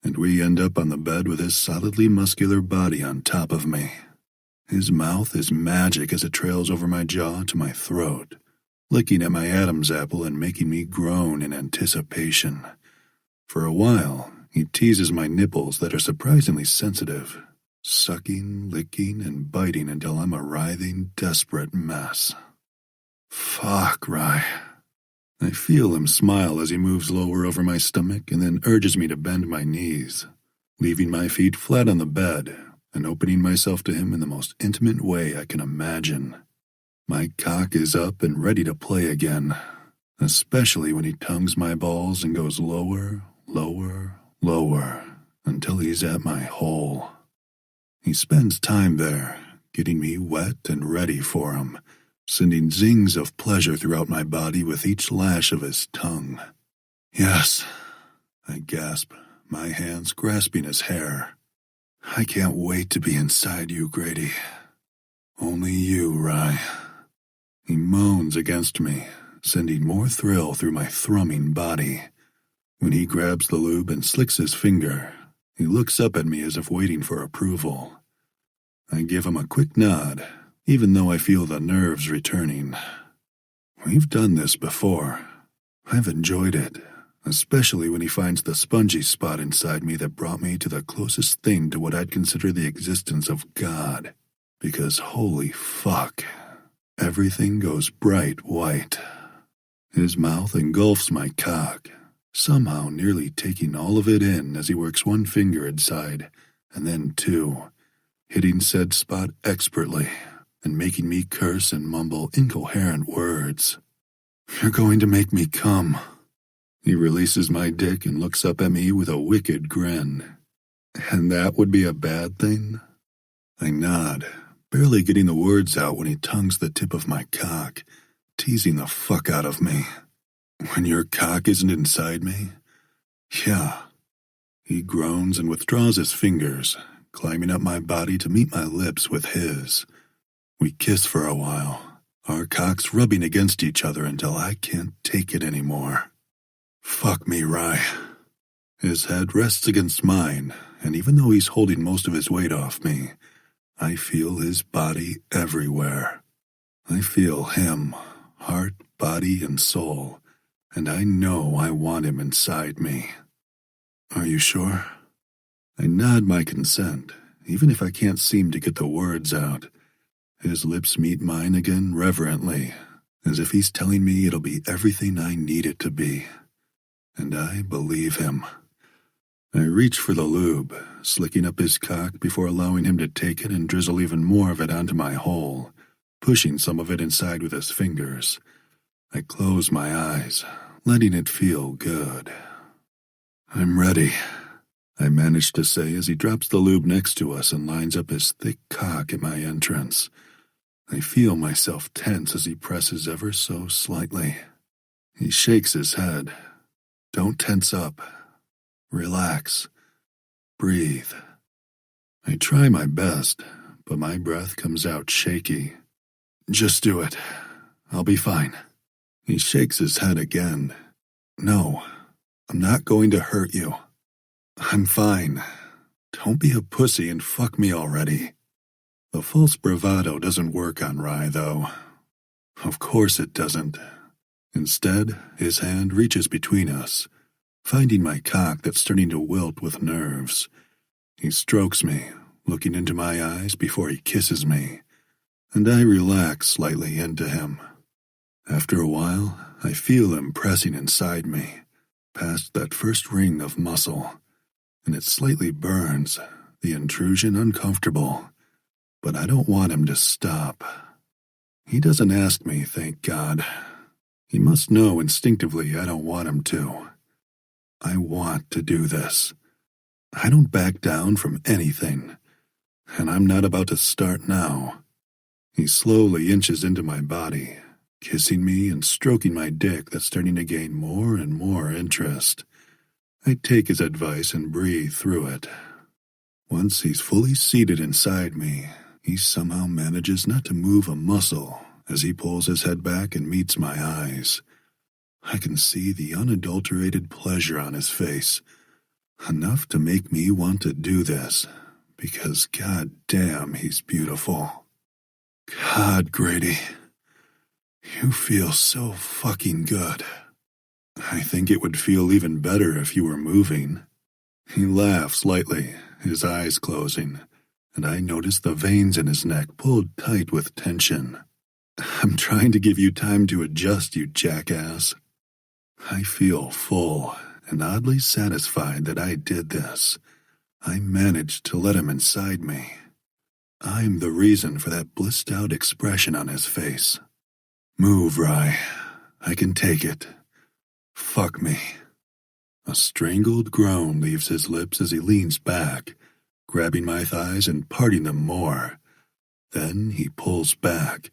and we end up on the bed with his solidly muscular body on top of me. His mouth is magic as it trails over my jaw to my throat, licking at my Adam's apple and making me groan in anticipation. For a while, he teases my nipples that are surprisingly sensitive, sucking, licking, and biting until I'm a writhing, desperate mess. Fuck, Rye. I feel him smile as he moves lower over my stomach and then urges me to bend my knees, leaving my feet flat on the bed and opening myself to him in the most intimate way I can imagine. My cock is up and ready to play again, especially when he tongues my balls and goes lower, lower, lower, until he's at my hole. He spends time there, getting me wet and ready for him, sending zings of pleasure throughout my body with each lash of his tongue. Yes, I gasp, my hands grasping his hair. I can't wait to be inside you, Grady. Only you, Rye. He moans against me, sending more thrill through my thrumming body. When he grabs the lube and slicks his finger, he looks up at me as if waiting for approval. I give him a quick nod, even though I feel the nerves returning. We've done this before. I've enjoyed it, especially when he finds the spongy spot inside me that brought me to the closest thing to what I'd consider the existence of God. Because holy fuck, everything goes bright white. His mouth engulfs my cock, somehow nearly taking all of it in as he works one finger inside, and then two, hitting said spot expertly and making me curse and mumble incoherent words. You're going to make me come. He releases my dick and looks up at me with a wicked grin. And that would be a bad thing? I nod, barely getting the words out when he tongues the tip of my cock, teasing the fuck out of me. When your cock isn't inside me? Yeah. He groans and withdraws his fingers, climbing up my body to meet my lips with his. We kiss for a while, our cocks rubbing against each other until I can't take it anymore. Fuck me, Rye. His head rests against mine, and even though he's holding most of his weight off me, I feel his body everywhere. I feel him, heart, body, and soul, and I know I want him inside me. Are you sure? I nod my consent, even if I can't seem to get the words out. His lips meet mine again reverently, as if he's telling me it'll be everything I need it to be. And I believe him. I reach for the lube, slicking up his cock before allowing him to take it and drizzle even more of it onto my hole, pushing some of it inside with his fingers. I close my eyes, letting it feel good. I'm ready, I manage to say as he drops the lube next to us and lines up his thick cock at my entrance. I feel myself tense as he presses ever so slightly. He shakes his head. Don't tense up. Relax. Breathe. I try my best, but my breath comes out shaky. Just do it. I'll be fine. He shakes his head again. No, I'm not going to hurt you. I'm fine. Don't be a pussy and fuck me already. The false bravado doesn't work on Rye, though. Of course it doesn't. Instead, his hand reaches between us, finding my cock that's starting to wilt with nerves. He strokes me, looking into my eyes before he kisses me, and I relax slightly into him. After a while, I feel him pressing inside me, past that first ring of muscle, and it slightly burns, the intrusion uncomfortable. But I don't want him to stop. He doesn't ask me, thank God. He must know instinctively I don't want him to. I want to do this. I don't back down from anything, and I'm not about to start now. He slowly inches into my body, kissing me and stroking my dick that's starting to gain more and more interest. I take his advice and breathe through it. Once he's fully seated inside me, he somehow manages not to move a muscle as he pulls his head back and meets my eyes. I can see the unadulterated pleasure on his face, enough to make me want to do this, because god damn he's beautiful. God, Grady, you feel so fucking good. I think it would feel even better if you were moving. He laughs lightly, his eyes closing, and I notice the veins in his neck pulled tight with tension. I'm trying to give you time to adjust, you jackass. I feel full and oddly satisfied that I did this. I managed to let him inside me. I'm the reason for that blissed-out expression on his face. Move, Rye. I can take it. Fuck me. A strangled groan leaves his lips as he leans back, grabbing my thighs and parting them more. Then he pulls back,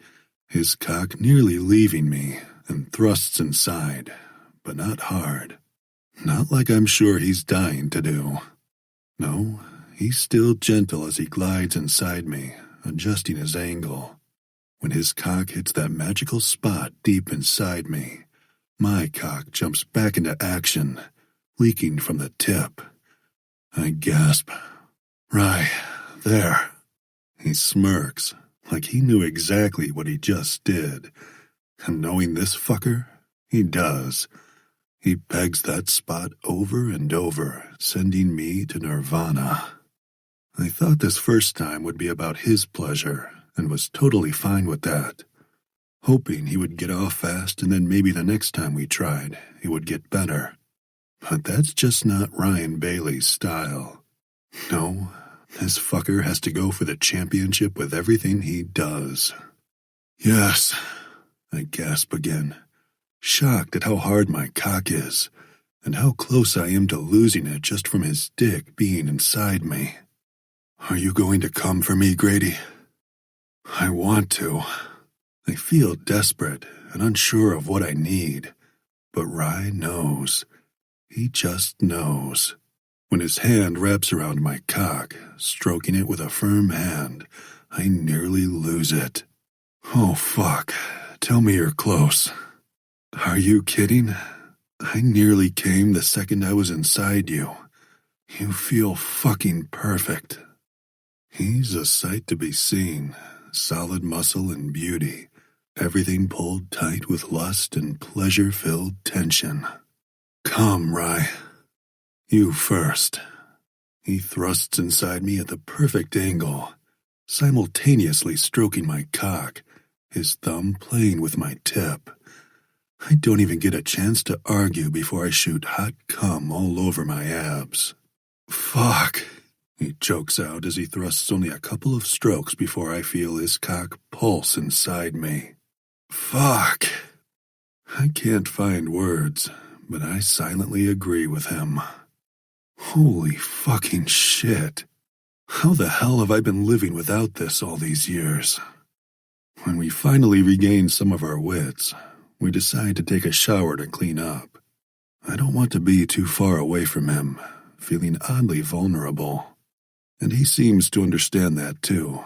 his cock nearly leaving me, and thrusts inside, but not hard. Not like I'm sure he's dying to do. No, he's still gentle as he glides inside me, adjusting his angle. When his cock hits that magical spot deep inside me, my cock jumps back into action, leaking from the tip. I gasp. Rye, there. He smirks, like he knew exactly what he just did. And knowing this fucker, he does. He pegs that spot over and over, sending me to nirvana. I thought this first time would be about his pleasure, and was totally fine with that, hoping he would get off fast and then maybe the next time we tried, he would get better. But that's just not Ryan Bailey's style. No, this fucker has to go for the championship with everything he does. Yes, I gasp again, shocked at how hard my cock is, and how close I am to losing it just from his dick being inside me. Are you going to come for me, Grady? I want to. I feel desperate and unsure of what I need, but Rye knows. He just knows. When his hand wraps around my cock, stroking it with a firm hand, I nearly lose it. Oh, fuck. Tell me you're close. Are you kidding? I nearly came the second I was inside you. You feel fucking perfect. He's a sight to be seen, solid muscle and beauty, everything pulled tight with lust and pleasure-filled tension. Come, Rye. You first. He thrusts inside me at the perfect angle, simultaneously stroking my cock, his thumb playing with my tip. I don't even get a chance to argue before I shoot hot cum all over my abs. Fuck, he chokes out as he thrusts only a couple of strokes before I feel his cock pulse inside me. Fuck. I can't find words, but I silently agree with him. Holy fucking shit. How the hell have I been living without this all these years? When we finally regain some of our wits, we decide to take a shower to clean up. I don't want to be too far away from him, feeling oddly vulnerable. And he seems to understand that too,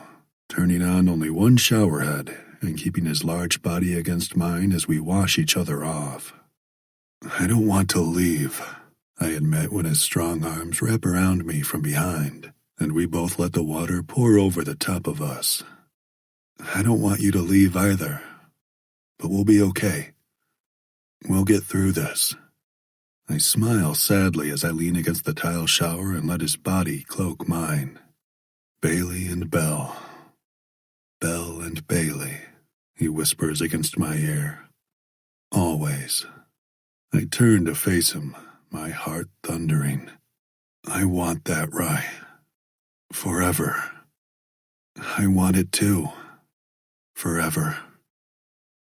turning on only one shower head and keeping his large body against mine as we wash each other off. I don't want to leave, I admit when his strong arms wrap around me from behind, and we both let the water pour over the top of us. I don't want you to leave either, but we'll be okay. We'll get through this. I smile sadly as I lean against the tile shower and let his body cloak mine. Bailey and Belle. Belle and Bailey, he whispers against my ear. Always. I turn to face him, my heart thundering. I want that, Rye. Forever. I want it too. Forever.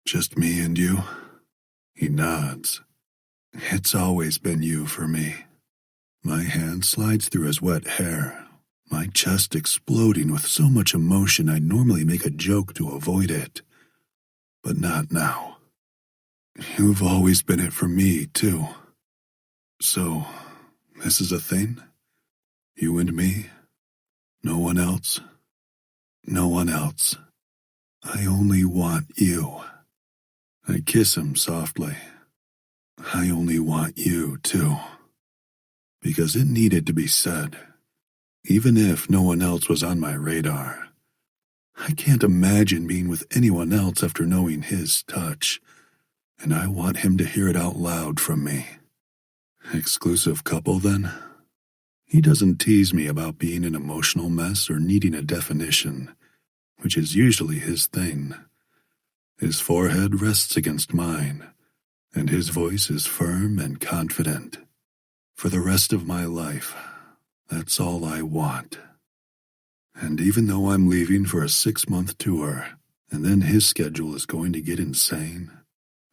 Just me and you? He nods. It's always been you for me. My hand slides through his wet hair, my chest exploding with so much emotion I normally make a joke to avoid it. But not now. You've always been it for me, too. So, this is a thing? You and me? No one else? No one else. I only want you. I kiss him softly. I only want you, too. Because it needed to be said. even if no one else was on my radar. I can't imagine being with anyone else after knowing his touch, and I want him to hear it out loud from me. Exclusive couple, then? He doesn't tease me about being an emotional mess or needing a definition, which is usually his thing. His forehead rests against mine, and his voice is firm and confident. For the rest of my life, that's all I want. And even though I'm leaving for a 6-month tour, and then his schedule is going to get insane,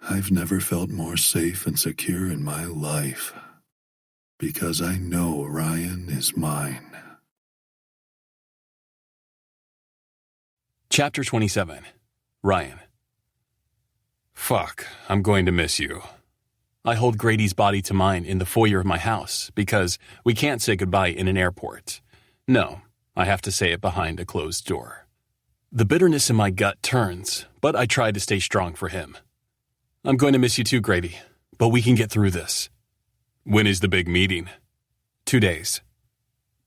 I've never felt more safe and secure in my life. Because I know Ryan is mine. Chapter 27. Ryan. Fuck, I'm going to miss you. I hold Grady's body to mine in the foyer of my house because we can't say goodbye in an airport. No, I have to say it behind a closed door. The bitterness in my gut turns, but I try to stay strong for him. I'm going to miss you too, Grady, but we can get through this. When is the big meeting? 2 days.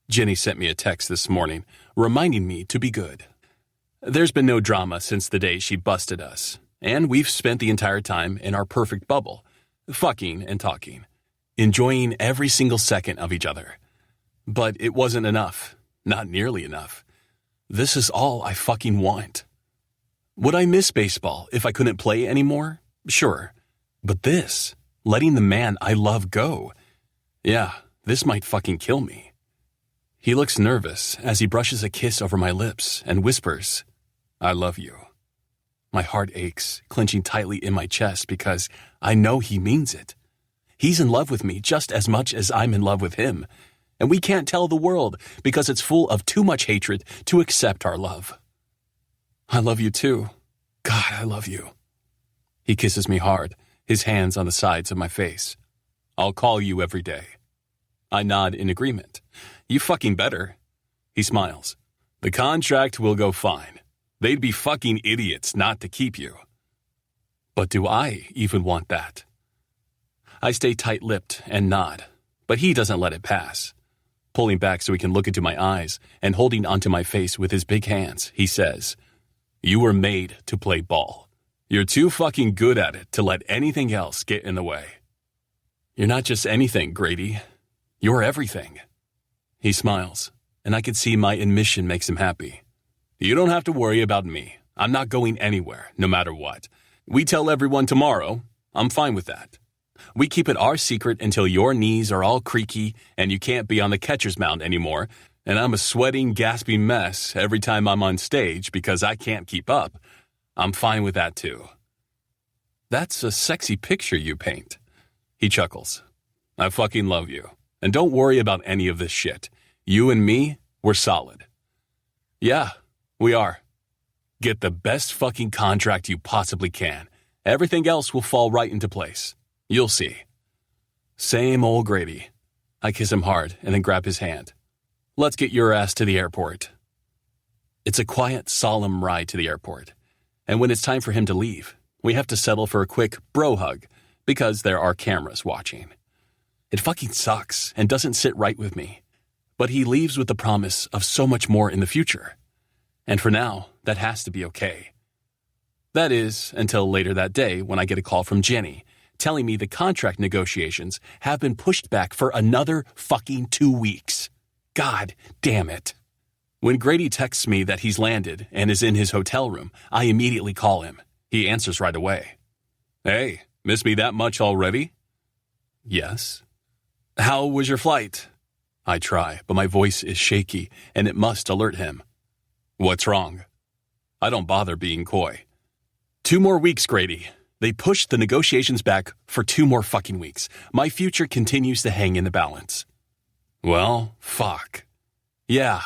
Jenny sent me a text this morning, reminding me to be good. There's been no drama since the day she busted us, and we've spent the entire time in our perfect bubble, fucking and talking, enjoying every single second of each other. But it wasn't enough, not nearly enough. This is all I fucking want. Would I miss baseball if I couldn't play anymore? Sure. But this, letting the man I love go, yeah, this might fucking kill me. He looks nervous as he brushes a kiss over my lips and whispers, I love you. My heart aches, clenching tightly in my chest because I know he means it. He's in love with me just as much as I'm in love with him, and we can't tell the world because it's full of too much hatred to accept our love. I love you too. God, I love you. He kisses me hard, his hands on the sides of my face. I'll call you every day. I nod in agreement. You fucking better. He smiles. The contract will go fine. They'd be fucking idiots not to keep you. But do I even want that? I stay tight-lipped and nod, but he doesn't let it pass. Pulling back so he can look into my eyes and holding onto my face with his big hands, he says, You were made to play ball. You're too fucking good at it to let anything else get in the way. You're not just anything, Grady. You're everything. He smiles, and I can see my admission makes him happy. You don't have to worry about me. I'm not going anywhere, no matter what. We tell everyone tomorrow. I'm fine with that. We keep it our secret until your knees are all creaky and you can't be on the catcher's mound anymore, and I'm a sweating, gasping mess every time I'm on stage because I can't keep up. I'm fine with that too. That's a sexy picture you paint. He chuckles. I fucking love you. And don't worry about any of this shit. You and me, we're solid. Yeah, we are. Get the best fucking contract you possibly can. Everything else will fall right into place. You'll see. Same old Grady. I kiss him hard and then grab his hand. Let's get your ass to the airport. It's a quiet, solemn ride to the airport. And when it's time for him to leave, we have to settle for a quick bro hug because there are cameras watching. It fucking sucks and doesn't sit right with me. But he leaves with the promise of so much more in the future. And for now, that has to be okay. That is, until later that day when I get a call from Jenny, telling me the contract negotiations have been pushed back for another fucking 2 weeks. God damn it. When Grady texts me that he's landed and is in his hotel room, I immediately call him. He answers right away. Hey, miss me that much already? Yes. How was your flight? I try, but my voice is shaky, and it must alert him. What's wrong? I don't bother being coy. 2 more weeks, Grady. They pushed the negotiations back for 2 more fucking weeks. My future continues to hang in the balance. Well, fuck. Yeah.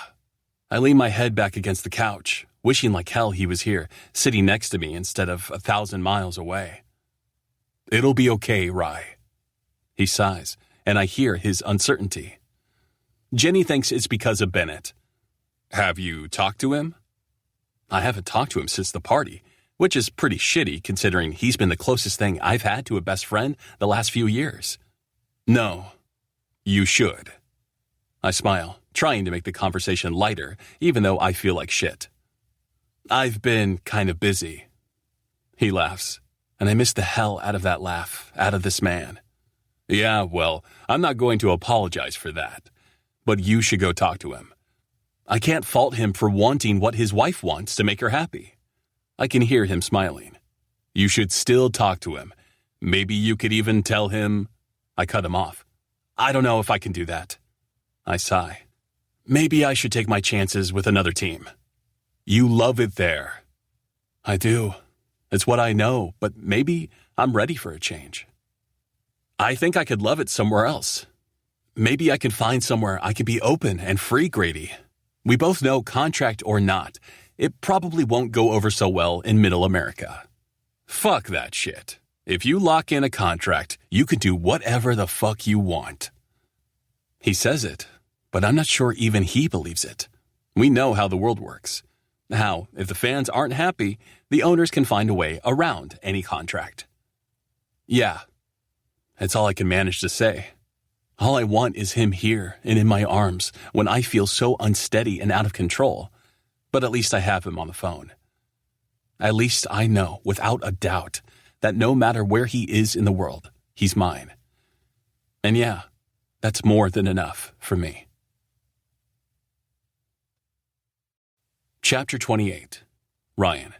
I lean my head back against the couch, wishing like hell he was here, sitting next to me instead of 1,000 miles away. It'll be okay, Rye. He sighs, and I hear his uncertainty. Jenny thinks it's because of Bennett. Have you talked to him? I haven't talked to him since the party, which is pretty shitty considering he's been the closest thing I've had to a best friend the last few years. No, you should. I smile, trying to make the conversation lighter, even though I feel like shit. I've been kind of busy. He laughs, and I miss the hell out of that laugh, out of this man. Yeah, well, I'm not going to apologize for that, but you should go talk to him. I can't fault him for wanting what his wife wants to make her happy. I can hear him smiling. You should still talk to him. Maybe you could even tell him... I cut him off. I don't know if I can do that. I sigh. Maybe I should take my chances with another team. You love it there. I do. It's what I know, but maybe I'm ready for a change. I think I could love it somewhere else. Maybe I can find somewhere I can be open and free, Grady. We both know, contract or not, it probably won't go over so well in Middle America. Fuck that shit. If you lock in a contract, you can do whatever the fuck you want. He says it, but I'm not sure even he believes it. We know how the world works. How, if the fans aren't happy, the owners can find a way around any contract. Yeah, that's all I can manage to say. All I want is him here and in my arms when I feel so unsteady and out of control. But at least I have him on the phone. At least I know, without a doubt, that no matter where he is in the world, he's mine. And yeah, that's more than enough for me. Chapter 28. Ryan.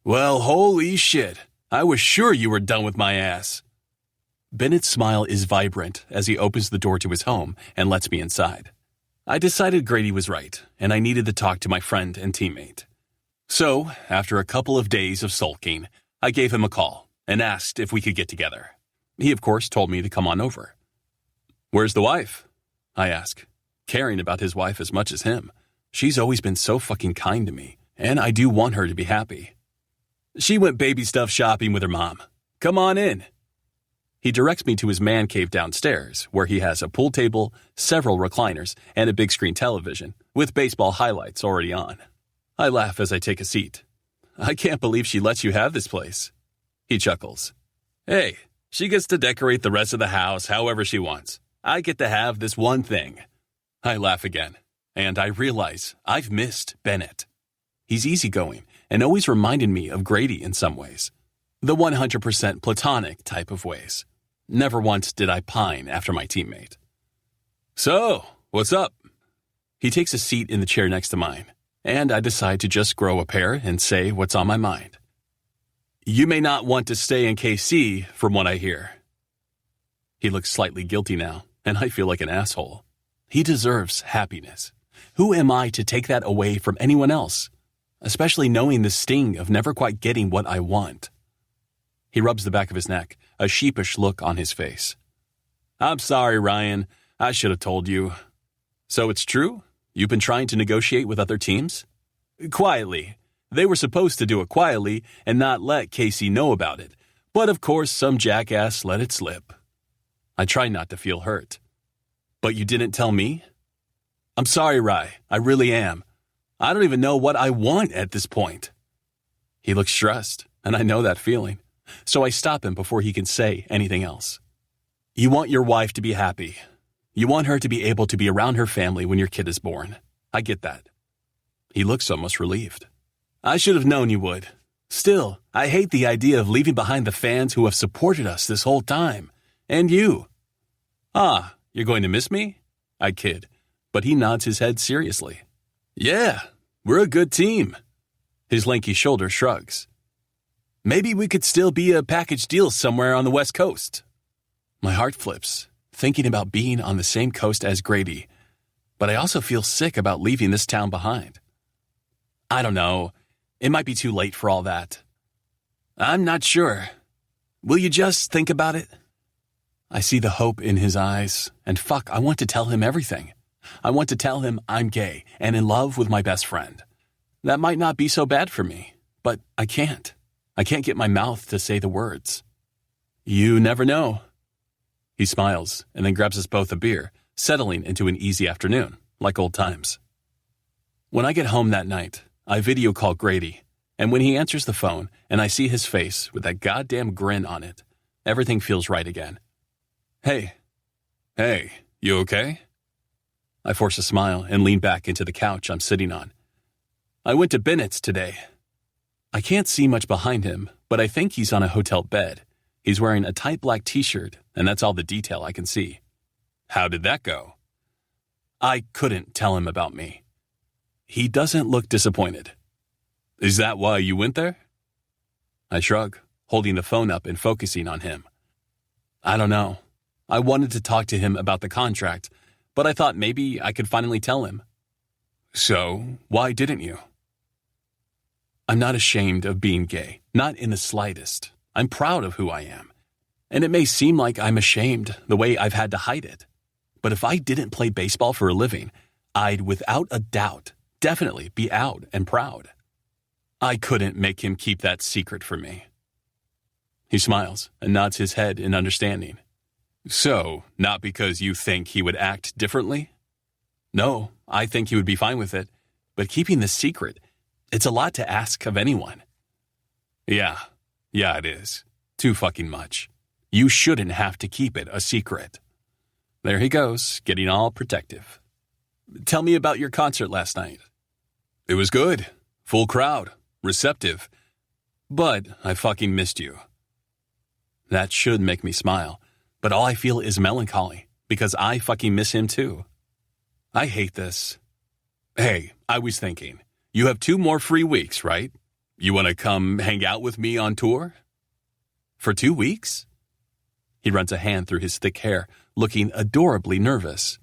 Well, holy shit. I was sure you were done with my ass. Bennett's smile is vibrant as he opens the door to his home and lets me inside. I decided Grady was right, and I needed to talk to my friend and teammate. So, after a couple of days of sulking, I gave him a call and asked if we could get together. He, of course, told me to come on over. Where's the wife? I ask, caring about his wife as much as him. She's always been so fucking kind to me, and I do want her to be happy. She went baby stuff shopping with her mom. Come on in. He directs me to his man cave downstairs, where he has a pool table, several recliners, and a big screen television, with baseball highlights already on. I laugh as I take a seat. I can't believe she lets you have this place. He chuckles. Hey, she gets to decorate the rest of the house however she wants. I get to have this one thing. I laugh again, and I realize I've missed Bennett. He's easygoing and always reminded me of Grady in some ways. The 100% platonic type of ways. Never once did I pine after my teammate. So, what's up? He takes a seat in the chair next to mine, and I decide to just grow a pair and say what's on my mind. You may not want to stay in KC, from what I hear. He looks slightly guilty now, and I feel like an asshole. He deserves happiness. Who am I to take that away from anyone else? Especially knowing the sting of never quite getting what I want. He rubs the back of his neck, a sheepish look on his face. I'm sorry, Ryan. I should have told you. So it's true? You've been trying to negotiate with other teams? Quietly. They were supposed to do it quietly and not let Casey know about it. But of course, some jackass let it slip. I try not to feel hurt. But you didn't tell me? I'm sorry, Rye. I really am. I don't even know what I want at this point. He looks stressed, and I know that feeling. So I stop him before he can say anything else. You want your wife to be happy. You want her to be able to be around her family when your kid is born. I get that. He looks almost relieved. I should have known you would. Still, I hate the idea of leaving behind the fans who have supported us this whole time. And you. Ah, you're going to miss me? I kid, but he nods his head seriously. Yeah, we're a good team. His lanky shoulder shrugs. Maybe we could still be a package deal somewhere on the West Coast. My heart flips, thinking about being on the same coast as Grady, but I also feel sick about leaving this town behind. I don't know. It might be too late for all that. I'm not sure. Will you just think about it? I see the hope in his eyes, and fuck, I want to tell him everything. I want to tell him I'm gay and in love with my best friend. That might not be so bad for me, but I can't. I can't get my mouth to say the words. You never know. He smiles and then grabs us both a beer, settling into an easy afternoon, like old times. When I get home that night, I video call Grady, and when he answers the phone and I see his face with that goddamn grin on it, everything feels right again. Hey, you okay? I force a smile and lean back into the couch I'm sitting on. I went to Bennett's today. I can't see much behind him, but I think he's on a hotel bed. He's wearing a tight black t-shirt, and that's all the detail I can see. How did that go? I couldn't tell him about me. He doesn't look disappointed. Is that why you went there? I shrug, holding the phone up and focusing on him. I don't know. I wanted to talk to him about the contract, but I thought maybe I could finally tell him. So, why didn't you? I'm not ashamed of being gay, not in the slightest. I'm proud of who I am. And it may seem like I'm ashamed the way I've had to hide it. But if I didn't play baseball for a living, I'd without a doubt definitely be out and proud. I couldn't make him keep that secret from me. He smiles and nods his head in understanding. So, not because you think he would act differently? No, I think he would be fine with it. But keeping the secret, it's a lot to ask of anyone. Yeah, it is. Too fucking much. You shouldn't have to keep it a secret. There he goes, getting all protective. Tell me about your concert last night. It was good. Full crowd. Receptive. But I fucking missed you. That should make me smile, but all I feel is melancholy, because I fucking miss him too. I hate this. Hey, I was thinking, you have 2 more free weeks, right? You want to come hang out with me on tour? For 2 weeks? He runs a hand through his thick hair, looking adorably nervous.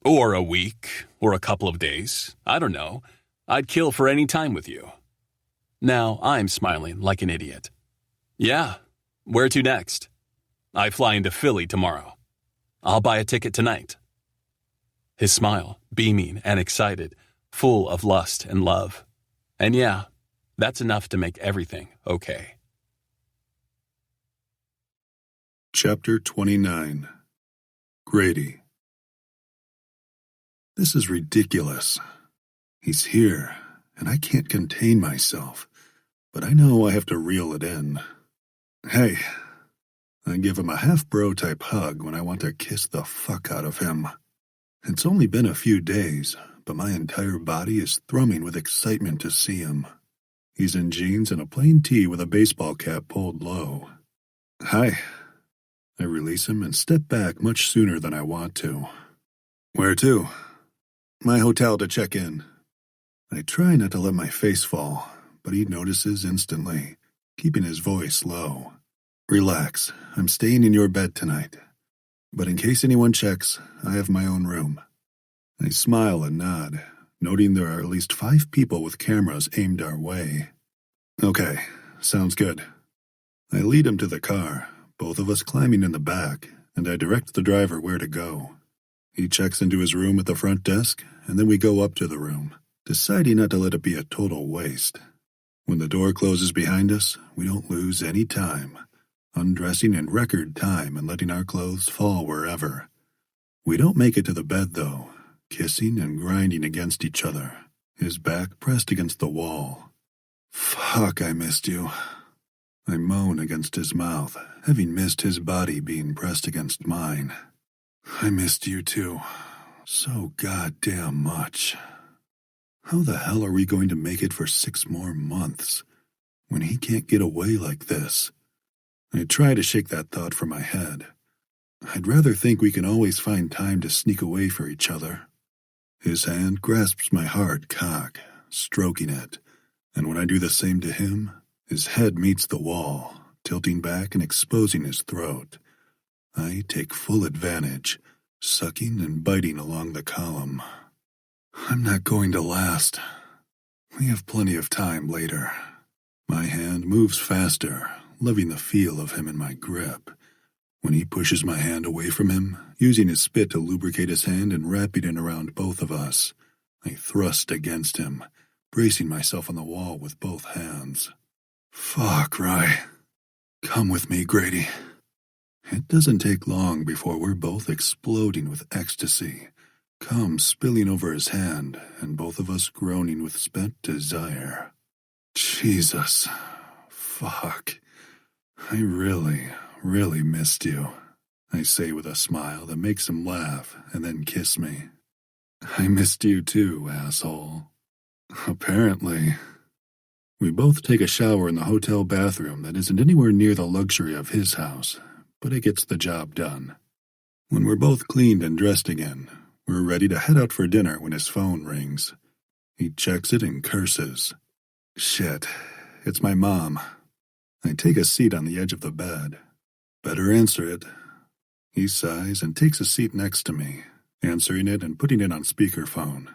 Or a week, or a couple of days. I don't know. I'd kill for any time with you. Now I'm smiling like an idiot. Yeah, where to next? I fly into Philly tomorrow. I'll buy a ticket tonight. His smile, beaming and excited, full of lust and love. And yeah, that's enough to make everything okay. Chapter 29. Grady. This is ridiculous. He's here, and I can't contain myself, but I know I have to reel it in. Hey, I give him a half-bro type hug when I want to kiss the fuck out of him. It's only been a few days, but my entire body is thrumming with excitement to see him. He's in jeans and a plain tee with a baseball cap pulled low. Hi. I release him and step back much sooner than I want to. Where to? My hotel to check in. I try not to let my face fall, but he notices instantly, keeping his voice low. Relax, I'm staying in your bed tonight. But in case anyone checks, I have my own room. I smile and nod, noting there are at least 5 people with cameras aimed our way. Okay, sounds good. I lead him to the car, both of us climbing in the back, and I direct the driver where to go. He checks into his room at the front desk, and then we go up to the room, deciding not to let it be a total waste. When the door closes behind us, we don't lose any time, undressing in record time and letting our clothes fall wherever. We don't make it to the bed, though, kissing and grinding against each other, his back pressed against the wall. Fuck, I missed you. I moan against his mouth, having missed his body being pressed against mine. I missed you too. So goddamn much. How the hell are we going to make it for 6 more months when he can't get away like this? I try to shake that thought from my head. I'd rather think we can always find time to sneak away for each other. His hand grasps my hard cock, stroking it, and when I do the same to him, his head meets the wall, tilting back and exposing his throat. I take full advantage, sucking and biting along the column. I'm not going to last. We have plenty of time later. My hand moves faster, loving the feel of him in my grip. When he pushes my hand away from him, using his spit to lubricate his hand and wrapping it around both of us, I thrust against him, bracing myself on the wall with both hands. Fuck, Rye. Come with me, Grady. It doesn't take long before we're both exploding with ecstasy, cum spilling over his hand, and both of us groaning with spent desire. Jesus. Fuck. I really missed you, I say with a smile that makes him laugh and then kiss me. I missed you too, asshole. Apparently. We both take a shower in the hotel bathroom that isn't anywhere near the luxury of his house, but it gets the job done. When we're both cleaned and dressed again, we're ready to head out for dinner when his phone rings. He checks it and curses. Shit, it's my mom. I take a seat on the edge of the bed. Better answer it. He sighs and takes a seat next to me, answering it and putting it on speakerphone.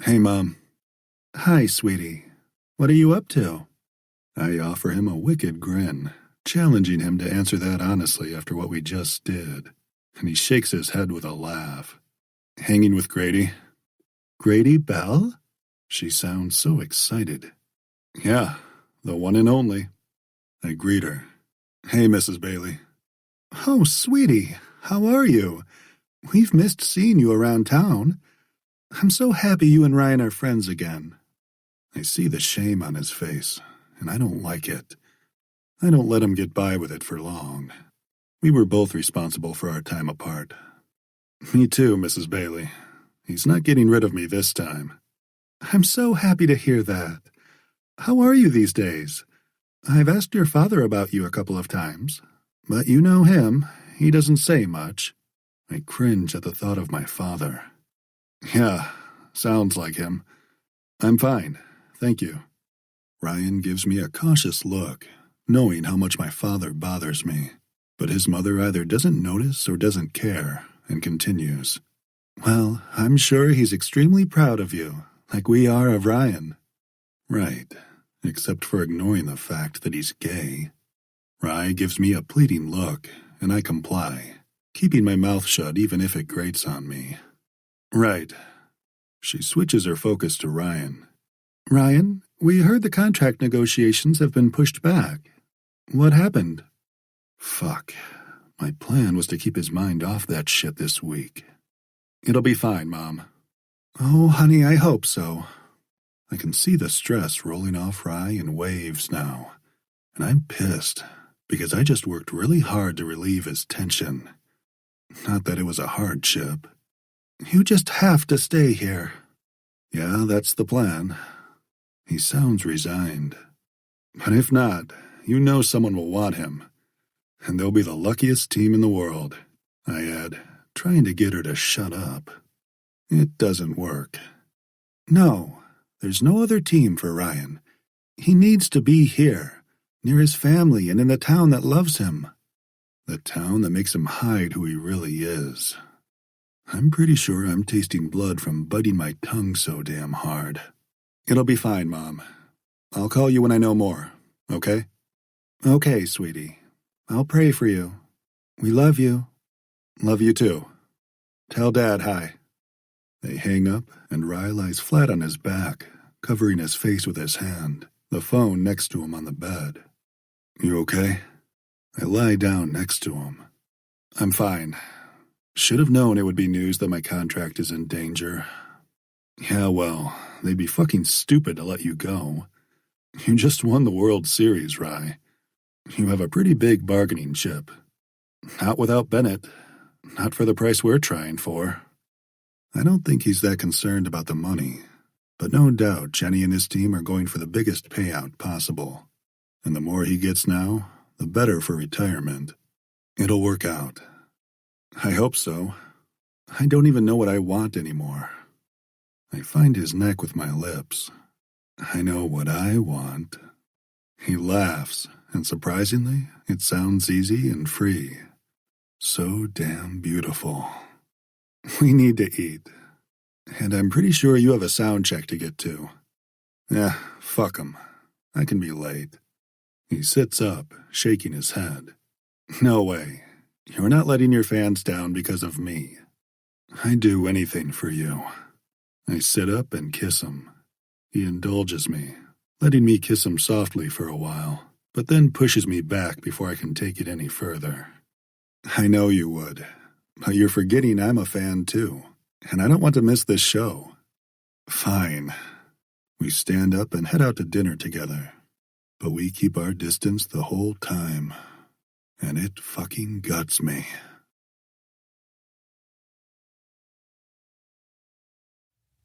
Hey, Mom. Hi, sweetie. What are you up to? I offer him a wicked grin, challenging him to answer that honestly after what we just did, and he shakes his head with a laugh. Hanging with Grady. Grady Bell? She sounds so excited. Yeah, the one and only. I greet her. Hey, Mrs. Bailey. Oh, sweetie, how are you? We've missed seeing you around town. I'm so happy you and Ryan are friends again. I see the shame on his face, and I don't like it. I don't let him get by with it for long. We were both responsible for our time apart. Me too, Mrs. Bailey. He's not getting rid of me this time. I'm so happy to hear that. How are you these days? I've asked your father about you a couple of times, but you know him. He doesn't say much. I cringe at the thought of my father. Yeah, sounds like him. I'm fine, thank you. Ryan gives me a cautious look, knowing how much my father bothers me, but his mother either doesn't notice or doesn't care, and continues. Well, I'm sure he's extremely proud of you, like we are of Ryan. Right, except for ignoring the fact that he's gay. Rye gives me a pleading look, and I comply, keeping my mouth shut even if it grates on me. Right. She switches her focus to Ryan. Ryan, we heard the contract negotiations have been pushed back. What happened? Fuck. My plan was to keep his mind off that shit this week. It'll be fine, Mom. Oh, honey, I hope so. I can see the stress rolling off Rye in waves now, and I'm pissed because I just worked really hard to relieve his tension. Not that it was a hardship. You just have to stay here. Yeah, that's the plan. He sounds resigned. But if not, you know someone will want him. And they'll be the luckiest team in the world, I add, trying to get her to shut up. It doesn't work. No, there's no other team for Ryan. He needs to be here, near his family and in the town that loves him. The town that makes him hide who he really is. I'm pretty sure I'm tasting blood from biting my tongue so damn hard. It'll be fine, Mom. I'll call you when I know more, okay? Okay, sweetie. I'll pray for you. We love you. Love you too. Tell Dad hi. They hang up, and Rye lies flat on his back, covering his face with his hand, the phone next to him on the bed. You okay? I lie down next to him. I'm fine. Should have known it would be news that my contract is in danger. Yeah, well, they'd be fucking stupid to let you go. You just won the World Series, Rye. You have a pretty big bargaining chip. Not without Bennett. Not for the price we're trying for. I don't think he's that concerned about the money, but no doubt Jenny and his team are going for the biggest payout possible. And the more he gets now, the better for retirement. It'll work out. I hope so. I don't even know what I want anymore. I find his neck with my lips. I know what I want. He laughs, and surprisingly, it sounds easy and free. So damn beautiful. We need to eat. And I'm pretty sure you have a sound check to get to. Fuck 'em. I can be late. He sits up, shaking his head. No way. You're not letting your fans down because of me. I'd do anything for you. I sit up and kiss him. He indulges me, letting me kiss him softly for a while, but then pushes me back before I can take it any further. I know you would, but you're forgetting I'm a fan too, and I don't want to miss this show. Fine. We stand up and head out to dinner together, but we keep our distance the whole time, and it fucking guts me.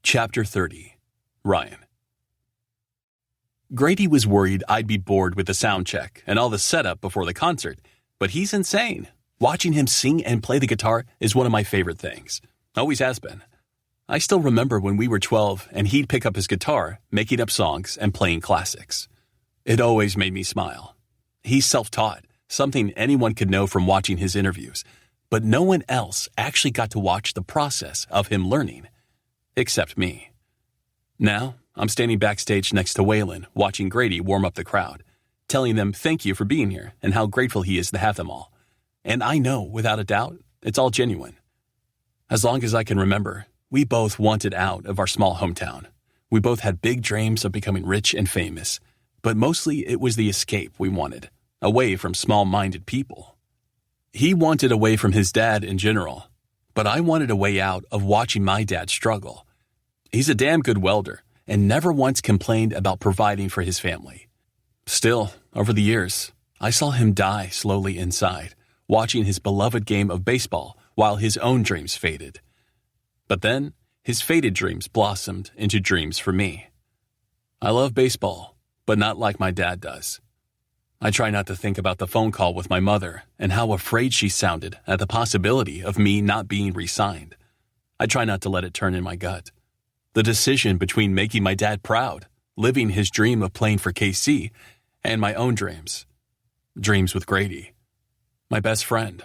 Chapter 30. Ryan. Grady was worried I'd be bored with the sound check and all the setup before the concert, but he's insane. Watching him sing and play the guitar is one of my favorite things. Always has been. I still remember when we were 12 and he'd pick up his guitar, making up songs and playing classics. It always made me smile. He's self-taught, something anyone could know from watching his interviews, but no one else actually got to watch the process of him learning, except me. Now, I'm standing backstage next to Waylon, watching Grady warm up the crowd, telling them thank you for being here and how grateful he is to have them all. And I know, without a doubt, it's all genuine. As long as I can remember, we both wanted out of our small hometown. We both had big dreams of becoming rich and famous, but mostly it was the escape we wanted, away from small-minded people. He wanted away from his dad in general, but I wanted a way out of watching my dad struggle. He's a damn good welder and never once complained about providing for his family. Still, over the years, I saw him die slowly inside, watching his beloved game of baseball while his own dreams faded. But then, his faded dreams blossomed into dreams for me. I love baseball, but not like my dad does. I try not to think about the phone call with my mother and how afraid she sounded at the possibility of me not being re-signed. I try not to let it turn in my gut. The decision between making my dad proud, living his dream of playing for KC, and my own dreams. Dreams with Grady. My best friend.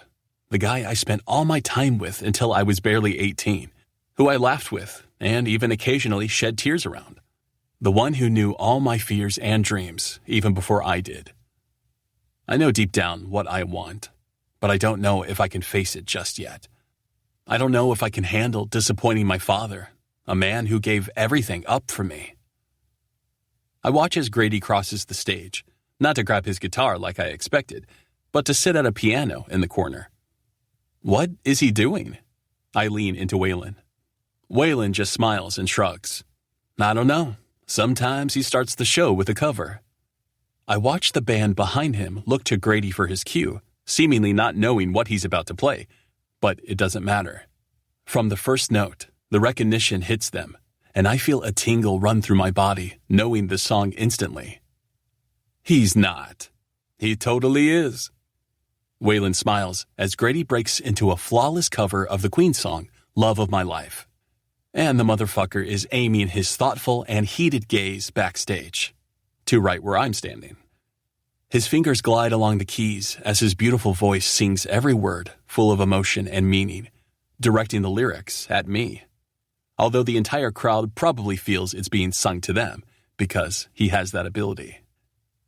The guy I spent all my time with until I was barely 18. Who I laughed with and even occasionally shed tears around. The one who knew all my fears and dreams even before I did. I know deep down what I want, but I don't know if I can face it just yet. I don't know if I can handle disappointing my father, a man who gave everything up for me. I watch as Grady crosses the stage, not to grab his guitar like I expected, but to sit at a piano in the corner. What is he doing? I lean into Waylon. Waylon just smiles and shrugs. I don't know. Sometimes he starts the show with a cover. I watch the band behind him look to Grady for his cue, seemingly not knowing what he's about to play, but it doesn't matter. From the first note, the recognition hits them, and I feel a tingle run through my body, knowing the song instantly. He's not. He totally is. Waylon smiles as Grady breaks into a flawless cover of the Queen song, Love of My Life. And the motherfucker is aiming his thoughtful and heated gaze backstage, to right where I'm standing. His fingers glide along the keys as his beautiful voice sings every word full of emotion and meaning, directing the lyrics at me. Although the entire crowd probably feels it's being sung to them, because he has that ability.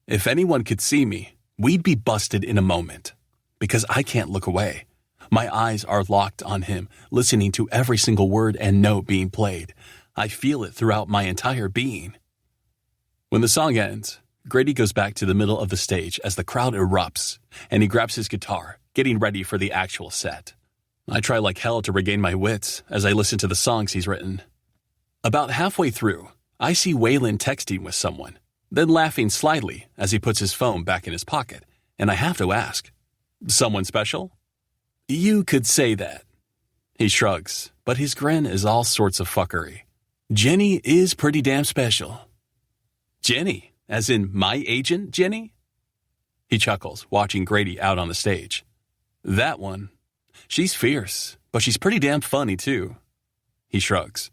If anyone could see me, we'd be busted in a moment, because I can't look away. My eyes are locked on him, listening to every single word and note being played. I feel it throughout my entire being. When the song ends, Grady goes back to the middle of the stage as the crowd erupts, and he grabs his guitar, getting ready for the actual set. I try like hell to regain my wits as I listen to the songs he's written. About halfway through, I see Waylon texting with someone, then laughing slyly as he puts his phone back in his pocket, and I have to ask, someone special? You could say that. He shrugs, but his grin is all sorts of fuckery. Jenny is pretty damn special. Jenny, as in my agent, Jenny? He chuckles, watching Grady out on the stage. That one. She's fierce, but she's pretty damn funny, too. He shrugs.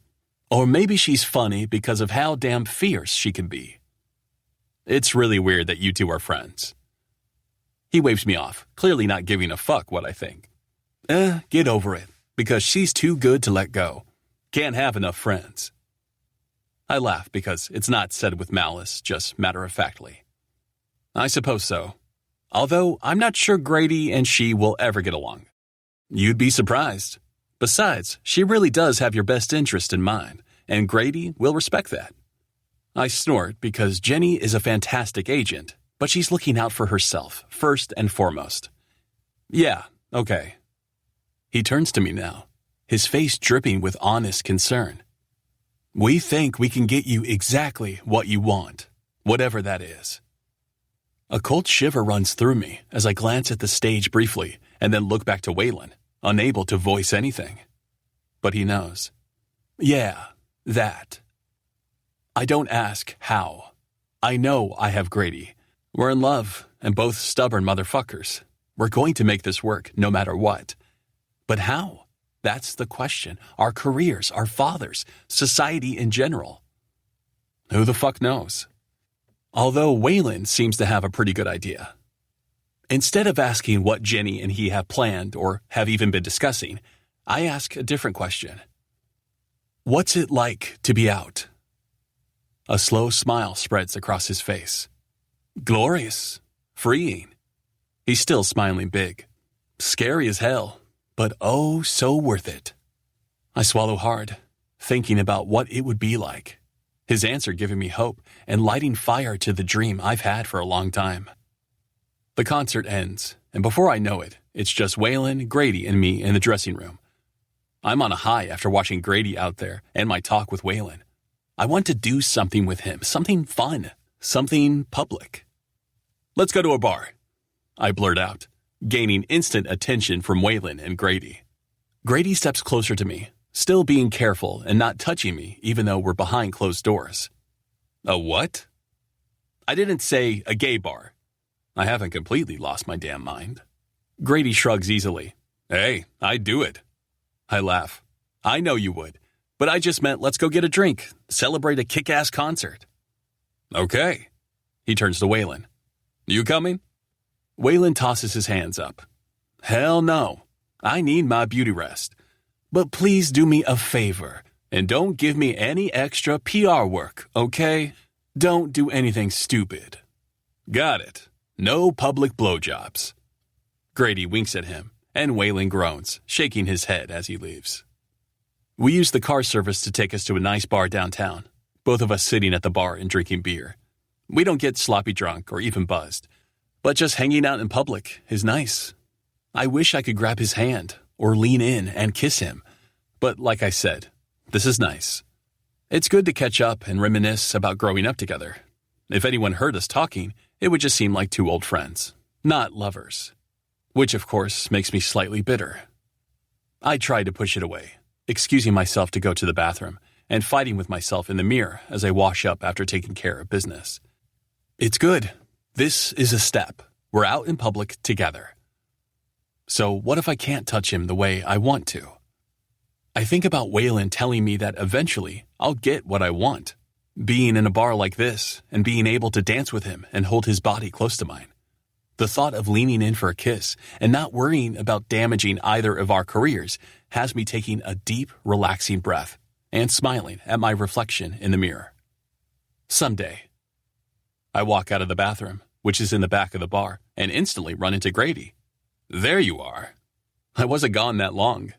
Or maybe she's funny because of how damn fierce she can be. It's really weird that you two are friends. He waves me off, clearly not giving a fuck what I think. Get over it, because she's too good to let go. Can't have enough friends. I laugh because it's not said with malice, just matter-of-factly. I suppose so. Although I'm not sure Grady and she will ever get along. You'd be surprised. Besides, she really does have your best interest in mind, and Grady will respect that. I snort because Jenny is a fantastic agent, but she's looking out for herself, first and foremost. Yeah, okay. He turns to me now, his face dripping with honest concern. We think we can get you exactly what you want, whatever that is. A cold shiver runs through me as I glance at the stage briefly and then look back to Waylon, unable to voice anything. But he knows. Yeah, That. I don't ask how. I know I have Grady. We're in love and both stubborn motherfuckers. We're going to make this work no matter what. But how? That's the question. Our careers, our fathers, society in general. Who the fuck knows? Although Waylon seems to have a pretty good idea. Instead of asking what Jenny and he have planned or have even been discussing, I ask a different question. What's it like to be out? A slow smile spreads across his face. Glorious. Freeing. He's still smiling big. Scary as hell, but oh so worth it. I swallow hard, thinking about what it would be like. His answer giving me hope and lighting fire to the dream I've had for a long time. The concert ends, and before I know it, it's just Waylon, Grady, and me in the dressing room. I'm on a high after watching Grady out there and my talk with Waylon. I want to do something with him, something fun, something public. Let's go to a bar, I blurt out, gaining instant attention from Waylon and Grady. Grady steps closer to me, still being careful and not touching me even though we're behind closed doors. A what? I didn't say a gay bar. I haven't completely lost my damn mind. Grady shrugs easily. Hey, I'd do it. I laugh. I know you would, but I just meant let's go get a drink, celebrate a kick-ass concert. Okay. He turns to Waylon. You coming? Waylon tosses his hands up. Hell no. I need my beauty rest. But please do me a favor and don't give me any extra PR work, okay? Don't do anything stupid. Got it. No public blowjobs. Grady winks at him, and Waylon groans, shaking his head as he leaves. We use the car service to take us to a nice bar downtown, both of us sitting at the bar and drinking beer. We don't get sloppy drunk or even buzzed, but just hanging out in public is nice. I wish I could grab his hand or lean in and kiss him, but like I said, this is nice. It's good to catch up and reminisce about growing up together. If anyone heard us talking, it would just seem like two old friends, not lovers. Which, of course, makes me slightly bitter. I try to push it away, excusing myself to go to the bathroom and fighting with myself in the mirror as I wash up after taking care of business. It's good. This is a step. We're out in public together. So what if I can't touch him the way I want to? I think about Waylon telling me that eventually I'll get what I want. Being in a bar like this and being able to dance with him and hold his body close to mine. The thought of leaning in for a kiss and not worrying about damaging either of our careers has me taking a deep, relaxing breath and smiling at my reflection in the mirror. Someday. I walk out of the bathroom, which is in the back of the bar, and instantly run into Grady. There you are. I wasn't gone that long.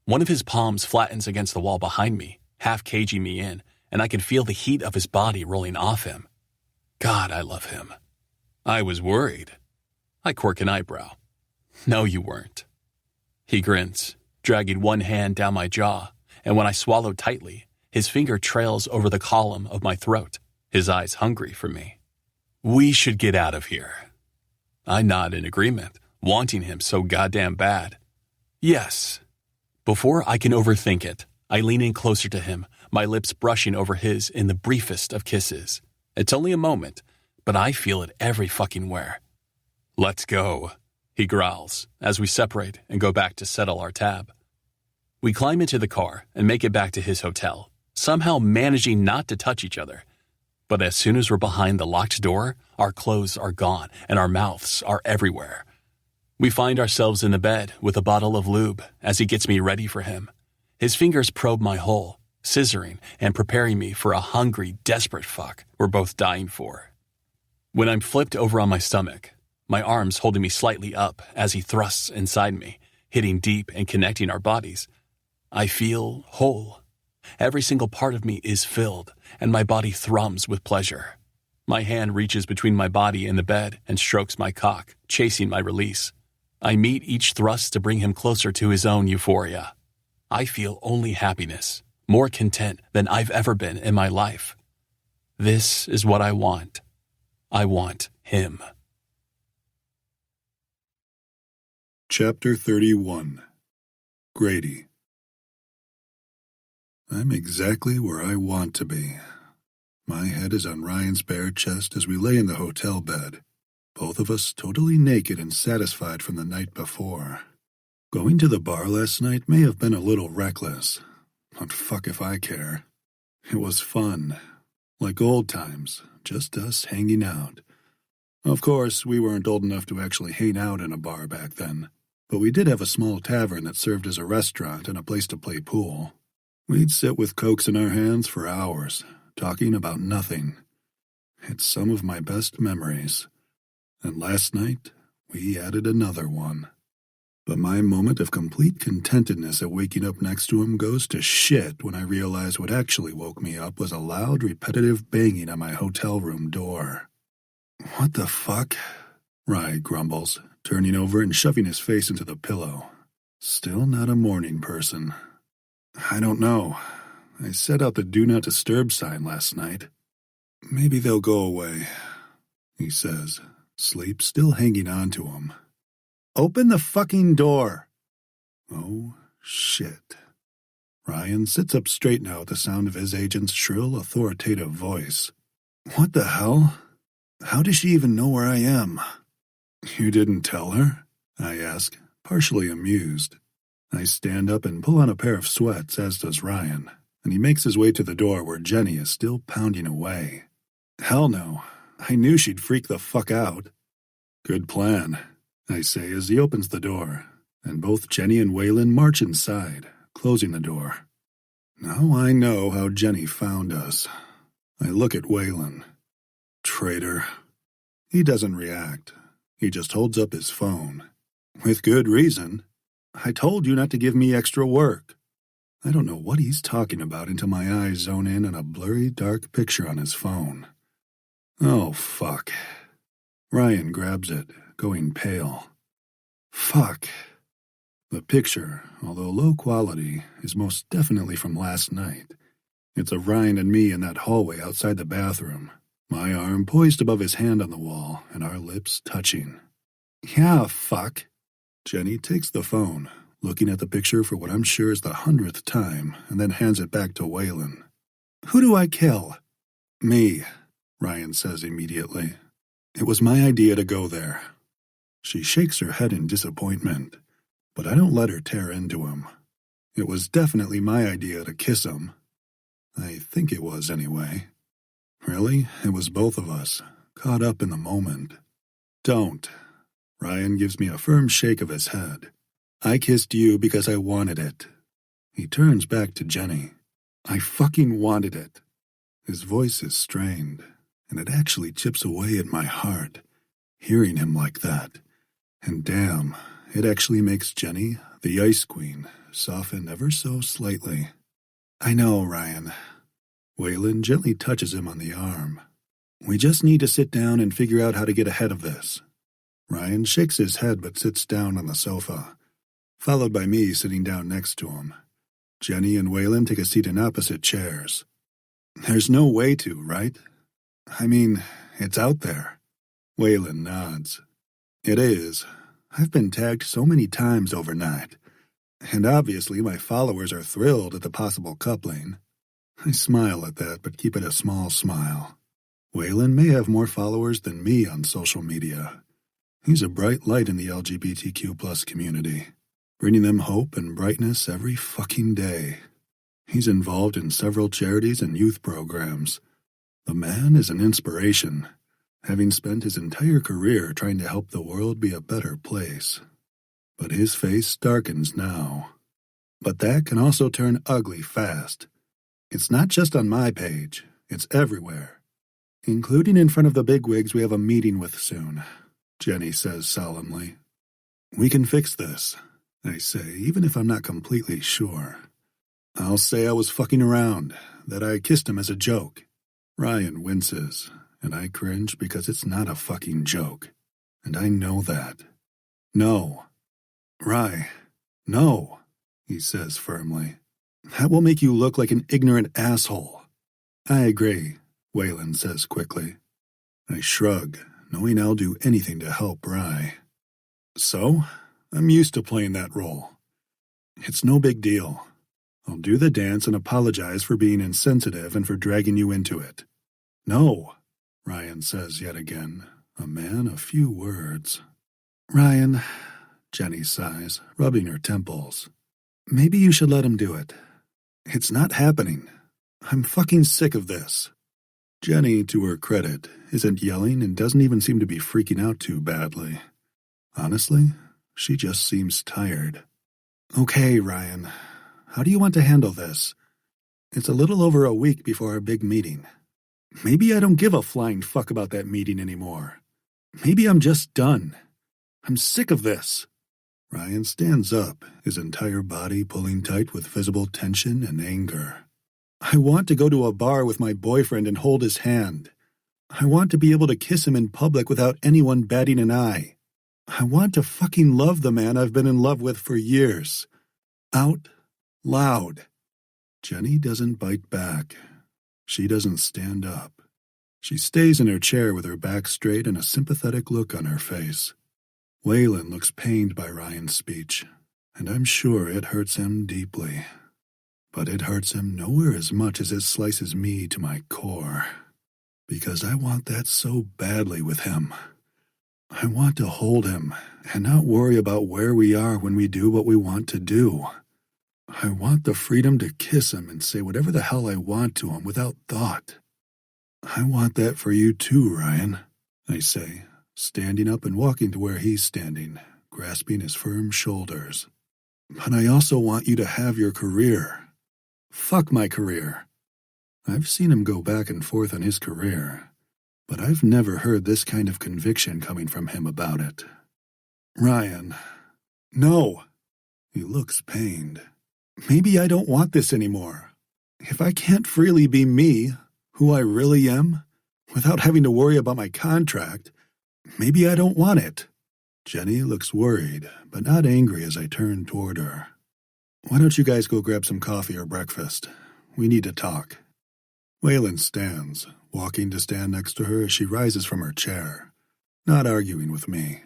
One of his palms flattens against the wall behind me, half caging me in, and I can feel the heat of his body rolling off him. God, I love him. I was worried. I quirk an eyebrow. No, you weren't. He grins, dragging one hand down my jaw, and when I swallow tightly, his finger trails over the column of my throat, his eyes hungry for me. We should get out of here. I nod in agreement, wanting him so goddamn bad. Yes. Before I can overthink it, I lean in closer to him, my lips brushing over his in the briefest of kisses. It's only a moment, but I feel it every fucking where. Let's go, he growls, as we separate and go back to settle our tab. We climb into the car and make it back to his hotel, somehow managing not to touch each other. But as soon as we're behind the locked door, our clothes are gone and our mouths are everywhere. We find ourselves in the bed with a bottle of lube as he gets me ready for him. His fingers probe my hole, scissoring and preparing me for a hungry, desperate fuck we're both dying for. When I'm flipped over on my stomach, my arms holding me slightly up as he thrusts inside me, hitting deep and connecting our bodies, I feel whole. Every single part of me is filled, and my body thrums with pleasure. My hand reaches between my body and the bed and strokes my cock, chasing my release. I meet each thrust to bring him closer to his own euphoria. I feel only happiness, more content than I've ever been in my life. This is what I want. I want him. Chapter 31. Grady. I'm exactly where I want to be. My head is on Ryan's bare chest as we lay in the hotel bed, both of us totally naked and satisfied from the night before. Going to the bar last night may have been a little reckless, but fuck if I care. It was fun. Like old times, just us hanging out. Of course, we weren't old enough to actually hang out in a bar back then, but we did have a small tavern that served as a restaurant and a place to play pool. We'd sit with cokes in our hands for hours, talking about nothing. It's some of my best memories. And last night, we added another one. But my moment of complete contentedness at waking up next to him goes to shit when I realize what actually woke me up was a loud, repetitive banging on my hotel room door. "What the fuck?" Rye grumbles, turning over and shoving his face into the pillow. Still not a morning person. "I don't know. I set out the Do Not Disturb sign last night. Maybe they'll go away," he says, sleep still hanging on to him. "Open the fucking door!" Oh, shit. Ryan sits up straight now at the sound of his agent's shrill, authoritative voice. "What the hell? How does she even know where I am?" "You didn't tell her?" I ask, partially amused. I stand up and pull on a pair of sweats, as does Ryan, and he makes his way to the door where Jenny is still pounding away. "Hell no. I knew she'd freak the fuck out." "Good plan," I say as he opens the door, and both Jenny and Waylon march inside, closing the door. Now I know how Jenny found us. I look at Waylon. Traitor. He doesn't react. He just holds up his phone. With good reason. "I told you not to give me extra work." I don't know what he's talking about until my eyes zone in on a blurry, dark picture on his phone. Oh, fuck. Ryan grabs it, going pale. Fuck. The picture, although low quality, is most definitely from last night. It's of Ryan and me in that hallway outside the bathroom, my arm poised above his hand on the wall and our lips touching. "Yeah, fuck." Jenny takes the phone, looking at the picture for what I'm sure is the 100th time, and then hands it back to Waylon. "Who do I kill?" "Me," Ryan says immediately. "It was my idea to go there." She shakes her head in disappointment, but I don't let her tear into him. It was definitely my idea to kiss him. I think it was, anyway. Really, it was both of us, caught up in the moment. "Don't." Ryan gives me a firm shake of his head. "I kissed you because I wanted it." He turns back to Jenny. "I fucking wanted it." His voice is strained, and it actually chips away at my heart, hearing him like that. And damn, it actually makes Jenny, the Ice Queen, soften ever so slightly. "I know, Ryan." Waylon gently touches him on the arm. "We just need to sit down and figure out how to get ahead of this." Ryan shakes his head but sits down on the sofa, followed by me sitting down next to him. Jenny and Waylon take a seat in opposite chairs. "There's no way to, right? I mean, it's out there." Waylon nods. "It is. I've been tagged so many times overnight, and obviously my followers are thrilled at the possible coupling." I smile at that, but keep it a small smile. Waylon may have more followers than me on social media. He's a bright light in the LGBTQ+ community, bringing them hope and brightness every fucking day. He's involved in several charities and youth programs. The man is an inspiration, having spent his entire career trying to help the world be a better place. But his face darkens now. But that can also turn ugly fast. It's not just on my page, it's everywhere. Including in front of the bigwigs we have a meeting with soon, Jenny says solemnly. "We can fix this," I say, even if I'm not completely sure. "I'll say I was fucking around, that I kissed him as a joke." Ryan winces, and I cringe because it's not a fucking joke, and I know that. "No. Rye, no," he says firmly. "That will make you look like an ignorant asshole." "I agree," Waylon says quickly. I shrug, knowing I'll do anything to help Rye. "So, I'm used to playing that role. It's no big deal. I'll do the dance and apologize for being insensitive and for dragging you into it. No, Ryan says yet again, a man of few words. Ryan, Jenny sighs, rubbing her temples. Maybe you should let him do it. It's not happening. I'm fucking sick of this. Jenny, to her credit, isn't yelling and doesn't even seem to be freaking out too badly. Honestly, she just seems tired. Okay, Ryan, how do you want to handle this? It's a little over a week before our big meeting. Maybe I don't give a flying fuck about that meeting anymore. Maybe I'm just done. I'm sick of this. Ryan stands up, his entire body pulling tight with visible tension and anger. I want to go to a bar with my boyfriend and hold his hand. I want to be able to kiss him in public without anyone batting an eye. I want to fucking love the man I've been in love with for years. Out loud. Jenny doesn't bite back. She doesn't stand up. She stays in her chair with her back straight and a sympathetic look on her face. Waylon looks pained by Ryan's speech, and I'm sure it hurts him deeply. But it hurts him nowhere as much as it slices me to my core. Because I want that so badly with him. I want to hold him and not worry about where we are when we do what we want to do. I want the freedom to kiss him and say whatever the hell I want to him without thought. I want that for you too, Ryan, I say, standing up and walking to where he's standing, grasping his firm shoulders. But I also want you to have your career. Fuck my career. I've seen him go back and forth on his career, but I've never heard this kind of conviction coming from him about it. Ryan. No. He looks pained. Maybe I don't want this anymore. If I can't freely be me, who I really am, without having to worry about my contract, maybe I don't want it. Jenny looks worried, but not angry as I turn toward her. Why don't you guys go grab some coffee or breakfast? We need to talk. Waylon stands, walking to stand next to her as she rises from her chair, not arguing with me.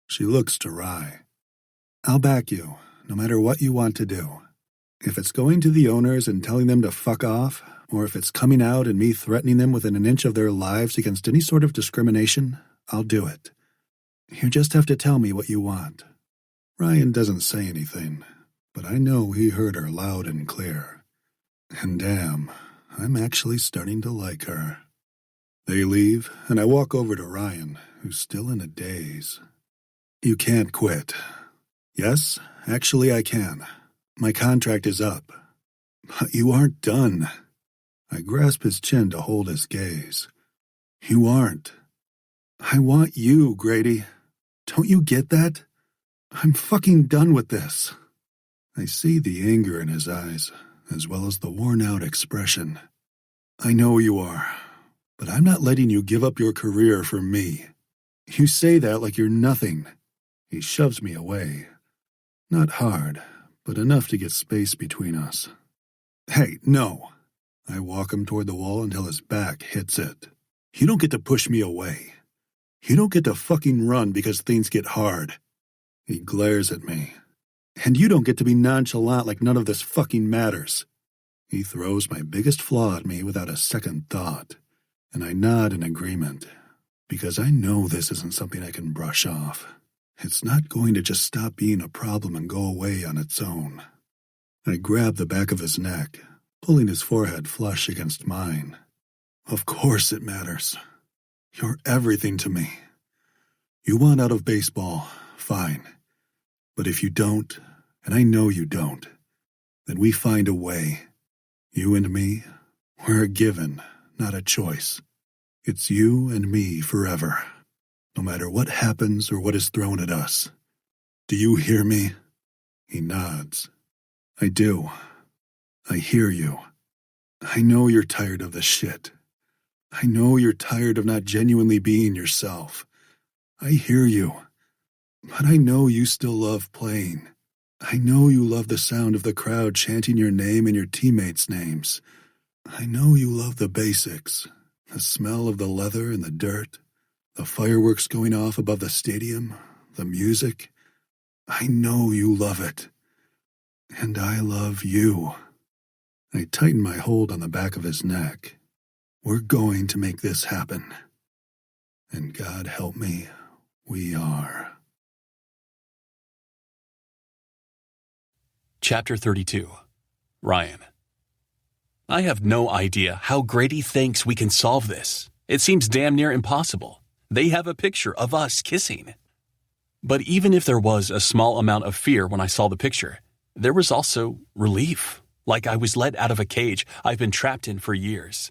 She looks to Rye. I'll back you, no matter what you want to do. If it's going to the owners and telling them to fuck off, or if it's coming out and me threatening them within an inch of their lives against any sort of discrimination, I'll do it. You just have to tell me what you want. Ryan doesn't say anything, but I know he heard her loud and clear. And damn, I'm actually starting to like her. They leave, and I walk over to Ryan, who's still in a daze. You can't quit. Yes, actually I can. My contract is up. But you aren't done. I grasp his chin to hold his gaze. You aren't. I want you, Grady. Don't you get that? I'm fucking done with this. I see the anger in his eyes, as well as the worn-out expression. I know you are, but I'm not letting you give up your career for me. You say that like you're nothing. He shoves me away. Not hard, but enough to get space between us. Hey, no. I walk him toward the wall until his back hits it. You don't get to push me away. You don't get to fucking run because things get hard. He glares at me. And you don't get to be nonchalant like none of this fucking matters. He throws my biggest flaw at me without a second thought, and I nod in agreement, because I know this isn't something I can brush off. It's not going to just stop being a problem and go away on its own. I grab the back of his neck, pulling his forehead flush against mine. Of course it matters. You're everything to me. You want out of baseball, fine. But if you don't, and I know you don't, then we find a way. You and me, we're a given, not a choice. It's you and me forever, no matter what happens or what is thrown at us. Do you hear me? He nods. I do. I hear you. I know you're tired of this shit. I know you're tired of not genuinely being yourself. I hear you. But I know you still love playing. I know you love the sound of the crowd chanting your name and your teammates' names. I know you love the basics, the smell of the leather and the dirt, the fireworks going off above the stadium, the music. I know you love it. And I love you. I tighten my hold on the back of his neck. We're going to make this happen. And God help me, we are. Chapter 32. Ryan. I have no idea how Grady thinks we can solve this. It seems damn near impossible. They have a picture of us kissing. But even if there was a small amount of fear when I saw the picture, there was also relief, like I was let out of a cage I've been trapped in for years.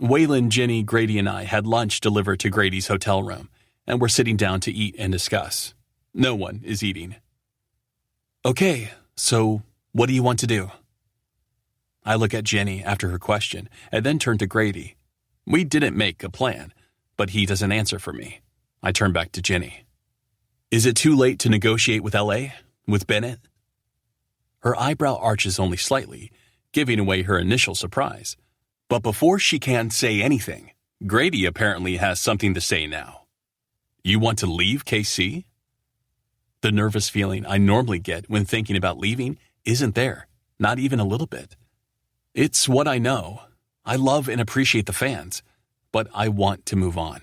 Waylon, Jenny, Grady, and I had lunch delivered to Grady's hotel room, and we're sitting down to eat and discuss. No one is eating. Okay, so what do you want to do? I look at Jenny after her question, and then turn to Grady. We didn't make a plan, but he doesn't answer for me. I turn back to Jenny. Is it too late to negotiate with L.A., with Bennett? Her eyebrow arches only slightly, giving away her initial surprise. But before she can say anything, Grady apparently has something to say now. You want to leave KC? The nervous feeling I normally get when thinking about leaving isn't there, not even a little bit. It's what I know. I love and appreciate the fans, but I want to move on.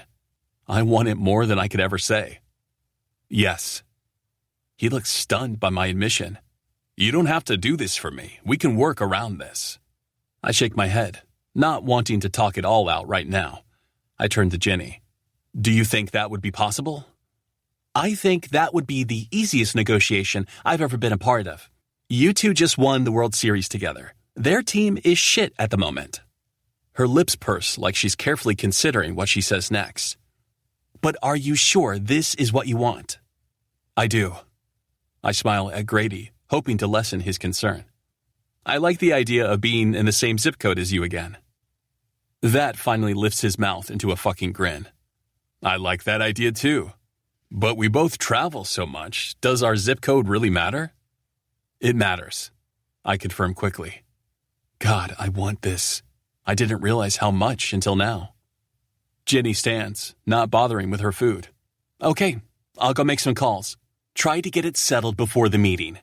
I want it more than I could ever say. Yes. He looks stunned by my admission. You don't have to do this for me. We can work around this. I shake my head, not wanting to talk it all out right now. I turn to Jenny. Do you think that would be possible? I think that would be the easiest negotiation I've ever been a part of. You two just won the World Series together. Their team is shit at the moment. Her lips purse like she's carefully considering what she says next. But are you sure this is what you want? I do. I smile at Grady, hoping to lessen his concern. I like the idea of being in the same zip code as you again. That finally lifts his mouth into a fucking grin. I like that idea too. But we both travel so much. Does our zip code really matter? It matters, I confirm quickly. God, I want this. I didn't realize how much until now. Jenny stands, not bothering with her food. Okay, I'll go make some calls. Try to get it settled before the meeting.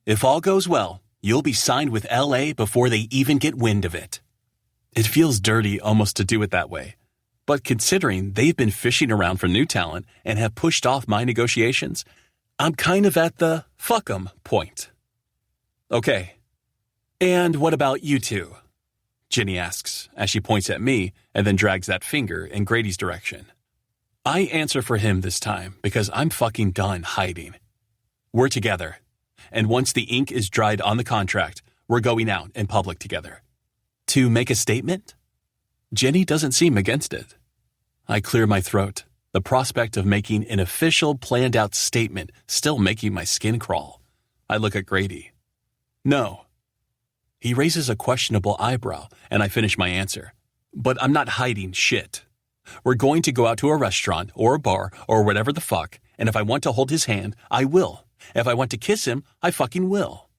If all goes well, you'll be signed with LA before they even get wind of it. It feels dirty almost to do it that way. But considering they've been fishing around for new talent and have pushed off my negotiations, I'm kind of at the fuck 'em point. Okay. And what about you two? Jenny asks as she points at me and then drags that finger in Grady's direction. I answer for him this time because I'm fucking done hiding. We're together. And once the ink is dried on the contract, we're going out in public together. To make a statement? Jenny doesn't seem against it. I clear my throat, the prospect of making an official, planned-out statement still making my skin crawl. I look at Grady. No. He raises a questionable eyebrow, and I finish my answer. But I'm not hiding shit. We're going to go out to a restaurant or a bar or whatever the fuck, and if I want to hold his hand, I will. If I want to kiss him, I fucking will.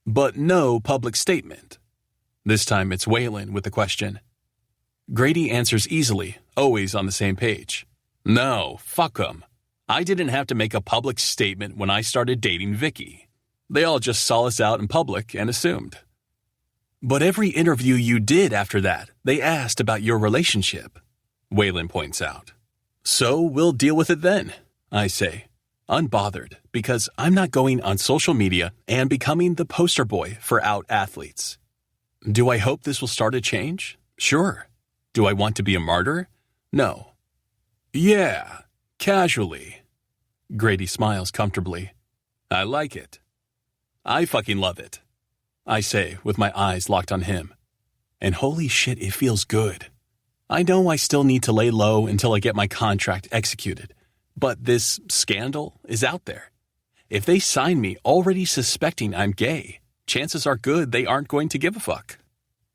But no public statement. This time it's Waylon with the question. Grady answers easily, always on the same page. No, fuck 'em. I didn't have to make a public statement when I started dating Vicky. They all just saw us out in public and assumed. But every interview you did after that, they asked about your relationship, Waylon points out. So we'll deal with it then, I say, unbothered, because I'm not going on social media and becoming the poster boy for out athletes. Do I hope this will start a change? Sure. Do I want to be a martyr? No. Yeah, casually. Grady smiles comfortably. I like it. I fucking love it, I say with my eyes locked on him. And holy shit, it feels good. I know I still need to lay low until I get my contract executed, but this scandal is out there. If they sign me already suspecting I'm gay, chances are good they aren't going to give a fuck.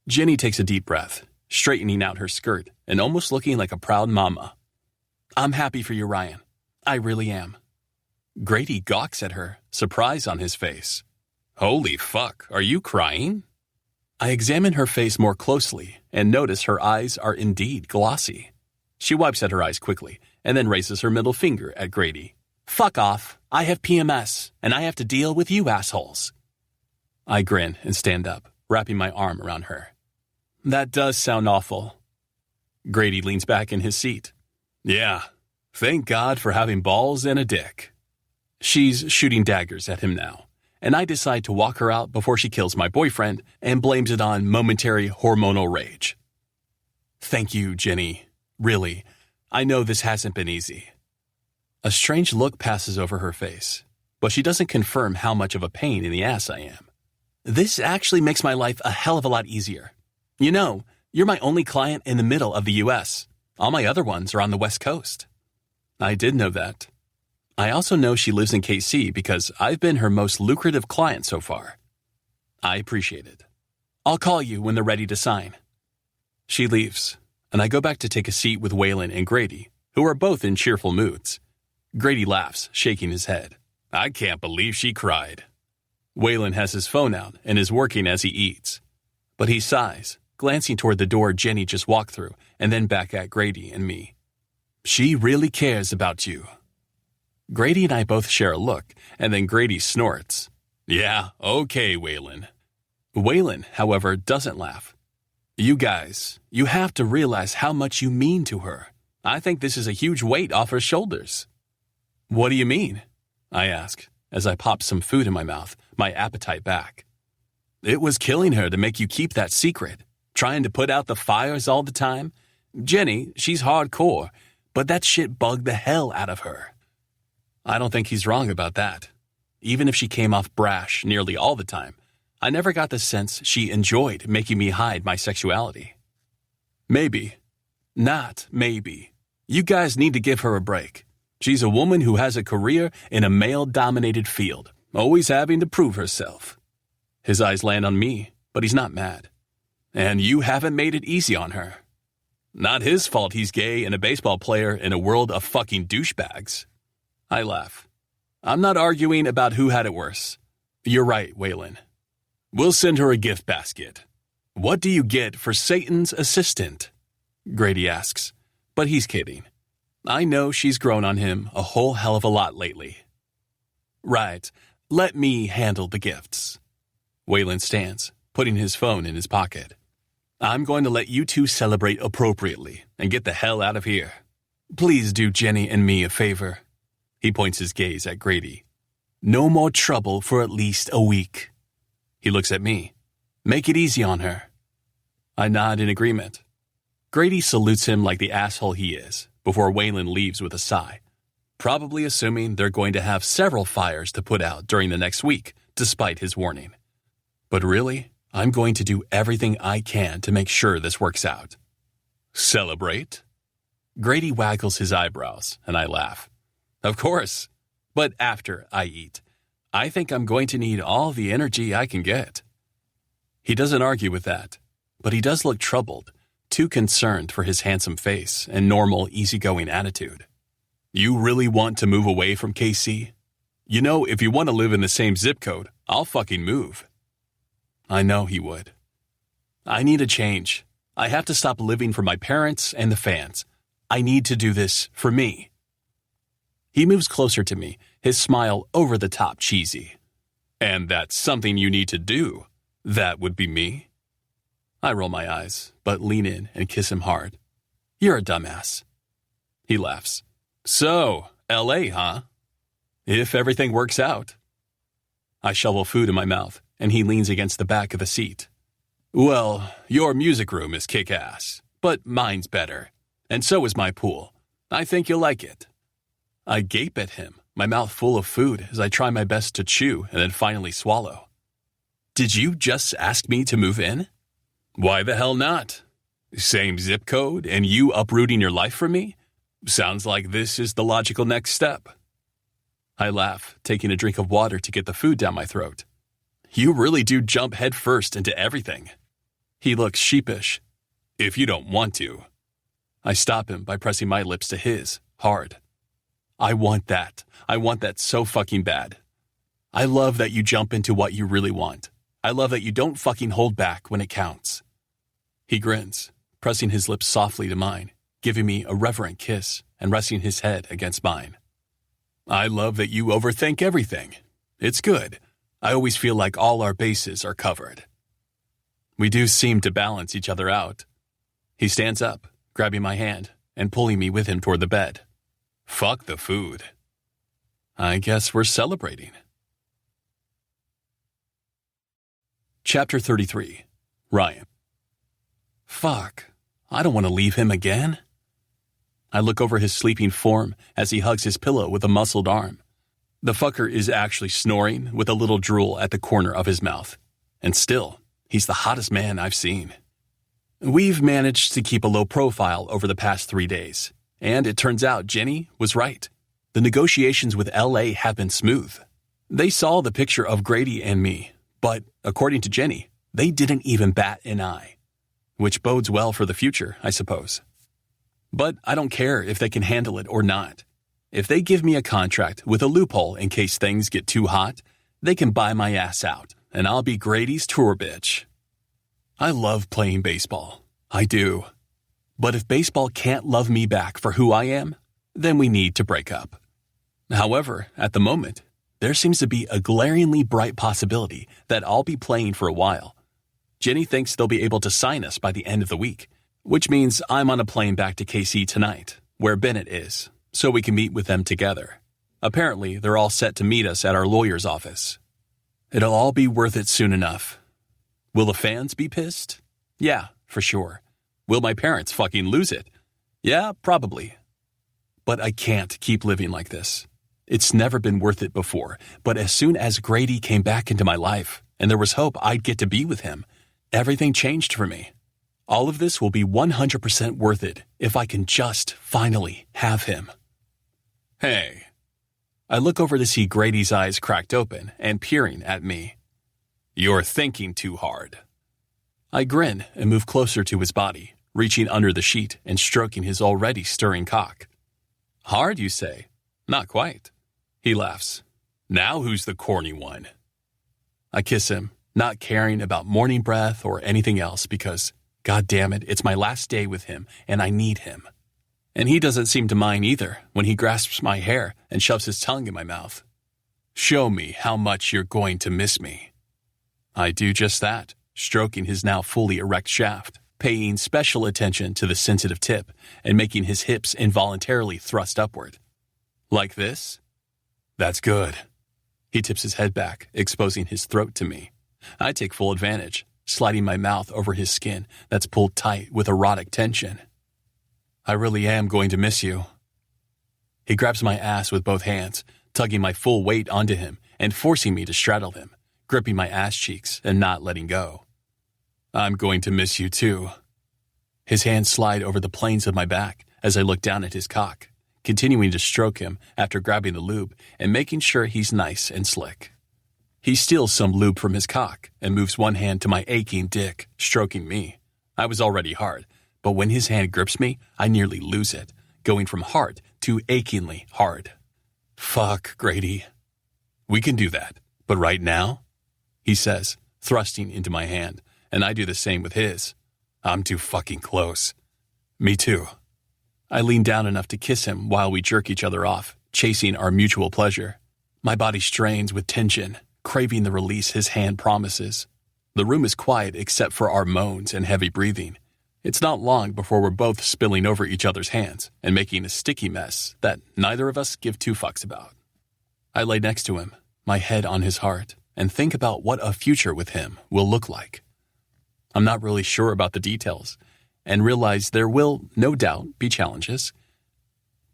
Jenny takes a deep breath, straightening out her skirt and almost looking like a proud mama. I'm happy for you, Ryan. I really am. Grady gawks at her, surprise on his face. Holy fuck, are you crying? I examine her face more closely and notice her eyes are indeed glossy. She wipes at her eyes quickly and then raises her middle finger at Grady. Fuck off. I have PMS, and I have to deal with you assholes. I grin and stand up, wrapping my arm around her. That does sound awful. Grady leans back in his seat. Yeah, thank God for having balls and a dick. She's shooting daggers at him now, and I decide to walk her out before she kills my boyfriend and blames it on momentary hormonal rage. Thank you, Jenny. Really, I know this hasn't been easy. A strange look passes over her face, but she doesn't confirm how much of a pain in the ass I am. This actually makes my life a hell of a lot easier. You know, you're my only client in the middle of the U.S. All my other ones are on the West Coast. I did know that. I also know she lives in KC because I've been her most lucrative client so far. I appreciate it. I'll call you when they're ready to sign. She leaves, and I go back to take a seat with Waylon and Grady, who are both in cheerful moods. Grady laughs, shaking his head. I can't believe she cried. Waylon has his phone out and is working as he eats. But he sighs, glancing toward the door Jenny just walked through, and then back at Grady and me. She really cares about you. Grady and I both share a look, and then Grady snorts. Yeah, okay, Waylon. Waylon, however, doesn't laugh. You guys, you have to realize how much you mean to her. I think this is a huge weight off her shoulders. What do you mean? I ask, as I pop some food in my mouth, my appetite back. It was killing her to make you keep that secret, trying to put out the fires all the time. Jenny, she's hardcore, but that shit bugged the hell out of her. I don't think he's wrong about that. Even if she came off brash nearly all the time, I never got the sense she enjoyed making me hide my sexuality. Maybe. Not maybe. You guys need to give her a break. She's a woman who has a career in a male-dominated field, always having to prove herself. His eyes land on me, but he's not mad. And you haven't made it easy on her. Not his fault he's gay and a baseball player in a world of fucking douchebags. I laugh. I'm not arguing about who had it worse. You're right, Waylon. We'll send her a gift basket. What do you get for Satan's assistant? Grady asks, but he's kidding. I know she's grown on him a whole hell of a lot lately. Right, let me handle the gifts. Waylon stands, putting his phone in his pocket. I'm going to let you two celebrate appropriately and get the hell out of here. Please do Jenny and me a favor. He points his gaze at Grady. No more trouble for at least a week. He looks at me. Make it easy on her. I nod in agreement. Grady salutes him like the asshole he is, before Waylon leaves with a sigh, probably assuming they're going to have several fires to put out during the next week, despite his warning. But really, I'm going to do everything I can to make sure this works out. Celebrate? Grady waggles his eyebrows, and I laugh. Of course, but after I eat. I think I'm going to need all the energy I can get. He doesn't argue with that, but he does look troubled, too concerned for his handsome face and normal, easygoing attitude. You really want to move away from KC? You know, if you want to live in the same zip code, I'll fucking move. I know he would. I need a change. I have to stop living for my parents and the fans. I need to do this for me. He moves closer to me, his smile over the top cheesy. And that's something you need to do. That would be me. I roll my eyes, but lean in and kiss him hard. You're a dumbass. He laughs. So, LA, huh? If everything works out. I shovel food in my mouth, and he leans against the back of the seat. Well, your music room is kick-ass, but mine's better. And so is my pool. I think you'll like it. I gape at him, my mouth full of food as I try my best to chew and then finally swallow. Did you just ask me to move in? Why the hell not? Same zip code and you uprooting your life for me? Sounds like this is the logical next step. I laugh, taking a drink of water to get the food down my throat. You really do jump head first into everything. He looks sheepish. If you don't want to. I stop him by pressing my lips to his, hard. I want that. I want that so fucking bad. I love that you jump into what you really want. I love that you don't fucking hold back when it counts. He grins, pressing his lips softly to mine, giving me a reverent kiss and resting his head against mine. I love that you overthink everything. It's good. I always feel like all our bases are covered. We do seem to balance each other out. He stands up, grabbing my hand and pulling me with him toward the bed. Fuck the food. I guess we're celebrating. Chapter 33. Ryan. Fuck. I don't want to leave him again. I look over his sleeping form as he hugs his pillow with a muscled arm. The fucker is actually snoring with a little drool at the corner of his mouth. And still, he's the hottest man I've seen. We've managed to keep a low profile over the past 3 days. And it turns out Jenny was right. The negotiations with LA have been smooth. They saw the picture of Grady and me, but according to Jenny, they didn't even bat an eye. Which bodes well for the future, I suppose. But I don't care if they can handle it or not. If they give me a contract with a loophole in case things get too hot, they can buy my ass out, and I'll be Grady's tour bitch. I love playing baseball. I do. But if baseball can't love me back for who I am, then we need to break up. However, at the moment, there seems to be a glaringly bright possibility that I'll be playing for a while. Jenny thinks they'll be able to sign us by the end of the week, which means I'm on a plane back to KC tonight, where Bennett is, so we can meet with them together. Apparently, they're all set to meet us at our lawyer's office. It'll all be worth it soon enough. Will the fans be pissed? Yeah, for sure. Will my parents fucking lose it? Yeah, probably. But I can't keep living like this. It's never been worth it before, but as soon as Grady came back into my life, and there was hope I'd get to be with him, everything changed for me. All of this will be 100% worth it if I can just finally have him. Hey. I look over to see Grady's eyes cracked open and peering at me. You're thinking too hard. I grin and move closer to his body, reaching under the sheet and stroking his already stirring cock. Hard, you say? Not quite. He laughs. Now who's the corny one? I kiss him, not caring about morning breath or anything else because, God damn it, it's my last day with him and I need him. And he doesn't seem to mind either when he grasps my hair and shoves his tongue in my mouth. Show me how much you're going to miss me. I do just that, stroking his now fully erect shaft, paying special attention to the sensitive tip and making his hips involuntarily thrust upward. Like this? That's good. He tips his head back, exposing his throat to me. I take full advantage, sliding my mouth over his skin that's pulled tight with erotic tension. I really am going to miss you. He grabs my ass with both hands, tugging my full weight onto him and forcing me to straddle him, gripping my ass cheeks and not letting go. I'm going to miss you too. His hands slide over the planes of my back as I look down at his cock, continuing to stroke him after grabbing the lube and making sure he's nice and slick. He steals some lube from his cock and moves one hand to my aching dick, stroking me. I was already hard, but when his hand grips me, I nearly lose it, going from hard to achingly hard. Fuck, Grady. We can do that, but right now? He says, thrusting into my hand, and I do the same with his. I'm too fucking close. Me too. I lean down enough to kiss him while we jerk each other off, chasing our mutual pleasure. My body strains with tension, craving the release his hand promises. The room is quiet except for our moans and heavy breathing. It's not long before we're both spilling over each other's hands and making a sticky mess that neither of us give two fucks about. I lay next to him, my head on his heart, and think about what a future with him will look like. I'm not really sure about the details, and realize there will, no doubt, be challenges.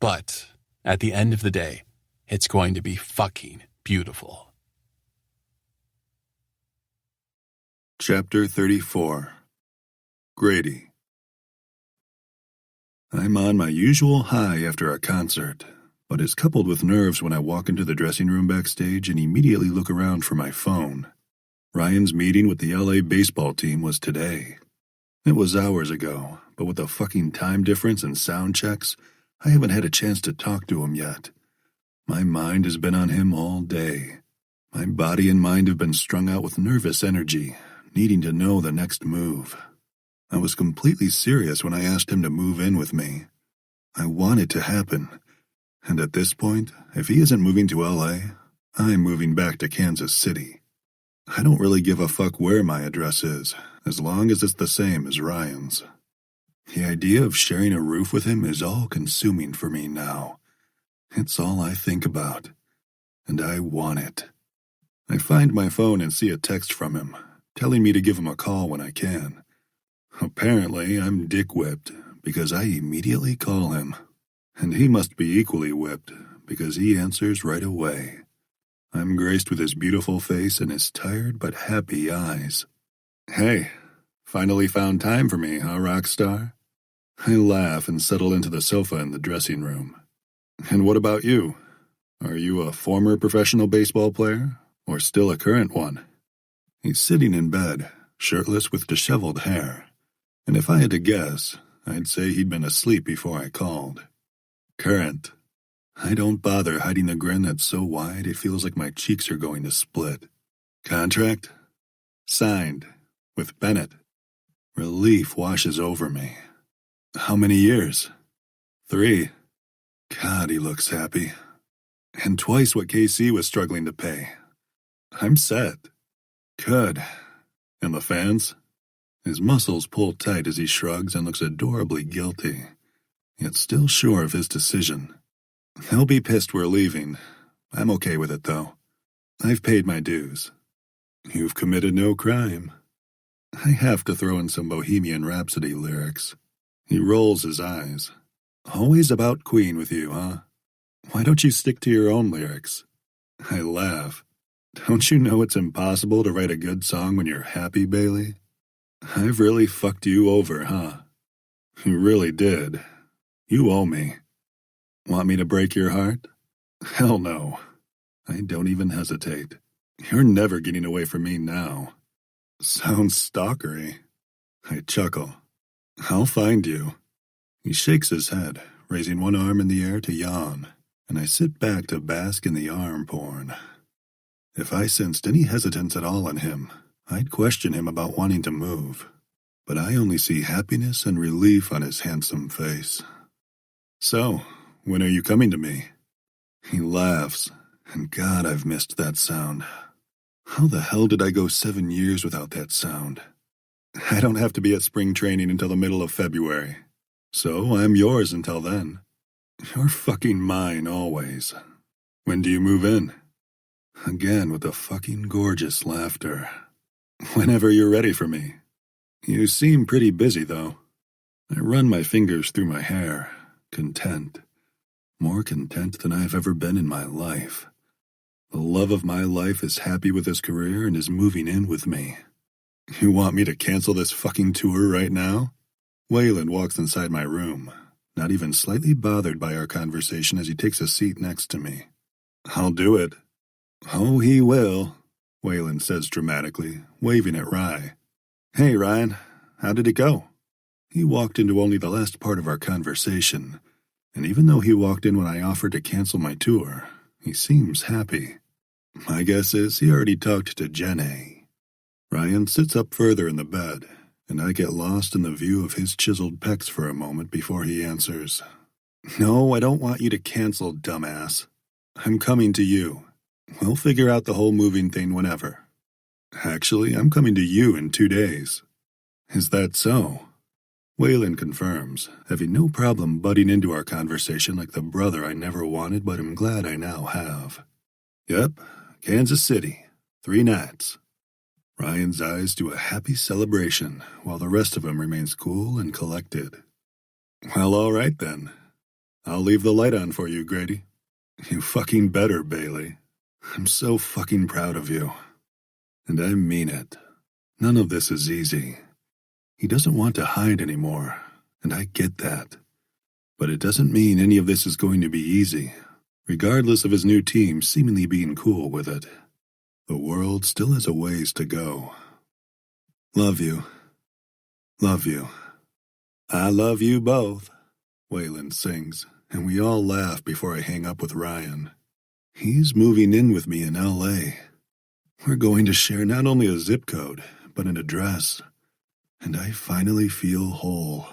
But at the end of the day, it's going to be fucking beautiful. Chapter 34. Grady. I'm on my usual high after a concert, but it's coupled with nerves when I walk into the dressing room backstage and immediately look around for my phone. Ryan's meeting with the LA baseball team was today. It was hours ago, but with the fucking time difference and sound checks, I haven't had a chance to talk to him yet. My mind has been on him all day. My body and mind have been strung out with nervous energy, needing to know the next move. I was completely serious when I asked him to move in with me. I want it to happen. And at this point, if he isn't moving to LA, I'm moving back to Kansas City. I don't really give a fuck where my address is, as long as it's the same as Ryan's. The idea of sharing a roof with him is all-consuming for me now. It's all I think about, and I want it. I find my phone and see a text from him, telling me to give him a call when I can. Apparently, I'm dick-whipped because I immediately call him, and he must be equally whipped because he answers right away. I'm graced with his beautiful face and his tired but happy eyes. "Hey, finally found time for me, huh, rock star?" I laugh and settle into the sofa in the dressing room. "And what about you? Are you a former professional baseball player, or still a current one?" He's sitting in bed, shirtless with disheveled hair, and if I had to guess, I'd say he'd been asleep before I called. "Current." I don't bother hiding a grin that's so wide it feels like my cheeks are going to split. "Contract?" "Signed. With Bennett." Relief washes over me. "How many years?" "3. God, he looks happy. And twice what KC was struggling to pay. I'm set. Good. And the fans?" His muscles pull tight as he shrugs and looks adorably guilty, yet still sure of his decision. "They'll be pissed we're leaving. I'm okay with it, though. I've paid my dues." "You've committed no crime." I have to throw in some Bohemian Rhapsody lyrics. He rolls his eyes. "Always about Queen with you, huh? Why don't you stick to your own lyrics?" I laugh. "Don't you know it's impossible to write a good song when you're happy, Bailey? I've really fucked you over, huh?" "You really did. You owe me." "Want me to break your heart?" "Hell no." I don't even hesitate. "You're never getting away from me now." Sounds stalkery. I chuckle. "I'll find you." He shakes his head, raising one arm in the air to yawn, and I sit back to bask in the arm porn. If I sensed any hesitance at all in him, I'd question him about wanting to move, but I only see happiness and relief on his handsome face. "So, when are you coming to me?" He laughs, and God, I've missed that sound. How the hell did I go 7 years without that sound? I don't have to be at spring training until the middle of February, so I'm yours until then. You're fucking mine always. When do you move in? Again with the fucking gorgeous laughter. Whenever you're ready for me. You seem pretty busy, though. I run my fingers through my hair, content. More content than I've ever been in my life. The love of my life is happy with his career and is moving in with me. You want me to cancel this fucking tour right now? Wayland walks inside my room, not even slightly bothered by our conversation as he takes a seat next to me. I'll do it. Oh, he will, Wayland says dramatically, waving at Rye. Hey, Ryan, how did it go? He walked into only the last part of our conversation, and even though he walked in when I offered to cancel my tour, he seems happy. My guess is he already talked to Jenny. Ryan sits up further in the bed, and I get lost in the view of his chiseled pecs for a moment before he answers. No, I don't want you to cancel, dumbass. I'm coming to you. We'll figure out the whole moving thing whenever. Actually, I'm coming to you in 2 days. Is that so? Wayland confirms, having no problem butting into our conversation like the brother I never wanted but am glad I now have. Yep, Kansas City, 3 nights. Ryan's eyes do a happy celebration, while the rest of him remains cool and collected. Well, all right then. I'll leave the light on for you, Grady. You fucking better, Bailey. I'm so fucking proud of you. And I mean it. None of this is easy. He doesn't want to hide anymore, and I get that. But it doesn't mean any of this is going to be easy, regardless of his new team seemingly being cool with it. The world still has a ways to go. Love you. Love you. I love you both, Wayland sings, and we all laugh before I hang up with Ryan. He's moving in with me in L.A. We're going to share not only a zip code, but an address. And I finally feel whole.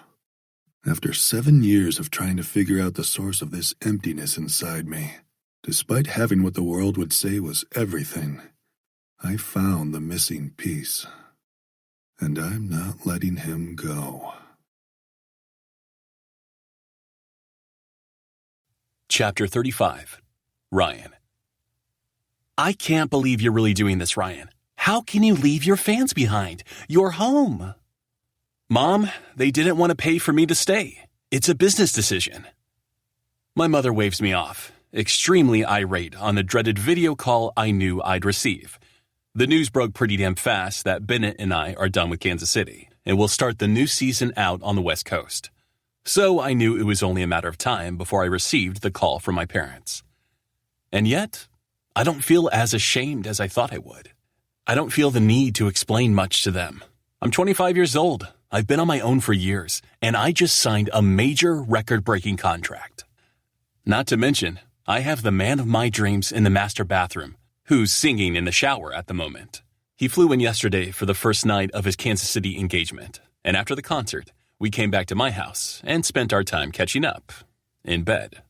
After 7 years of trying to figure out the source of this emptiness inside me, despite having what the world would say was everything, I found the missing piece. and I'm not letting him go. Chapter 35. Ryan. I can't believe you're really doing this, Ryan. How can you leave your fans behind? You're home. Mom, they didn't want to pay for me to stay. It's a business decision. My mother waves me off, extremely irate on the dreaded video call I knew I'd receive. The news broke pretty damn fast that Bennett and I are done with Kansas City, and we'll start the new season out on the West Coast. So I knew it was only a matter of time before I received the call from my parents. And yet, I don't feel as ashamed as I thought I would. I don't feel the need to explain much to them. I'm 25 years old. I've been on my own for years, and I just signed a major record-breaking contract. Not to mention, I have the man of my dreams in the master bathroom, who's singing in the shower at the moment. He flew in yesterday for the first night of his Kansas City engagement, and after the concert, we came back to my house and spent our time catching up, in bed.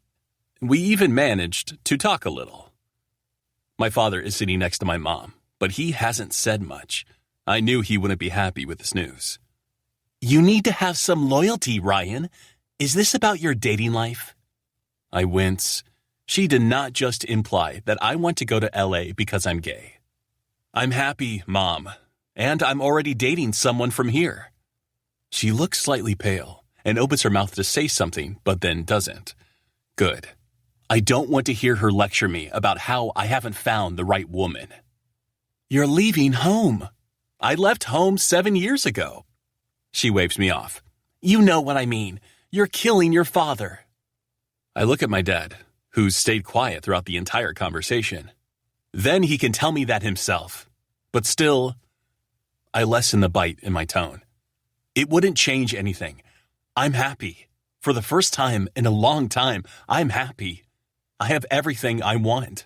We even managed to talk a little. My father is sitting next to my mom, but he hasn't said much. I knew he wouldn't be happy with this news. You need to have some loyalty, Ryan. Is this about your dating life? I wince. She did not just imply that I want to go to LA because I'm gay. I'm happy, Mom, and I'm already dating someone from here. She looks slightly pale and opens her mouth to say something, but then doesn't. Good. I don't want to hear her lecture me about how I haven't found the right woman. You're leaving home. I left home 7 years ago. She waves me off. You know what I mean. You're killing your father. I look at my dad, who's stayed quiet throughout the entire conversation. Then he can tell me that himself. But still, I lessen the bite in my tone. It wouldn't change anything. I'm happy. For the first time in a long time, I'm happy. I have everything I want.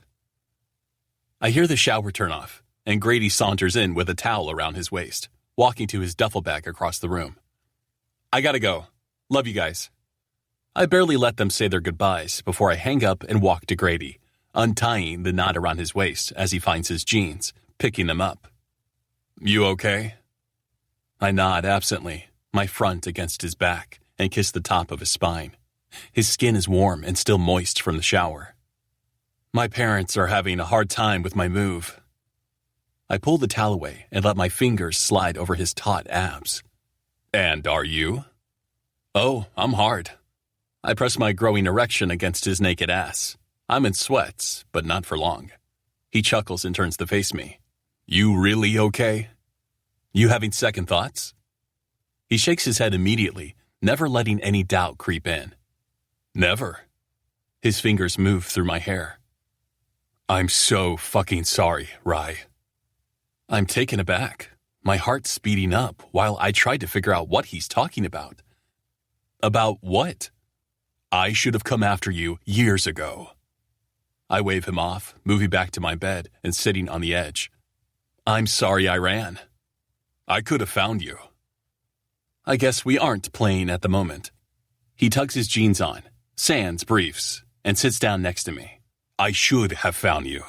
I hear the shower turn off, and Grady saunters in with a towel around his waist, walking to his duffel bag across the room. I gotta go. Love you guys. I barely let them say their goodbyes before I hang up and walk to Grady, untying the knot around his waist as he finds his jeans, picking them up. You okay? I nod absently, my front against his back, and kiss the top of his spine. His skin is warm and still moist from the shower. My parents are having a hard time with my move. I pull the towel away and let my fingers slide over his taut abs. And are you? Oh, I'm hard. I press my growing erection against his naked ass. I'm in sweats, but not for long. He chuckles and turns to face me. You really okay? You having second thoughts? He shakes his head immediately, never letting any doubt creep in. Never. His fingers move through my hair. I'm so fucking sorry, Rye. I'm taken aback, my heart speeding up while I tried to figure out what he's talking about. About what? I should have come after you years ago. I wave him off, moving back to my bed and sitting on the edge. I'm sorry I ran. I could have found you. I guess we aren't playing at the moment. He tugs his jeans on, sans briefs, and sits down next to me. I should have found you.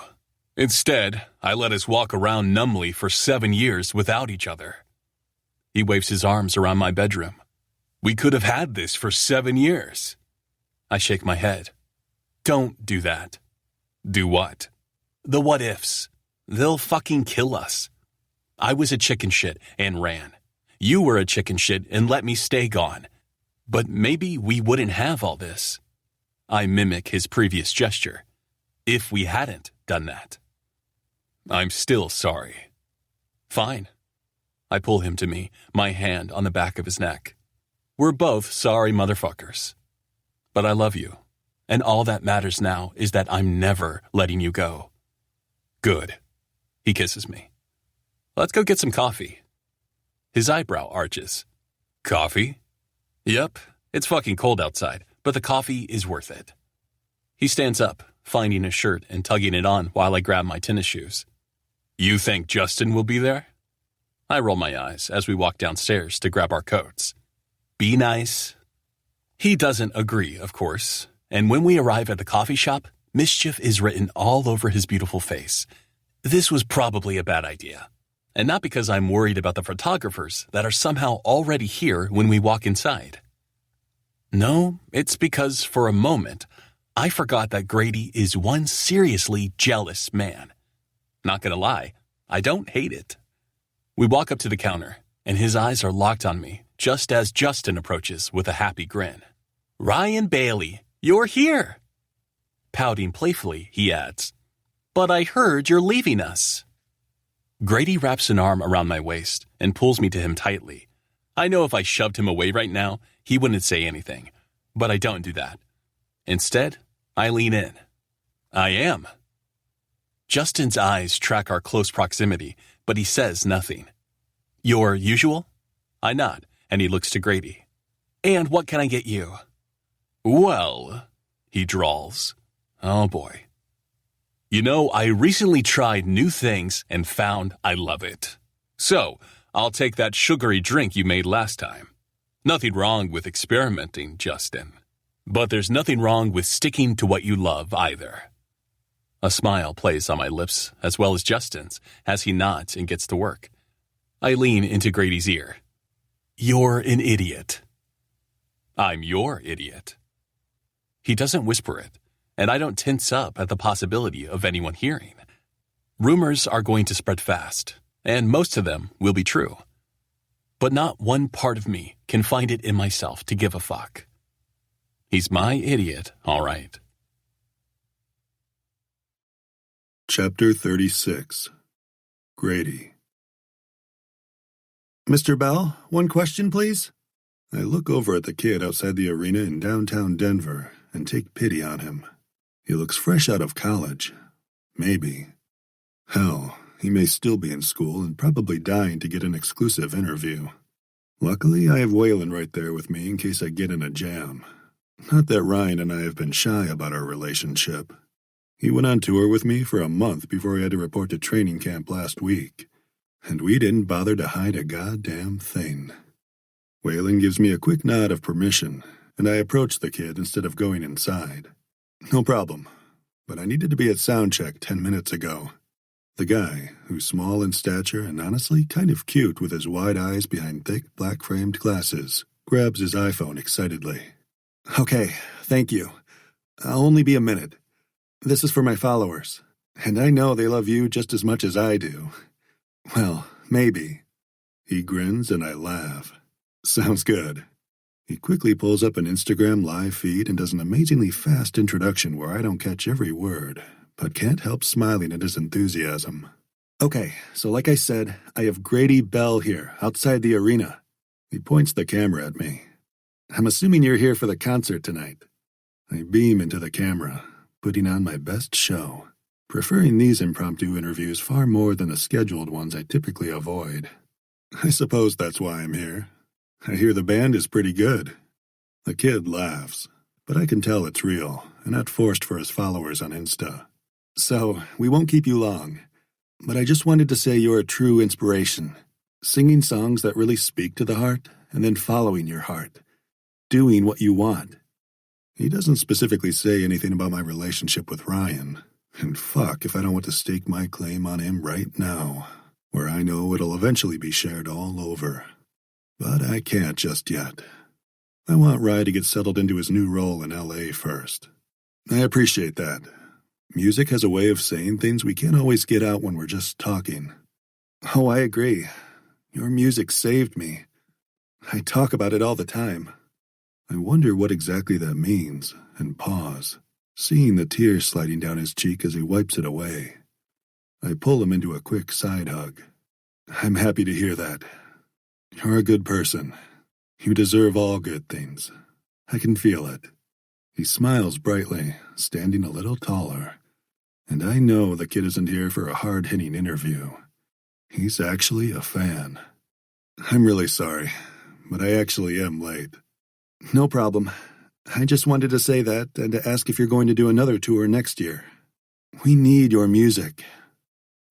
Instead, I let us walk around numbly for 7 years without each other. He waves his arms around my bedroom. We could have had this for 7 years. I shake my head. Don't do that. Do what? The what ifs. They'll fucking kill us. I was a chicken shit and ran. You were a chicken shit and let me stay gone. But maybe we wouldn't have all this. I mimic his previous gesture. If we hadn't done that. I'm still sorry. Fine. I pull him to me, my hand on the back of his neck. We're both sorry motherfuckers. But I love you, and all that matters now is that I'm never letting you go. Good. He kisses me. Let's go get some coffee. His eyebrow arches. Coffee? Yep, it's fucking cold outside, but the coffee is worth it. He stands up, finding his shirt and tugging it on while I grab my tennis shoes. You think Justin will be there? I roll my eyes as we walk downstairs to grab our coats. Be nice. He doesn't agree, of course, and when we arrive at the coffee shop, mischief is written all over his beautiful face. This was probably a bad idea. And not because I'm worried about the photographers that are somehow already here when we walk inside. No, it's because for a moment, I forgot that Grady is one seriously jealous man. Not gonna lie, I don't hate it. We walk up to the counter, and his eyes are locked on me just as Justin approaches with a happy grin. "Ryan Bailey, you're here!" Pouting playfully, he adds, "But I heard you're leaving us." Grady wraps an arm around my waist and pulls me to him tightly. I know if I shoved him away right now, he wouldn't say anything, but I don't do that. Instead, I lean in. I am. Justin's eyes track our close proximity, but he says nothing. "Your usual?" I nod, and he looks to Grady. "And what can I get you?" "Well," he drawls. Oh boy. "You know, I recently tried new things and found I love it. So, I'll take that sugary drink you made last time. Nothing wrong with experimenting, Justin. But there's nothing wrong with sticking to what you love either." A smile plays on my lips, as well as Justin's, as he nods and gets to work. I lean into Grady's ear. "You're an idiot." "I'm your idiot." He doesn't whisper it, and I don't tense up at the possibility of anyone hearing. Rumors are going to spread fast, and most of them will be true. But not one part of me can find it in myself to give a fuck. He's my idiot, all right. Chapter 36. Grady. "Mr. Bell, one question, please?" I look over at the kid outside the arena in downtown Denver and take pity on him. He looks fresh out of college. Maybe. Hell, he may still be in school and probably dying to get an exclusive interview. Luckily, I have Waylon right there with me in case I get in a jam. Not that Ryan and I have been shy about our relationship. He went on tour with me for a month before he had to report to training camp last week, and we didn't bother to hide a goddamn thing. Waylon gives me a quick nod of permission, and I approach the kid instead of going inside. "No problem, but I needed to be at sound check 10 minutes ago." The guy, who's small in stature and honestly kind of cute with his wide eyes behind thick black-framed glasses, grabs his iPhone excitedly. "Okay, thank you. I'll only be a minute. This is for my followers, and I know they love you just as much as I do. Well, maybe." He grins and I laugh. "Sounds good." He quickly pulls up an Instagram live feed and does an amazingly fast introduction where I don't catch every word, but can't help smiling at his enthusiasm. "Okay, so like I said, I have Grady Bell here, outside the arena." He points the camera at me. "I'm assuming you're here for the concert tonight." I beam into the camera, putting on my best show, preferring these impromptu interviews far more than the scheduled ones I typically avoid. "I suppose that's why I'm here. I hear the band is pretty good." The kid laughs, but I can tell it's real and not forced for his followers on Insta. "So, we won't keep you long, but I just wanted to say you're a true inspiration, singing songs that really speak to the heart and then following your heart, doing what you want." He doesn't specifically say anything about my relationship with Ryan, and fuck if I don't want to stake my claim on him right now, where I know it'll eventually be shared all over. But I can't just yet. I want Ryan to get settled into his new role in LA first. I appreciate that. Music has a way of saying things we can't always get out when we're just talking. "Oh, I agree. Your music saved me. I talk about it all the time." I wonder what exactly that means, and pause, seeing the tears sliding down his cheek as he wipes it away. I pull him into a quick side hug. "I'm happy to hear that. You're a good person. You deserve all good things. I can feel it." He smiles brightly, standing a little taller. And I know the kid isn't here for a hard-hitting interview. He's actually a fan. "I'm really sorry, but I actually am late." "No problem. I just wanted to say that and to ask if you're going to do another tour next year. We need your music."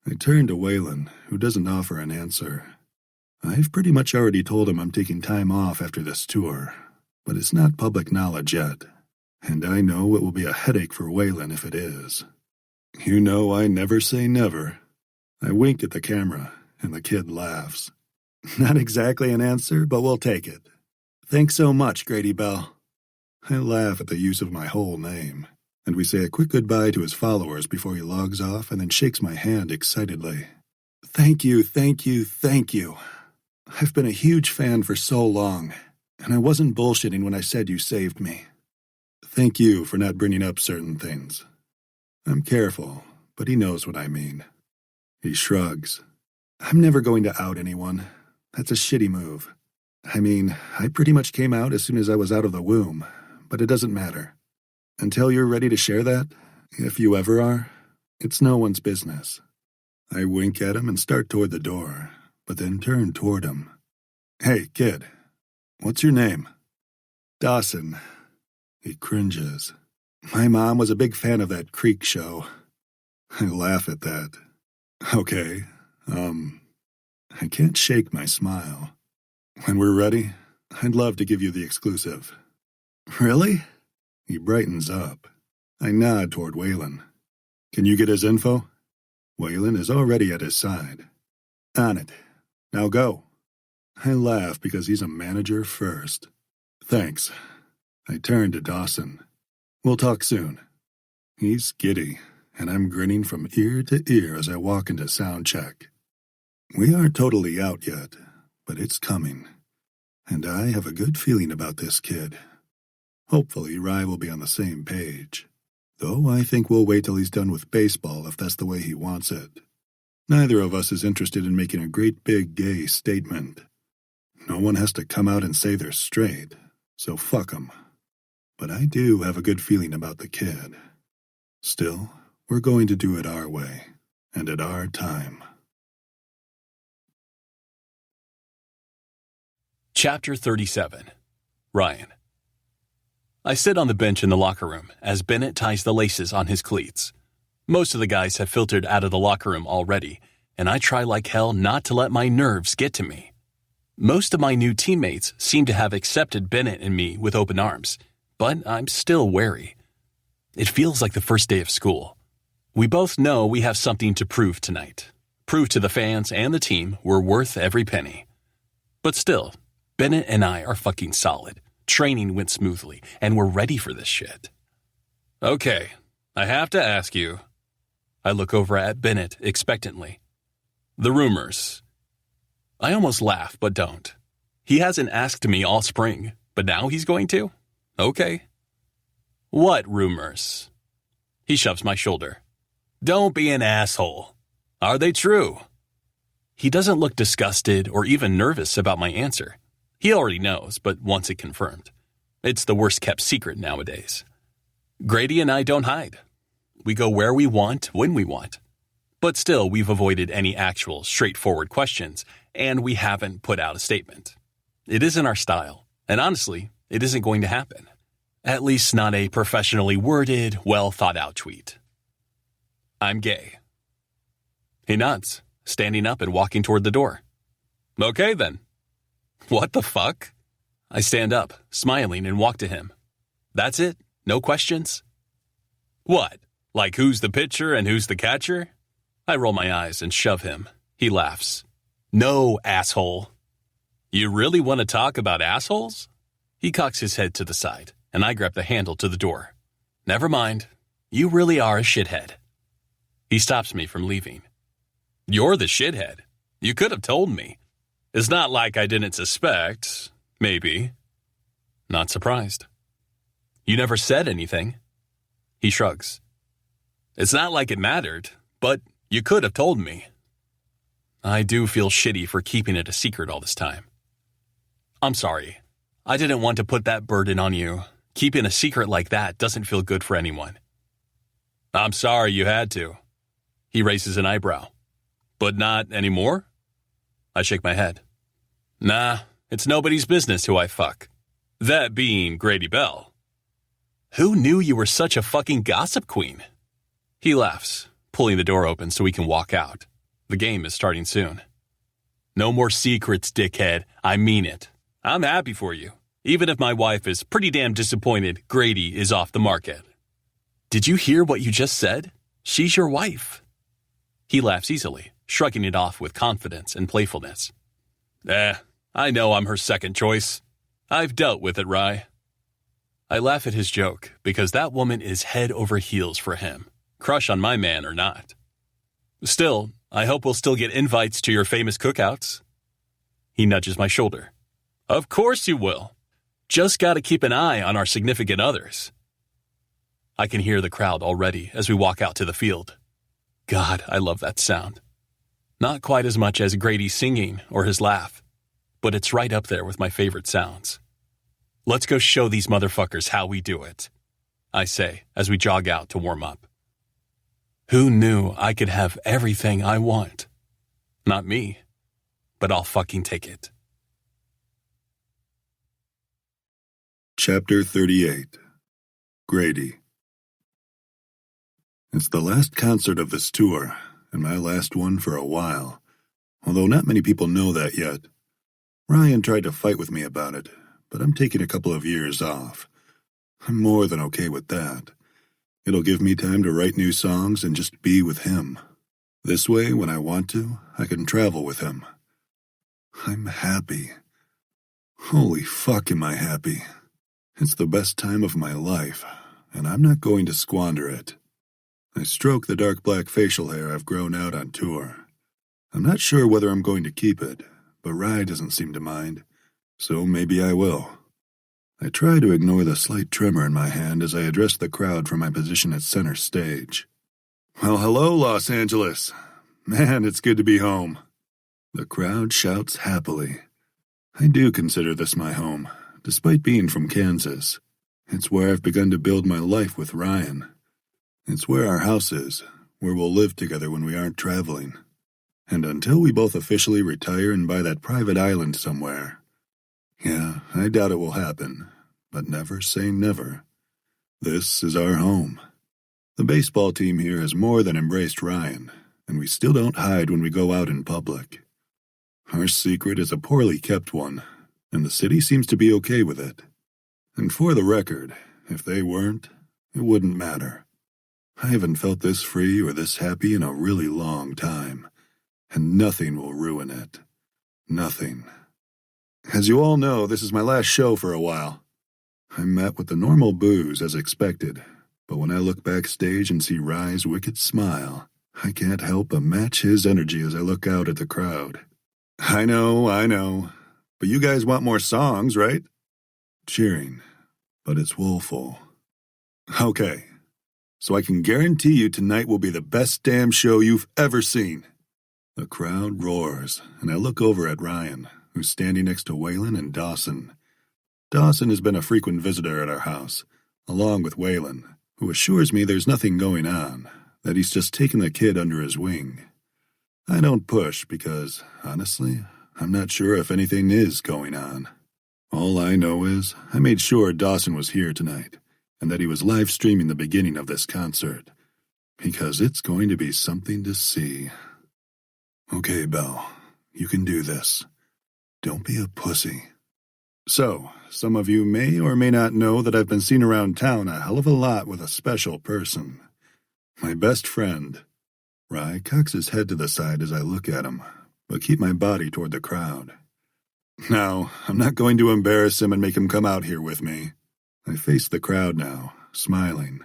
I turn to Waylon, who doesn't offer an answer. I've pretty much already told him I'm taking time off after this tour, but it's not public knowledge yet, and I know it will be a headache for Waylon if it is. You know I never say never. I wink at the camera, and the kid laughs. Not exactly an answer, but we'll take it. Thanks so much, Grady Bell. I laugh at the use of my whole name, and we say a quick goodbye to his followers before he logs off and then shakes my hand excitedly. Thank you, thank you, thank you. I've been a huge fan for so long, and I wasn't bullshitting when I said you saved me. Thank you for not bringing up certain things. I'm careful, but he knows what I mean. He shrugs. I'm never going to out anyone. That's a shitty move. I mean, I pretty much came out as soon as I was out of the womb, but it doesn't matter. Until you're ready to share that, if you ever are, it's no one's business. I wink at him and start toward the door, but then turn toward him. Hey, kid, what's your name? Dawson. He cringes. My mom was a big fan of that Creek show. I laugh at that. Okay, I can't shake my smile. When we're ready, I'd love to give you the exclusive. Really? He brightens up. I nod toward Waylon. Can you get his info? Waylon is already at his side. On it. Now go. I laugh because he's a manager first. Thanks. I turn to Dawson. We'll talk soon. He's giddy, and I'm grinning from ear to ear as I walk into sound check. We aren't totally out yet, but it's coming. And I have a good feeling about this kid. Hopefully, Rye will be on the same page. Though I think we'll wait till he's done with baseball if that's the way he wants it. Neither of us is interested in making a great big gay statement. No one has to come out and say they're straight, so fuck 'em. But I do have a good feeling about the kid. Still, we're going to do it our way, and at our time. Chapter 37. Ryan. I sit on the bench in the locker room as Bennett ties the laces on his cleats. Most of the guys have filtered out of the locker room already, and I try like hell not to let my nerves get to me. Most of my new teammates seem to have accepted Bennett and me with open arms, but I'm still wary. It feels like the first day of school. We both know we have something to prove tonight. Prove to the fans and the team we're worth every penny. But still, Bennett and I are fucking solid. Training went smoothly, and we're ready for this shit. Okay, I have to ask you. I look over at Bennett expectantly. The rumors. I almost laugh, but don't. He hasn't asked me all spring, but now he's going to? Okay. What rumors? He shoves my shoulder. Don't be an asshole. Are they true? He doesn't look disgusted or even nervous about my answer. He already knows, but wants it confirmed. It's the worst-kept secret nowadays. Grady and I don't hide. We go where we want, when we want. But still, we've avoided any actual, straightforward questions, and we haven't put out a statement. It isn't our style, and honestly, it isn't going to happen. At least not a professionally worded, well-thought-out tweet. I'm gay. He nods, standing up and walking toward the door. Okay, then. What the fuck? I stand up, smiling, and walk to him. That's it? No questions? What? Like who's the pitcher and who's the catcher? I roll my eyes and shove him. He laughs. No, asshole. You really want to talk about assholes? He cocks his head to the side, and I grab the handle to the door. Never mind. You really are a shithead. He stops me from leaving. You're the shithead. You could have told me. It's not like I didn't suspect. Maybe. Not surprised. You never said anything. He shrugs. It's not like it mattered, but you could have told me. I do feel shitty for keeping it a secret all this time. I'm sorry. I didn't want to put that burden on you. Keeping a secret like that doesn't feel good for anyone. I'm sorry you had to. He raises an eyebrow. But not anymore? I shake my head. Nah, it's nobody's business who I fuck. That being Grady Bell. Who knew you were such a fucking gossip queen? He laughs, pulling the door open so we can walk out. The game is starting soon. No more secrets, dickhead. I mean it. I'm happy for you, even if my wife is pretty damn disappointed Grady is off the market. Did you hear what you just said? She's your wife. He laughs easily, shrugging it off with confidence and playfulness. I know I'm her second choice. I've dealt with it, Rye. I laugh at his joke because that woman is head over heels for him, crush on my man or not. Still, I hope we'll still get invites to your famous cookouts. He nudges my shoulder. Of course you will. Just gotta keep an eye on our significant others. I can hear the crowd already as we walk out to the field. God, I love that sound. Not quite as much as Grady singing or his laugh, but it's right up there with my favorite sounds. Let's go show these motherfuckers how we do it, I say as we jog out to warm up. Who knew I could have everything I want? Not me, but I'll fucking take it. Chapter 38. Grady. It's the last concert of this tour, and my last one for a while, although not many people know that yet. Ryan tried to fight with me about it, but I'm taking a couple of years off. I'm more than okay with that. It'll give me time to write new songs and just be with him. This way, when I want to, I can travel with him. I'm happy. Holy fuck am I happy. It's the best time of my life, and I'm not going to squander it. I stroke the dark black facial hair I've grown out on tour. I'm not sure whether I'm going to keep it, but Rye doesn't seem to mind, so maybe I will. I try to ignore the slight tremor in my hand as I address the crowd from my position at center stage. Well, hello, Los Angeles. Man, it's good to be home. The crowd shouts happily. I do consider this my home, despite being from Kansas. It's where I've begun to build my life with Ryan. It's where our house is, where we'll live together when we aren't traveling. And until we both officially retire and buy that private island somewhere. Yeah, I doubt it will happen, but never say never. This is our home. The baseball team here has more than embraced Ryan, and we still don't hide when we go out in public. Our secret is a poorly kept one, and the city seems to be okay with it. And for the record, if they weren't, it wouldn't matter. I haven't felt this free or this happy in a really long time, and nothing will ruin it. Nothing. As you all know, this is my last show for a while. I'm met with the normal boos as expected, but when I look backstage and see Rye's wicked smile, I can't help but match his energy as I look out at the crowd. I know, but you guys want more songs, right? Cheering, but it's woeful. Okay, so I can guarantee you tonight will be the best damn show you've ever seen. The crowd roars, and I look over at Ryan, who's standing next to Waylon and Dawson. Dawson has been a frequent visitor at our house, along with Waylon, who assures me there's nothing going on, that he's just taken the kid under his wing. I don't push because, honestly, I'm not sure if anything is going on. All I know is I made sure Dawson was here tonight, and that he was live streaming the beginning of this concert, because it's going to be something to see. Okay, Belle, you can do this. Don't be a pussy. So, some of you may or may not know that I've been seen around town a hell of a lot with a special person. My best friend. Rye cocks his head to the side as I look at him, but keep my body toward the crowd. Now, I'm not going to embarrass him and make him come out here with me. I face the crowd now, smiling.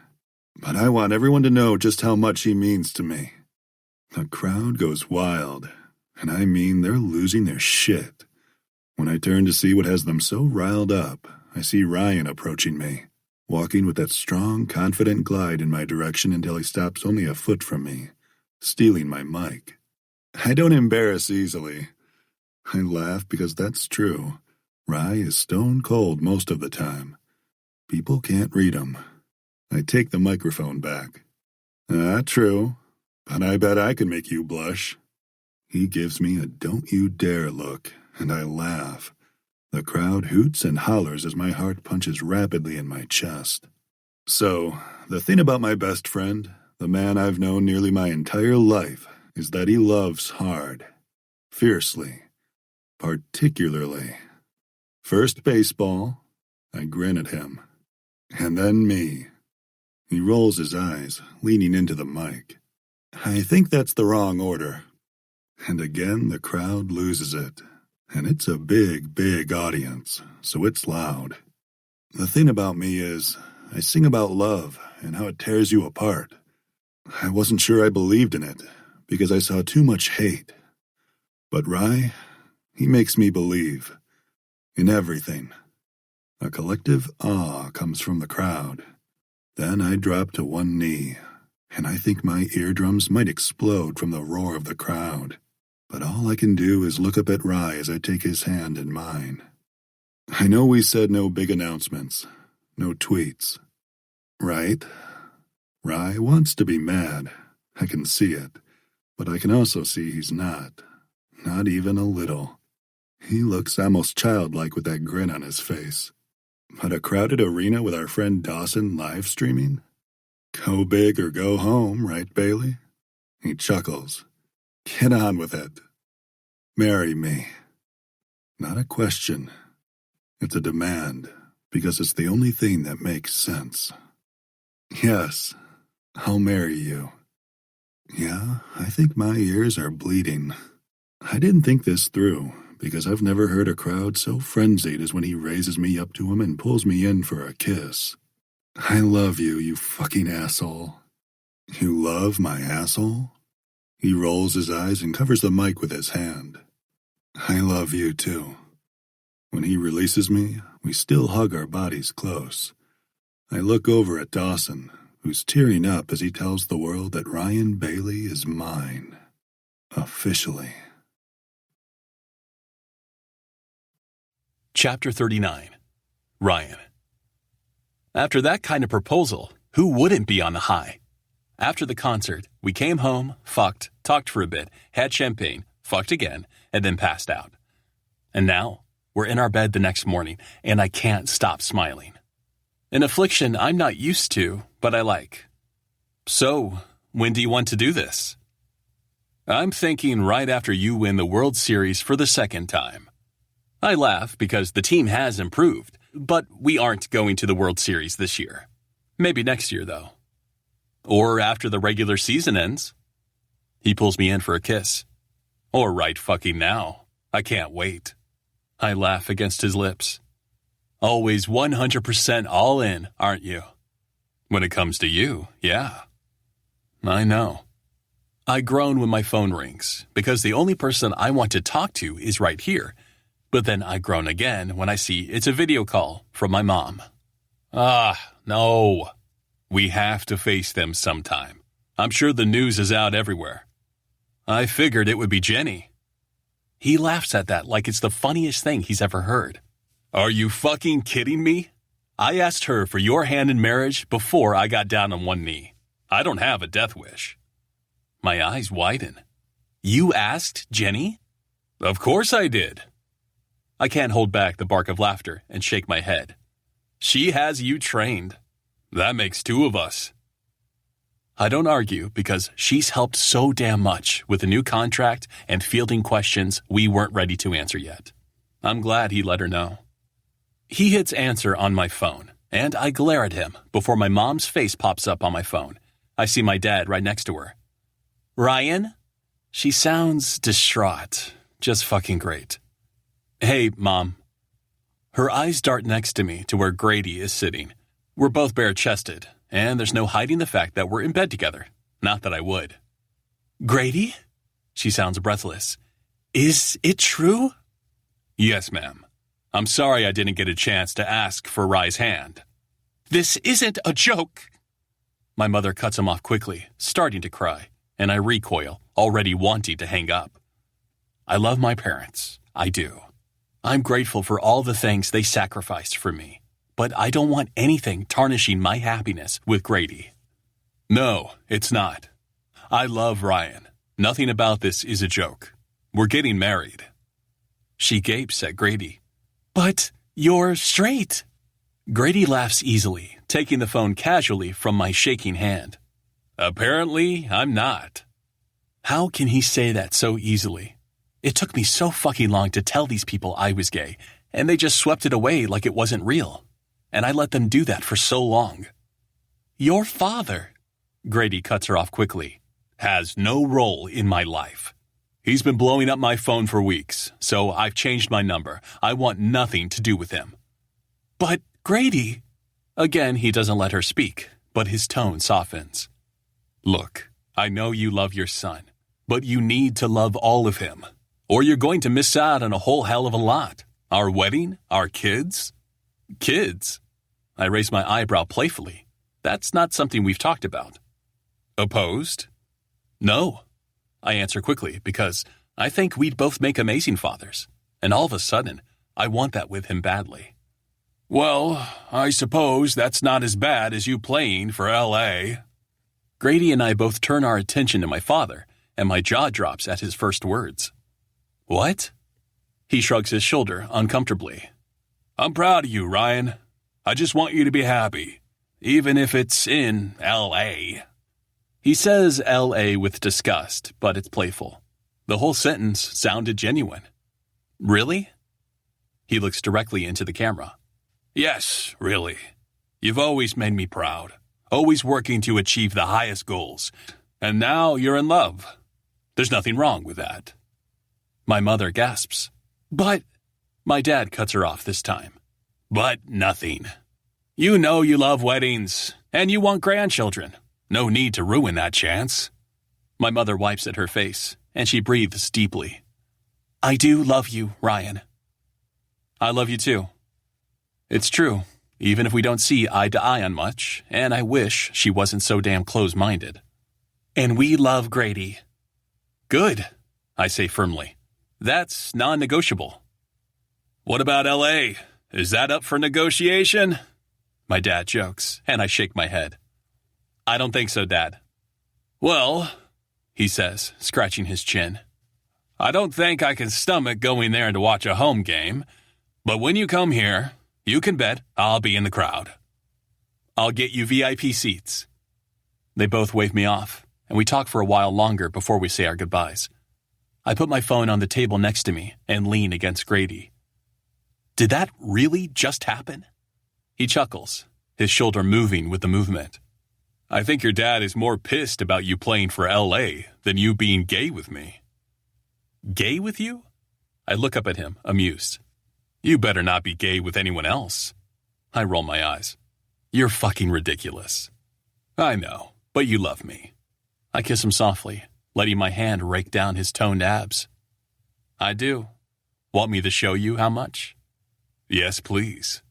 But I want everyone to know just how much he means to me. The crowd goes wild, and I mean they're losing their shit. When I turn to see what has them so riled up, I see Ryan approaching me, walking with that strong, confident glide in my direction until he stops only a foot from me, stealing my mic. I don't embarrass easily. I laugh because that's true. Rye is stone cold most of the time. People can't read him. I take the microphone back. True, but I bet I can make you blush. He gives me a don't you dare look, and I laugh. The crowd hoots and hollers as my heart punches rapidly in my chest. So, the thing about my best friend, the man I've known nearly my entire life, is that he loves hard. Fiercely. Particularly. First baseball, I grin at him. And then me. He rolls his eyes, leaning into the mic. I think that's the wrong order. And again the crowd loses it. And it's a big, big audience, so it's loud. The thing about me is, I sing about love and how it tears you apart. I wasn't sure I believed in it, because I saw too much hate. But Rye, he makes me believe. In everything. A collective awe comes from the crowd. Then I drop to one knee, and I think my eardrums might explode from the roar of the crowd. But all I can do is look up at Rye as I take his hand in mine. I know we said no big announcements, no tweets. Right? Rye wants to be mad. I can see it. But I can also see he's not. Not even a little. He looks almost childlike with that grin on his face. But a crowded arena with our friend Dawson live streaming? Go big or go home, right, Bailey? He chuckles. Get on with it. Marry me. Not a question. It's a demand, because it's the only thing that makes sense. Yes, I'll marry you. Yeah, I think my ears are bleeding. I didn't think this through, because I've never heard a crowd so frenzied as when he raises me up to him and pulls me in for a kiss. I love you, you fucking asshole. You love my asshole? He rolls his eyes and covers the mic with his hand. I love you too. When he releases me, we still hug our bodies close. I look over at Dawson, who's tearing up as he tells the world that Ryan Bailey is mine. Officially. Chapter 39. Ryan. After that kind of proposal, who wouldn't be on the high? After the concert, we came home, fucked, talked for a bit, had champagne, fucked again, and then passed out. And now, we're in our bed the next morning, and I can't stop smiling. An affliction I'm not used to, but I like. So, when do you want to do this? I'm thinking right after you win the World Series for the second time. I laugh because the team has improved, but we aren't going to the World Series this year. Maybe next year, though. Or after the regular season ends. He pulls me in for a kiss. Or right fucking now. I can't wait. I laugh against his lips. Always 100% all in, aren't you? When it comes to you, yeah. I know. I groan when my phone rings, because the only person I want to talk to is right here. But then I groan again when I see it's a video call from my mom. No. We have to face them sometime. I'm sure the news is out everywhere. I figured it would be Jenny. He laughs at that like it's the funniest thing he's ever heard. Are you fucking kidding me? I asked her for your hand in marriage before I got down on one knee. I don't have a death wish. My eyes widen. You asked Jenny? Of course I did. I can't hold back the bark of laughter and shake my head. She has you trained. That makes two of us. I don't argue because she's helped so damn much with the new contract and fielding questions we weren't ready to answer yet. I'm glad he let her know. He hits answer on my phone, and I glare at him before my mom's face pops up on my phone. I see my dad right next to her. Ryan? She sounds distraught. Just fucking great. Hey, Mom. Her eyes dart next to me to where Grady is sitting. We're both bare-chested, and there's no hiding the fact that we're in bed together. Not that I would. Grady? She sounds breathless. Is it true? Yes, ma'am. I'm sorry I didn't get a chance to ask for Rye's hand. This isn't a joke. My mother cuts him off quickly, starting to cry, and I recoil, already wanting to hang up. I love my parents. I do. I'm grateful for all the things they sacrificed for me. But I don't want anything tarnishing my happiness with Grady. No, it's not. I love Ryan. Nothing about this is a joke. We're getting married. She gapes at Grady. But you're straight. Grady laughs easily, taking the phone casually from my shaking hand. Apparently, I'm not. How can he say that so easily? It took me so fucking long to tell these people I was gay, and they just swept it away like it wasn't real. And I let them do that for so long. Your father, Grady cuts her off quickly, has no role in my life. He's been blowing up my phone for weeks, so I've changed my number. I want nothing to do with him. But, Grady... Again, he doesn't let her speak, but his tone softens. Look, I know you love your son, but you need to love all of him, or you're going to miss out on a whole hell of a lot. Our wedding, our kids. Kids? I raise my eyebrow playfully. That's not something we've talked about. Opposed? No. I answer quickly because I think we'd both make amazing fathers, and all of a sudden, I want that with him badly. Well, I suppose that's not as bad as you playing for L.A. Grady and I both turn our attention to my father, and my jaw drops at his first words. What? He shrugs his shoulder uncomfortably. I'm proud of you, Ryan. I just want you to be happy, even if it's in L.A. He says L.A. with disgust, but it's playful. The whole sentence sounded genuine. Really? He looks directly into the camera. Yes, really. You've always made me proud, always working to achieve the highest goals. And now you're in love. There's nothing wrong with that. My mother gasps. But... My dad cuts her off this time. But nothing. You know you love weddings, and you want grandchildren. No need to ruin that chance. My mother wipes at her face, and she breathes deeply. I do love you, Ryan. I love you too. It's true, even if we don't see eye to eye on much, and I wish she wasn't so damn close-minded. And we love Grady. Good, I say firmly. That's non-negotiable. What about L.A.? Is that up for negotiation? My dad jokes, and I shake my head. I don't think so, Dad. Well, he says, scratching his chin. I don't think I can stomach going there to watch a home game, but when you come here, you can bet I'll be in the crowd. I'll get you VIP seats. They both wave me off, and we talk for a while longer before we say our goodbyes. I put my phone on the table next to me and lean against Grady. Did that really just happen? He chuckles, his shoulder moving with the movement. I think your dad is more pissed about you playing for L.A. than you being gay with me. Gay with you? I look up at him, amused. You better not be gay with anyone else. I roll my eyes. You're fucking ridiculous. I know, but you love me. I kiss him softly, letting my hand rake down his toned abs. I do. Want me to show you how much? Yes, please.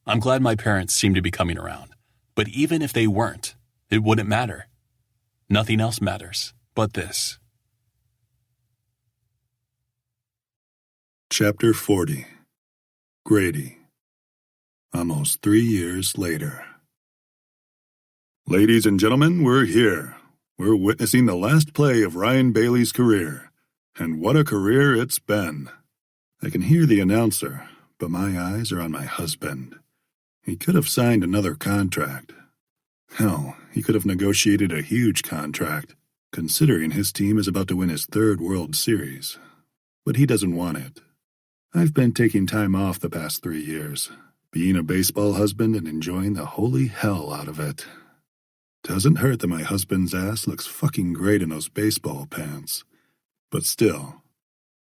I'm glad my parents seem to be coming around, but even if they weren't, it wouldn't matter. Nothing else matters but this. Chapter 40. Grady. Almost 3 years later. Ladies and gentlemen, we're here. We're witnessing the last play of Ryan Bailey's career. And what a career it's been. I can hear the announcer, but my eyes are on my husband. He could have signed another contract. Hell, he could have negotiated a huge contract, considering his team is about to win his third World Series. But he doesn't want it. I've been taking time off the past 3 years, being a baseball husband and enjoying the holy hell out of it. Doesn't hurt that my husband's ass looks fucking great in those baseball pants. But still,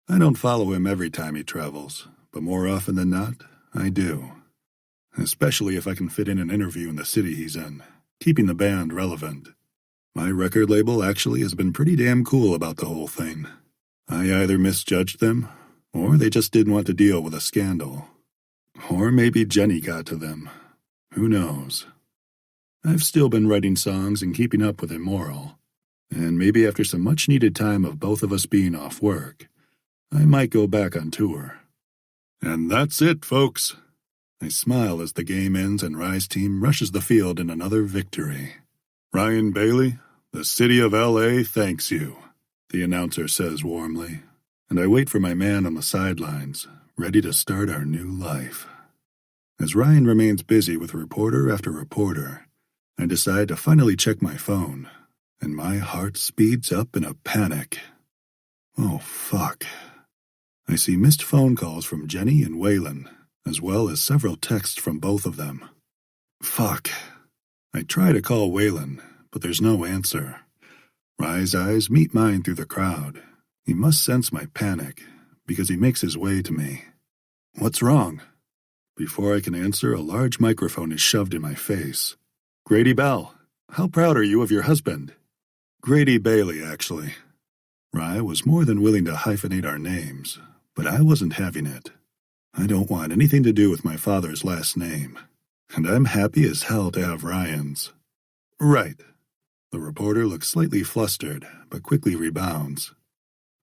I don't follow him every time he travels, but more often than not, I do. Especially if I can fit in an interview in the city he's in, keeping the band relevant. My record label actually has been pretty damn cool about the whole thing. I either misjudged them, or they just didn't want to deal with a scandal. Or maybe Jenny got to them. Who knows? I've still been writing songs and keeping up with Immoral. And maybe after some much-needed time of both of us being off work, I might go back on tour. And that's it, folks. I smile as the game ends and Rye's team rushes the field in another victory. Ryan Bailey, the city of L.A. thanks you, the announcer says warmly, and I wait for my man on the sidelines, ready to start our new life. As Ryan remains busy with reporter after reporter, I decide to finally check my phone, and my heart speeds up in a panic. Oh, fuck. I see missed phone calls from Jenny and Waylon, as well as several texts from both of them. Fuck. I try to call Waylon, but there's no answer. Rye's eyes meet mine through the crowd, He must sense my panic, because he makes his way to me. What's wrong? Before I can answer, a large microphone is shoved in my face. Grady Bell, how proud are you of your husband? Grady Bailey, actually. Rye was more than willing to hyphenate our names, but I wasn't having it. I don't want anything to do with my father's last name, and I'm happy as hell to have Ryan's. Right. The reporter looks slightly flustered, but quickly rebounds.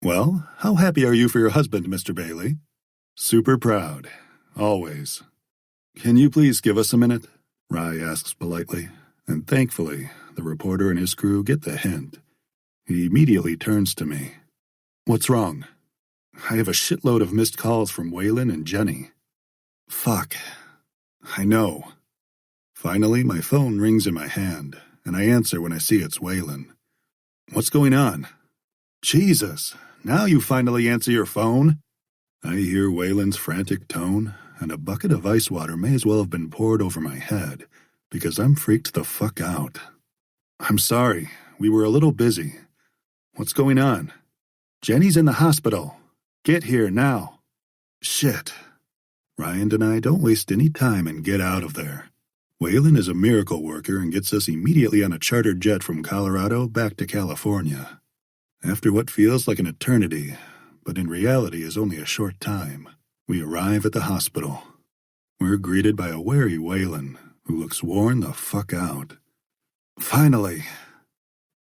Well, how happy are you for your husband, Mr. Bailey? Super proud. Always. Can you please give us a minute? Rye asks politely, and thankfully, the reporter and his crew get the hint. He immediately turns to me. What's wrong? I have a shitload of missed calls from Waylon and Jenny. Fuck. I know. Finally, my phone rings in my hand, and I answer when I see it's Waylon. What's going on? Jesus, now you finally answer your phone? I hear Waylon's frantic tone, and a bucket of ice water may as well have been poured over my head, because I'm freaked the fuck out. I'm sorry, we were a little busy. What's going on? Jenny's in the hospital. Get here now. Shit. Ryan and I don't waste any time and get out of there. Waylon is a miracle worker and gets us immediately on a chartered jet from Colorado back to California. After what feels like an eternity, but in reality is only a short time, we arrive at the hospital. We're greeted by a wary Waylon, who looks worn the fuck out. Finally!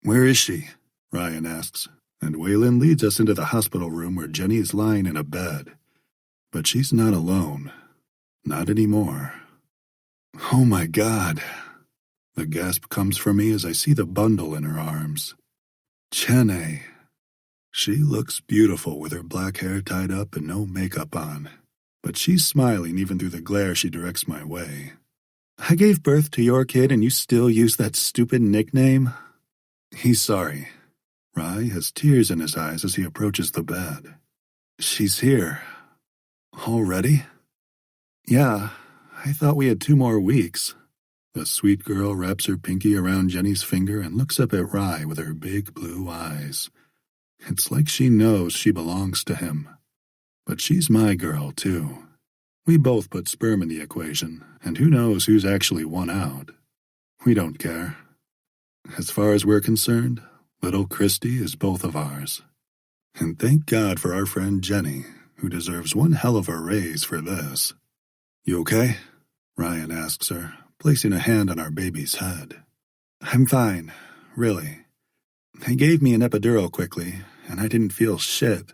Where is she? Ryan asks, and Waylon leads us into the hospital room where Jenny is lying in a bed. But she's not alone. Not anymore. Oh my God! The gasp comes from me as I see the bundle in her arms. Jenny. She looks beautiful with her black hair tied up and no makeup on, but she's smiling even through the glare she directs my way. I gave birth to your kid and you still use that stupid nickname? He's sorry. Rye has tears in his eyes as he approaches the bed. She's here. Already? Yeah, I thought we had 2 more weeks. The sweet girl wraps her pinky around Jenny's finger and looks up at Rye with her big blue eyes. It's like she knows she belongs to him. But she's my girl, too. We both put sperm in the equation, and who knows who's actually won out. We don't care. As far as we're concerned, little Christy is both of ours. And thank God for our friend Jenny, who deserves one hell of a raise for this. You okay? Ryan asks her, placing a hand on our baby's head. I'm fine, really. They gave me an epidural quickly, and I didn't feel shit.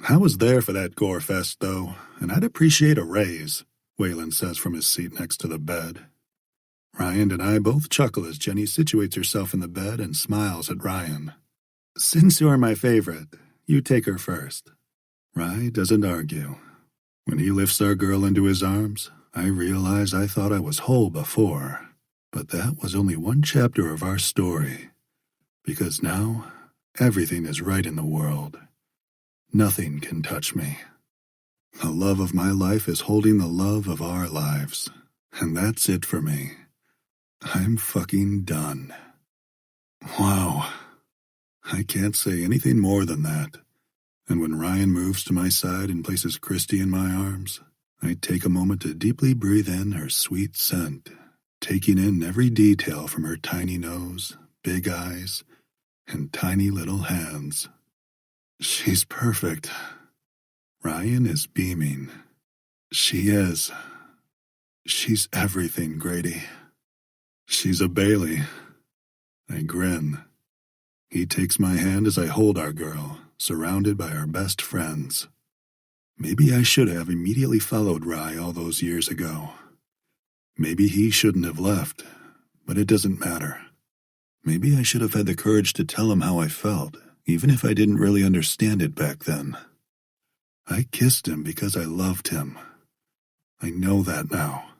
I was there for that gore fest, though, and I'd appreciate a raise, Waylon says from his seat next to the bed. Ryan and I both chuckle as Jenny situates herself in the bed and smiles at Ryan. Since you're my favorite, you take her first. Ryan doesn't argue. When he lifts our girl into his arms, I realize I thought I was whole before, but that was only one chapter of our story. Because now, everything is right in the world. Nothing can touch me. The love of my life is holding the love of our lives, and that's it for me. I'm fucking done. Wow. I can't say anything more than that. And when Ryan moves to my side and places Christy in my arms, I take a moment to deeply breathe in her sweet scent, taking in every detail from her tiny nose, big eyes, and tiny little hands. She's perfect. Ryan is beaming. She is. She's everything, Grady. She's a Bailey. I grin. He takes my hand as I hold our girl, surrounded by our best friends. Maybe I should have immediately followed Rye all those years ago. Maybe he shouldn't have left, but it doesn't matter. Maybe I should have had the courage to tell him how I felt, even if I didn't really understand it back then. I kissed him because I loved him. I know that now.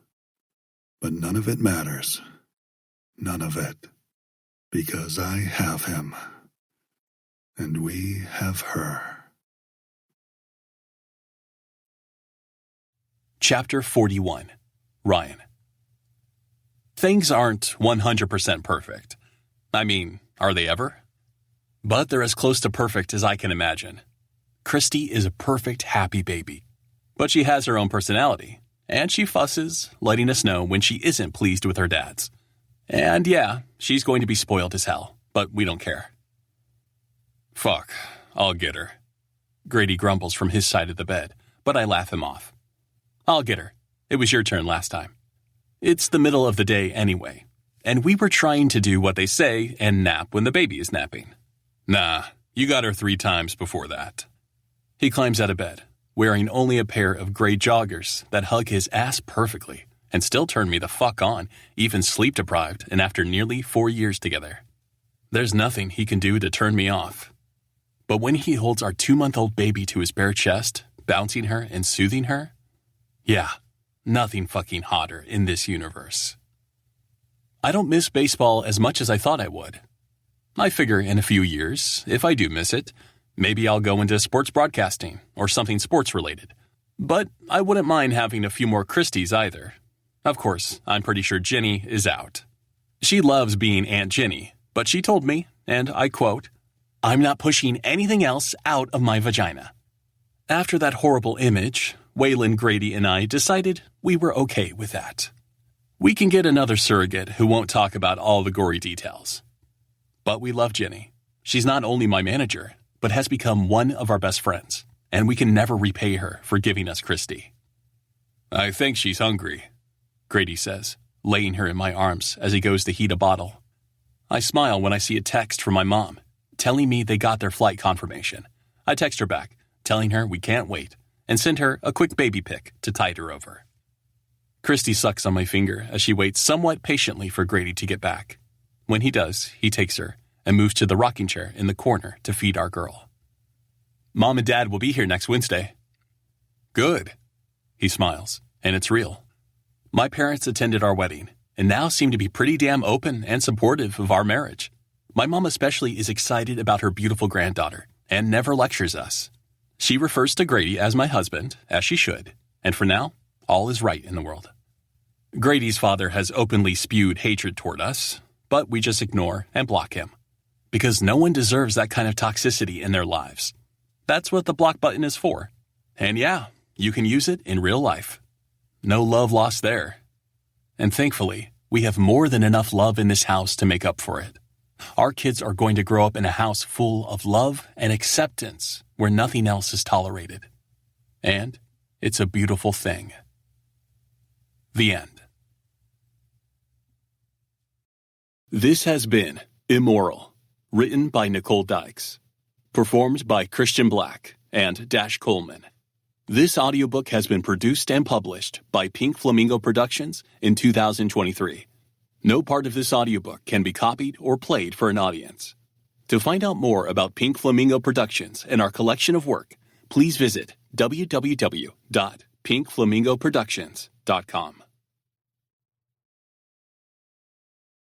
But none of it matters. None of it. Because I have him. And we have her. Chapter 41. Ryan. Things aren't 100% perfect. I mean, are they ever? But they're as close to perfect as I can imagine. Christy is a perfect, happy baby. But she has her own personality, and she fusses, letting us know when she isn't pleased with her dad's. And yeah, she's going to be spoiled as hell, but we don't care. Fuck, I'll get her. Grady grumbles from his side of the bed, but I laugh him off. I'll get her. It was your turn last time. It's the middle of the day anyway, and we were trying to do what they say and nap when the baby is napping. Nah, you got her 3 times before that. He climbs out of bed, wearing only a pair of gray joggers that hug his ass perfectly and still turn me the fuck on, even sleep-deprived and after nearly 4 years together. There's nothing he can do to turn me off. But when he holds our 2-month-old baby to his bare chest, bouncing her and soothing her, yeah, nothing fucking hotter in this universe. I don't miss baseball as much as I thought I would. I figure in a few years, if I do miss it, maybe I'll go into sports broadcasting or something sports-related. But I wouldn't mind having a few more Christies either. Of course, I'm pretty sure Jenny is out. She loves being Aunt Jenny, but she told me, and I quote, "I'm not pushing anything else out of my vagina." After that horrible image, Waylon, Grady, and I decided we were okay with that. We can get another surrogate who won't talk about all the gory details. But we love Jenny. She's not only my manager, but has become one of our best friends, and we can never repay her for giving us Christy. I think she's hungry, Grady says, laying her in my arms as he goes to heat a bottle. I smile when I see a text from my mom, telling me they got their flight confirmation. I text her back, telling her we can't wait, and send her a quick baby pic to tide her over. Christy sucks on my finger as she waits somewhat patiently for Grady to get back. When he does, he takes her and moves to the rocking chair in the corner to feed our girl. Mom and Dad will be here next Wednesday. Good. He smiles, and it's real. My parents attended our wedding, and now seem to be pretty damn open and supportive of our marriage. My mom especially is excited about her beautiful granddaughter, and never lectures us. She refers to Grady as my husband, as she should, and for now, all is right in the world. Grady's father has openly spewed hatred toward us, but we just ignore and block him. Because no one deserves that kind of toxicity in their lives. That's what the block button is for. And yeah, you can use it in real life. No love lost there. And thankfully, we have more than enough love in this house to make up for it. Our kids are going to grow up in a house full of love and acceptance where nothing else is tolerated. And it's a beautiful thing. The end. This has been Immoral, written by Nicole Dykes, performed by Christian Black and Dash Coleman. This audiobook has been produced and published by Pink Flamingo Productions in 2023. No part of this audiobook can be copied or played for an audience. To find out more about Pink Flamingo Productions and our collection of work, please visit www.pinkflamingoproductions.com.